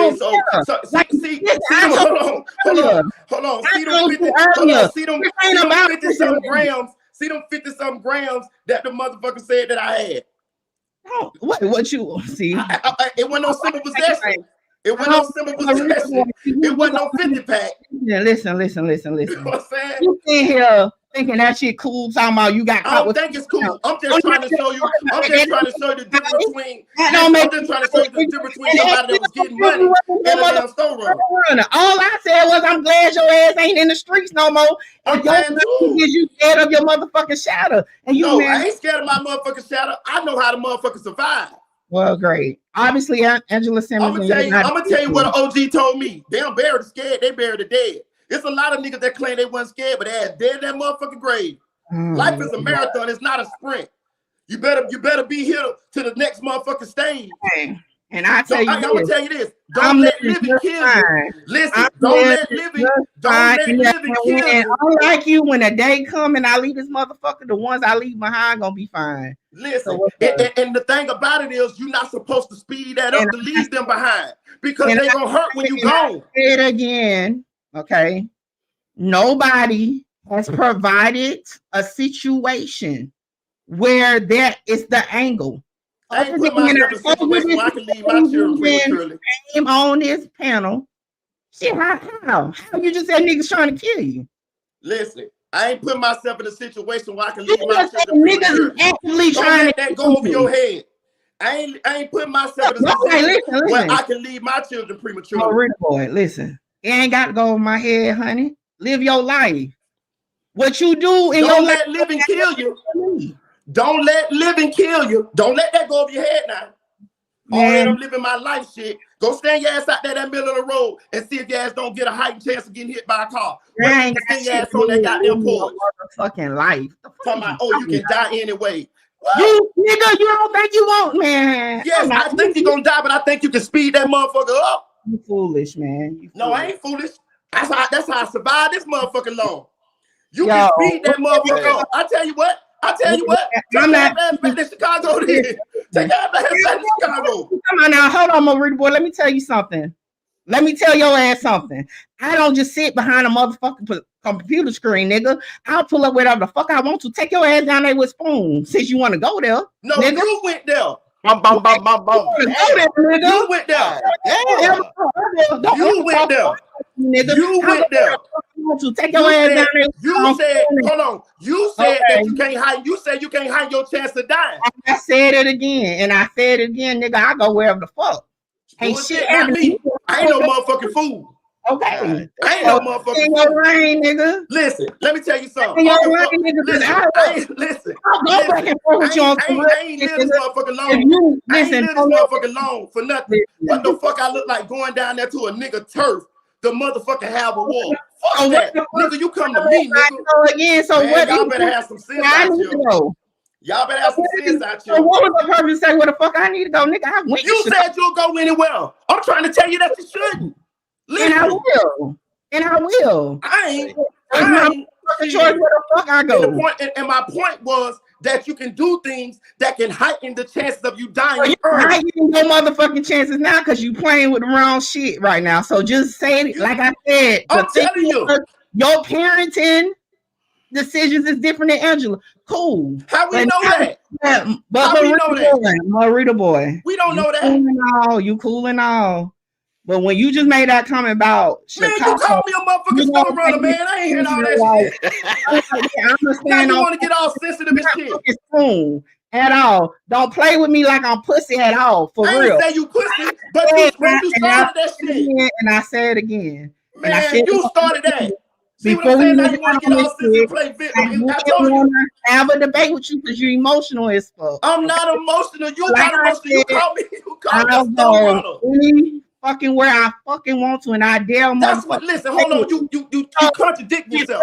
on. See them 50-something grams. See them 50-something grams that the motherfucker said that I had. Oh, what you see? It wasn't no simple possession. It wasn't no simple possession. It wasn't no 50 pack. Yeah, listen. You know what I'm saying? You in here thinking that shit cool, talking about you got I don't think it's cool. I'm just trying to show you. I'm just trying to show you the difference between. I'm just trying to show you the difference between somebody that was getting money and a damn store runner. All I said was, I'm glad your ass ain't in the streets no more. I'm glad too. You scared of your motherfucking shadow. And you, no, I ain't scared of my motherfucking shadow. I know how the motherfucker survive. Well, great. Obviously, Angela Simmons. I'm gonna tell you what an OG told me. They don't bury the scared. They bury the dead. It's a lot of niggas that claim they wasn't scared, but they had dead in that motherfucking grave. Life is a marathon. It's not a sprint. You better be here to the next motherfucking stage. And I tell you, I'm gonna tell you this: don't let living kill you. Listen, don't let living kill you. Unlike you, when a day come and I leave this motherfucker, the ones I leave behind gonna be fine. Listen, and the thing about it is, you're not supposed to speed that up to leave them behind because they gonna hurt when you go. Say it again, okay? Nobody has provided a situation where that is the angle. I ain't put myself in a situation where I can leave my children prematurely. On this panel, shit, how you just said niggas trying to kill you? Listen, I ain't put myself in a situation where I can leave my children prematurely. Don't let that go over your head. I ain't putting myself in a situation where I can leave my children prematurely. Oh, Rico boy, listen, it ain't got to go over my head, honey. Live your life. What you do in your life. Don't let living kill you. Don't let living kill you. Don't let that go over your head now. All that I'm living my life shit. Go stand your ass out there that middle of the road and see if your ass don't get a heightened chance of getting hit by a car. Stand your ass on that goddamn porch. Fucking life. Talking about, you can die anyway. You nigga, you don't think you won't, man. Yes, I think you're gonna die, but I think you can speed that motherfucker up. You foolish, man. No, I ain't foolish. That's how I survived this motherfucking long. You can speed that motherfucker up. I tell you what. I'm not back to Chicago then. Take that back to Chicago. Come on now, hold on, Marie boy. Let me tell you something. Let me tell your ass something. I don't just sit behind a motherfucking computer screen, nigga. I'll pull up whatever the fuck I want to. Take your ass down there with spoon since you want to go there. No, nigga. You went there. You went there. You went there. Nigga. You went there. To take your ass down there. You said, hold on. You said that you can't hide. You said you can't hide your chance of dying. I said it again, and I said it again, nigga. I go wherever the fuck. Hey, shit, not me. I ain't no motherfucking fool. Okay. I ain't no motherfucking in your lane, nigga. Listen, let me tell you something. In your lane, nigga. Listen, I'll go back and forth with you on some I ain't live this motherfucker long. I ain't live this motherfucker long for nothing. What the fuck I look like going down there to a nigga turf? The motherfucker have a war. Fuck that. Nigga, you come to me, nigga. Again, so man, what? Y'all better have some sense out here. Y'all better have some sense out here. So what was the purpose to say where the fuck I need to go, nigga? I went. You said you'll go anywhere. I'm trying to tell you that you shouldn't. Listen. And I will. And I will. I ain't choice where the fuck I go. And my point was that you can do things that can heighten the chances of you dying. You heightening no motherfucking chances now because you playing with the wrong shit right now. So just say it. Like I said, I'm telling you, your parenting decisions is different than Angela. Cool. How we know that? But How we know that? Marita boy. We don't know that. You cool and all. But when you just made that comment about man, Chicago, you called me a motherfucking stone runner, man. I ain't hearing all that shit. I understand. Now you want to get all sensitive and shit. Spoon at all. Don't play with me like I'm pussy at all. For I real. Ain't say you pussy, but you started that shit. And I say it again. Man, you started that. See what I'm saying? Now you want to get all sensitive and play victim. I told you. Have a debate with you because you're emotional as fuck. I'm not emotional. You got emotional. You call me a stone runner. Fucking where I fucking want to, and I dare. That's what. Listen, hold on. You contradict yourself.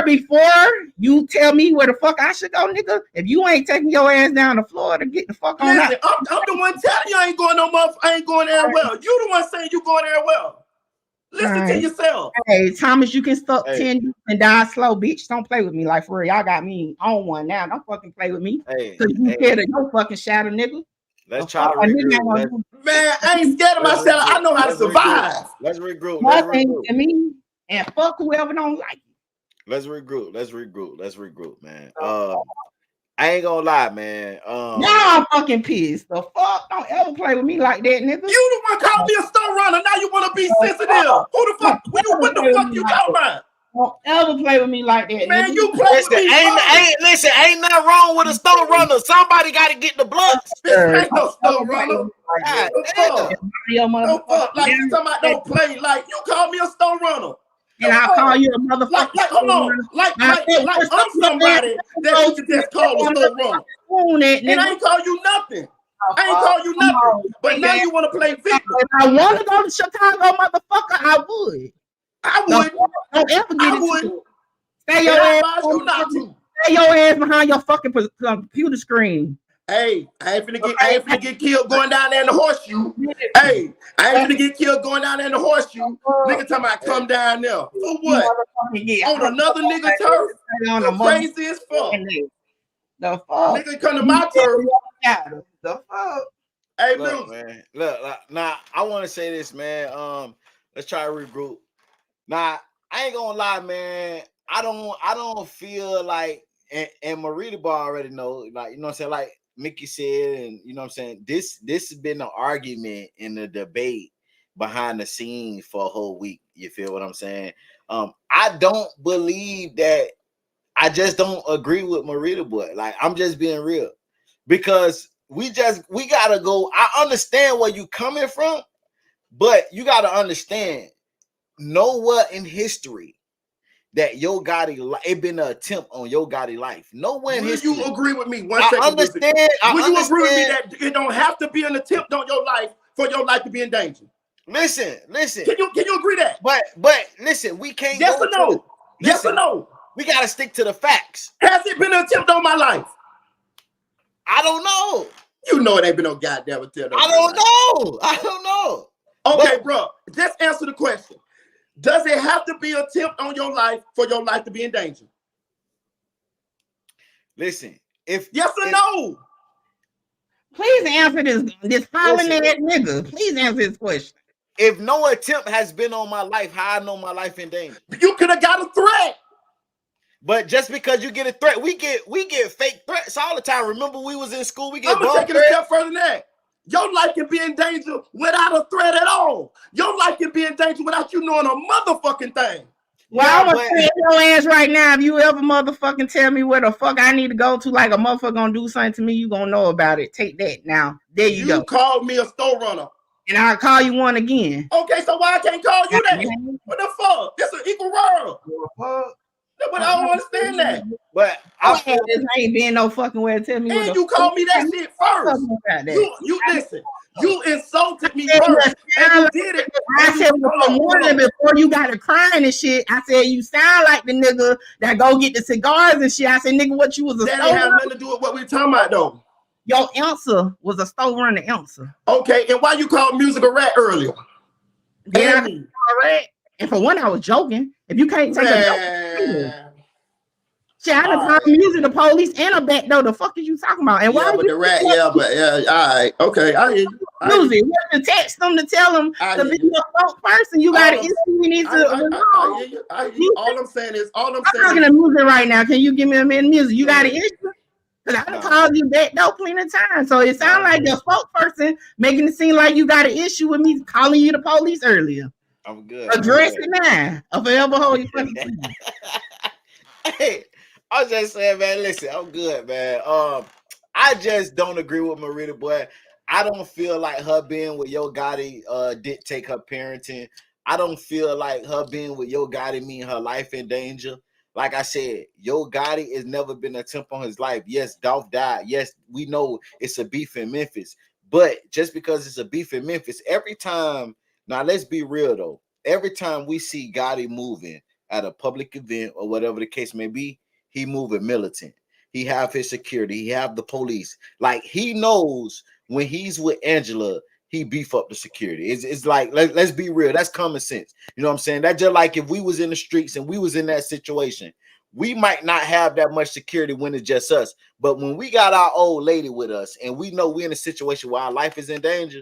Before you tell me where the fuck I should go, nigga. If you ain't taking your ass down to Florida, get the fuck on out. I'm the one telling you I ain't going no motherfucker. I ain't going there well. You the one saying you going there well. Listen to yourself. Hey, Thomas, you can stuck 10 and die slow, bitch. Don't play with me like for real. Y'all got me on one now. Don't fucking play with me. Cause you scared of your fucking shadow, nigga. Let's try to regroup. Man, I ain't scared of myself. I know how to survive. Let's regroup. To me, and fuck whoever don't like you. Let's regroup, man. I ain't gonna lie, man. Now I'm fucking pissed. The fuck? Don't ever play with me like that, nigga. You the one called me a stone runner. Now you want to be sensitive. Who the fuck? What the fuck you talking about? Don't ever play with me like that, man. Nigga. You play with me. Ain't nothing wrong with a stone runner. Somebody got to get the blood. This ain't no stone runner. No fuck. Like you talking about don't play. Like you call me a stone runner. And I call you a motherfucker. Like hold on. Like I'm somebody that you can just call a stone runner. And I ain't call you nothing. I ain't call you nothing. But now you want to play victim. If I want to go to Chicago, motherfucker, I would. I would. Don't ever get it. Would. Stay your ass behind your fucking computer screen. Hey, I ain't finna get killed going down there in the horseshoe. Hey, I ain't finna get killed going down there in the horseshoe. Nigga talking about come down there. For what? On another nigga turf? You crazy as fuck. The fuck? Nigga come to my turf. The fuck? Hey, look, man. Look, now I want to say this, man. Let's try to regroup. Now, I ain't gonna lie, man. I don't feel like, and Marita Bar already know, like, you know what I'm saying, like Mickey said, and you know what I'm saying, this has been an argument in the debate behind the scenes for a whole week. You feel what I'm saying? I don't believe that. I just don't agree with Marita Boy. Like, I'm just being real, because we gotta go. I understand where you coming from, but you gotta understand. Know what in history that Yo Gotti it been an attempt on Yo Gotti life. Nowhere in history. You agree with me? One second. I understand. Will you agree with me that it don't have to be an attempt on your life for your life to be in danger? Listen. Can you agree that? But listen, we can't. Yes or no? Yes or no? We gotta stick to the facts. Has it been an attempt on my life? I don't know. You know it ain't been no goddamn attempt. I don't know. Okay, bro. Just answer the question. Does it have to be an attempt on your life for your life to be in danger? Listen, yes or no? Please answer this hollering ass nigga. Please answer this question. If no attempt has been on my life, how I know my life in danger? You could have got a threat. But just because you get a threat, we get fake threats all the time. Remember, we was in school. I'm gonna take it a step further than that. Your life can be in danger without a threat at all. Your life can be in danger without you knowing a motherfucking thing. Well, I'm gonna tell your ass right now, if you ever motherfucking tell me where the fuck I need to go to, like a motherfucker gonna do something to me, you gonna know about it. Take that now. There you go. You called me a store runner. And I'll call you one again. Okay, so why I can't call you that? What the fuck? It's an equal world. But I don't understand that. But I ain't been no fucking way to tell me. And you called me that shit first. You listen. You insulted me first, and you did it. I said morning before you got to crying and shit. I said you sound like the nigga that go get the cigars and shit. I said, nigga, what you was a that store ain't have nothing to do with what we talking about though. Your answer was a store runner answer. Okay, and why you called music a rat earlier? Yeah, rat. And for one, I was joking. If you can't take a joke, shit, I done called music the police and a back door. The fuck is you talking about? And why? But the rat, all right, okay, I hear you. Music, you have to text them to tell them to be a spokesperson. You got to issue. You need to. I hear you. All I'm saying is, I'm talking to music right now. Can you give me a minute music? You got to issue. Because I done called you back door plenty of times. So it sounds like your spokesperson making it seem like you got an issue with me calling you the police earlier. I'm good. Address it now. Or forever hold you fucking Hey, I was just saying, man, listen, I'm good, man. I just don't agree with Marita, boy. I don't feel like her being with Yo Gotti dictate her parenting. I don't feel like her being with Yo Gotti mean her life in danger. Like I said, Yo Gotti has never been a attempt on his life. Yes, Dolph died. Yes, we know it's a beef in Memphis. But just because it's a beef in Memphis, every time, now let's be real though, every time we see Gotti moving at a public event or whatever the case may be, he moving militant. He have his security. He have the police. Like he knows when he's with Angela, he beef up the security. It's like, let's be real. That's common sense. You know what I'm saying? That's just like if we was in the streets and we was in that situation, we might not have that much security when it's just us. But when we got our old lady with us and we know we're in a situation where our life is in danger,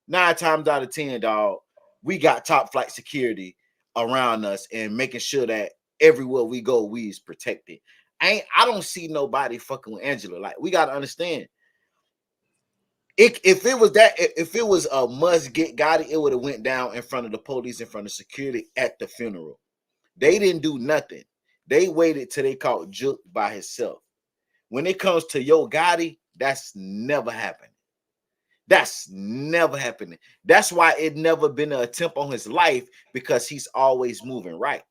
9 times out of 10, dog, we got top flight security around us and making sure that everywhere we go, we is protected. I don't see nobody fucking with Angela. Like, we got to understand. If it was a must get Gotti, it would have went down in front of the police, in front of security at the funeral. They didn't do nothing. They waited till they caught Jook by himself. When it comes to Yo Gotti, that's never happened. That's never happening. That's why it never been an attempt on his life, because he's always moving right.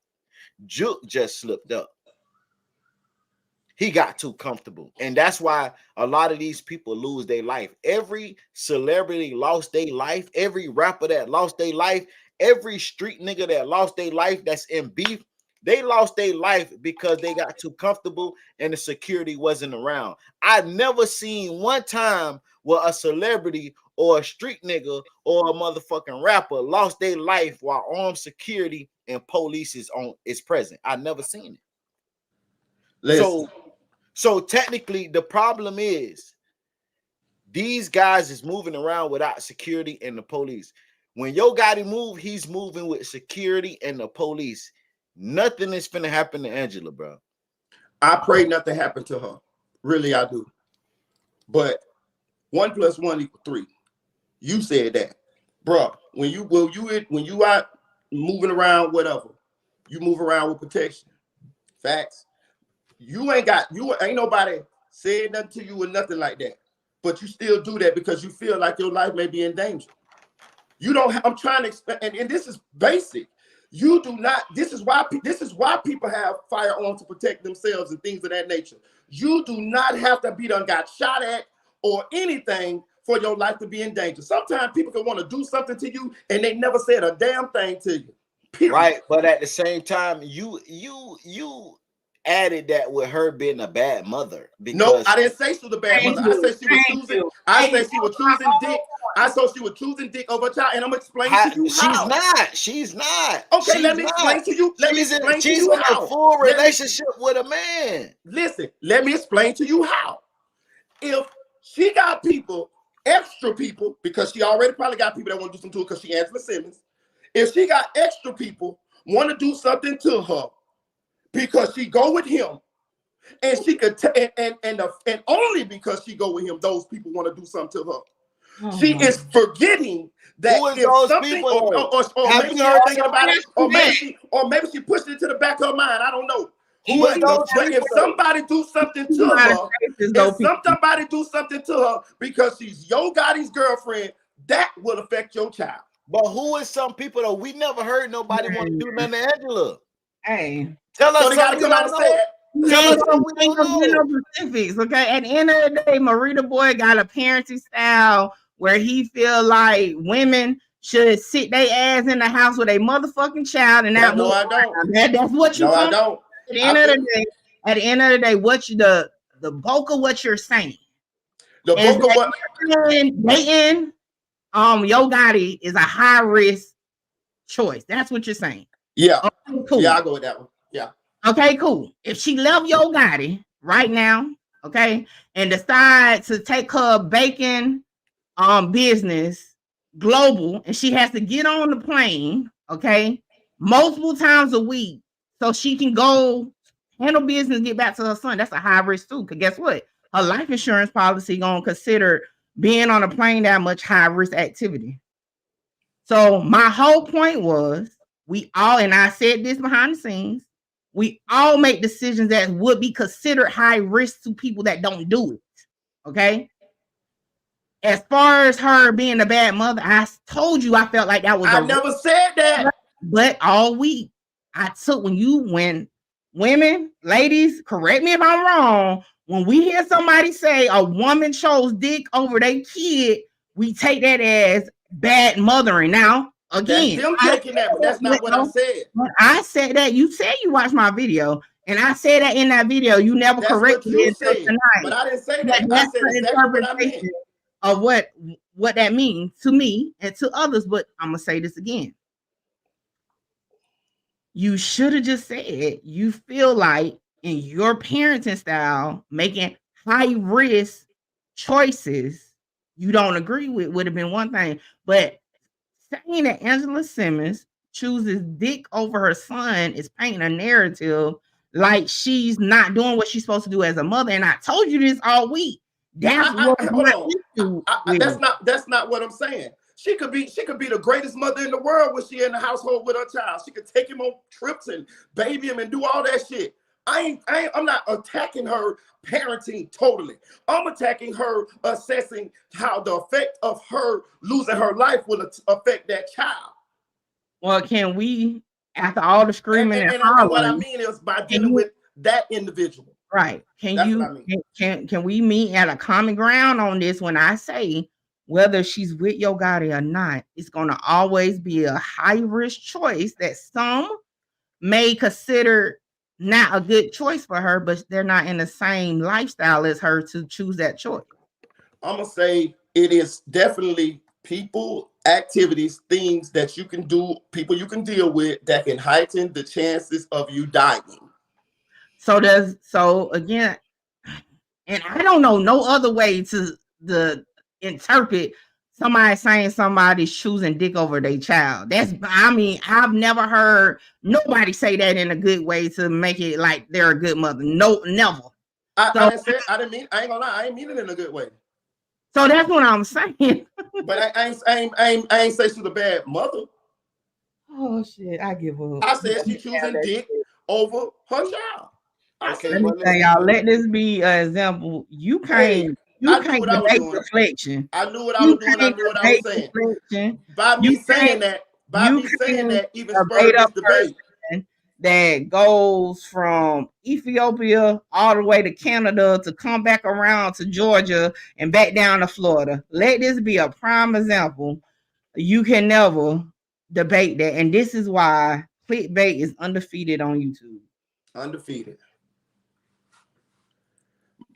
Jook just slipped up. He got too comfortable. And that's why a lot of these people lose their life. Every celebrity lost their life. Every rapper that lost their life. Every street nigga that lost their life that's in beef. They lost their life because they got too comfortable and the security wasn't around. I never seen one time where a celebrity or a street nigga or a motherfucking rapper lost their life while armed security and police is present. I never seen it. So technically, the problem is these guys is moving around without security and the police. When Yo Gotti move, he's moving with security and the police. Nothing is finna happen to Angela, bro. I pray nothing happened to her. Really, I do. But 1 + 1 = 3. You said that, bro. When you out moving around, whatever, you move around with protection. Facts. You ain't nobody said nothing to you or nothing like that, but you still do that because you feel like your life may be in danger. You don't. I'm trying to explain, and this is basic. You do not. This is why people have firearms to protect themselves and things of that nature. You do not have to be done got shot at or anything for your life to be in danger. Sometimes people can want to do something to you and they never said a damn thing to you. Period. Right, but at the same time, you added that with her being a bad mother. No, I didn't say she was a bad mother. I said she was choosing. I said she was choosing dick. I saw she was choosing dick over a child, and I'm explaining to you how. She's not. Okay, let me explain to you. She's in a full relationship with a man. Listen, let me explain to you how. If she got people, extra people, because she already probably got people that want to do something to her because she Angela Simmons. If she got extra people want to do something to her because she go with him, and she could and only because she go with him, those people want to do something to her. She is forgetting that if something, or maybe she's thinking about it, or maybe she pushed it to the back of her mind. I don't know. But if somebody do something to her, because she's Yo Gotti's girlfriend, that will affect your child. But who is some people though? We never heard nobody want to do nothing to Angela. Hey, tell us so they gotta come out and say it. Specifics, okay? At the end of the day, Marita Boy got a parenting style where he feel like women should sit their ass in the house with a motherfucking child and not no, I don't. That's what you I don't. At the end of the day, what you the bulk of what you're saying. The bulk of what dating Yo Gotti is a high risk choice. That's what you're saying. Yeah. Okay, cool. Yeah, I'll go with that one. Yeah. Okay, cool. If she left Yo Gotti right now, okay, and decide to take her baking business global, and she has to get on the plane, okay, multiple times a week, so she can go handle business, get back to her son. That's a high risk too. Because guess what? Her life insurance policy gonna consider being on a plane that much high risk activity. So my whole point was, we all, and I said this behind the scenes, we all make decisions that would be considered high risk to people that don't do it. Okay. As far as her being a bad mother, I told you I felt like that was. I never said that. But all week, I took when women, ladies, correct me if I'm wrong. When we hear somebody say a woman chose dick over their kid, we take that as bad mothering. Now, again, them taking that, but that's not what I said. But I said that. You said you watched my video, and I said that in that video. You never corrected it until tonight. But I didn't say that. I said exactly what I meant. Of what that means to me and to others. But I'm gonna say this again. You should have just said you feel like in your parenting style, making high risk choices you don't agree with would have been one thing. But saying that Angela Simmons chooses dick over her son is painting a narrative like she's not doing what she's supposed to do as a mother. And I told you this all week. That's that's not what I'm saying. She could be the greatest mother in the world when she in the household with her child. She could take him on trips and baby him and do all that shit. I'm not attacking her parenting totally. I'm attacking her assessing how the effect of her losing her life will affect that child. Well, can we, after all the screaming and hollering, what I mean is by dealing with that individual. Right. Can we meet at a common ground on this when I say whether she's with Yo Gotti or not, it's going to always be a high risk choice that some may consider not a good choice for her, but they're not in the same lifestyle as her to choose that choice. I'm going to say it is definitely people, activities, things that you can do, people you can deal with that can heighten the chances of you dying. So again, and I don't know no other way to interpret somebody saying somebody's choosing dick over their child. I've never heard nobody say that in a good way to make it like they're a good mother. No, never. I ain't gonna lie, I ain't mean it in a good way. So that's what I'm saying. But I ain't say she's a bad mother. Oh shit, I give up. I said she choosing dick over her child. Let me tell y'all, let this be an example. You can't debate reflection. I knew what I was doing. I knew what I was saying. By me saying that, even spurred this debate. That goes from Ethiopia all the way to Canada to come back around to Georgia and back down to Florida. Let this be a prime example. You can never debate that. And this is why clickbait is undefeated on YouTube. Undefeated.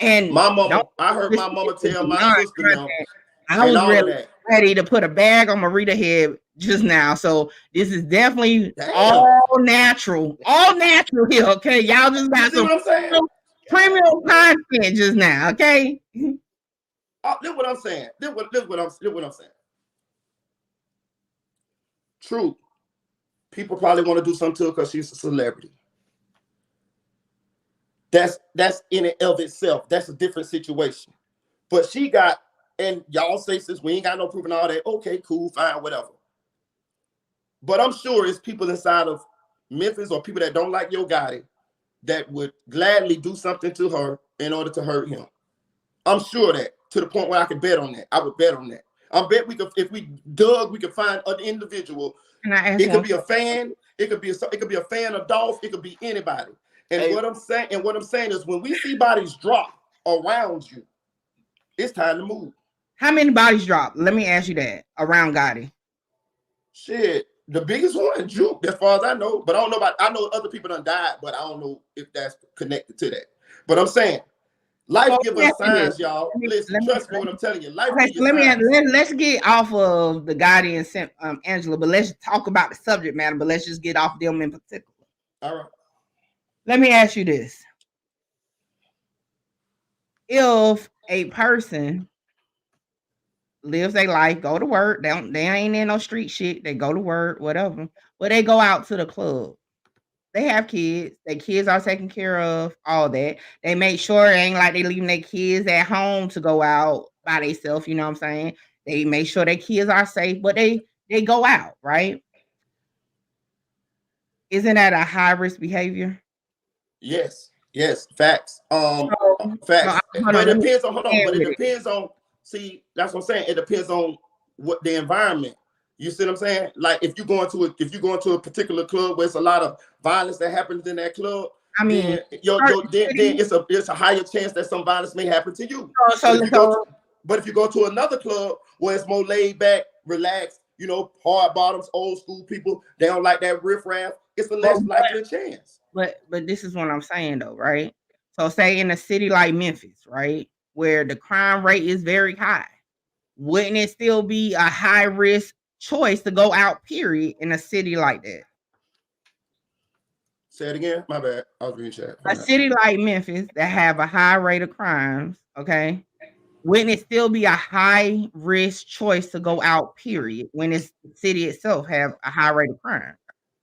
And my mama, I heard my mama tell my sister now. I was really ready to put a bag on Marita's head just now. So this is definitely all natural here. Okay, y'all just got some premium content just now. Okay. Look what I'm saying. Look what I'm saying. True. People probably want to do something to her because she's a celebrity. That's in and of itself. That's a different situation. But she got, and y'all say since we ain't got no proof and all that, okay, cool, fine, whatever. But I'm sure it's people inside of Memphis or people that don't like Yo Gotti that would gladly do something to her in order to hurt him. I'm sure that, to the point where I could bet on that. I would bet on that. I bet we could, if we dug, we could find an individual. It could be a fan. It could be a fan of Dolph. It could be anybody. And what I'm saying is, when we see bodies drop around you, it's time to move. How many bodies dropped? Let me ask you that around Gotti. Shit, the biggest one, Jook, as far as I know. But I know other people done died, but I don't know if that's connected to that. But I'm saying, life gives us signs, y'all. Listen, trust me what I'm telling you. Life gives you signs. Let's get off of the Gotti and Angela, but let's talk about the subject matter. But let's just get off them in particular. All right. Let me ask you this: if a person lives their life, go to work, they ain't in no street shit, they go to work, whatever, but they go out to the club. They have kids, their kids are taken care of, all that. They make sure it ain't like they leaving their kids at home to go out by themselves, you know what I'm saying? They make sure their kids are safe, but they go out, right? Isn't that a high risk behavior? Yes, facts. Facts. But it depends on, but it depends on, see, that's what I'm saying. It depends on what the environment. You see what I'm saying? Like if you go into a particular club where it's a lot of violence that happens in that club, I mean, then it's a higher chance that some violence may happen to you. But if you go to another club where it's more laid back, relaxed, you know, hard bottoms, old school people, they don't like that riffraff, it's a less likely chance. But this is what I'm saying though, right? So say in a city like Memphis, right, where the crime rate is very high, wouldn't it still be a high risk choice to go out, period, in a city like that? Say it again. My bad. I was reading chat. A city like Memphis that have a high rate of crimes, okay, wouldn't it still be a high risk choice to go out, period, when the city itself have a high rate of crime?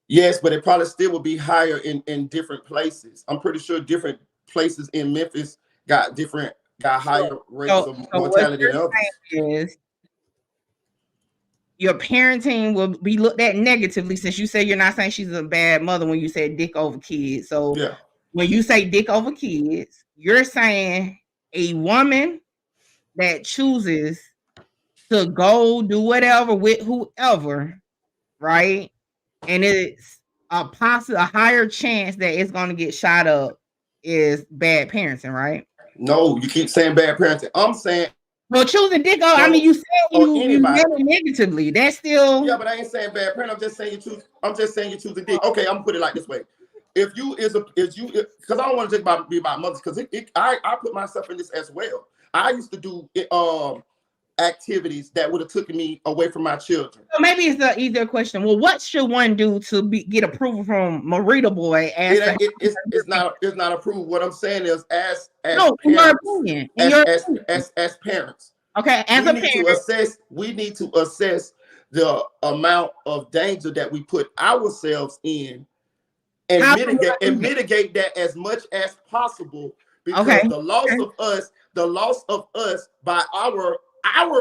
Yes, but it probably still would be higher in different places. I'm pretty sure different places in Memphis got higher rates of mortality than others. Is your parenting will be looked at negatively, since you say you're not saying she's a bad mother when you say dick over kids. So when you say dick over kids, you're saying a woman that chooses to go do whatever with whoever, right? And it's a higher chance that it's going to get shot up is bad parenting, right? No, you keep saying bad parenting. I'm saying, well, choosing dick. I mean, you said you meant it negatively. That's still but I ain't saying bad parent. I'm just saying you choose the dick. Okay, I'm gonna put it like this way. Because I don't want to be about mothers, because I put myself in this as well. I used to do activities that would have taken me away from my children. So maybe it's an easier question. Well, what should one do to get approval from Marita Boy? It's not approved. What I'm saying is, as parents, as parents, okay, we need to assess the amount of danger that we put ourselves in, and mitigate that as much as possible. Because the loss of us by our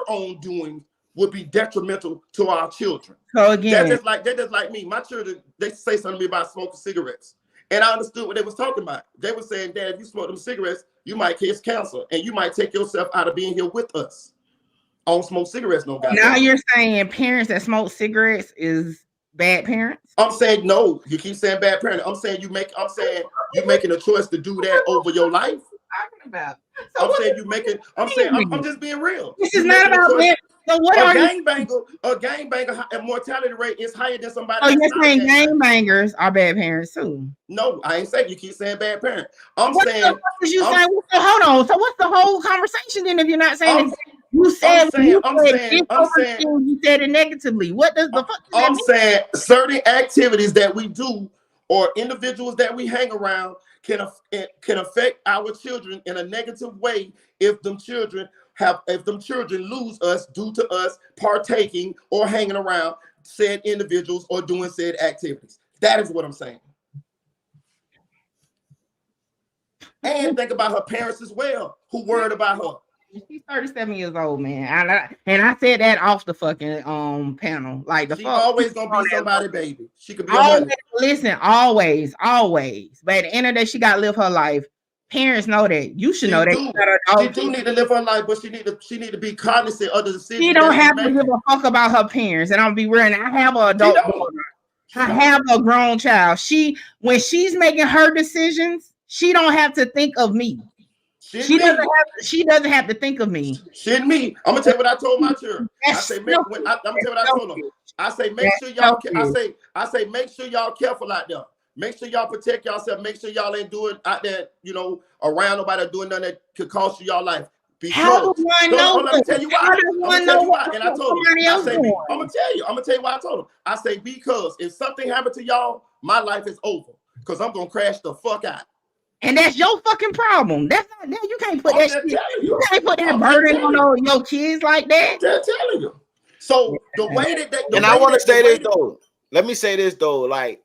own doing would be detrimental to our children. So again, that's just like me. My children, they say something to me about smoking cigarettes, and I understood what they was talking about. They were saying, "Dad, if you smoke them cigarettes, you might catch cancer, and you might take yourself out of being here with us." I don't smoke cigarettes, no guy. Now you're saying parents that smoke cigarettes is bad parents? I'm saying no. You keep saying bad parent. I'm saying you're making a choice to do that over your life. About. I'm just being real. This is not about that. So what a gangbanger mortality rate is higher than somebody. Oh, you're saying gangbangers are bad parents too? No, I ain't saying. You keep saying bad parent. Hold on. So what's the whole conversation then if you're not saying you said you said it negatively? What does the fuck? I'm saying certain activities that we do or individuals that we hang around can affect our children in a negative way if them children lose us due to us partaking or hanging around said individuals or doing said activities. That is what I'm saying. And think about her parents as well, who worried about her. She's 37 years old, man. I said that off the fucking panel. Like she always gonna be somebody, baby. She could be always, listen, always. But at the end of the day, she gotta live her life. Parents know that. You should know that. She do need to live her life, but she need to be cognizant of the decisions. She don't have to give a fuck about her parents. And I'm gonna be real. I have an adult daughter. I have a grown child. When she's making her decisions, she don't have to think of me. She doesn't have to think of me. Shit me. I'm gonna tell you what I told my children. I'm gonna tell you what I told them. I say make sure y'all. I say make sure y'all careful out there. Make sure y'all protect yourself. Make sure y'all ain't doing out there, around nobody doing nothing that could cost you your life. Because let me tell you why. And I told them. I'm gonna tell you why I told them. I say because if something happened to y'all, my life is over. Because I'm gonna crash the fuck out. And that's your fucking problem. That's not that. You can't put that shit. You can't put that burden on your kids like that. I'm just telling you. So the way that I want to say this though. Let me say this though. Like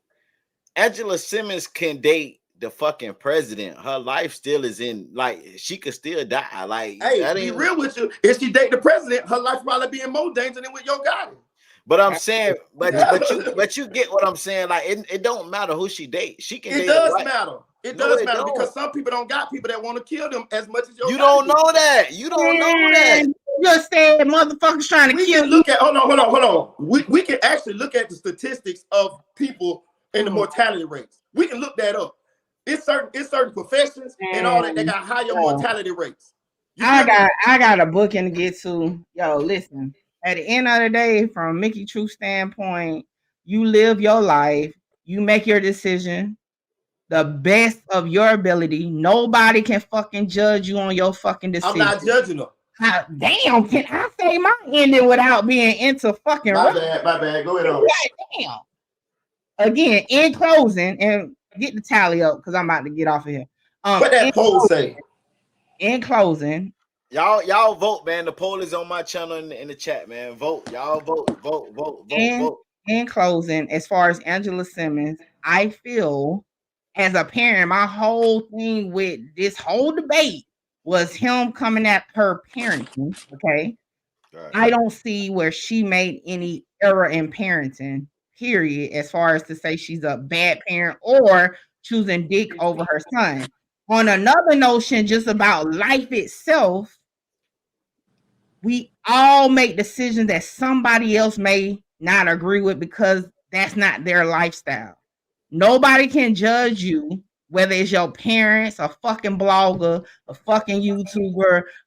Angela Simmons can date the fucking president. Her life still is in. Like she could still die. Like hey, be real with you. If she date the president, her life probably be in more danger than with your guy. But I'm saying, but you get what I'm saying. Like it don't matter who she dates. She can. It does matter. It does matter because some people don't got people that want to kill them as much as you don't know that. You don't know that. You just said motherfuckers trying to kill you. Hold on. We can actually look at the statistics of people in the mortality rates. We can look that up. It's certain professions and all that got higher mortality rates. I got a booking to get to. Yo, listen. At the end of the day, from Mickey Truth standpoint, you live your life. You make your decision. The best of your ability. Nobody can fucking judge you on your fucking decision. I'm not judging them. Damn, can I say my ending without being into fucking my bad. Go ahead on. Damn. Again, in closing, and get the tally up because I'm about to get off of here. What that poll say? In closing. Y'all vote, man. The poll is on my channel in the chat, man. Vote. Y'all vote. In closing, as far as Angela Simmons, I feel as a parent, my whole thing with this whole debate was him coming at her parenting. Okay. Right. I don't see where she made any error in parenting, period, as far as to say she's a bad parent or choosing dick over her son. On another notion, just about life itself, we all make decisions that somebody else may not agree with because that's not their lifestyle. Nobody can judge you, whether it's your parents, a fucking blogger, a fucking YouTuber,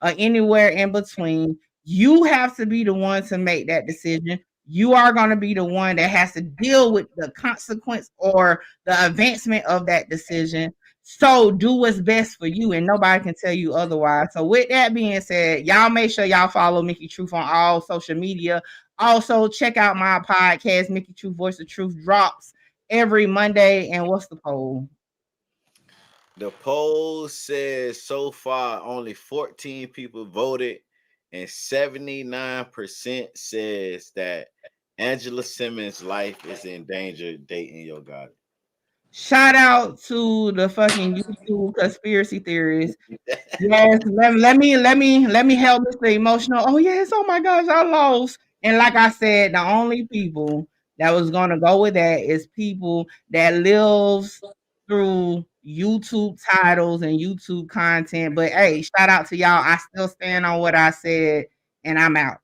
or anywhere in between. You have to be the one to make that decision. You are going to be the one that has to deal with the consequence or the advancement of that decision. So do what's best for you, and nobody can tell you otherwise. So with that being said, y'all make sure y'all follow Mickey Truth on all social media. Also, check out my podcast, Mickey Truth Voice of Truth, drops every Monday. And what's the poll? The poll says so far only 14 people voted, and 79% says that Angela Simmons' life is in danger dating your guy. Shout out to the fucking YouTube conspiracy theorists. Yes, let me help Mr. Emotional. Oh yes, oh my gosh, I lost. And like I said, the only people that was gonna go with that is people that lives through YouTube titles and YouTube content. But hey, shout out to y'all. I still stand on what I said, and I'm out.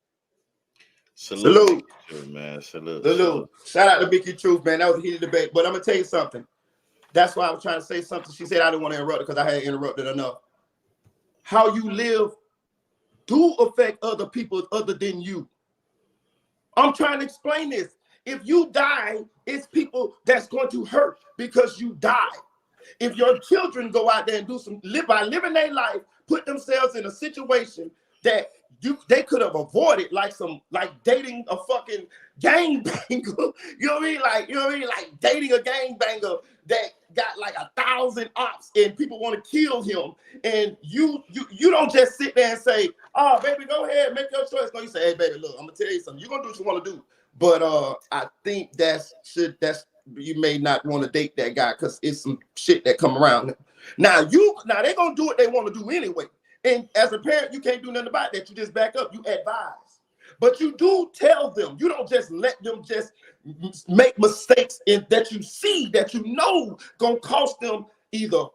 Salute. Man. Salute. Shout out to Mickey Truth, man. That was a heated debate. But I'm gonna tell you something. That's why I was trying to say something. She said I didn't want to interrupt her because I had interrupted enough. How you live do affect other people other than you. I'm trying to explain this. If you die, it's people that's going to hurt because you died. If your children go out there and living their life, put themselves in a situation that they could have avoided, like dating a fucking gangbanger. You know what I mean? Like dating a gangbanger that got like 1,000 ops and people want to kill him. And you don't just sit there and say, "Oh, baby, go ahead, make your choice." No, you say, "Hey, baby, look, I'm gonna tell you something. You're gonna do what you want to do." But I think that's you may not want to date that guy because it's some shit that come around. Now they're gonna do what they want to do anyway. And as a parent, you can't do nothing about that. You just back up. You advise. But you do tell them. You don't just let them just make mistakes that you see that you know gonna cost them either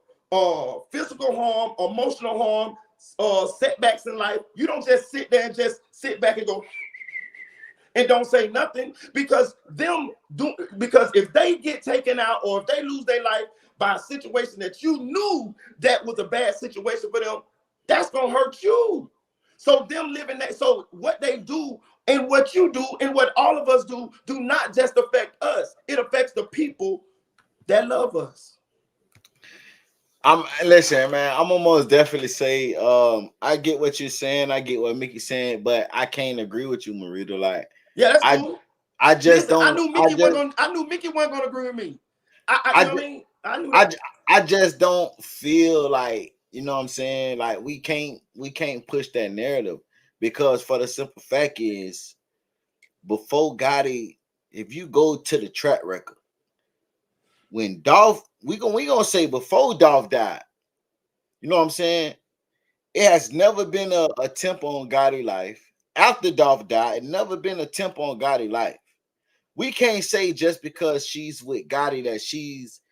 physical harm, emotional harm, setbacks in life, you don't just sit there and just sit back and go and don't say nothing, because if they get taken out or if they lose their life by a situation that you knew that was a bad situation for them, that's gonna hurt you. So them living that, so what they do and what you do and what all of us do not just affect us, it affects the people that love us. Listen, man, I'm almost definitely say I get what you're saying, I get what Mickey's saying, but I can't agree with you, Marita. Like, yeah, that's cool. I just don't. I knew Mickey wasn't gonna agree with me. I knew that. I just don't feel like, you know what I'm saying, like we can't push that narrative, because for the simple fact is, before Gotti, if you go to the track record, when Dolph, we gonna say before Dolph died, you know what I'm saying, it has never been a attempt on Gotti life. After Dolph died, it never been a attempt on Gotti life. We can't say just because she's with Gotti that she's